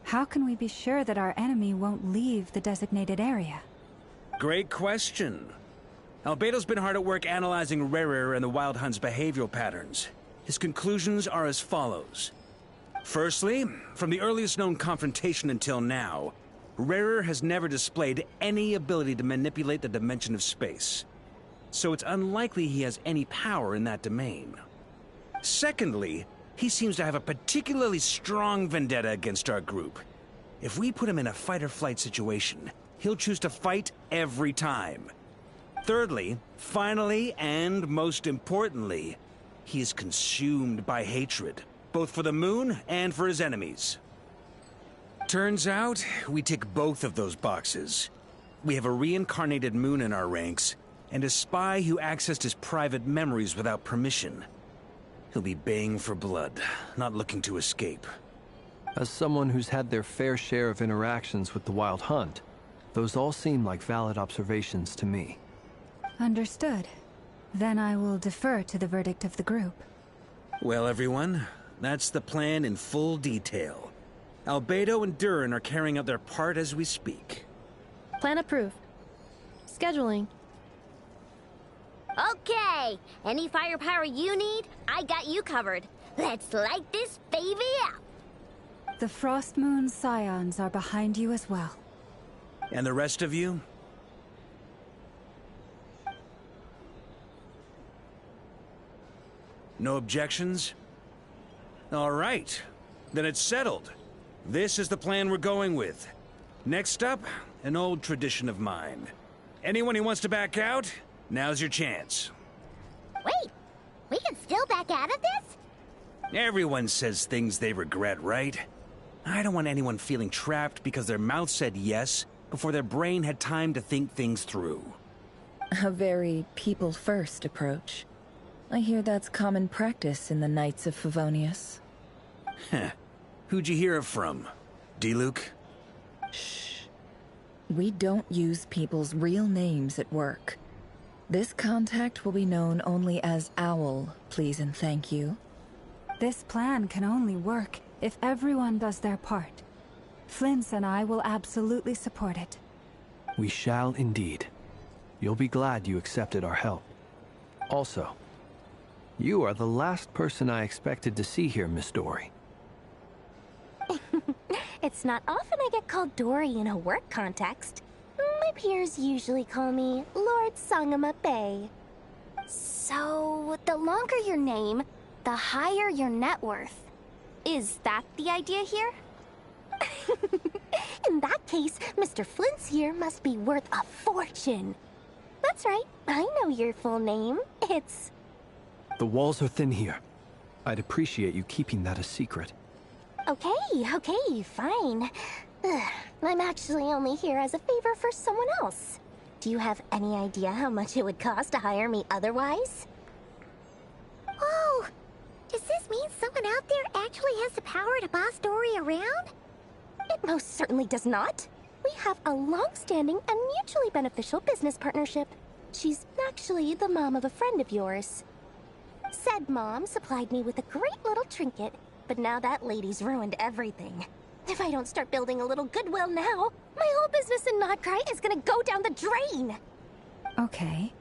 How can we be sure that our enemy won't leave the designated area? Great question. Albedo's been hard at work analyzing Rerir and the Wild Hunt's behavioral patterns. His conclusions are as follows. Firstly, from the earliest known confrontation until now, Rerir has never displayed any ability to manipulate the dimension of space. So it's unlikely he has any power in that domain. Secondly, he seems to have a particularly strong vendetta against our group. If we put him in a fight-or-flight situation, he'll choose to fight every time. Thirdly, finally, and most importantly, he is consumed by hatred, both for the moon and for his enemies. Turns out, we tick both of those boxes. We have a reincarnated moon in our ranks, and a spy who accessed his private memories without permission. He'll be baying for blood, not looking to escape. As someone who's had their fair share of interactions with the Wild Hunt, those all seem like valid observations to me. Understood. Then I will defer to the verdict of the group. Well, everyone, that's the plan in full detail. Albedo and Durin are carrying out their part as we speak. Plan approved. Scheduling. Okay, any firepower you need, I got you covered. Let's light this baby up. The Frost Moon Scions are behind you as well. And the rest of you? No objections? All right. Then it's settled. This is the plan we're going with. Next up, an old tradition of mine. Anyone who wants to back out, now's your chance. Wait, we can still back out of this? Everyone says things they regret, right? I don't want anyone feeling trapped because their mouth said yes before their brain had time to think things through. A very people-first approach. I hear that's common practice in the Knights of Favonius. Heh. Who'd you hear it from? D-Luke? Shh. We don't use people's real names at work. This contact will be known only as Owl, please and thank you. This plan can only work if everyone does their part. Flint's and I will absolutely support it. We shall indeed. You'll be glad you accepted our help. Also, you are the last person I expected to see here, Miss Dory. It's not often I get called Dory in a work context. My peers usually call me Lord Sangama Bay. So, the longer your name, the higher your net worth. Is that the idea here? In that case, Mr. Flint's here must be worth a fortune. That's right, I know your full name. It's... The walls are thin here. I'd appreciate you keeping that a secret. Okay, fine. Ugh, I'm actually only here as a favor for someone else. Do you have any idea how much it would cost to hire me otherwise? Oh, does this mean someone out there actually has the power to boss Dory around? It most certainly does not. We have a long-standing and mutually beneficial business partnership. She's actually the mom of a friend of yours. Said mom supplied me with a great little trinket, but now that lady's ruined everything. If I don't start building a little goodwill now, my whole business in Nodcry is gonna go down the drain! Okay.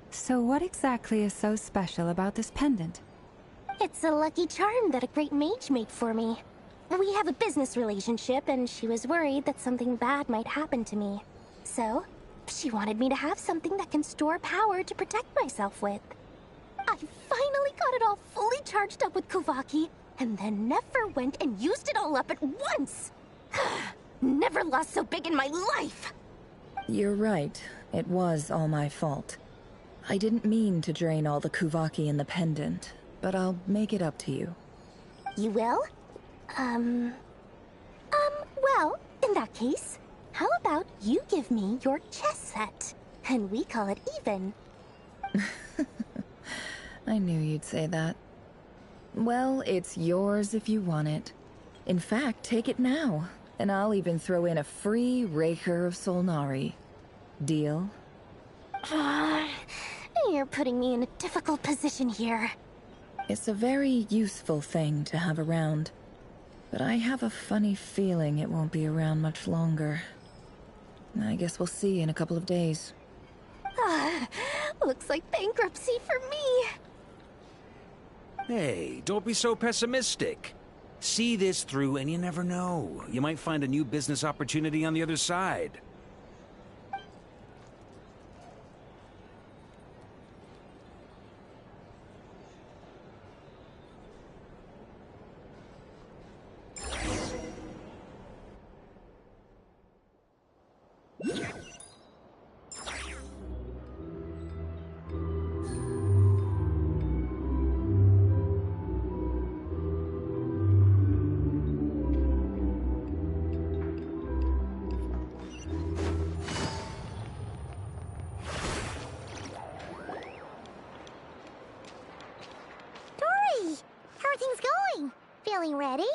So what exactly is so special about this pendant? It's a lucky charm that a great mage made for me. We have a business relationship, and she was worried that something bad might happen to me. So, she wanted me to have something that can store power to protect myself with. I finally got it all fully charged up with Kuvaki, and then never went and used it all up at once! Never lost so big in my life! You're right. It was all my fault. I didn't mean to drain all the Kuvaki in the pendant, but I'll make it up to you. You will? Well, in that case, how about you give me your chess set, and we call it even? I knew you'd say that. Well, it's yours if you want it. In fact, take it now, and I'll even throw in a free Raker of Solnari. Deal? You're putting me in a difficult position here. It's a very useful thing to have around, but I have a funny feeling it won't be around much longer. I guess we'll see in a couple of days. Looks like bankruptcy for me. Hey, don't be so pessimistic. See this through and you never know. You might find a new business opportunity on the other side. Feeling ready?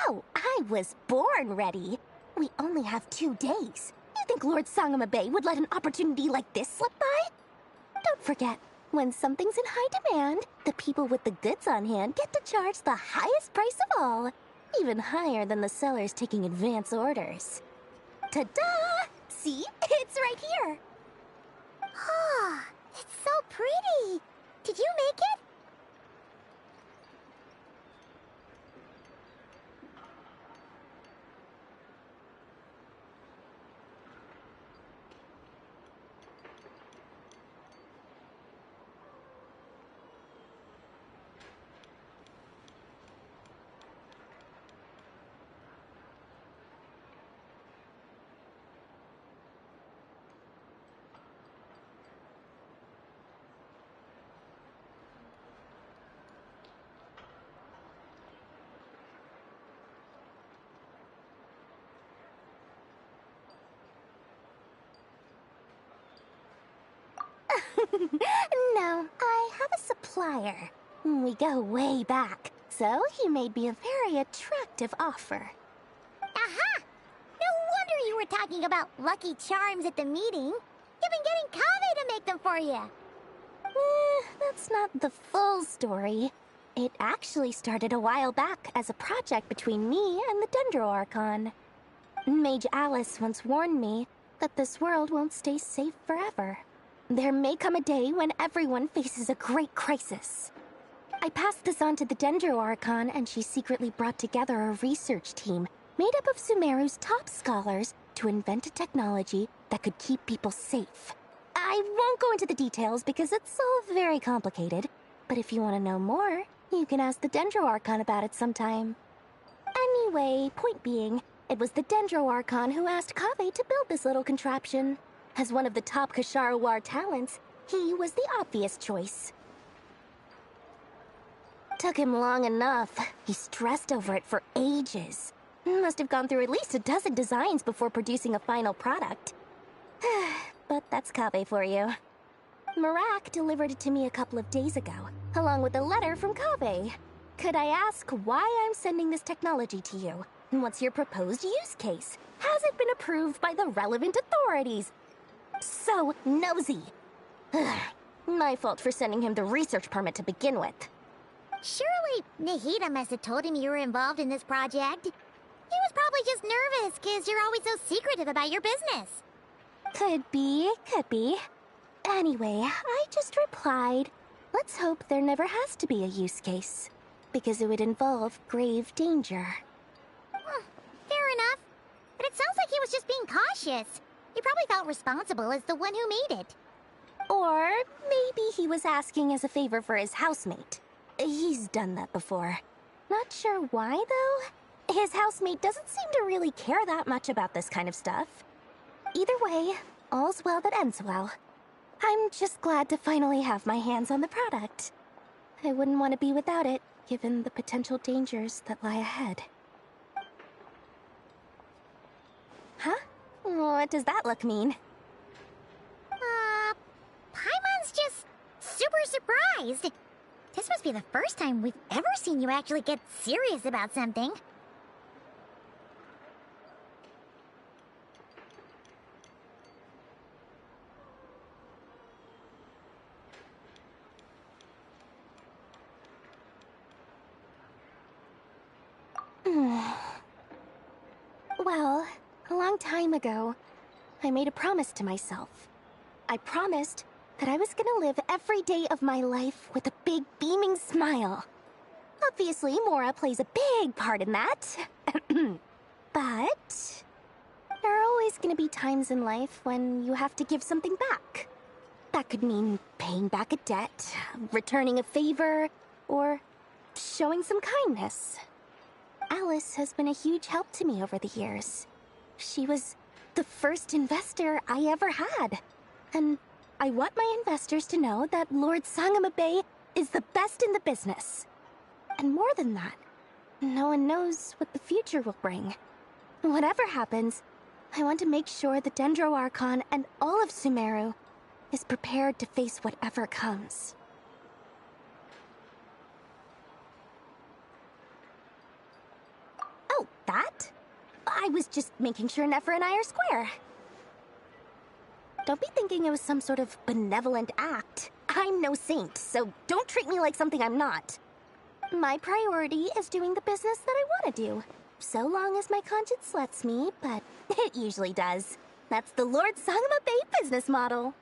Oh, I was born ready. We only have 2 days. You think Lord Sangama Bay would let an opportunity like this slip by? Don't forget, when something's in high demand, the people with the goods on hand get to charge the highest price of all. Even higher than the sellers taking advance orders. Ta-da! See? It's right here. Ah, it's so pretty. Did you make it? No, I have a supplier. We go way back, so he made me a very attractive offer. Aha! No wonder you were talking about Lucky Charms at the meeting. You've been getting Kaveh to make them for you. That's not the full story. It actually started a while back as a project between me and the Dendro Archon. Mage Alice once warned me that this world won't stay safe forever. There may come a day when everyone faces a great crisis. I passed this on to the Dendro Archon, and she secretly brought together a research team made up of Sumeru's top scholars to invent a technology that could keep people safe. I won't go into the details because it's all very complicated, but if you want to know more, you can ask the Dendro Archon about it sometime. Anyway, point being, it was the Dendro Archon who asked Kaveh to build this little contraption. As one of the top Kashara War talents, he was the obvious choice. Took him long enough. He stressed over it for ages. Must have gone through at least a dozen designs before producing a final product. But that's Kaveh for you. Marak delivered it to me a couple of days ago, along with a letter from Kaveh. Could I ask why I'm sending this technology to you? And what's your proposed use case? Has it been approved by the relevant authorities? So nosy. My fault for sending him the research permit to begin with. Surely Nahida must have told him you were involved in this project. He was probably just nervous because you're always so secretive about your business. Could be. Anyway, I just replied, let's hope there never has to be a use case, because it would involve grave danger. Fair enough. But it sounds like he was just being cautious. He probably felt responsible as the one who made it. Or maybe he was asking as a favor for his housemate. He's done that before. Not sure why, though. His housemate doesn't seem to really care that much about this kind of stuff. Either way, all's well that ends well. I'm just glad to finally have my hands on the product. I wouldn't want to be without it, given the potential dangers that lie ahead. Huh? What does that look mean? Paimon's just super surprised. This must be the first time we've ever seen you actually get serious about something. Well, a long time ago, I made a promise to myself. I promised that I was gonna live every day of my life with a big beaming smile. Obviously, Mora plays a big part in that. But there are always gonna be times in life when you have to give something back. That could mean paying back a debt, returning a favor, or showing some kindness. Alice has been a huge help to me over the years. She was the first investor I ever had. And I want my investors to know that Lord Sangama Bay is the best in the business. And more than that, no one knows what the future will bring. Whatever happens, I want to make sure the Dendro Archon and all of Sumeru is prepared to face whatever comes. Oh, that? I was just making sure Nefer and I are square. Don't be thinking it was some sort of benevolent act. I'm no saint, so don't treat me like something I'm not. My priority is doing the business that I want to do, so long as my conscience lets me, but it usually does. That's the Lord Sangama Bay business model.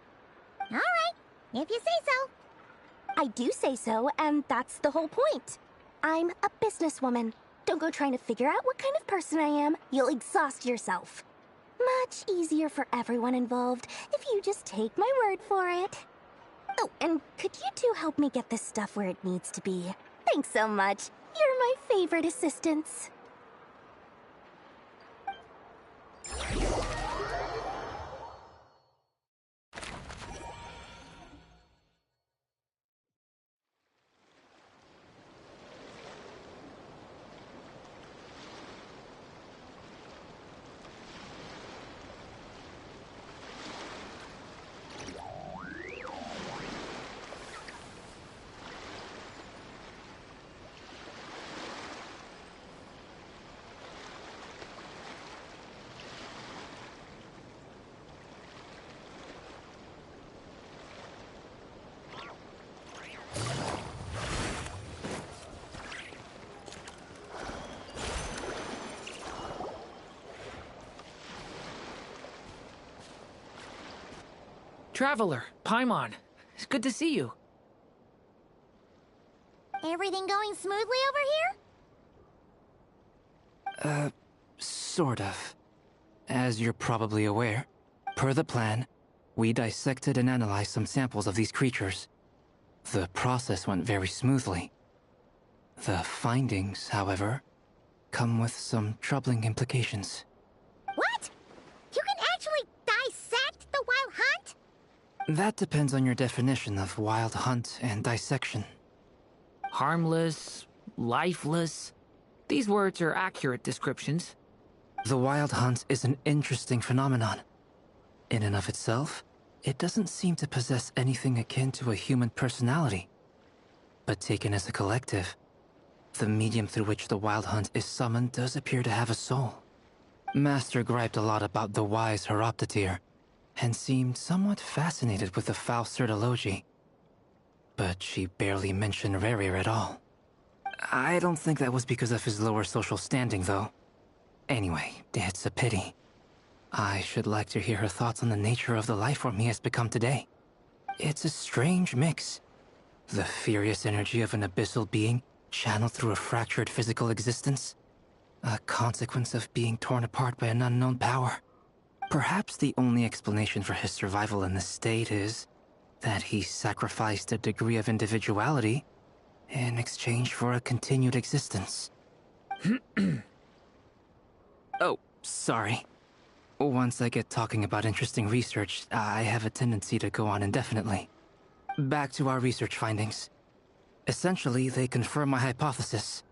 All right, if you say so. I do say so, and that's the whole point. I'm a businesswoman. Don't go trying to figure out what kind of person I am. You'll exhaust yourself. Much easier for everyone involved if you just take my word for it. Oh, and could you two help me get this stuff where it needs to be? Thanks so much. You're my favorite assistants. Traveler, Paimon. It's good to see you. Everything going smoothly over here? Sort of. As you're probably aware, per the plan, we dissected and analyzed some samples of these creatures. The process went very smoothly. The findings, however, come with some troubling implications. What? You can actually dissect the wild hunt? That depends on your definition of wild hunt and dissection. Harmless, lifeless. These words are accurate descriptions. The wild hunt is an interesting phenomenon. In and of itself, it doesn't seem to possess anything akin to a human personality. But taken as a collective, the medium through which the wild hunt is summoned does appear to have a soul. Master griped a lot about the wise Horoptetyr, and seemed somewhat fascinated with the Faust Certology. But she barely mentioned Rerir at all. I don't think that was because of his lower social standing, though. Anyway, it's a pity. I should like to hear her thoughts on the nature of the life form he has become today. It's a strange mix. The furious energy of an abyssal being channeled through a fractured physical existence. A consequence of being torn apart by an unknown power. Perhaps the only explanation for his survival in this state is that he sacrificed a degree of individuality in exchange for a continued existence. Oh, sorry. Once I get talking about interesting research, I have a tendency to go on indefinitely. Back to our research findings. Essentially, they confirm my hypothesis.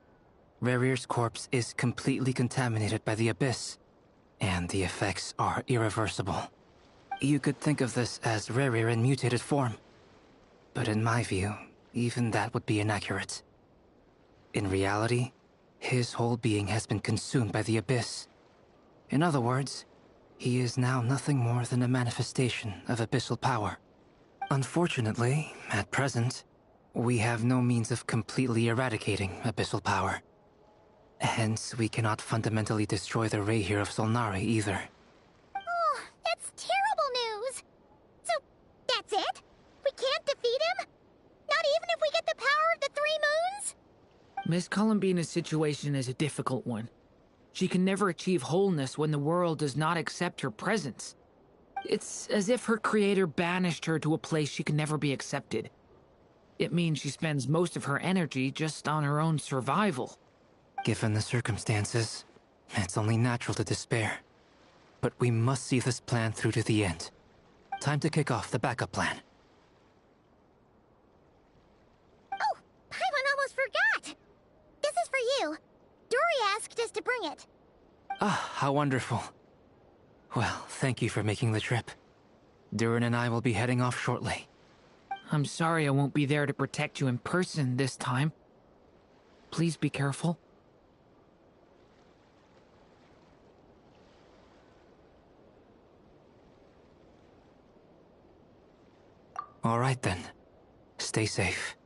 Rerir's corpse is completely contaminated by the Abyss, and the effects are irreversible. You could think of this as Rerir in mutated form. But in my view, even that would be inaccurate. In reality, his whole being has been consumed by the Abyss. In other words, he is now nothing more than a manifestation of abyssal power. Unfortunately, at present, we have no means of completely eradicating abyssal power. Hence, we cannot fundamentally destroy the Reihir of Solnari either. Oh, that's terrible news! So, that's it? We can't defeat him? Not even if we get the power of the Three Moons? Miss Columbina's situation is a difficult one. She can never achieve wholeness when the world does not accept her presence. It's as if her creator banished her to a place she can never be accepted. It means she spends most of her energy just on her own survival. Given the circumstances, it's only natural to despair. But we must see this plan through to the end. Time to kick off the backup plan. Oh, Paimon almost forgot! This is for you. Dory asked us to bring it. Ah, how wonderful. Well, thank you for making the trip. Durin and I will be heading off shortly. I'm sorry I won't be there to protect you in person this time. Please be careful. All right then. Stay safe.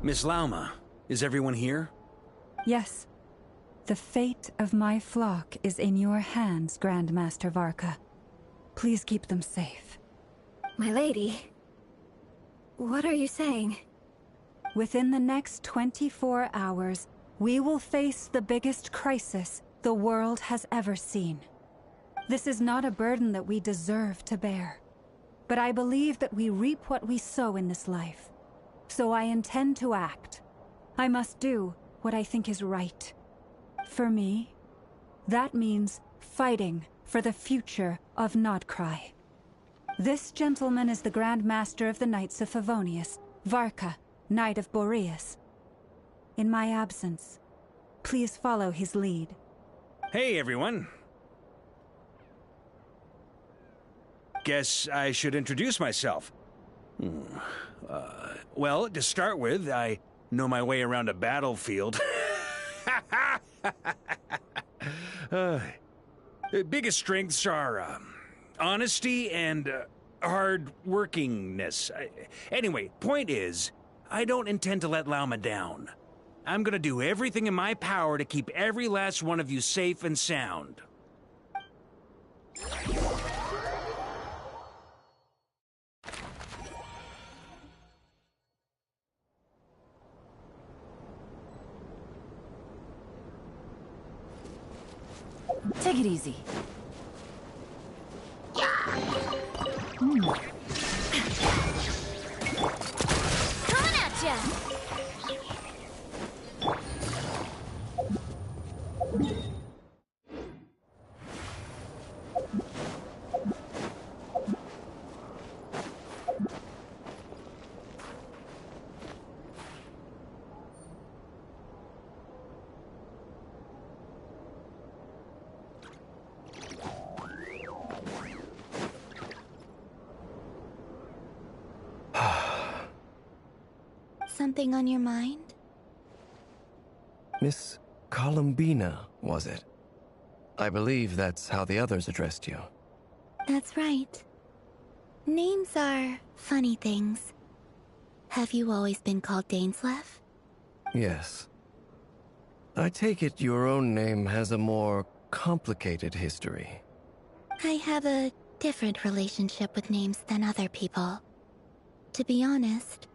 Miss Lauma, is everyone here? Yes. The fate of my flock is in your hands, Grand Master Varka. Please keep them safe. My lady, what are you saying? Within the next 24 hours, we will face the biggest crisis the world has ever seen. This is not a burden that we deserve to bear, but I believe that we reap what we sow in this life. So I intend to act. I must do what I think is right. For me, that means fighting for the future of Nodcry. This gentleman is the Grand Master of the Knights of Favonius, Varka, Knight of Boreas. In my absence, please follow his lead. Hey, everyone. Guess I should introduce myself. Well, to start with, I know my way around a battlefield. Biggest strengths are honesty and hard workingness. Anyway, point is, I don't intend to let Lauma down. I'm gonna do everything in my power to keep every last one of you safe and sound. Take it easy. Coming at ya! Something on your mind? Miss Columbina, was it? I believe that's how the others addressed you. That's right. Names are funny things. Have you always been called Dainsleif? Yes. I take it your own name has a more complicated history. I have a different relationship with names than other people. To be honest,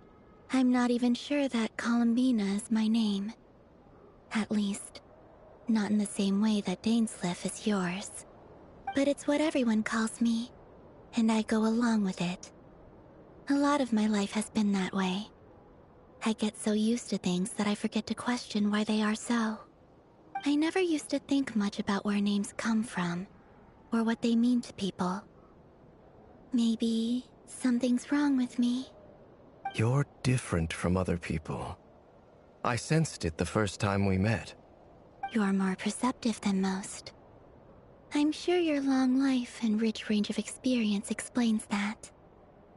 I'm not even sure that Columbina is my name. At least, not in the same way that Dainsleif is yours. But it's what everyone calls me, and I go along with it. A lot of my life has been that way. I get so used to things that I forget to question why they are so. I never used to think much about where names come from, or what they mean to people. Maybe something's wrong with me. You're different from other people. I sensed it the first time we met. You're more perceptive than most. I'm sure your long life and rich range of experience explains that.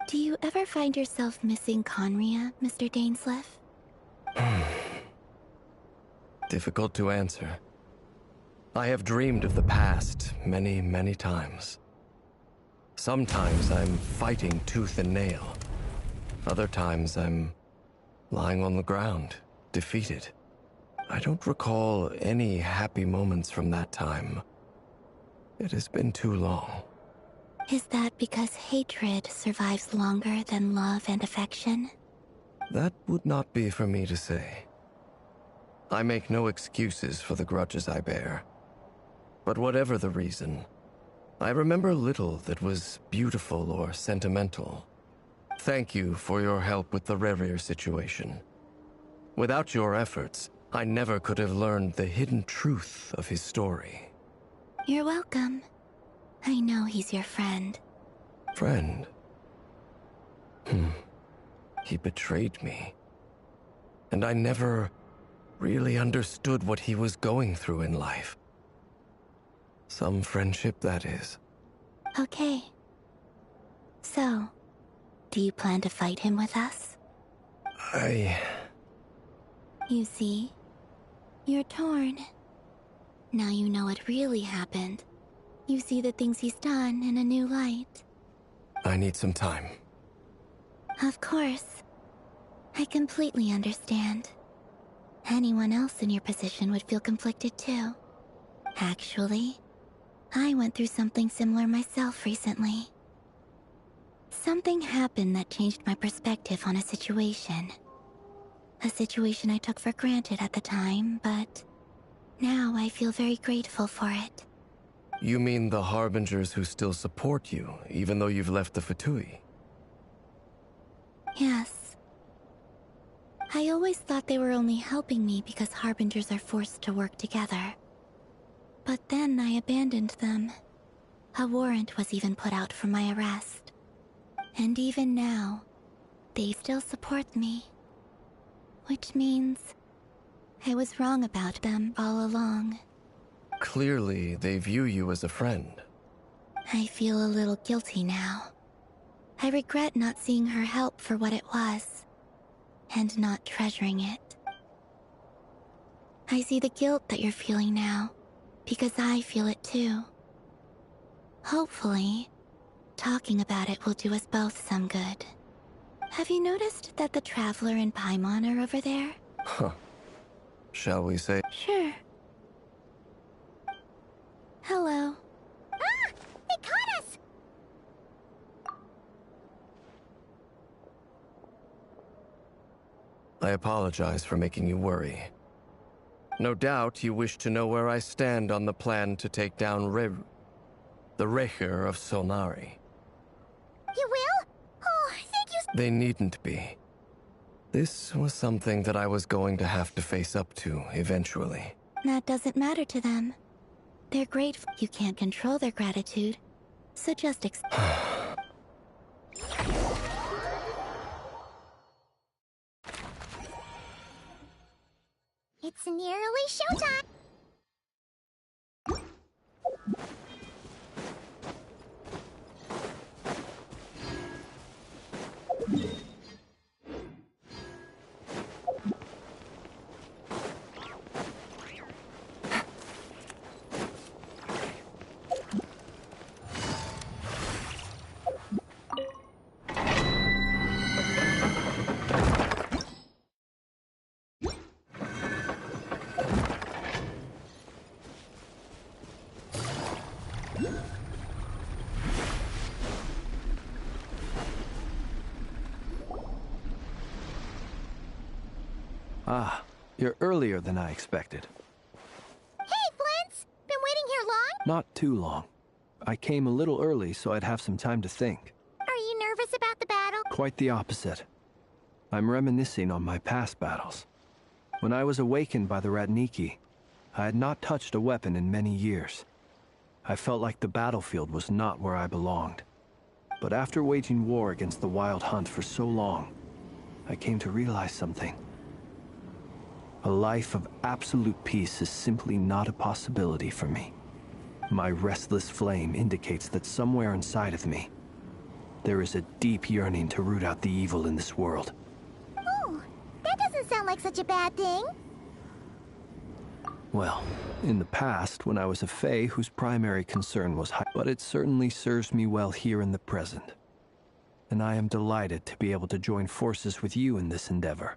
Do you ever find yourself missing Conria, Mr. Dainsleif? Difficult to answer. I have dreamed of the past many, many times. Sometimes I'm fighting tooth and nail. Other times I'm lying on the ground, defeated. I don't recall any happy moments from that time. It has been too long. Is that because hatred survives longer than love and affection? That would not be for me to say. I make no excuses for the grudges I bear. But whatever the reason, I remember little that was beautiful or sentimental. Thank you for your help with the Rerir situation. Without your efforts, I never could have learned the hidden truth of his story. You're welcome. I know he's your friend. Friend? He betrayed me. And I never really understood what he was going through in life. Some friendship, that is. Okay. So, do you plan to fight him with us? You see, you're torn. Now you know what really happened. You see the things he's done in a new light. I need some time. Of course. I completely understand. Anyone else in your position would feel conflicted too. Actually, I went through something similar myself recently. Something happened that changed my perspective on a situation. A situation I took for granted at the time, but now I feel very grateful for it. You mean the Harbingers who still support you, even though you've left the Fatui? Yes. I always thought they were only helping me because Harbingers are forced to work together. But then I abandoned them. A warrant was even put out for my arrest. And even now, they still support me. Which means I was wrong about them all along. Clearly, they view you as a friend. I feel a little guilty now. I regret not seeing her help for what it was, and not treasuring it. I see the guilt that you're feeling now, because I feel it too. Hopefully, talking about it will do us both some good. Have you noticed that the Traveler and Paimon are over there? Huh. Shall we say? Sure. Hello. Ah! They caught us! I apologize for making you worry. No doubt you wish to know where I stand on the plan to take down the Recher of Solnari. You will? Oh, thank you. They needn't be. This was something that I was going to have to face up to eventually. That doesn't matter to them. They're grateful. You can't control their gratitude, so just It's nearly showtime! Ah, you're earlier than I expected. Hey, Flint's! Been waiting here long? Not too long. I came a little early so I'd have some time to think. Are you nervous about the battle? Quite the opposite. I'm reminiscing on my past battles. When I was awakened by the Ratniki, I had not touched a weapon in many years. I felt like the battlefield was not where I belonged. But after waging war against the Wild Hunt for so long, I came to realize something. A life of absolute peace is simply not a possibility for me. My restless flame indicates that somewhere inside of me, there is a deep yearning to root out the evil in this world. Oh, that doesn't sound like such a bad thing. Well, in the past, when I was a Fae whose primary concern was but it certainly serves me well here in the present. And I am delighted to be able to join forces with you in this endeavor.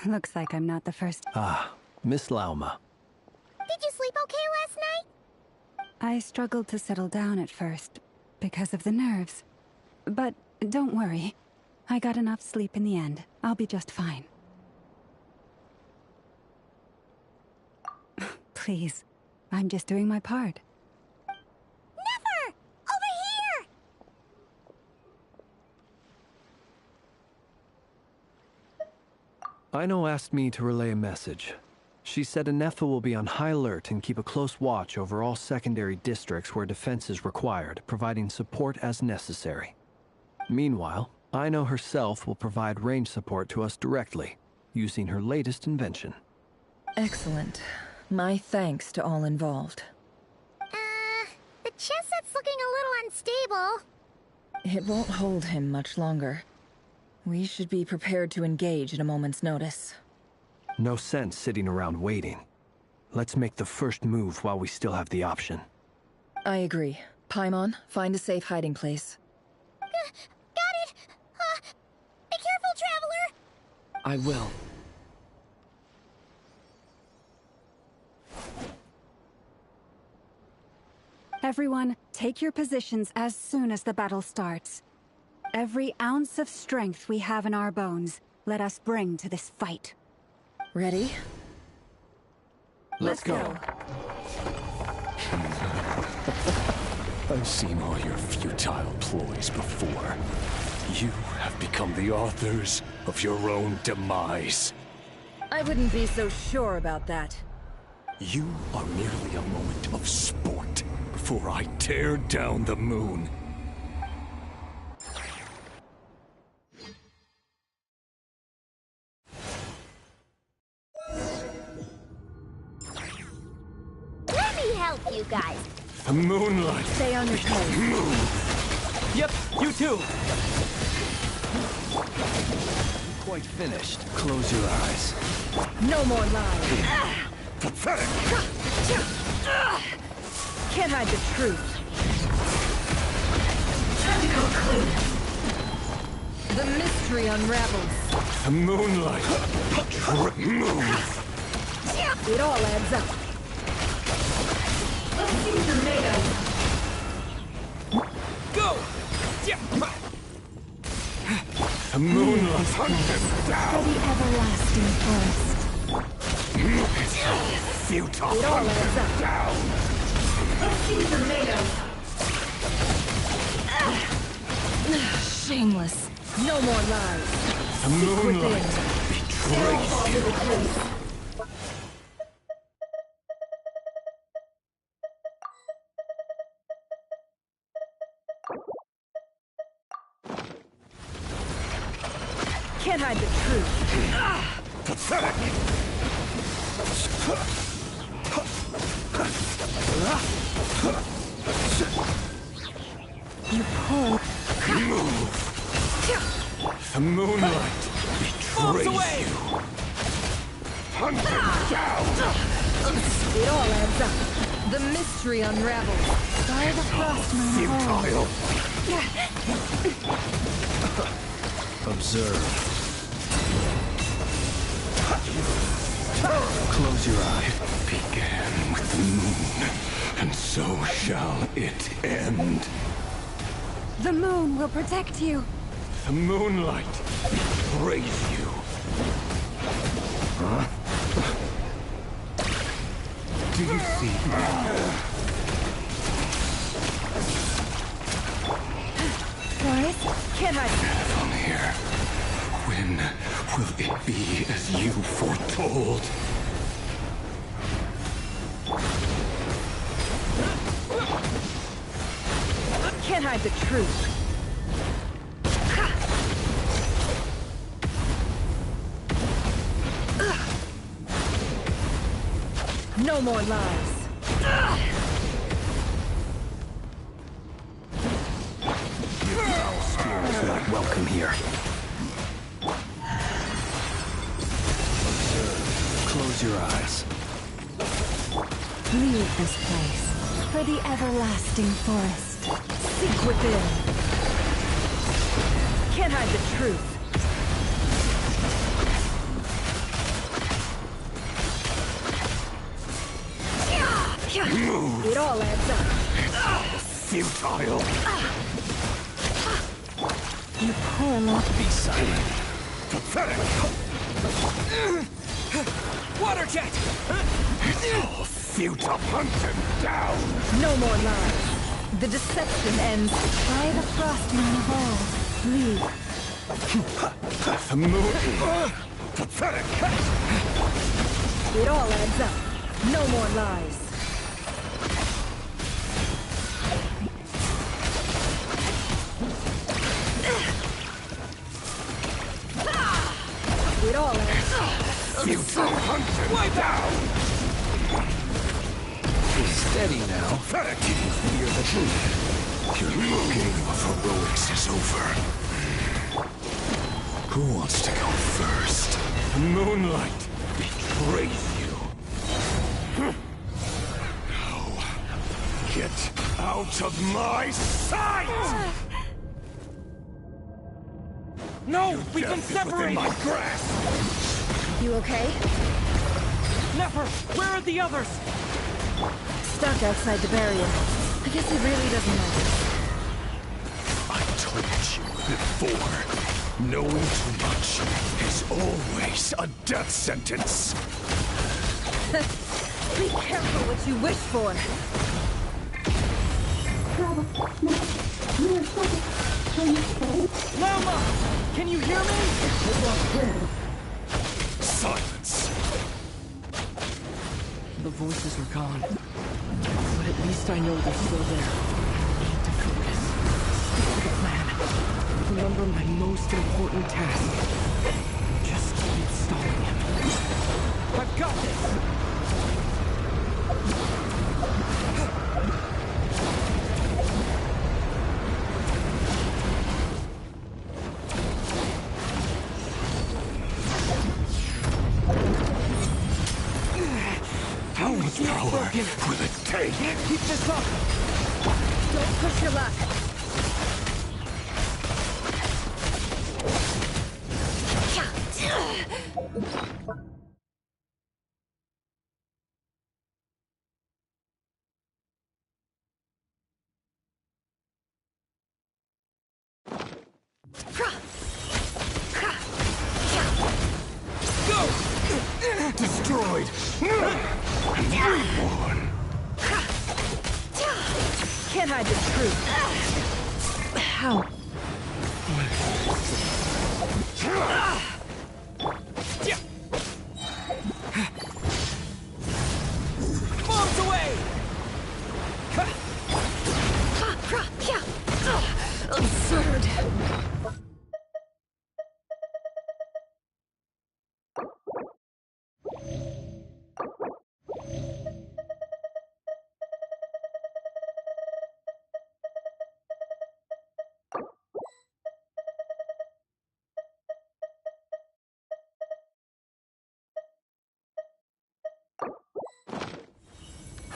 Looks like I'm not the first. Ah, Miss Lauma. Did you sleep okay last night? I struggled to settle down at first because of the nerves. But don't worry. I got enough sleep in the end. I'll be just fine. Please, I'm just doing my part. Never! Over here! Aino asked me to relay a message. She said Anefa will be on high alert and keep a close watch over all secondary districts where defense is required, providing support as necessary. Meanwhile, Aino herself will provide range support to us directly, using her latest invention. Excellent. My thanks to all involved. The chess set's looking a little unstable. It won't hold him much longer. We should be prepared to engage at a moment's notice. No sense sitting around waiting. Let's make the first move while we still have the option. I agree. Paimon, find a safe hiding place. Got it! Be careful, Traveler! I will. Everyone, take your positions as soon as the battle starts. Every ounce of strength we have in our bones, let us bring to this fight. Ready? Let's go. I've seen all your futile ploys before. You have become the authors of your own demise. I wouldn't be so sure about that. You are merely a moment of sport before I tear down the moon. Let me help you guys. Moonlight. Stay on your toes. Move. Yep, you too. Quite finished. Close your eyes. No more lies. Pathetic. Can't hide the truth. The mystery unravels. Moonlight. Move. It all adds up. Go! Moonlight. Hunt him down. For the everlasting forest. Futile. It all Hunt adds him up. down. Shameless. No more lies. Moonlight betrays you. Can't hide the truth. Pathetic. You pull. Move. The moonlight betrays you. Hunt him down. It all adds up. The mystery unravels. By the frost moon home. Futile. Observe. Close your eye. Began with the moon, and so shall it end. The moon will protect you. The moonlight betrays you. Huh? Do you see? Forest? Can't hide. From here, when will it be as you foretold? Can't hide the truth. No more lies. Spirits not welcome here. Observe. Close your eyes. Leave this place for the everlasting forest. Seek within. Can't hide the truth. It all adds up. Futile. You poor little... Be silent. Pathetic. Water jet! It's all futile. Hunt him down. No more lies. The deception ends. By the frost moon of old. Leave. The moon. Pathetic. It all adds up. No more lies. It all adds up. Futile. Hunt him down. Steady now. Pathetic. You fear the truth. Your game of heroics is over. Who wants to go first? Moonlight betrays you. Now, get out of my sight! No, we've been Within separated! my grasp! You okay? Never! Where are the others? Stuck outside the barrier. I guess he really doesn't know. I told you before, knowing too much is always a death sentence. Be careful what you wish for. Lama! Can you hear me? Silence. The voices are gone. But at least I know they're still there. I need to focus. Stick to the plan. Remember my most important task. Just keep stalling him. I've got this! How much power will it take? Can't keep this up! Don't push your luck. Destroyed! Reborn! Can't hide the truth. How? Bombs away! Absurd.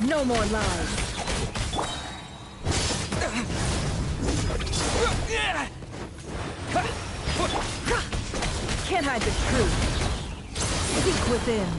No more lies. Can't hide the truth. Seek within.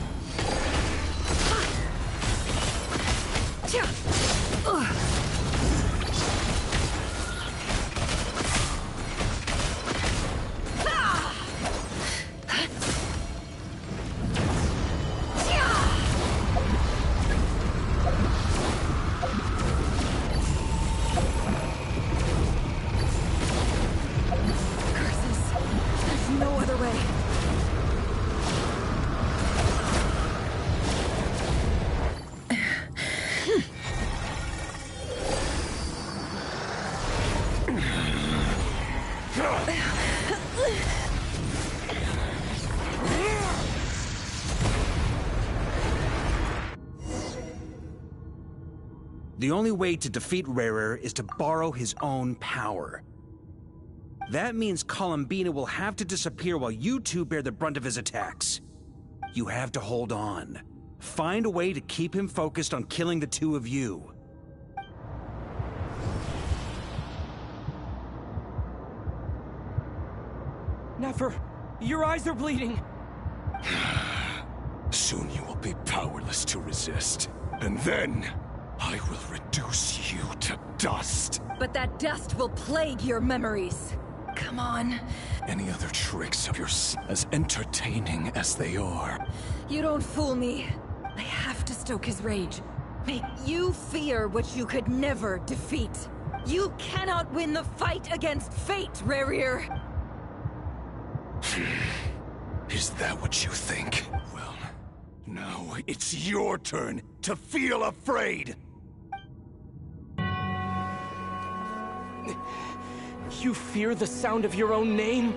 The only way to defeat Rarer is to borrow his own power. That means Columbina will have to disappear while you two bear the brunt of his attacks. You have to hold on. Find a way to keep him focused on killing the two of you. Nefer, your eyes are bleeding. Soon you will be powerless to resist. And then, I will reduce you to dust. But that dust will plague your memories. Come on. Any other tricks of yours, as entertaining as they are. You don't fool me. I have to stoke his rage. Make you fear what you could never defeat. You cannot win the fight against fate, Rerir. Is that what you think? Well, now it's your turn to feel afraid! You fear the sound of your own name?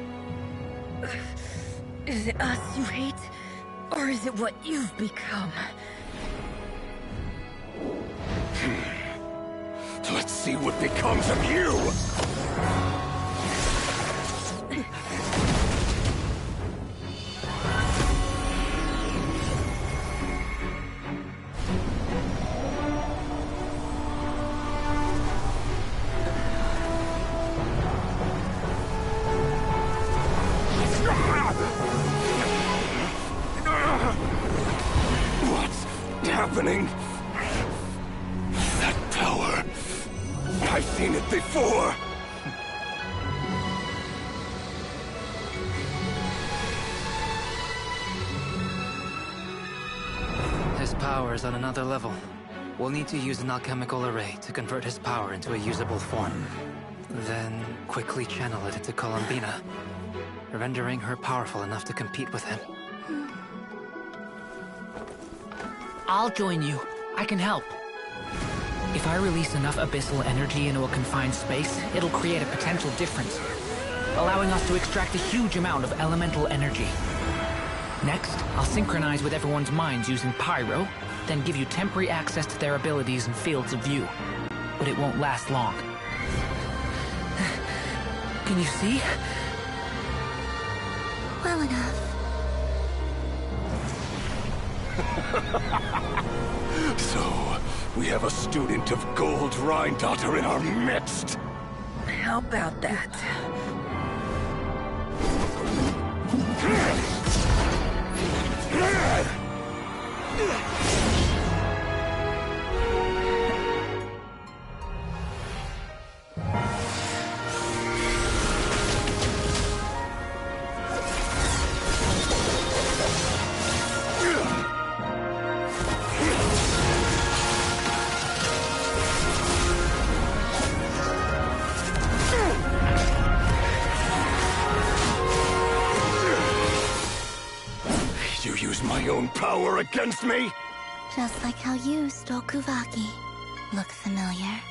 Is it us you hate? Or is it what you've become? Let's see what becomes of you! What's happening? That power. I've seen it before. His power is on another level. We'll need to use an alchemical array to convert his power into a usable form. Then quickly channel it into Columbina, rendering her powerful enough to compete with him. I'll join you. I can help. If I release enough abyssal energy into a confined space, it'll create a potential difference, allowing us to extract a huge amount of elemental energy. Next, I'll synchronize with everyone's minds using Pyro, then give you temporary access to their abilities and fields of view. But it won't last long. Can you see? Well enough. So, we have a student of Gold Rheindotter in our midst. How about that? You use my own power against me? Just like how you stole Kuvaki. Look familiar?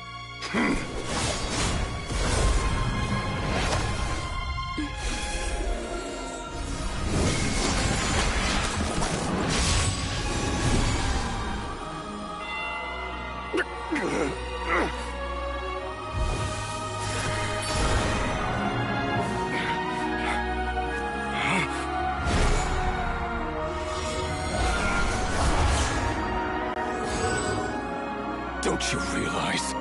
Don't you realize?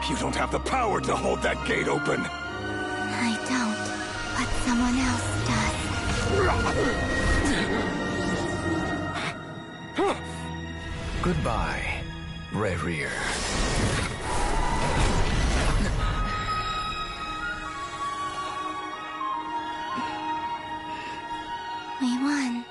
You don't have the power to hold that gate open. I don't, but someone else does. Goodbye, Rerir. We won.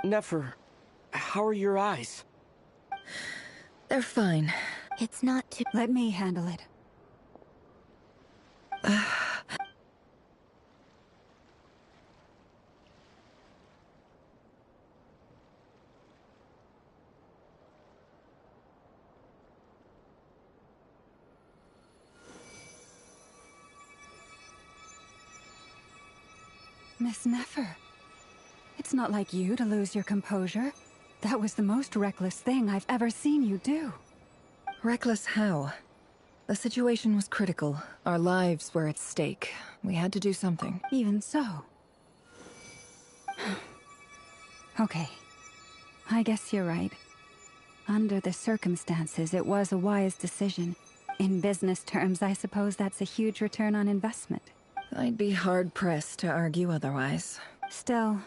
Nefer, how are your eyes? They're fine. It's not too... Let me handle it. Miss Nefer. It's not like you to lose your composure. That was the most reckless thing I've ever seen you do. Reckless how? The situation was critical. Our lives were at stake. We had to do something. Even so. Okay. I guess you're right. Under the circumstances, it was a wise decision. In business terms, I suppose that's a huge return on investment. I'd be hard-pressed to argue otherwise. Still,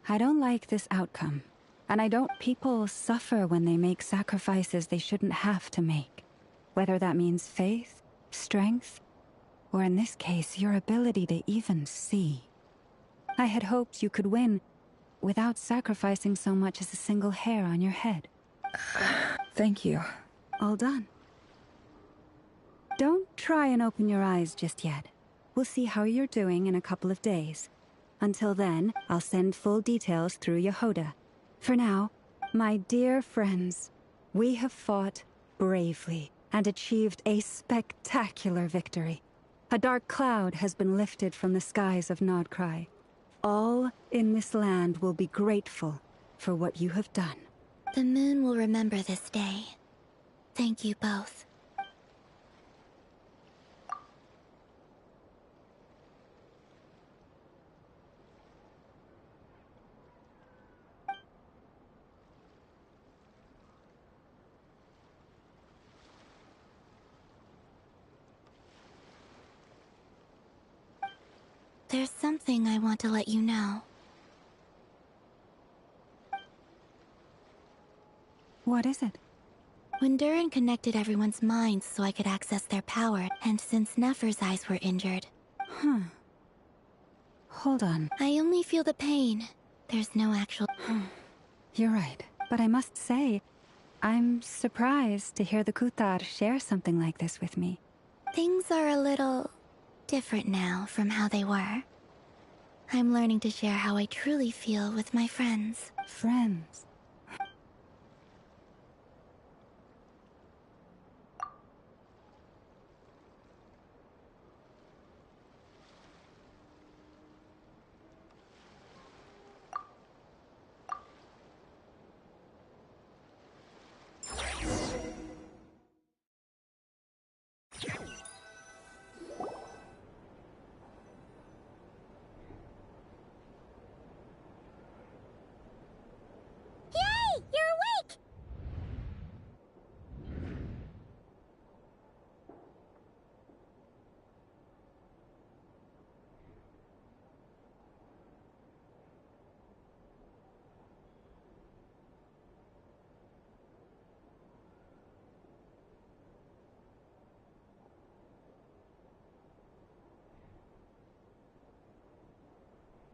I don't like this outcome. And I don't people suffer when they make sacrifices they shouldn't have to make. Whether that means faith, strength, or in this case, your ability to even see. I had hoped you could win without sacrificing so much as a single hair on your head. Thank you. All done. Don't try and open your eyes just yet. We'll see how you're doing in a couple of days. Until then, I'll send full details through Yehoda. For now, my dear friends, we have fought bravely and achieved a spectacular victory. A dark cloud has been lifted from the skies of Nodcry. All in this land will be grateful for what you have done. The moon will remember this day. Thank you both. There's something I want to let you know. What is it? When Durin connected everyone's minds so I could access their power, and since Nefer's eyes were injured... Hold on. I only feel the pain. There's no actual... You're right. But I must say, I'm surprised to hear the Kuthar share something like this with me. Things are a little... different now from how they were. I'm learning to share how I truly feel with my friends. Friends?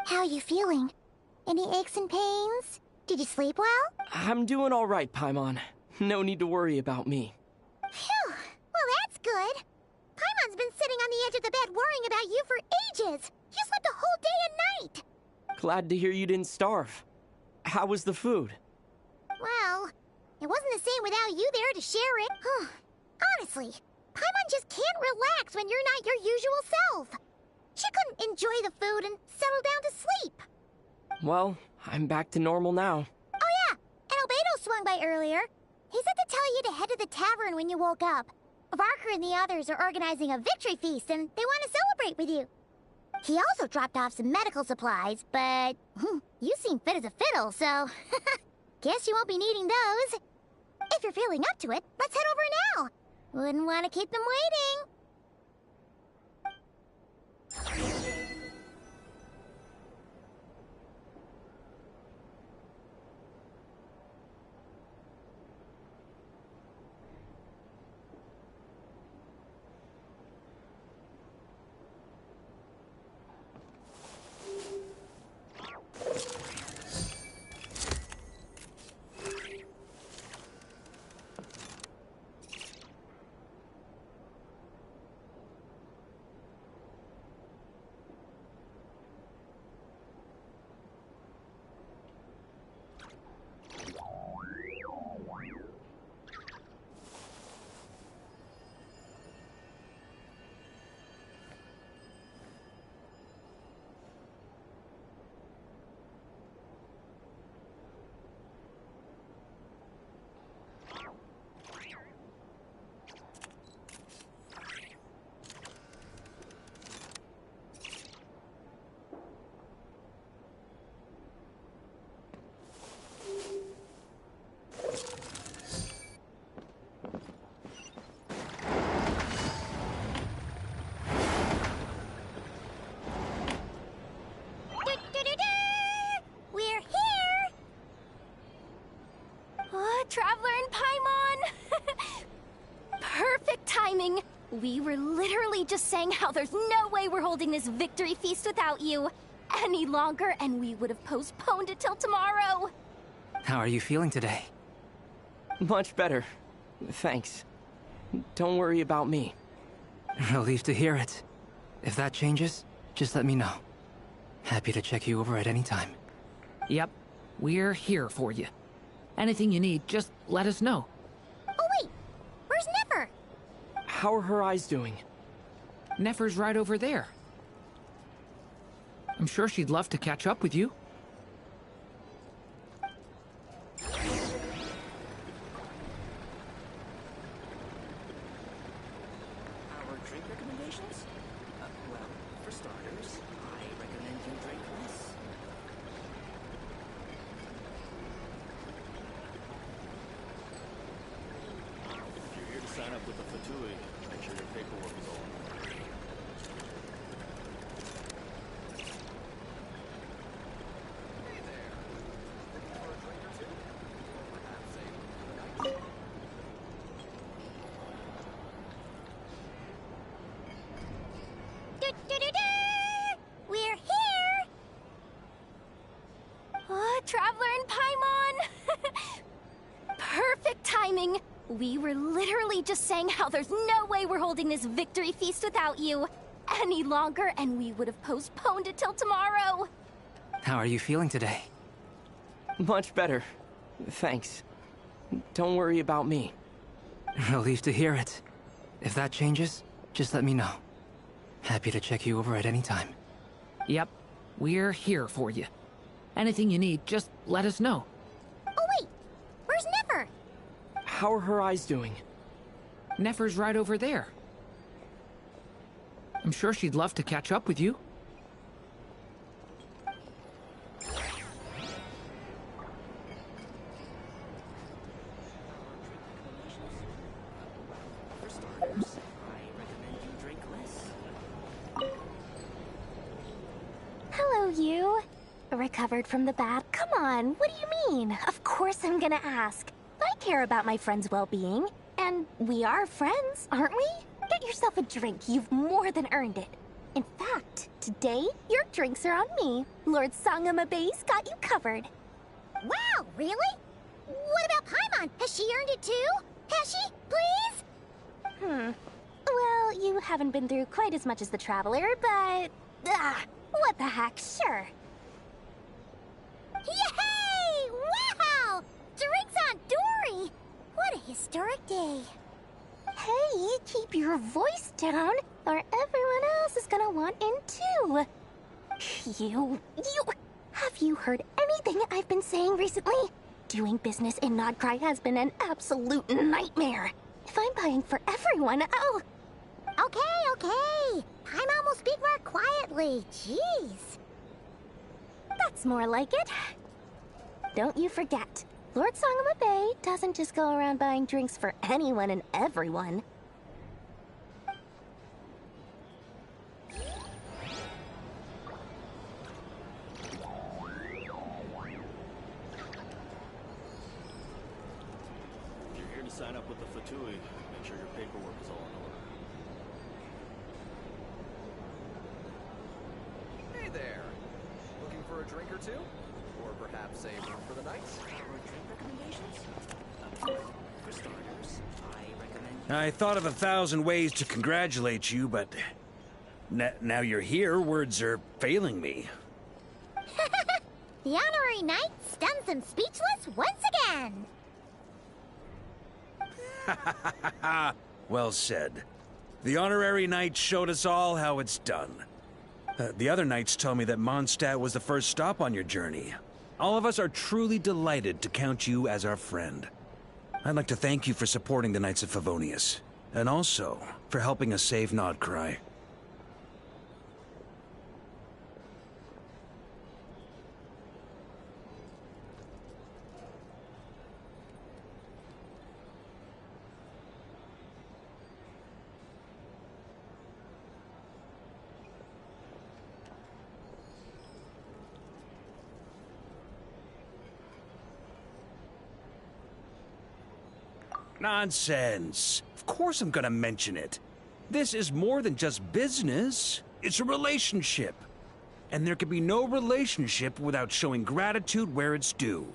How are you feeling? Any aches and pains? Did you sleep well? I'm doing all right, Paimon. No need to worry about me. Phew! Well, that's good. Paimon's been sitting on the edge of the bed worrying about you for ages. You slept a whole day and night. Glad to hear you didn't starve. How was the food? Well, it wasn't the same without you there to share it. Honestly, Paimon just can't relax when you're not your usual self. She couldn't enjoy the food and settle down to sleep. Well, I'm back to normal now. Oh yeah, and Albedo swung by earlier. He said to tell you to head to the tavern when you woke up. Varker and the others are organizing a victory feast and they want to celebrate with you. He also dropped off some medical supplies, but you seem fit as a fiddle, so guess you won't be needing those. If you're feeling up to it, let's head over now. Wouldn't want to keep them waiting. Traveler and Paimon! Perfect timing! We were literally just saying how there's no way we're holding this victory feast without you any longer, and we would have postponed it till tomorrow. How are you feeling today? Much better. Thanks. Don't worry about me. Relieved to hear it. If that changes, just let me know. Happy to check you over at any time. Yep, we're here for you. Anything you need, just let us know. Oh wait, where's Nefer? How are her eyes doing? Nefer's right over there. I'm sure she'd love to catch up with you. Our drink recommendations? Well, for starters, I recommend you drink less. If you're here to sign up with the Fatui, make sure your paperwork is all in order. Hey there. Looking for a drink or two? Or perhaps a night? We're here! Oh, Traveler and Paimon! Perfect timing! We were literally just saying how there's no way we're holding this victory feast without you any longer, and we would have postponed it till tomorrow. How are you feeling today? Much better. Thanks. Don't worry about me. Relieved to hear it. If that changes, just let me know. Happy to check you over at any time. Yep, we're here for you. Anything you need, just let us know. Oh wait, where's Nefer? How are her eyes doing? Nefer's right over there. I'm sure she'd love to catch up with you. For starters, I recommend you drink less. Hello, you. Recovered from the bath? Come on, what do you mean? Of course I'm gonna ask. I care about my friend's well-being. And we are friends, aren't we? Get yourself a drink. You've more than earned it. In fact, today, your drinks are on me. Lord Sangama Bay's got you covered. Wow, really? What about Paimon? Has she earned it too? Has she? Please? Well, you haven't been through quite as much as the Traveler, but... what the heck, sure. Yay! Wow! Drinks on Dory! What a historic day. Hey, keep your voice down, or everyone else is gonna want in too. Have you heard anything I've been saying recently? Doing business in Nodcry has been an absolute nightmare. If I'm buying for everyone, oh... Okay. Paimon will speak more quietly. Jeez. That's more like it. Don't you forget, Lord Sangama Bay doesn't just go around buying drinks for anyone and everyone. If you're here to sign up with the Fatui, make sure your paperwork is all in order. Hey there. Looking for a drink or two? Or perhaps a room for the night? Our drink recommendations? For starters, I recommend I thought of 1,000 ways to congratulate you, but now you're here, words are failing me. The honorary knight stuns them speechless once again. Well said. The honorary knight showed us all how it's done. The other knights tell me that Mondstadt was the first stop on your journey. All of us are truly delighted to count you as our friend. I'd like to thank you for supporting the Knights of Favonius, and also for helping us save Nodcry. Nonsense. Of course I'm gonna mention it. This is more than just business. It's a relationship. And there can be no relationship without showing gratitude where it's due.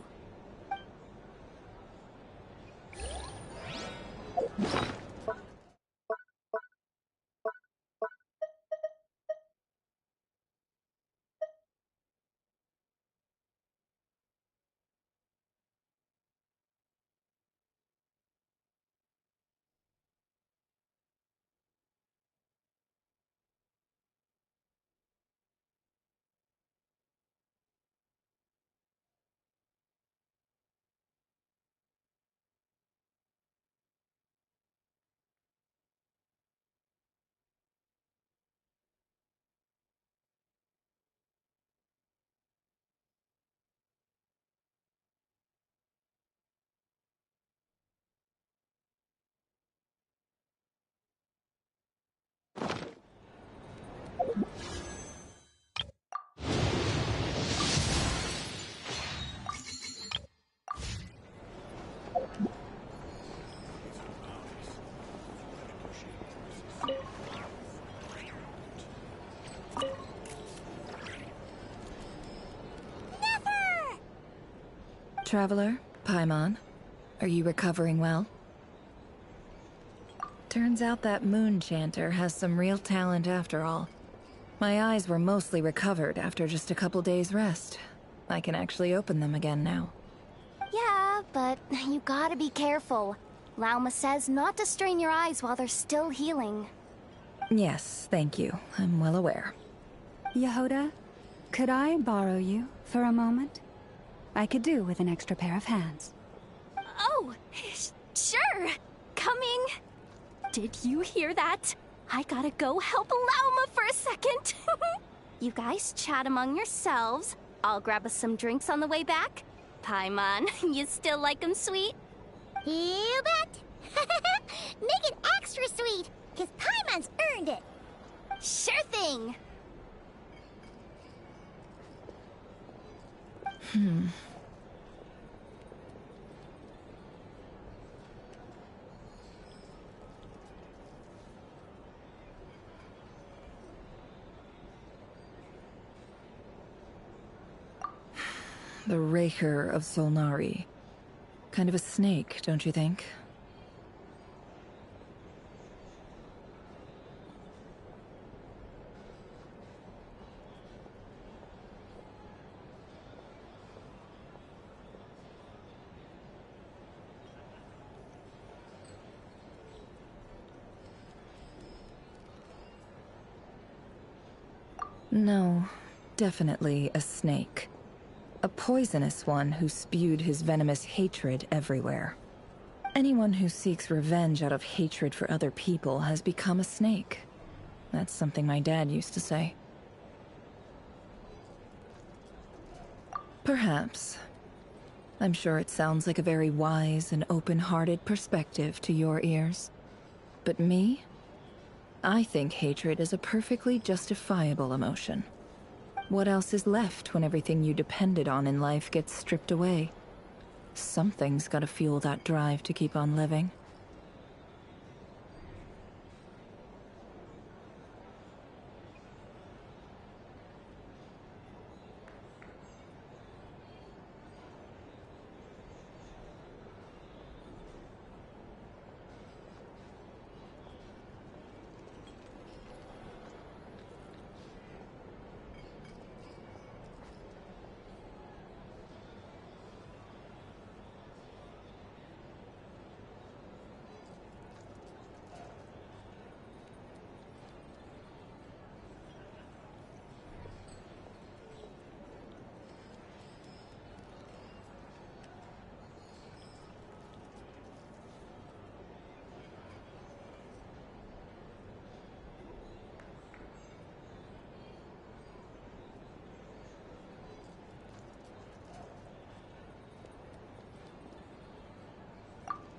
Traveler, Paimon, are you recovering well? Turns out that moon chanter has some real talent after all. My eyes were mostly recovered after just a couple days' rest. I can actually open them again now. Yeah, but you gotta be careful. Lauma says not to strain your eyes while they're still healing. Yes, thank you. I'm well aware. Yehoda, could I borrow you for a moment? I could do with an extra pair of hands. Oh, sure. Coming. Did you hear that? I gotta go help Lauma for a second. You guys chat among yourselves. I'll grab us some drinks on the way back. Paimon, you still like 'em sweet? You bet! Make it extra sweet, because Paimon's earned it! Sure thing! The Raker of Solnari. Kind of a snake, don't you think? No, definitely a snake. A poisonous one who spewed his venomous hatred everywhere. Anyone who seeks revenge out of hatred for other people has become a snake. That's something my dad used to say. Perhaps. I'm sure it sounds like a very wise and open-hearted perspective to your ears. But me? I think hatred is a perfectly justifiable emotion. What else is left when everything you depended on in life gets stripped away? Something's gotta fuel that drive to keep on living.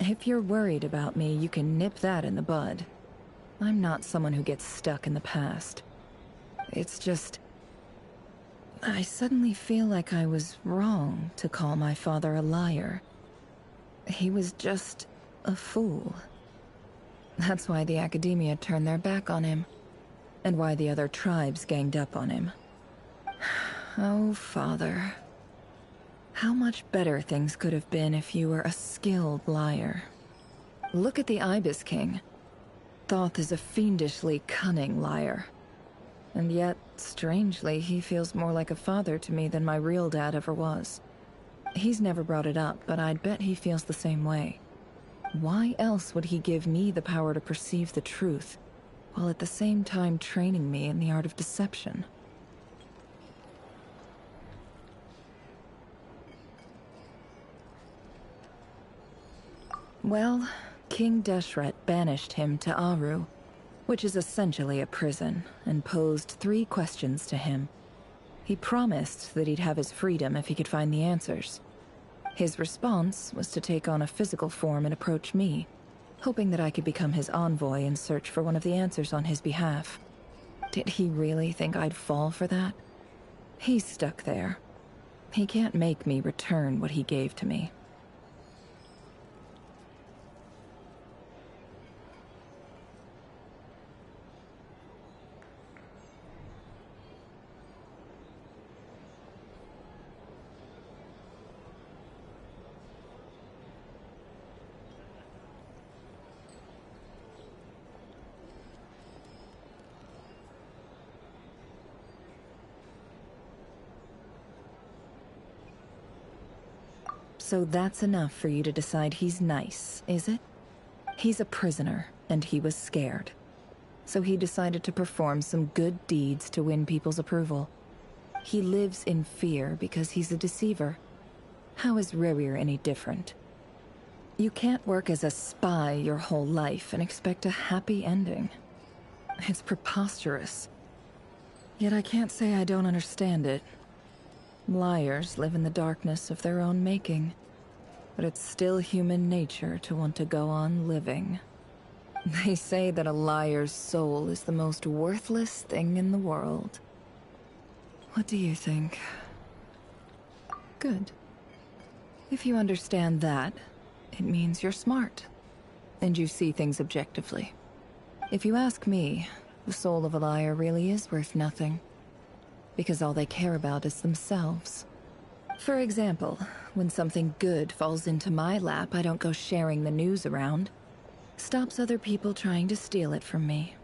If you're worried about me, you can nip that in the bud. I'm not someone who gets stuck in the past. It's just... I suddenly feel like I was wrong to call my father a liar. He was just a fool. That's why the Academia turned their back on him, and why the other tribes ganged up on him. Oh, Father. How much better things could have been if you were a skilled liar. Look at the Ibis King. Thoth is a fiendishly cunning liar. And yet, strangely, he feels more like a father to me than my real dad ever was. He's never brought it up, but I'd bet he feels the same way. Why else would he give me the power to perceive the truth, while at the same time training me in the art of deception? Well, King Deshret banished him to Aru, which is essentially a prison, and posed 3 questions to him. He promised that he'd have his freedom if he could find the answers. His response was to take on a physical form and approach me, hoping that I could become his envoy and search for one of the answers on his behalf. Did he really think I'd fall for that? He's stuck there. He can't make me return what he gave to me. So that's enough for you to decide he's nice, is it? He's a prisoner, and he was scared. So he decided to perform some good deeds to win people's approval. He lives in fear because he's a deceiver. How is Rerir any different? You can't work as a spy your whole life and expect a happy ending. It's preposterous. Yet I can't say I don't understand it. Liars live in the darkness of their own making, but it's still human nature to want to go on living. They say that a liar's soul is the most worthless thing in the world. What do you think? Good. If you understand that, it means you're smart, and you see things objectively. If you ask me, the soul of a liar really is worth nothing, because all they care about is themselves. For example, when something good falls into my lap, I don't go sharing the news around. Stops other people trying to steal it from me.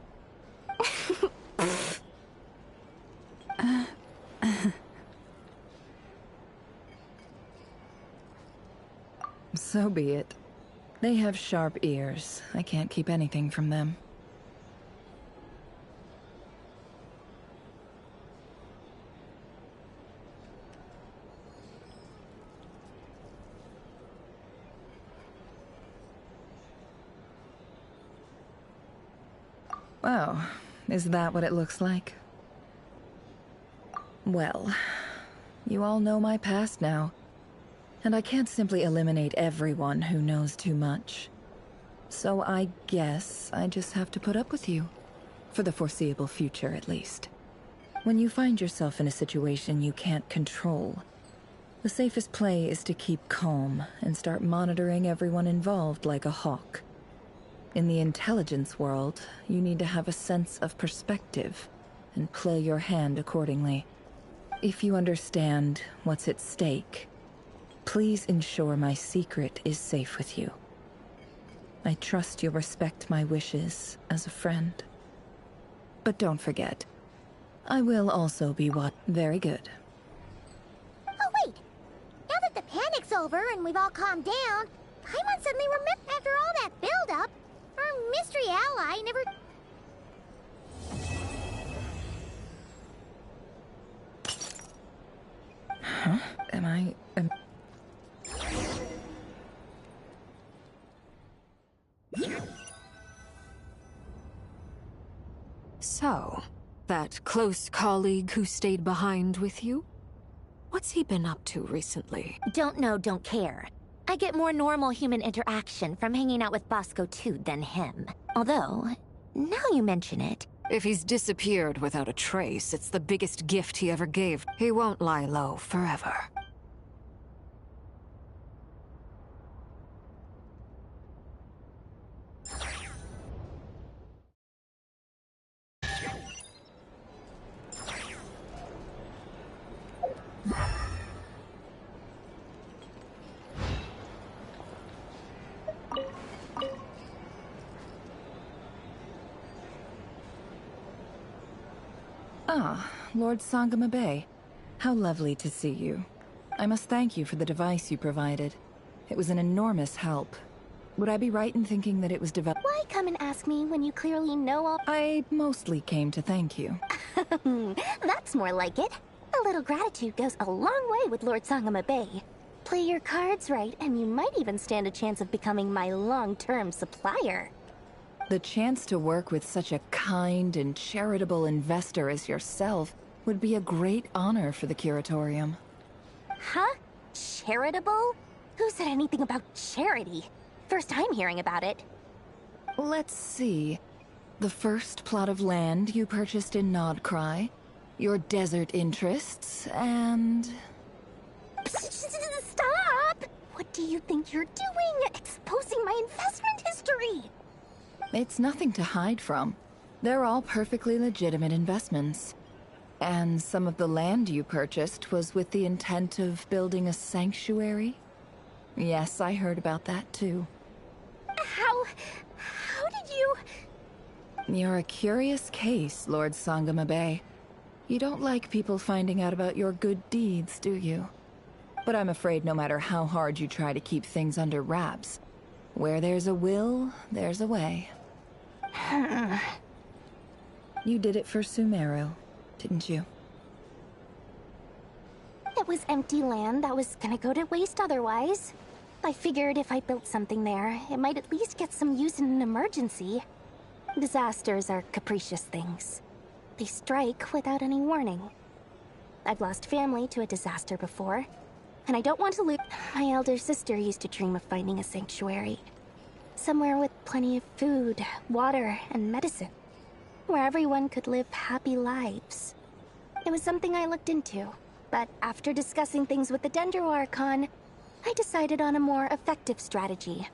So be it. They have sharp ears. I can't keep anything from them. Oh, is that what it looks like? Well, you all know my past now, and I can't simply eliminate everyone who knows too much. So I guess I just have to put up with you, for the foreseeable future at least. When you find yourself in a situation you can't control, the safest play is to keep calm and start monitoring everyone involved like a hawk. In the intelligence world, you need to have a sense of perspective and play your hand accordingly. If you understand what's at stake, please ensure my secret is safe with you. I trust you'll respect my wishes as a friend. But don't forget, I will also be what? Very good. Oh wait! Now that the panic's over and we've all calmed down, Paimon suddenly remembered after all that build-up, our mystery ally never... Huh? So, that close colleague who stayed behind with you? What's he been up to recently? Don't know, don't care. I get more normal human interaction from hanging out with Bosco too than him. Although, now you mention it... If he's disappeared without a trace, it's the biggest gift he ever gave. He won't lie low forever. Ah, Lord Sangama Bay. How lovely to see you. I must thank you for the device you provided. It was an enormous help. Would I be right in thinking that it was developed? Why come and ask me when you clearly know all— I mostly came to thank you. That's more like it. A little gratitude goes a long way with Lord Sangama Bay. Play your cards right, and you might even stand a chance of becoming my long-term supplier. The chance to work with such a kind and charitable investor as yourself would be a great honor for the Curatorium. Huh? Charitable? Who said anything about charity? First time hearing about it. Let's see. The first plot of land you purchased in Nodcry, your desert interests, and... Stop! What do you think you're doing? Exposing my investment history! It's nothing to hide from. They're all perfectly legitimate investments. And some of the land you purchased was with the intent of building a sanctuary? Yes, I heard about that too. How did you... You're a curious case, Lord Sangama Bay. You don't like people finding out about your good deeds, do you? But I'm afraid no matter how hard you try to keep things under wraps, where there's a will, there's a way. You did it for Sumeru, didn't you? It was empty land that was gonna go to waste otherwise. I figured if I built something there, it might at least get some use in an emergency. Disasters are capricious things. They strike without any warning. I've lost family to a disaster before, and I don't want to lose. My elder sister used to dream of finding a sanctuary. Somewhere with plenty of food, water, and medicine. Where everyone could live happy lives. It was something I looked into, but after discussing things with the Dendro Archon, I decided on a more effective strategy.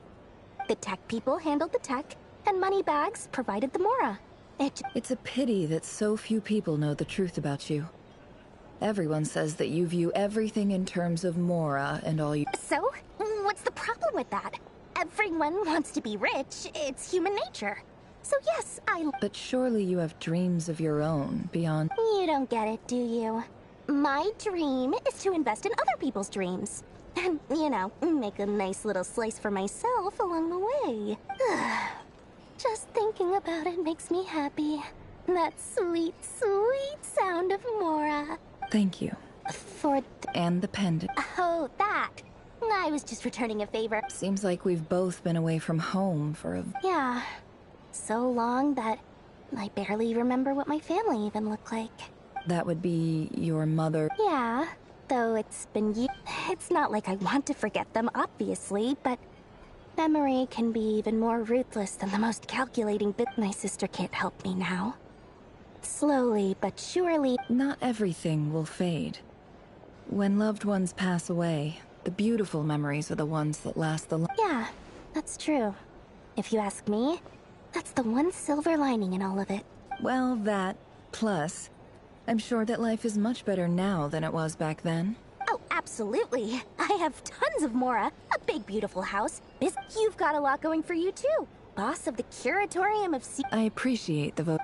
The tech people handled the tech, and Moneybags provided the Mora. It's a pity that so few people know the truth about you. Everyone says that you view everything in terms of Mora and all you... So? What's the problem with that? Everyone wants to be rich. It's human nature. So yes, But surely you have dreams of your own, beyond... You don't get it, do you? My dream is to invest in other people's dreams. And, you know, make a nice little slice for myself along the way. Just thinking about it makes me happy. That sweet, sweet sound of Mora. Thank you. For... And the pendant. Oh, that. I was just returning a favor. Seems like we've both been away from home for a... Yeah. So long that I barely remember what my family even looked like. That would be your mother... Yeah, though it's been years. It's not like I want to forget them, obviously, but... memory can be even more ruthless than the most calculating bit. My sister can't help me now. Slowly but surely... Not everything will fade. When loved ones pass away, the beautiful memories are the ones that last the Yeah, that's true. If you ask me, that's the one silver lining in all of it. Well, that, plus, I'm sure that life is much better now than it was back then. Oh, absolutely. I have tons of Mora, a big beautiful house. You've got a lot going for you too. Boss of the Curatorium of Sea... I appreciate the vote.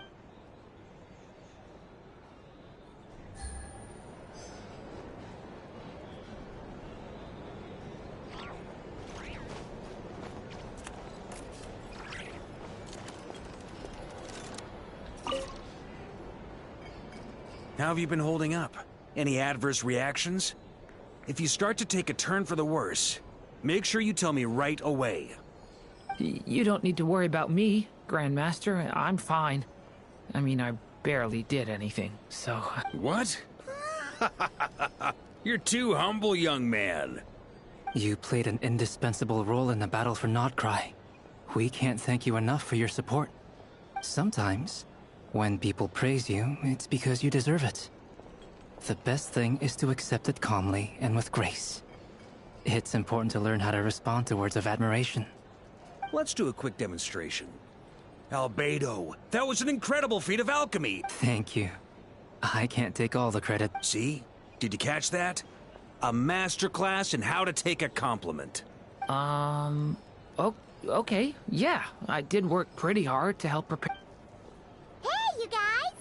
How have you been holding up? Any adverse reactions? If you start to take a turn for the worse, make sure you tell me right away. You don't need to worry about me, Grandmaster. I'm fine. I mean, I barely did anything, so... What? You're too humble, young man. You played an indispensable role in the battle for Nodcry. We can't thank you enough for your support. Sometimes, when people praise you, it's because you deserve it. The best thing is to accept it calmly and with grace. It's important to learn how to respond to words of admiration. Let's do a quick demonstration. Albedo, that was an incredible feat of alchemy. Thank you. I can't take all the credit. See? Did you catch that? A masterclass in how to take a compliment. Okay, yeah. I did work pretty hard to help prepare... Hey, you guys!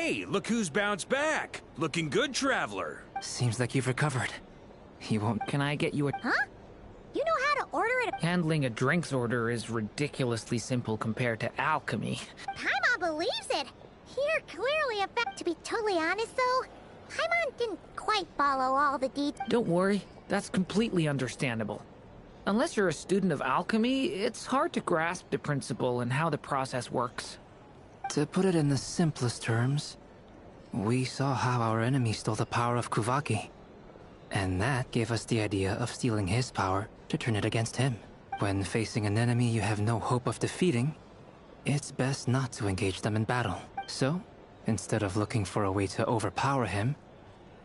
Hey, look who's bounced back. Looking good, traveler. Seems like you've recovered. You won't... Can I get you a... Huh? You know how to order it? Handling a drinks order is ridiculously simple compared to alchemy. Paimon believes it. Here, clearly a fact. To be totally honest, though, Paimon didn't quite follow all the details. Don't worry, that's completely understandable. Unless you're a student of alchemy, it's hard to grasp the principle and how the process works. To put it in the simplest terms, we saw how our enemy stole the power of Kuvaki. And that gave us the idea of stealing his power to turn it against him. When facing an enemy you have no hope of defeating, it's best not to engage them in battle. So, instead of looking for a way to overpower him,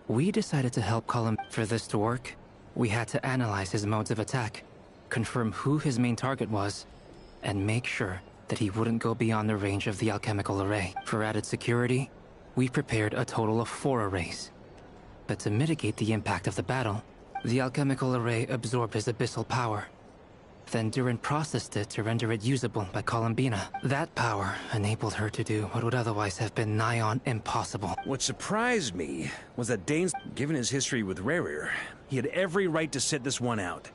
we decided to help Colin. For this to work, we had to analyze his modes of attack, confirm who his main target was, and make sure that he wouldn't go beyond the range of the alchemical array. For added security, we prepared a total of 4 arrays. But to mitigate the impact of the battle, the alchemical array absorbed his abyssal power. Then Durin processed it to render it usable by Columbina. That power enabled her to do what would otherwise have been nigh on impossible. What surprised me was that Dane's, given his history with Rerir, he had every right to sit this one out.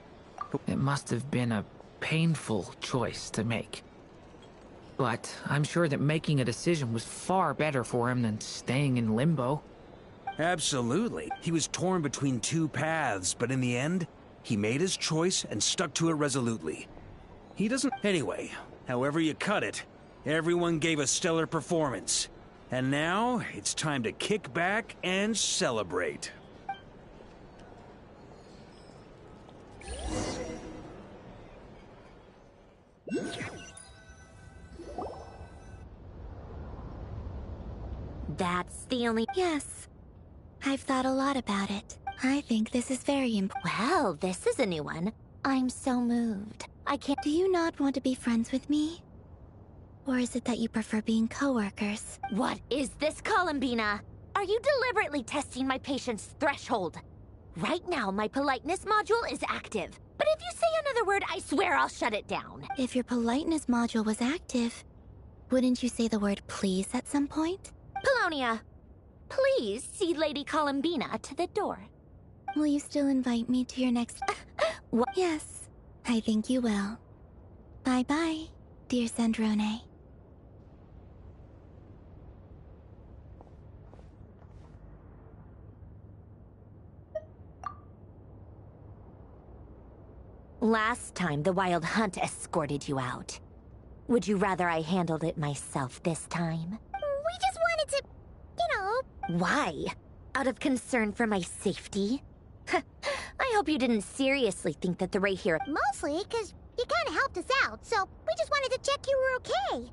It must have been a painful choice to make. But I'm sure that making a decision was far better for him than staying in limbo. Absolutely. He was torn between 2 paths, but in the end, he made his choice and stuck to it resolutely. He doesn't... Anyway, however you cut it, everyone gave a stellar performance. And now, it's time to kick back and celebrate. That's the only... Yes. I've thought a lot about it. I think this is very important. Well, this is a new one. I'm so moved. I can't... Do you not want to be friends with me? Or is it that you prefer being co-workers? What is this, Columbina? Are you deliberately testing my patience threshold? Right now, my politeness module is active. But if you say another word, I swear I'll shut it down. If your politeness module was active, wouldn't you say the word please at some point? Polonia, please see Lady Columbina to the door. Will you still invite me to your next... What? Yes, I think you will. Bye-bye, dear Sandrone. Last time, the Wild Hunt escorted you out. Would you rather I handled it myself this time? We just wanted to, you know... Why? Out of concern for my safety? I hope you didn't seriously think that the Ray here... Mostly because you kind of helped us out, so we just wanted to check you were okay.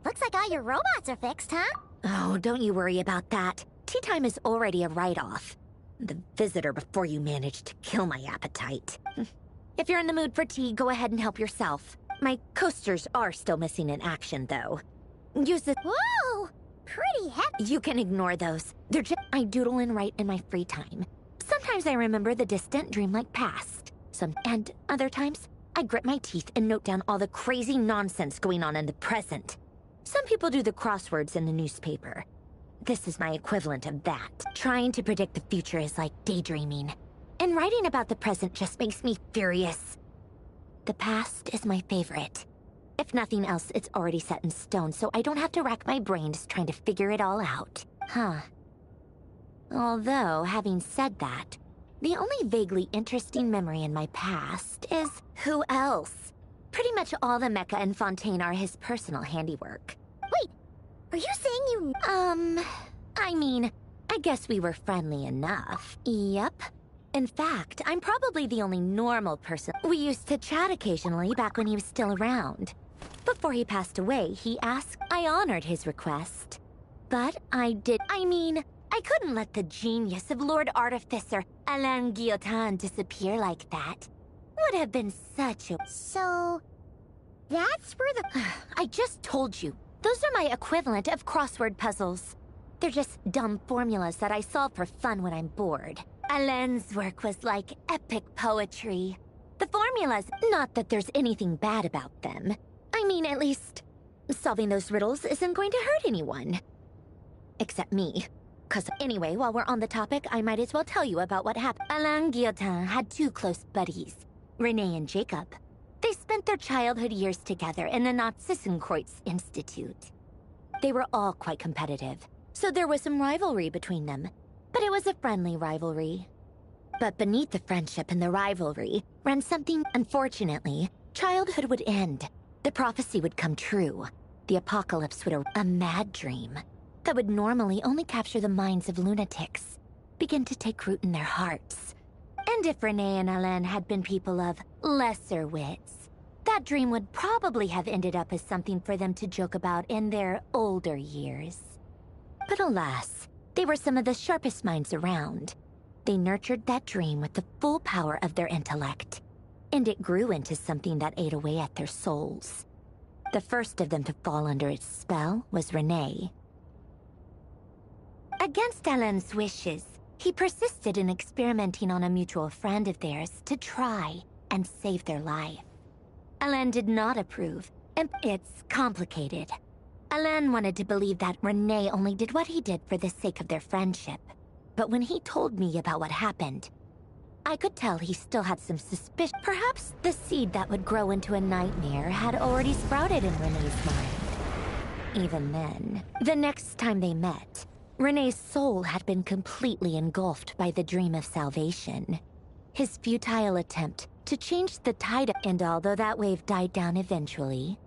Looks like all your robots are fixed, huh? Oh, don't you worry about that. Tea time is already a write-off. The visitor before you managed to kill my appetite. If you're in the mood for tea, go ahead and help yourself. My coasters are still missing in action, though. Use the... Whoa! Pretty heavy. You can ignore those. They're just... I doodle and write in my free time. Sometimes I remember the distant dreamlike past. And other times, I grit my teeth and note down all the crazy nonsense going on in the present. Some people do the crosswords in the newspaper. This is my equivalent of that. Trying to predict the future is like daydreaming. And writing about the present just makes me furious. The past is my favorite. If nothing else, it's already set in stone, so I don't have to rack my brains trying to figure it all out. Huh. Although, having said that, the only vaguely interesting memory in my past is... Who else? Pretty much all the mecha and Fontaine are his personal handiwork. Wait, are you saying you... I mean, I guess we were friendly enough. Yep. In fact, I'm probably the only normal person. We used to chat occasionally back when he was still around. Before he passed away, he asked. I honored his request. But I couldn't let the genius of Lord Artificer Alain Guillotin disappear like that. Would have been such a... So... that's where the... I just told you. Those are my equivalent of crossword puzzles. They're just dumb formulas that I solve for fun when I'm bored. Alain's work was like epic poetry. The formulas, not that there's anything bad about them. I mean, at least, solving those riddles isn't going to hurt anyone. except me. Cause anyway, while we're on the topic, I might as well tell you about what happened. Alain Guillotin had two close buddies, Renee and Jacob. They spent their childhood years together in the Narzissenkreuz Institute. They were all quite competitive, so there was some rivalry between them. But it was a friendly rivalry. But beneath the friendship and the rivalry ran something. Unfortunately, childhood would end. The prophecy would come true. The apocalypse would a mad dream that would normally only capture the minds of lunatics begin to take root in their hearts. And if Renee and Alain had been people of lesser wits, that dream would probably have ended up as something for them to joke about in their older years. But alas, they were some of the sharpest minds around. They nurtured that dream with the full power of their intellect, and it grew into something that ate away at their souls. The first of them to fall under its spell was Renee. Against Alain's wishes, he persisted in experimenting on a mutual friend of theirs to try and save their life. Alain did not approve, and it's complicated. Alain wanted to believe that Renee only did what he did for the sake of their friendship. But when he told me about what happened, I could tell he still had some suspicion. Perhaps the seed that would grow into a nightmare had already sprouted in Renee's mind. Even then, the next time they met, Renee's soul had been completely engulfed by the dream of salvation. His futile attempt to change the tide, and although that wave died down eventually,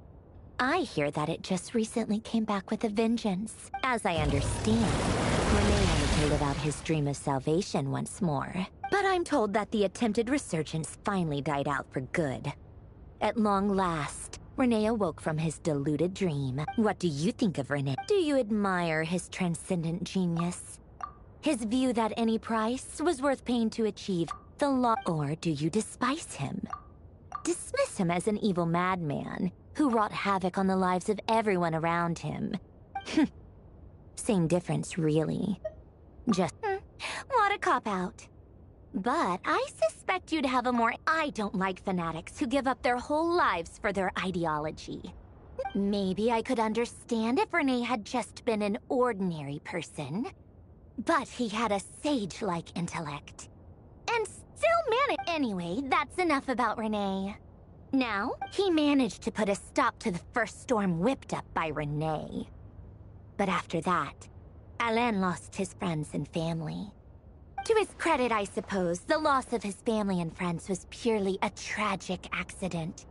I hear that it just recently came back with a vengeance. As I understand, Renee wanted to live out his dream of salvation once more. But I'm told that the attempted resurgence finally died out for good. At long last, Renee awoke from his deluded dream. What do you think of Renee? Do you admire his transcendent genius? His view that any price was worth paying to achieve the law? Or do you despise him? Dismiss him as an evil madman who wrought havoc on the lives of everyone around him. Same difference, really. Just, what a cop-out. But I suspect you'd have a more... I don't like fanatics who give up their whole lives for their ideology. Maybe I could understand if Renee had just been an ordinary person. But he had a sage-like intellect. And still managed... Anyway, that's enough about Renee. Now, he managed to put a stop to the first storm whipped up by Renee. But after that, Alain lost his friends and family. To his credit, I suppose, the loss of his family and friends was purely a tragic accident.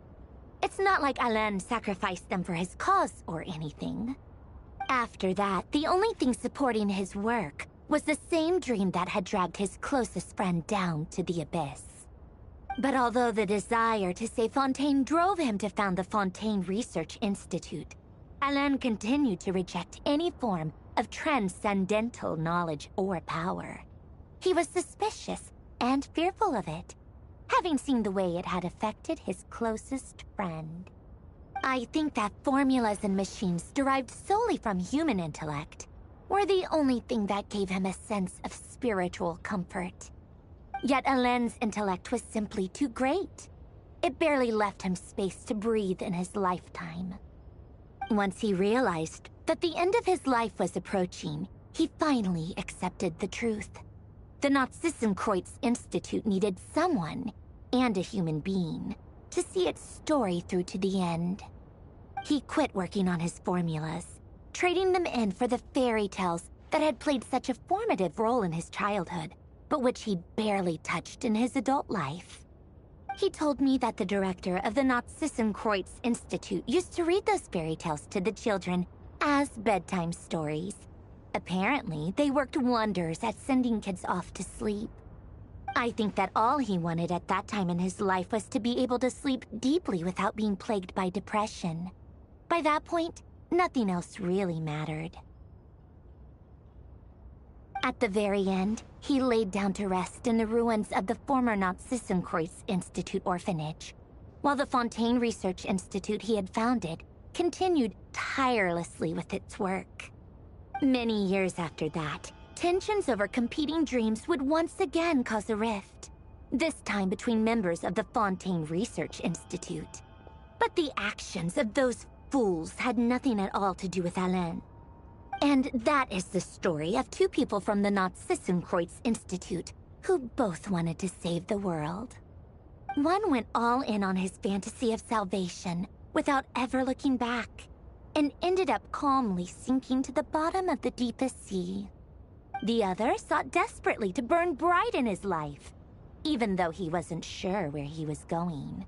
It's not like Alain sacrificed them for his cause or anything. After that, the only thing supporting his work was the same dream that had dragged his closest friend down to the abyss. But although the desire to save Fontaine drove him to found the Fontaine Research Institute, Alain continued to reject any form of transcendental knowledge or power. He was suspicious and fearful of it, having seen the way it had affected his closest friend. I think that formulas and machines derived solely from human intellect were the only thing that gave him a sense of spiritual comfort. Yet Alain's intellect was simply too great. It barely left him space to breathe in his lifetime. Once he realized that the end of his life was approaching, he finally accepted the truth. The Narzissenkreuz Institute needed someone, and a human being, to see its story through to the end. He quit working on his formulas, trading them in for the fairy tales that had played such a formative role in his childhood, but which he barely touched in his adult life. He told me that the director of the Narzissenkreuz Institute used to read those fairy tales to the children as bedtime stories. Apparently, they worked wonders at sending kids off to sleep. I think that all he wanted at that time in his life was to be able to sleep deeply without being plagued by depression. By that point, nothing else really mattered. At the very end, he laid down to rest in the ruins of the former Narzissenkreuz Institute orphanage, while the Fontaine Research Institute he had founded continued tirelessly with its work. Many years after that, tensions over competing dreams would once again cause a rift, this time between members of the Fontaine Research Institute. But the actions of those fools had nothing at all to do with Alain. And that is the story of two people from the Nazissenkreuz Institute who both wanted to save the world. One went all in on his fantasy of salvation without ever looking back, and ended up calmly sinking to the bottom of the deepest sea. The other sought desperately to burn bright in his life, even though he wasn't sure where he was going.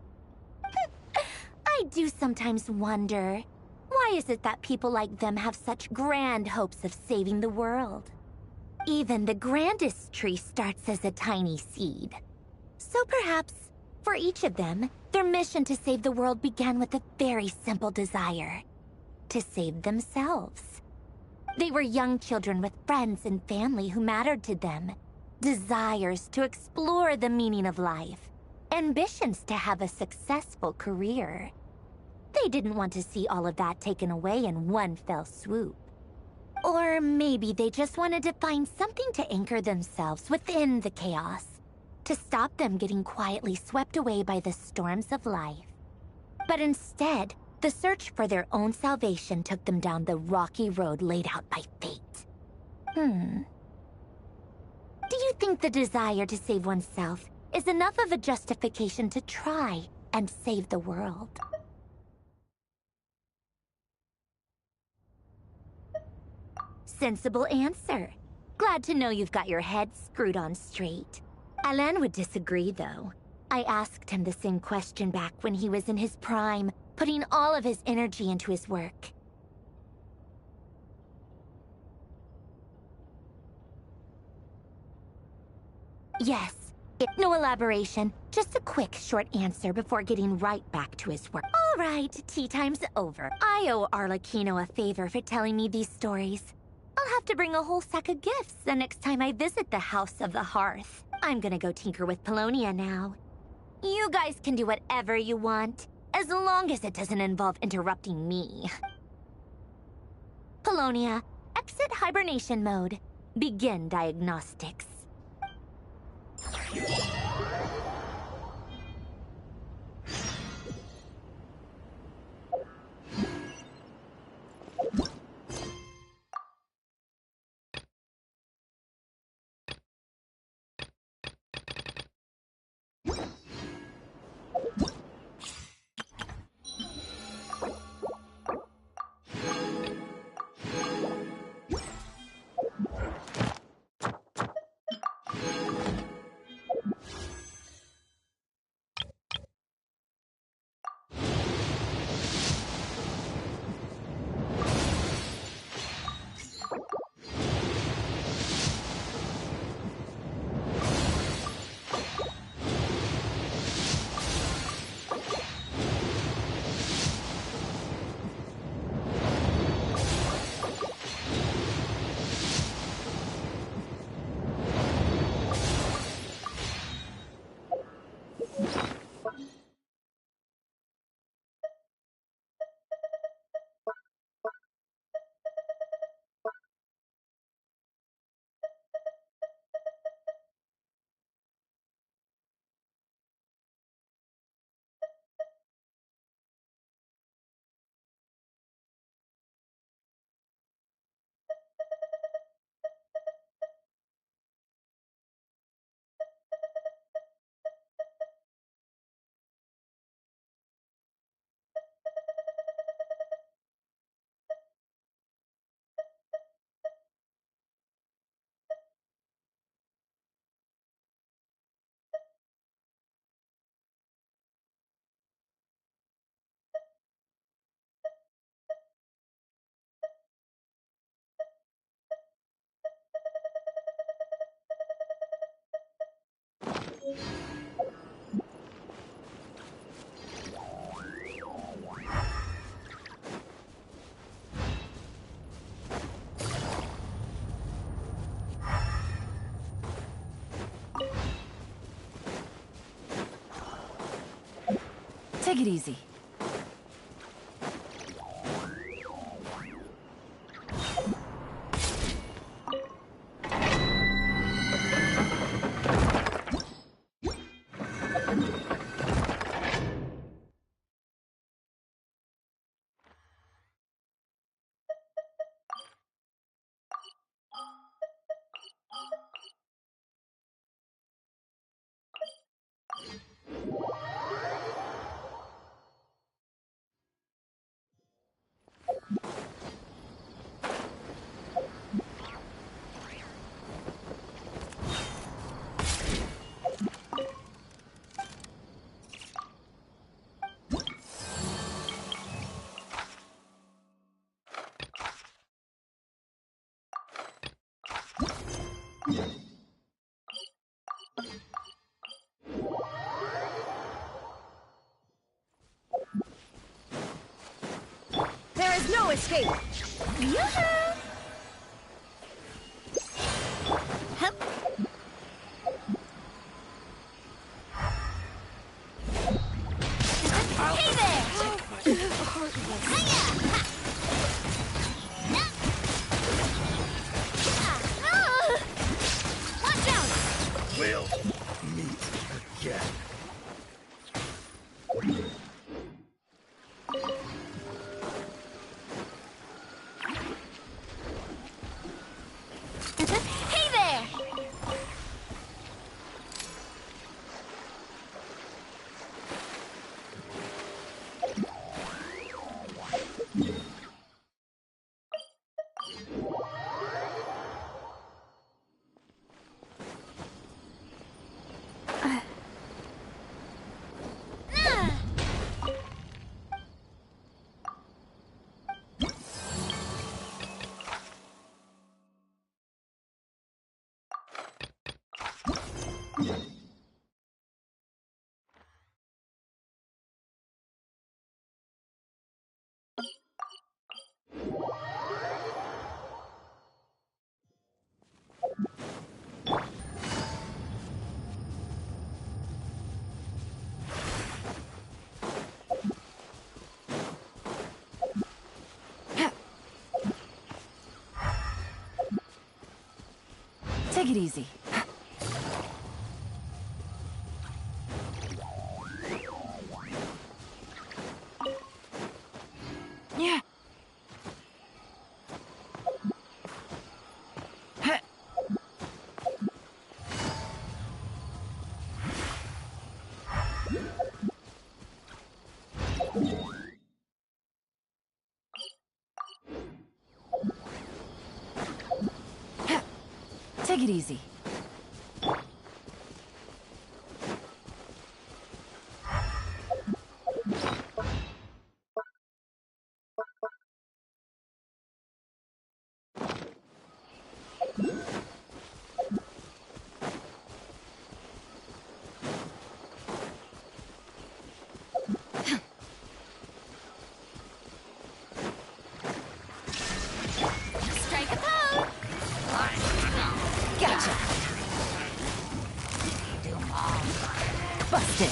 I do sometimes wonder, why is it that people like them have such grand hopes of saving the world? Even the grandest tree starts as a tiny seed. So perhaps, for each of them, their mission to save the world began with a very simple desire: to save themselves. They were young children with friends and family who mattered to them, desires to explore the meaning of life, ambitions to have a successful career. They didn't want to see all of that taken away in one fell swoop. Or maybe they just wanted to find something to anchor themselves within the chaos, to stop them getting quietly swept away by the storms of life. But instead, the search for their own salvation took them down the rocky road laid out by fate. Do you think the desire to save oneself is enough of a justification to try and save the world? Sensible answer. Glad to know you've got your head screwed on straight. Alain would disagree, though. I asked him the same question back when he was in his prime, putting all of his energy into his work. Yes. No elaboration, just a quick, short answer before getting right back to his work. All right, tea time's over. I owe Arlecchino a favor for telling me these stories. I'll have to bring a whole sack of gifts the next time I visit the House of the Hearth. I'm gonna go tinker with Polonia now. You guys can do whatever you want, as long as it doesn't involve interrupting me. Polonia, exit hibernation mode. Begin diagnostics. Take it easy. There is no escape! Yoo-hoo! Hup. Hey there! Hiya! Watch out! We'll meet again. Hey there! Take it easy. Yeah. Take it easy. Strike a pose! Gotcha. Busted.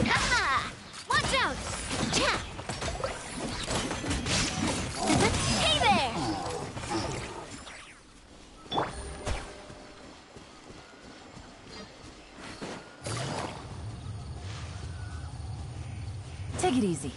Aha! Watch out! Cha! Hey there! Take it easy.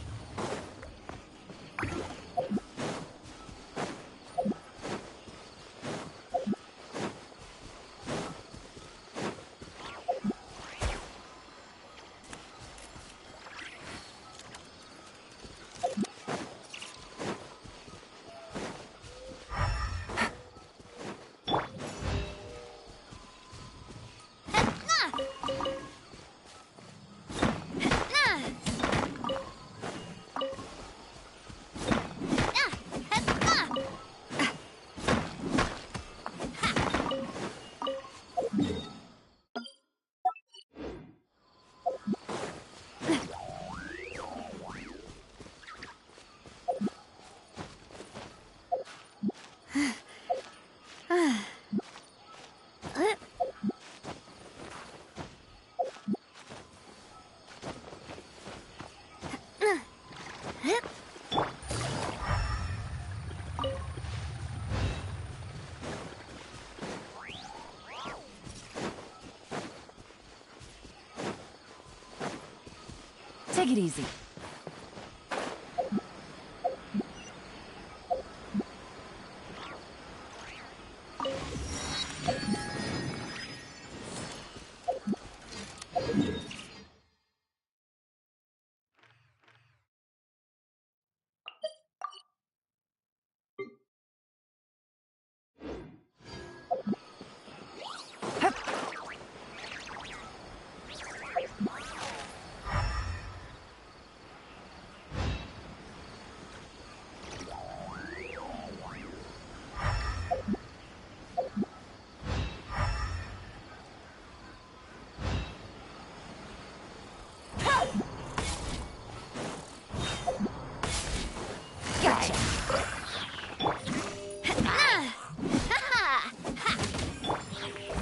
Take it easy.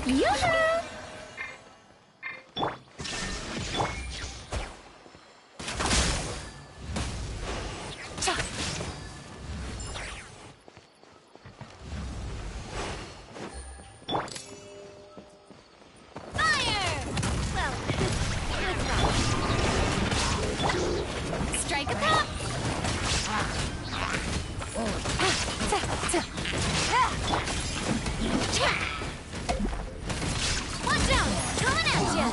Yoo-hoo! Strike a pop! Watch out! Coming at ya!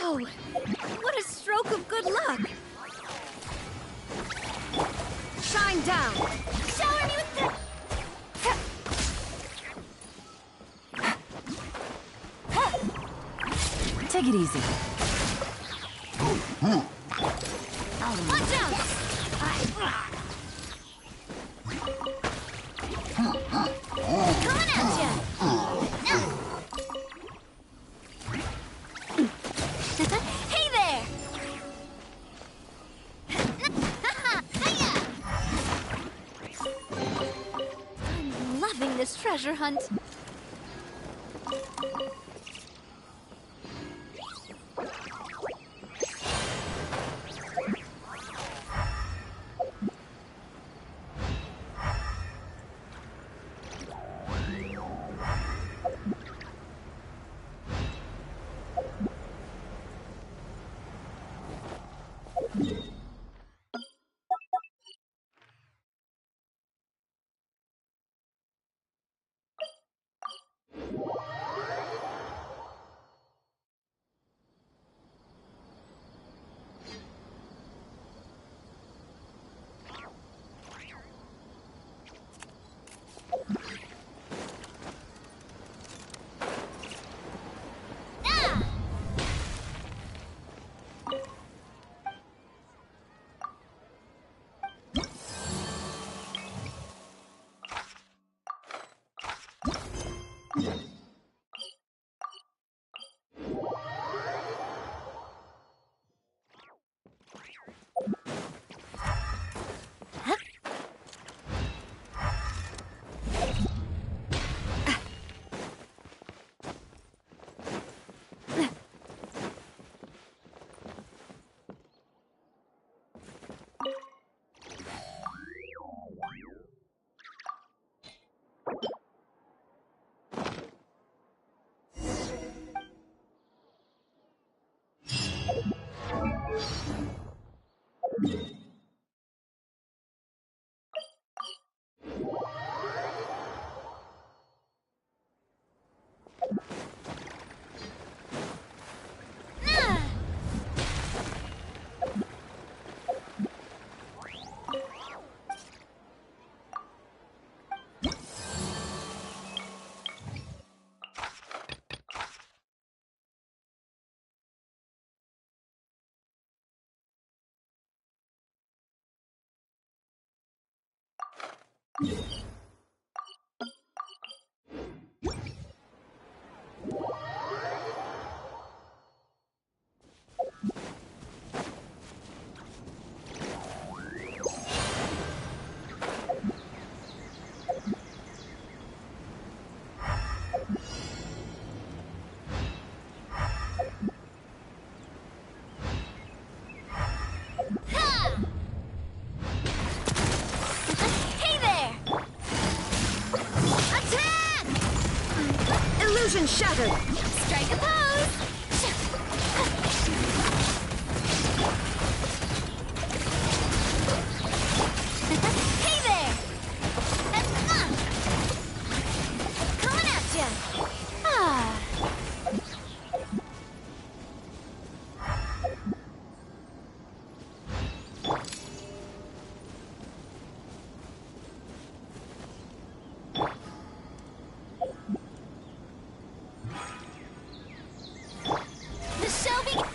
Oh, what a stroke of good luck! Shine down! Shower me with the... Take it easy. Watch out! Coming at ya! Hey there! I'm loving this treasure hunt. Illusion shattered! Strike a pose! Hey there! Coming at ya! Ah. The show begins!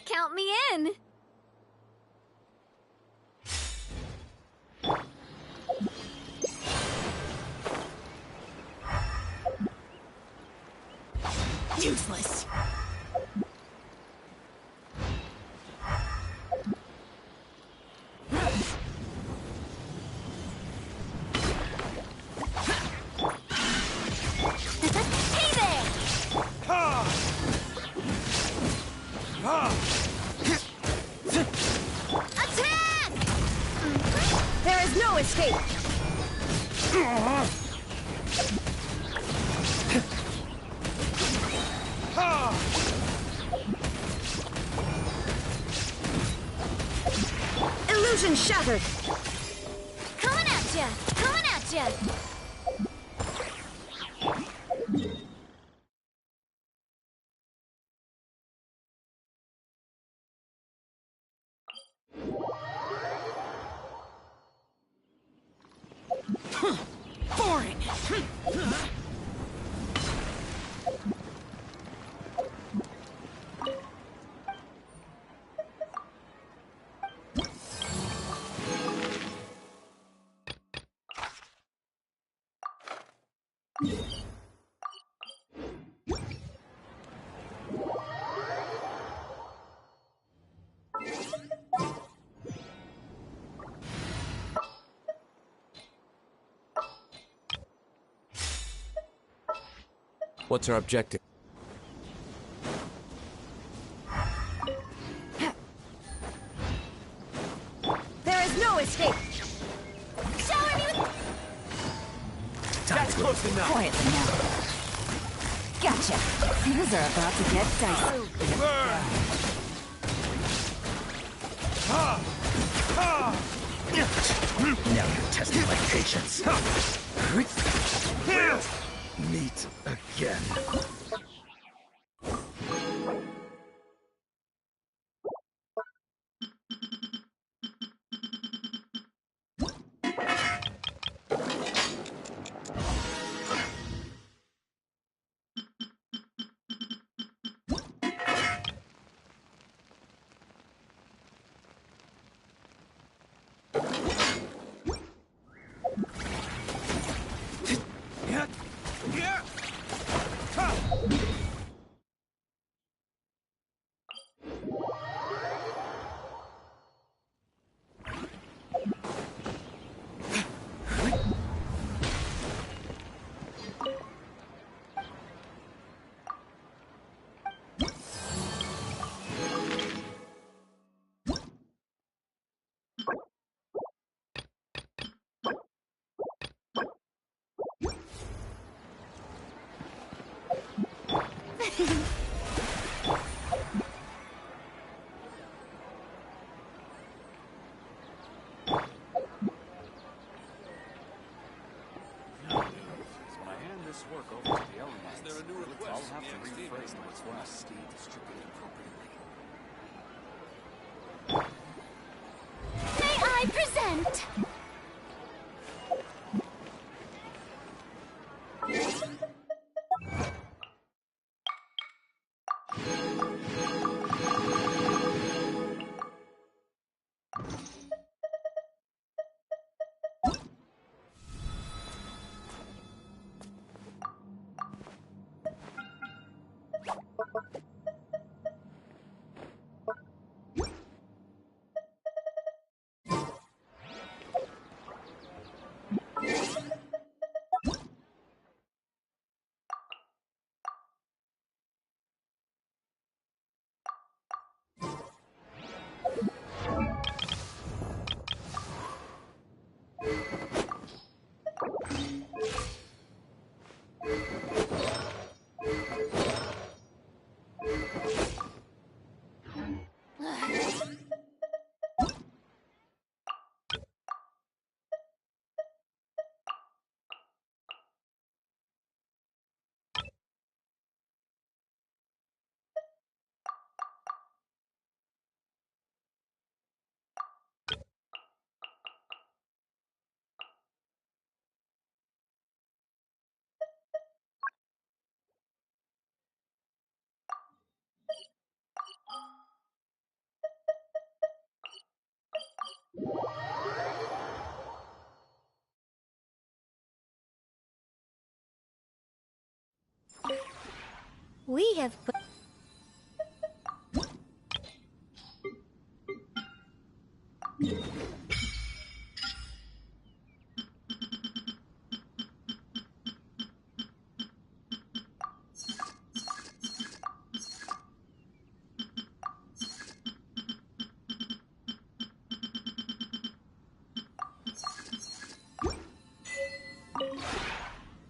Count me in! Useless. Hey there! Attack! There is no escape. Illusion shattered. Coming at ya! Coming at ya! Boring. What's our objective? There is no escape. Shower me with... That's close enough. Quietly now. Gotcha. Things are about to get dicey. Now you're testing my patience. Meet again. May I present? We have put...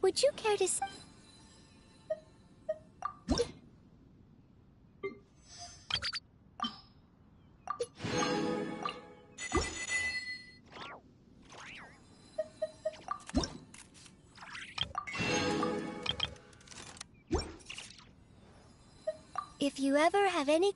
Would you care to... If you ever have any...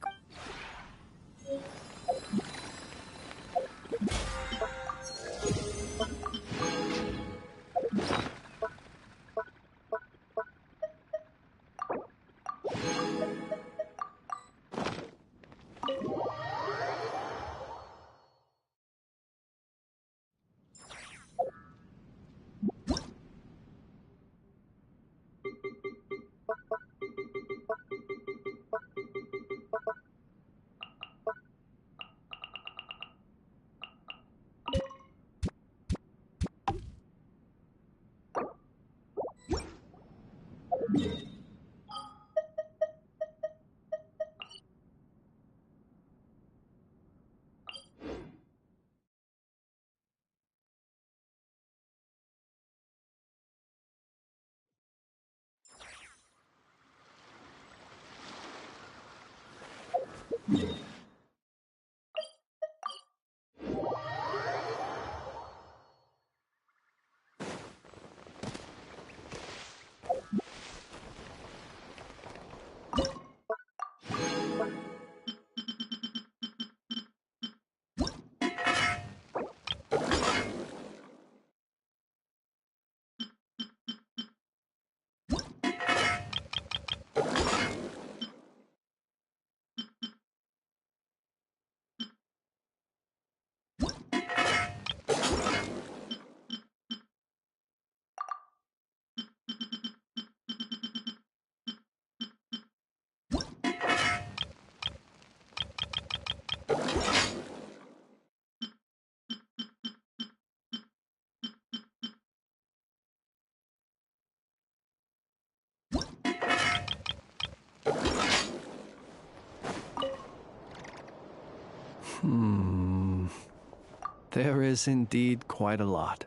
There is indeed quite a lot.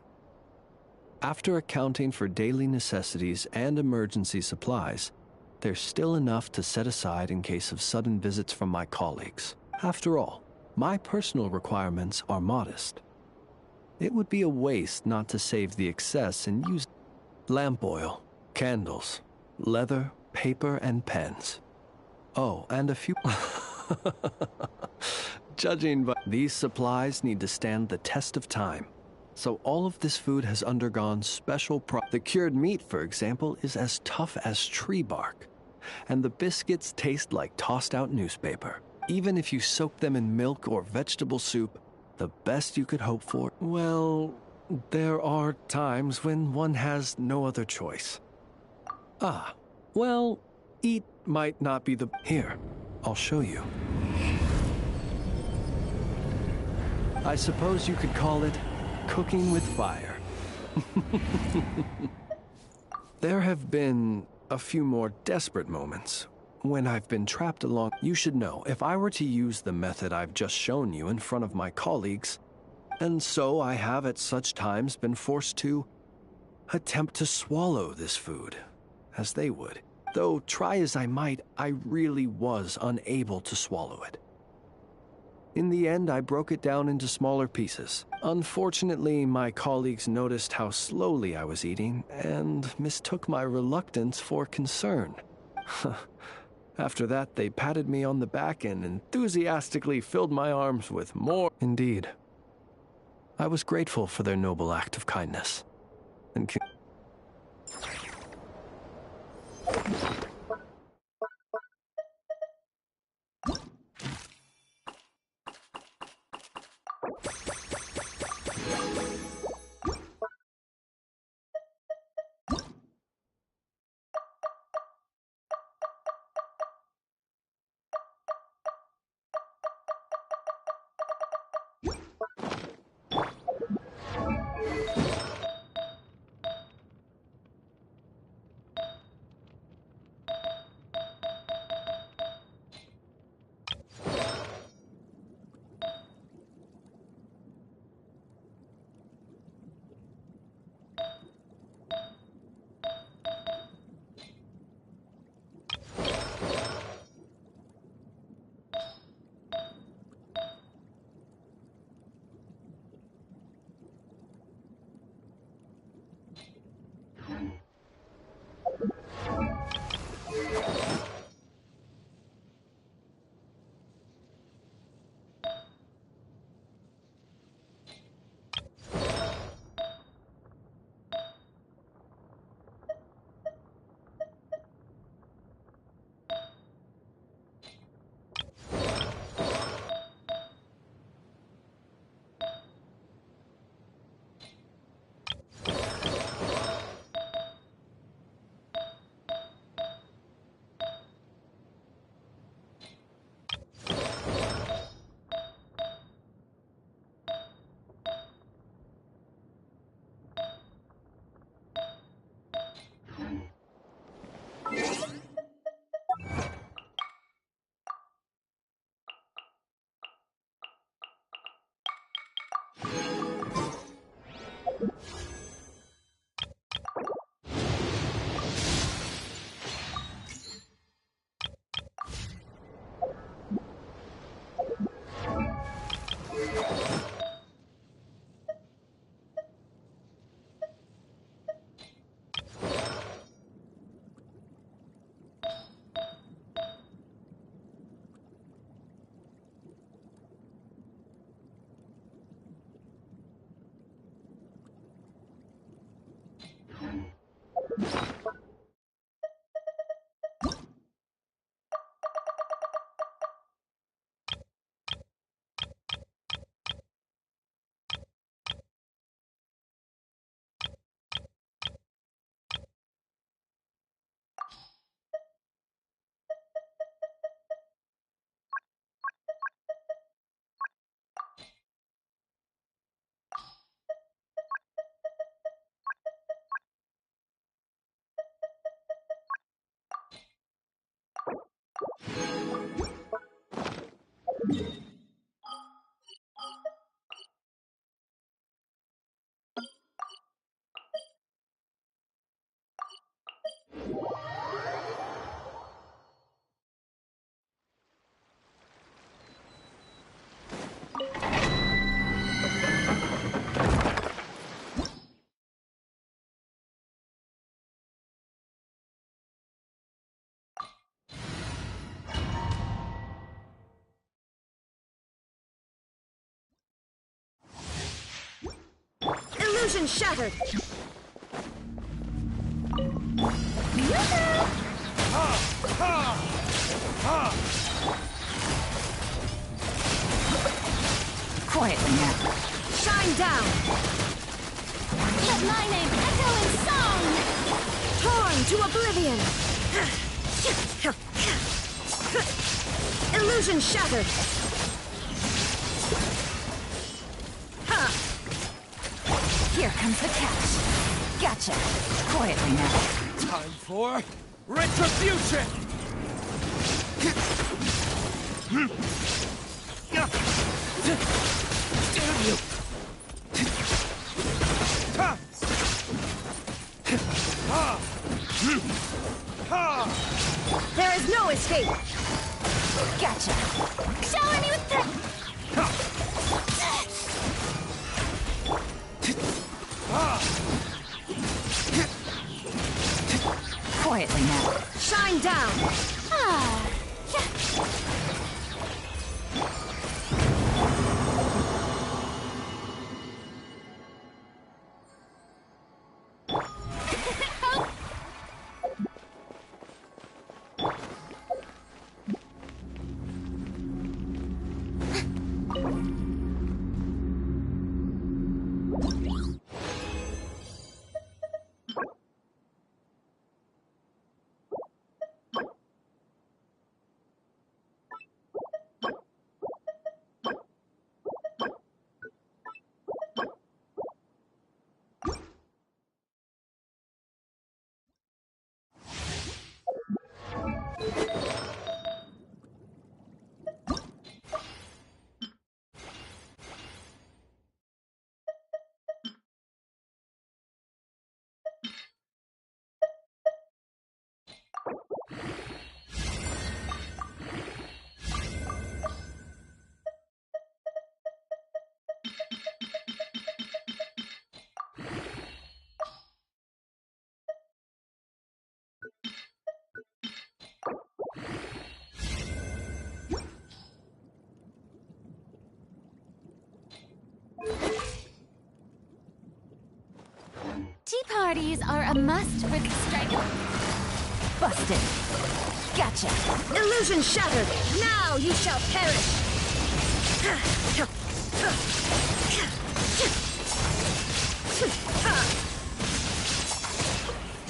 After accounting for daily necessities and emergency supplies, there's still enough to set aside in case of sudden visits from my colleagues. After all, my personal requirements are modest. It would be a waste not to save the excess and use lamp oil, candles, leather, paper, and pens. Oh, and a few... Judging by these supplies need to stand the test of time. So all of this food has undergone special The cured meat, for example, is as tough as tree bark. And the biscuits taste like tossed out newspaper. Even if you soak them in milk or vegetable soup, the best you could hope for, well, there are times when one has no other choice. Ah, well, eat might not be the... Here, I'll show you. I suppose you could call it cooking with fire. There have been a few more desperate moments when I've been trapped along. You should know, if I were to use the method I've just shown you in front of my colleagues, and so I have at such times been forced to attempt to swallow this food, as they would. Though try as I might, I really was unable to swallow it. In the end, I broke it down into smaller pieces. Unfortunately, my colleagues noticed how slowly I was eating and mistook my reluctance for concern. After that, they patted me on the back and enthusiastically filled my arms with more. Indeed. I was grateful for their noble act of kindness. And Illusion shattered! Quietly now. Shine down! Let my name echo in song! Torn to oblivion! Illusion shattered! Here comes the catch. Gotcha. Quietly now. Time for retribution! Damn you! There is no escape! Gotcha. Shower me with the... Quietly now. Shine down! Ah, yeah. Tea parties are a must for the strike. Busted. Gotcha. Illusion shattered! Now you shall perish!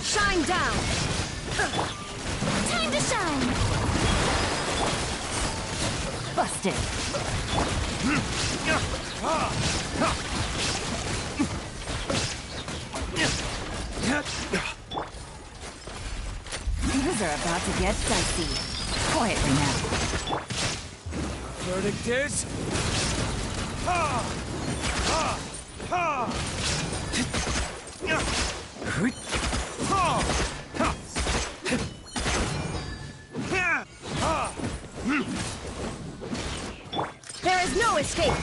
Shine down! Time to shine! Busted. Things are about to get dicey. Quietly now. Verdict is... Ha! Ha! Ha! There is no escape!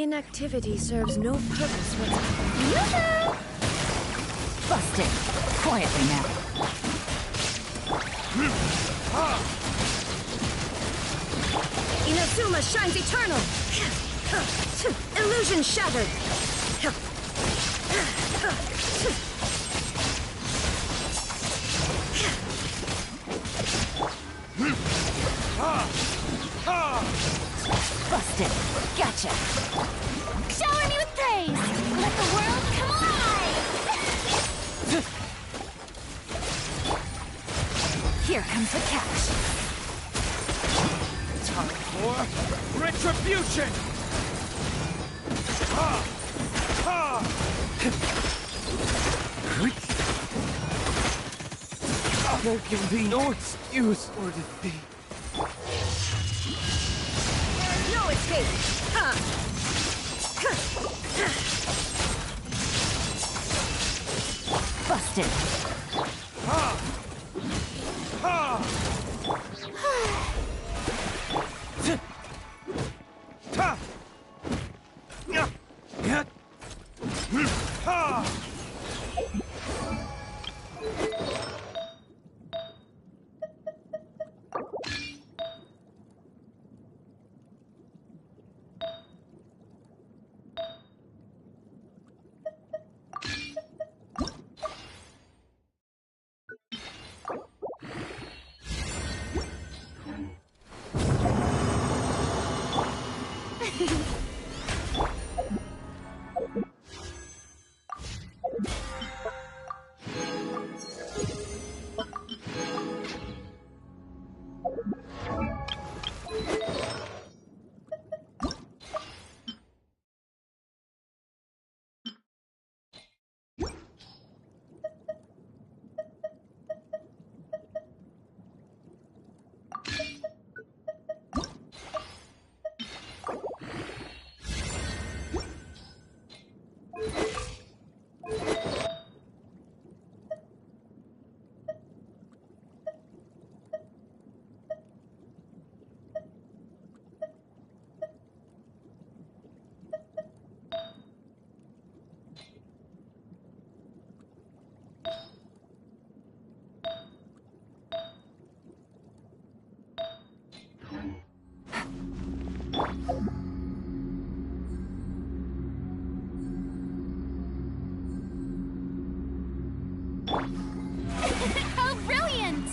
Inactivity serves no purpose whatsoever. Busted. Quietly now. Inazuma shines eternal! Illusion shattered! Busted. Gotcha. Shower me with praise! Let the world come alive! Here comes the catch. Time for retribution! There can be no excuse or defeat. No escape! Busted. How brilliant!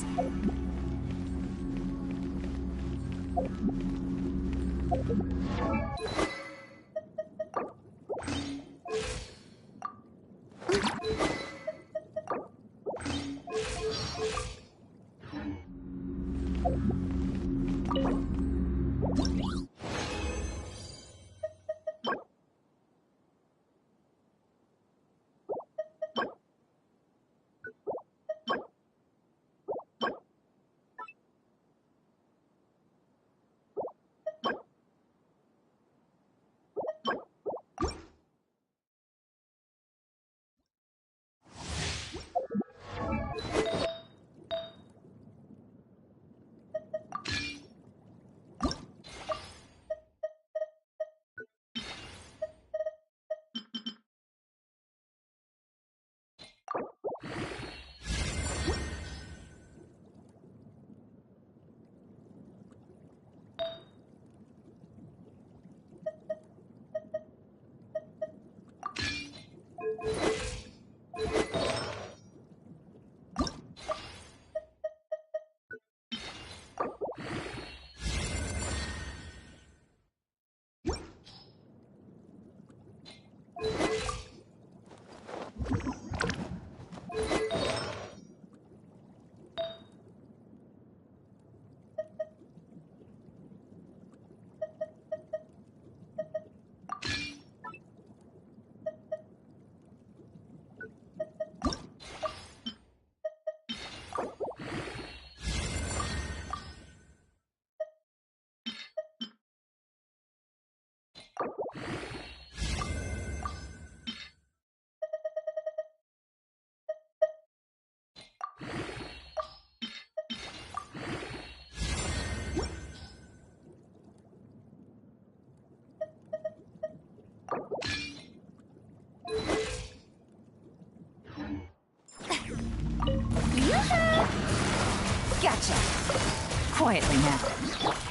Quietly now.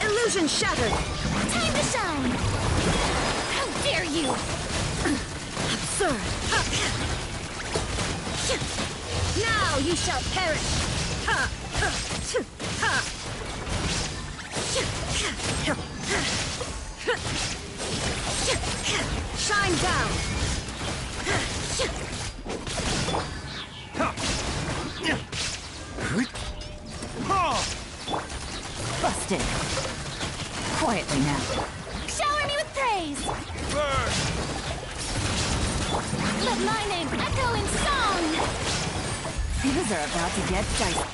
Illusion shattered! Time to shine! How dare you! Absurd! Now you shall perish! Shine down! Busted. Quietly now. Shower me with praise! Let my name echo in song! Things are about to get dicey.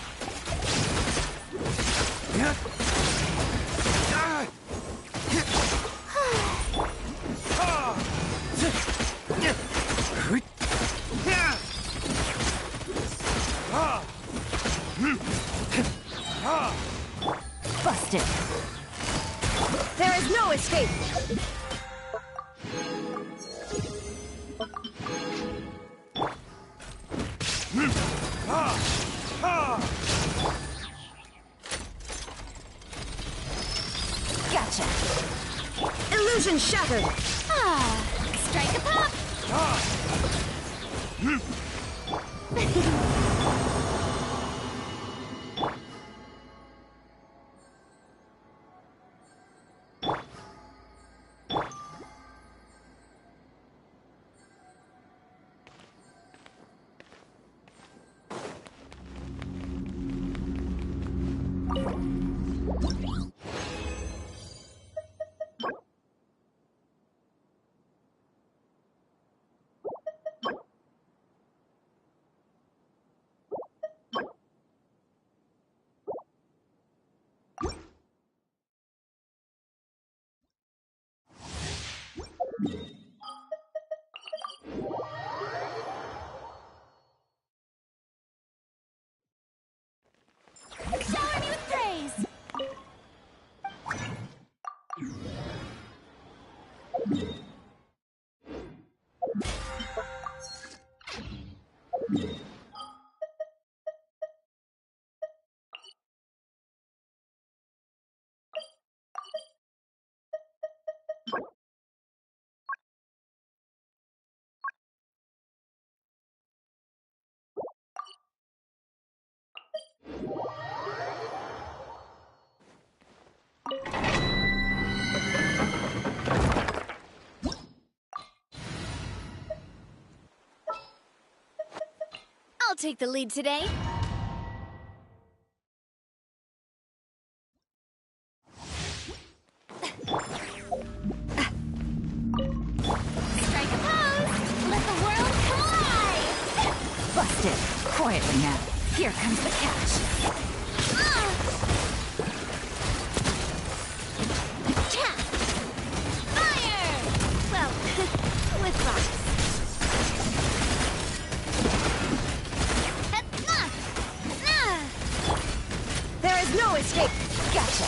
Busted. There is no escape! Gotcha. Illusion shattered! Strike a pop! Shower me with praise! I'll take the lead today. Strike a pose! Let the world come alive! Busted. Quietly now. Here comes the catch. Fire! Well, with rocks. There is no escape! Gotcha.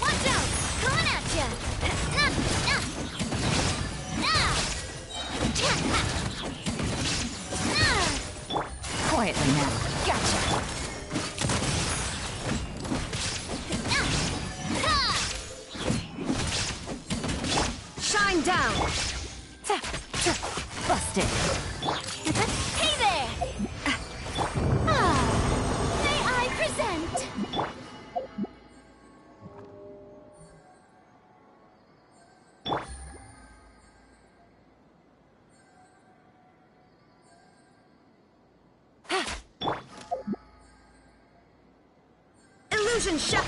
Watch out! Coming at ya! Quietly now. Gotcha. Shine down! Busted. Hey there! May I present? Illusion shut!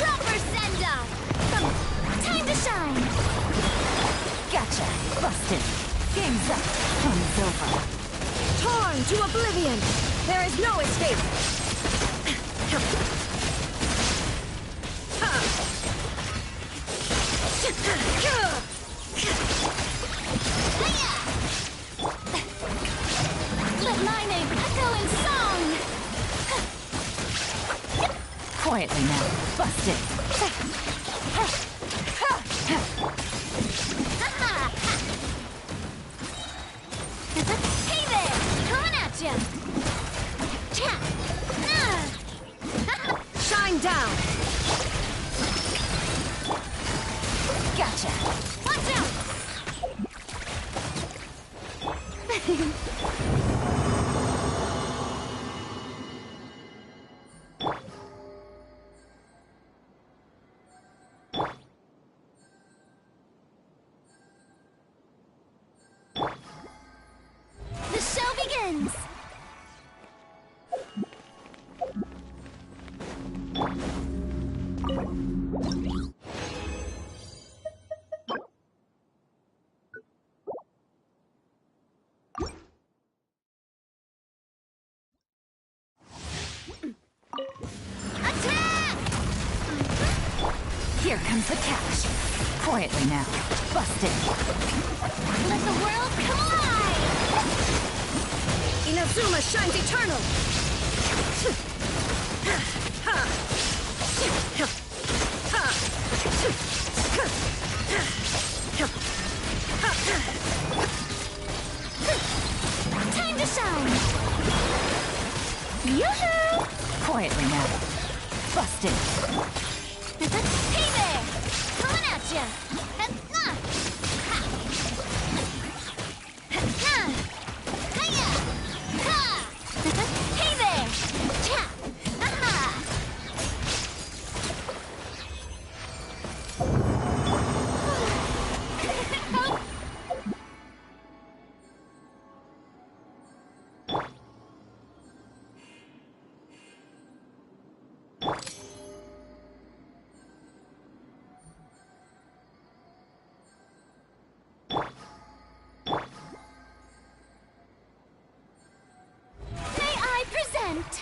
Proper send-off! Time to shine! Gotcha. Busted. Game's up. Fun's over. Torn to oblivion! There is no escape! Let my name echo in song! Quietly now. Bust it. Hey there! Coming at ya! Shine down! Gotcha. Watch out! The show begins! Attack! Here comes the catch. Quietly now. Bust it. Let the world come alive! Inazuma shines eternal! Time to shine! Yoo-hoo! Quietly now. Bust it. Hey there! Coming at ya! Hey there! May I present?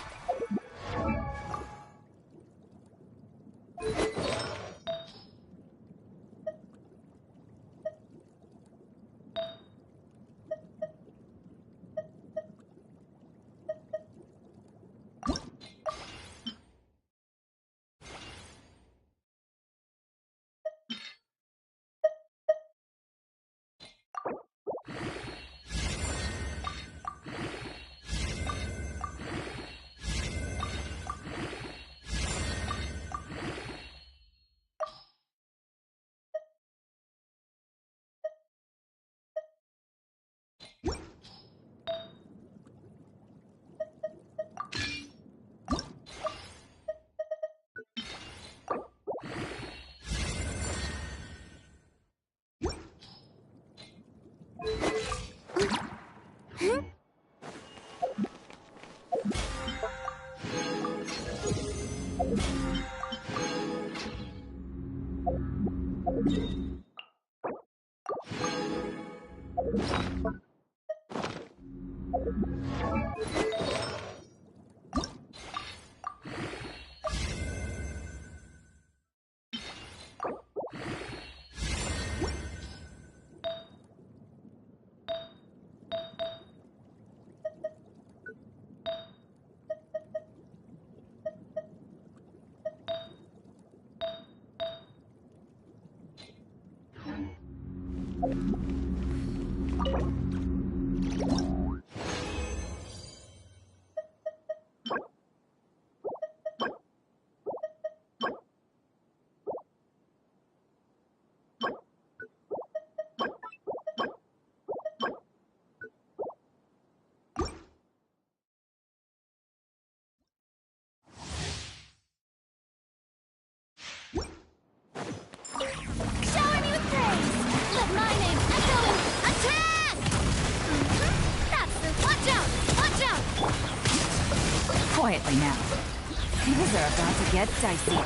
Shower me with praise! Let my name echo in attack! That's the watch out! Watch out! Quietly now. Things are about to get dicey.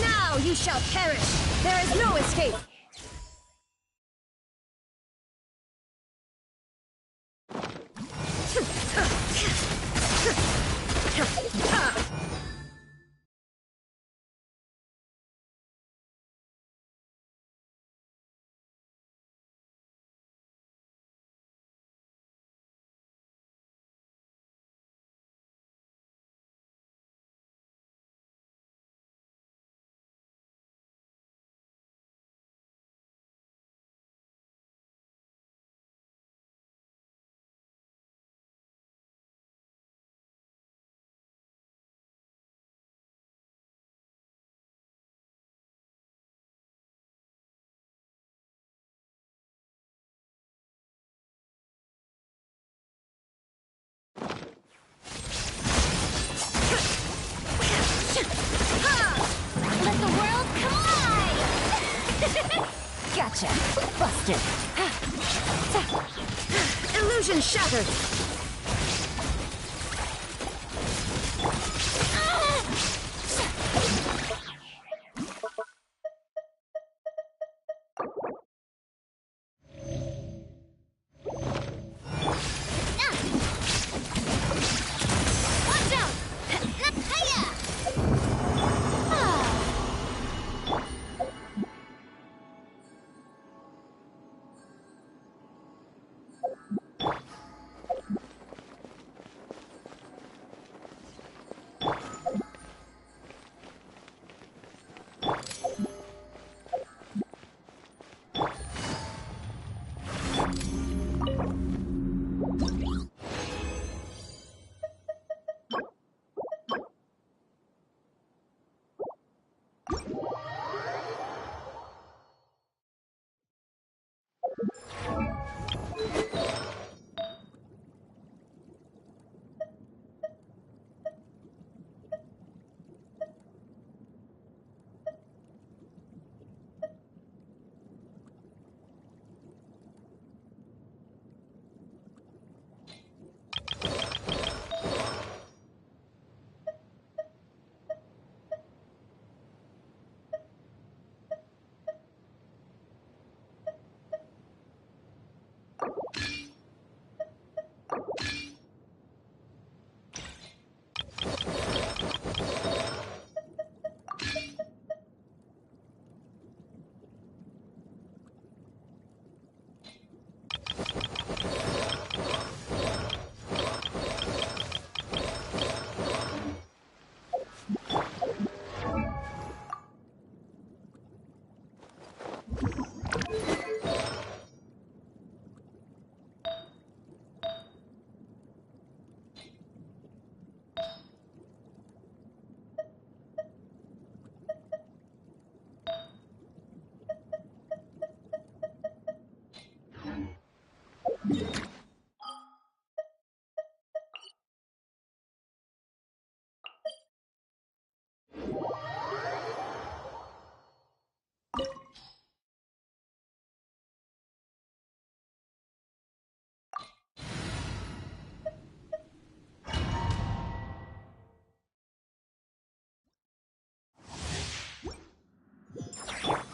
Now you shall perish! There is no escape! Gotcha! Busted! Illusion shattered! Watch out! Hiya!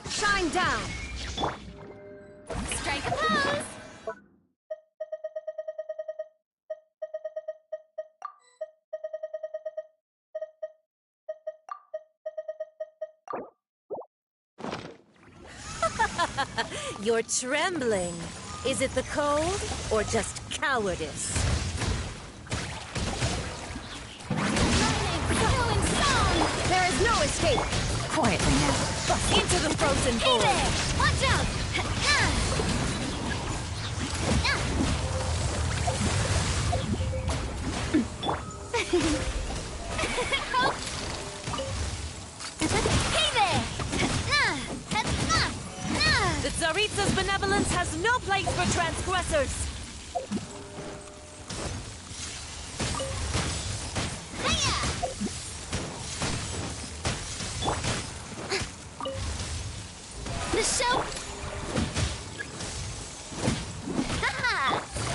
Shine down! Strike a pose! You're trembling. Is it the cold or just cowardice? There is no escape! Quietly now. Into the frozen Hey void! there! Watch out! Hey there! The Tsaritsa's benevolence has no place for transgressors! The show...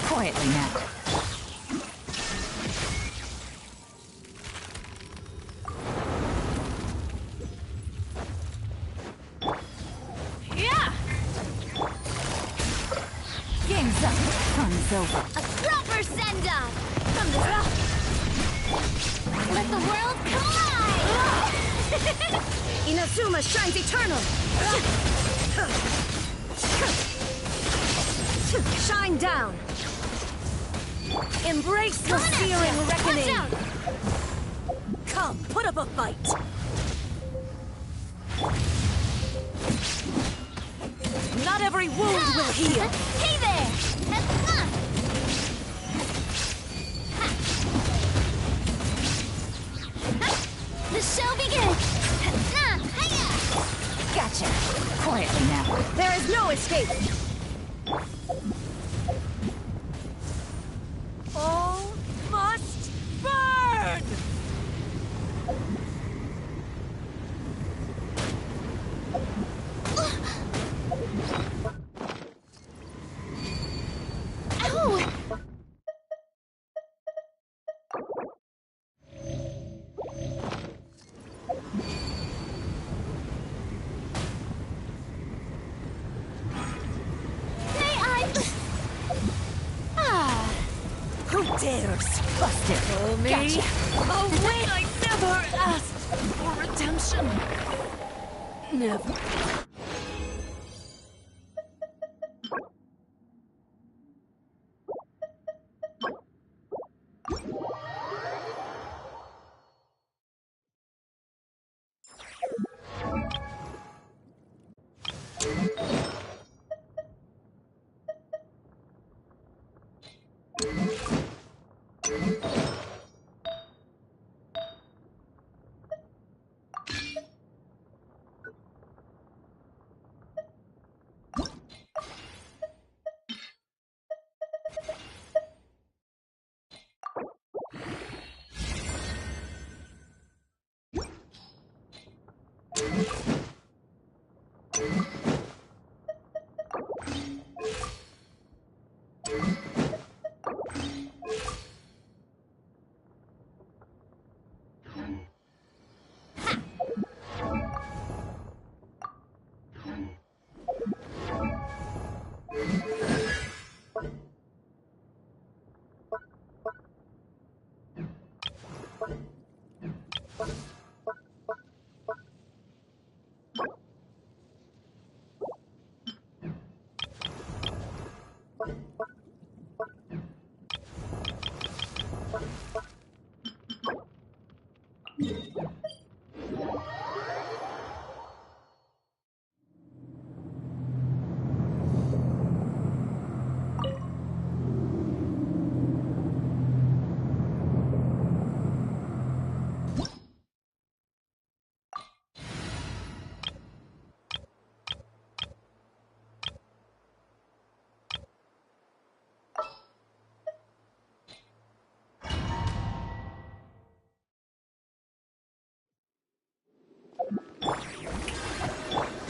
Quietly now. Yeah! Game's up. Fun's over. A proper send-off! From the top! Let the world collide! Inazuma shines eternal! Shine down! Embrace the searing reckoning! Come, put up a fight! Not every wound will heal! Hey there! The show begins! Gotcha. Quietly now. There is no escape! All must burn! Dares, busted. Oh, me. Gotcha. Oh, wait, I never asked for redemption. Never.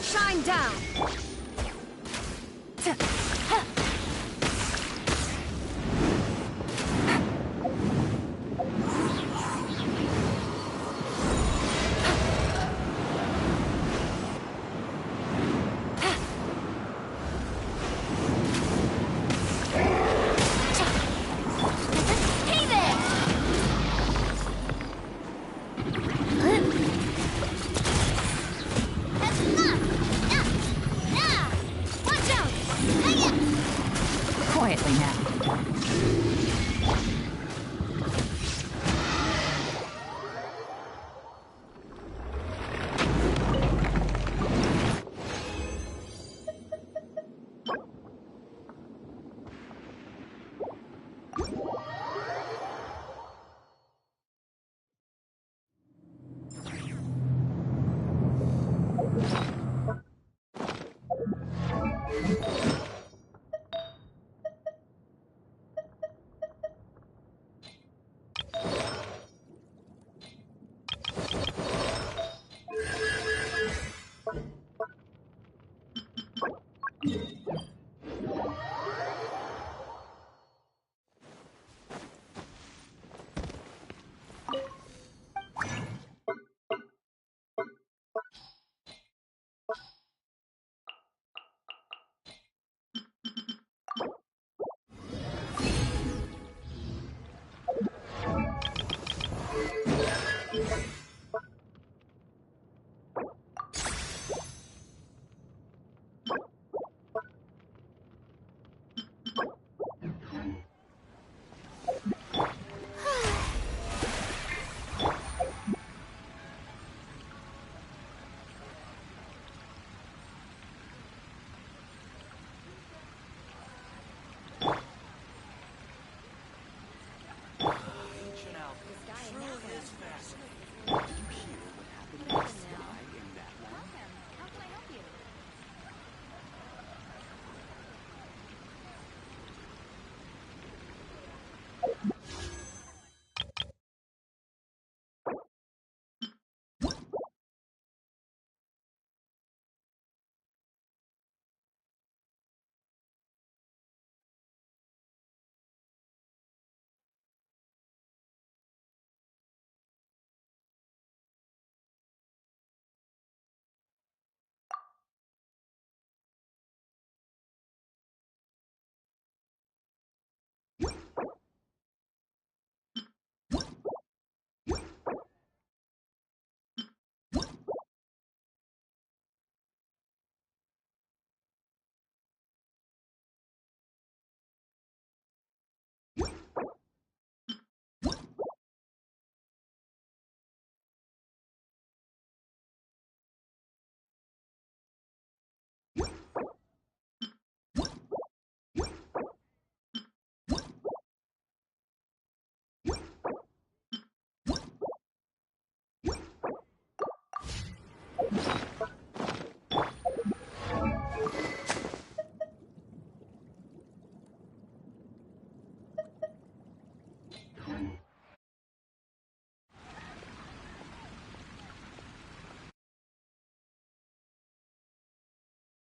Shine down! Hey there! That's enough! Watch out! Quietly now.